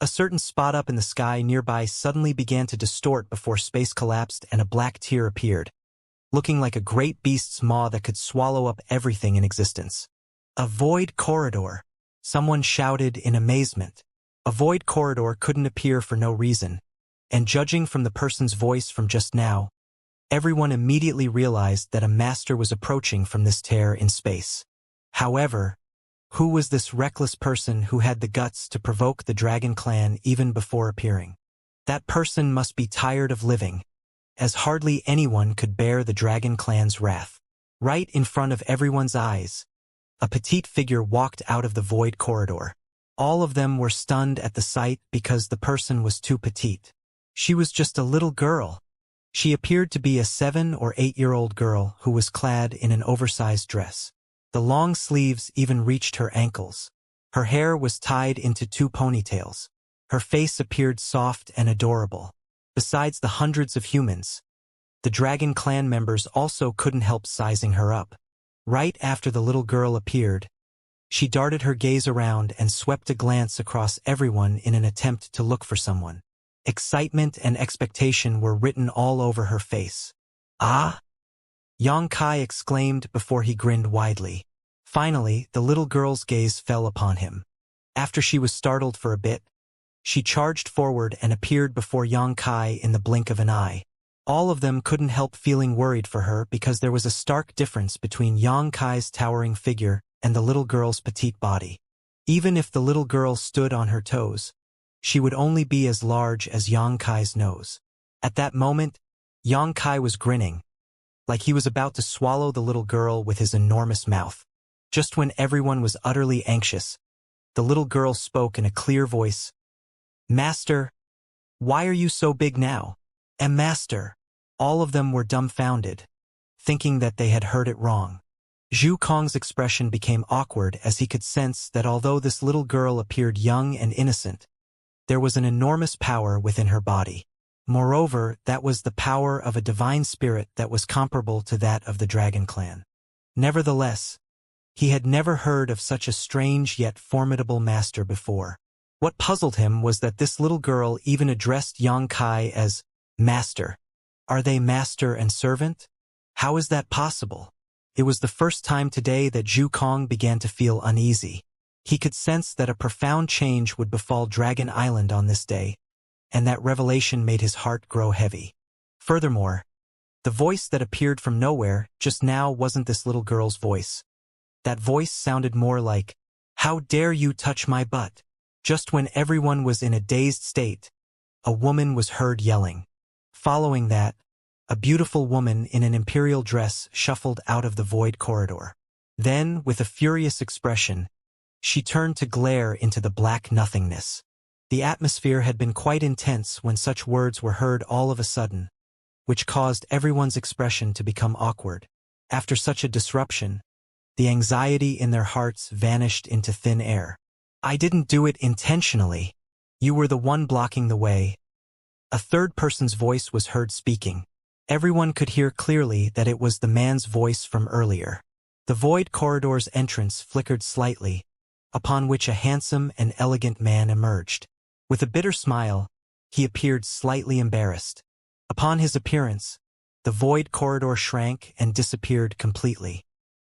A certain spot up in the sky nearby suddenly began to distort before space collapsed and a black tear appeared, looking like a great beast's maw that could swallow up everything in existence. "A void corridor," someone shouted in amazement. A void corridor couldn't appear for no reason, and judging from the person's voice from just now, everyone immediately realized that a master was approaching from this tear in space. However, who was this reckless person who had the guts to provoke the Dragon Clan even before appearing? That person must be tired of living, as hardly anyone could bear the Dragon Clan's wrath. Right in front of everyone's eyes, a petite figure walked out of the void corridor. All of them were stunned at the sight because the person was too petite. She was just a little girl. She appeared to be a 7 or 8-year-old girl who was clad in an oversized dress. The long sleeves even reached her ankles. Her hair was tied into 2 ponytails. Her face appeared soft and adorable. Besides the hundreds of humans, the Dragon Clan members also couldn't help sizing her up. Right after the little girl appeared, she darted her gaze around and swept a glance across everyone in an attempt to look for someone. Excitement and expectation were written all over her face. "Ah!" Yang Kai exclaimed before he grinned widely. Finally, the little girl's gaze fell upon him. After she was startled for a bit, she charged forward and appeared before Yang Kai in the blink of an eye. All of them couldn't help feeling worried for her because there was a stark difference between Yang Kai's towering figure and the little girl's petite body. Even if the little girl stood on her toes, she would only be as large as Yang Kai's nose. At that moment, Yang Kai was grinning. like he was about to swallow the little girl with his enormous mouth. Just when everyone was utterly anxious, the little girl spoke in a clear voice. "Master, why are you so big now?" "And master." All of them were dumbfounded, thinking that they had heard it wrong. Zhu Kong's expression became awkward as he could sense that although this little girl appeared young and innocent, there was an enormous power within her body. Moreover, that was the power of a divine spirit that was comparable to that of the Dragon Clan. Nevertheless, he had never heard of such a strange yet formidable master before. What puzzled him was that this little girl even addressed Yang Kai as master. Are they master and servant? How is that possible? It was the first time today that Zhu Kong began to feel uneasy. He could sense that a profound change would befall Dragon Island on this day, and that revelation made his heart grow heavy. Furthermore, the voice that appeared from nowhere just now wasn't this little girl's voice. That voice sounded more like, "How dare you touch my butt?" Just when everyone was in a dazed state, a woman was heard yelling. Following that, a beautiful woman in an imperial dress shuffled out of the void corridor. Then, with a furious expression, she turned to glare into the black nothingness. The atmosphere had been quite intense when such words were heard all of a sudden, which caused everyone's expression to become awkward. After such a disruption, the anxiety in their hearts vanished into thin air. "I didn't do it intentionally. You were the one blocking the way." A third person's voice was heard speaking. Everyone could hear clearly that it was the man's voice from earlier. The void corridor's entrance flickered slightly, upon which a handsome and elegant man emerged. With a bitter smile, he appeared slightly embarrassed. Upon his appearance, the void corridor shrank and disappeared completely.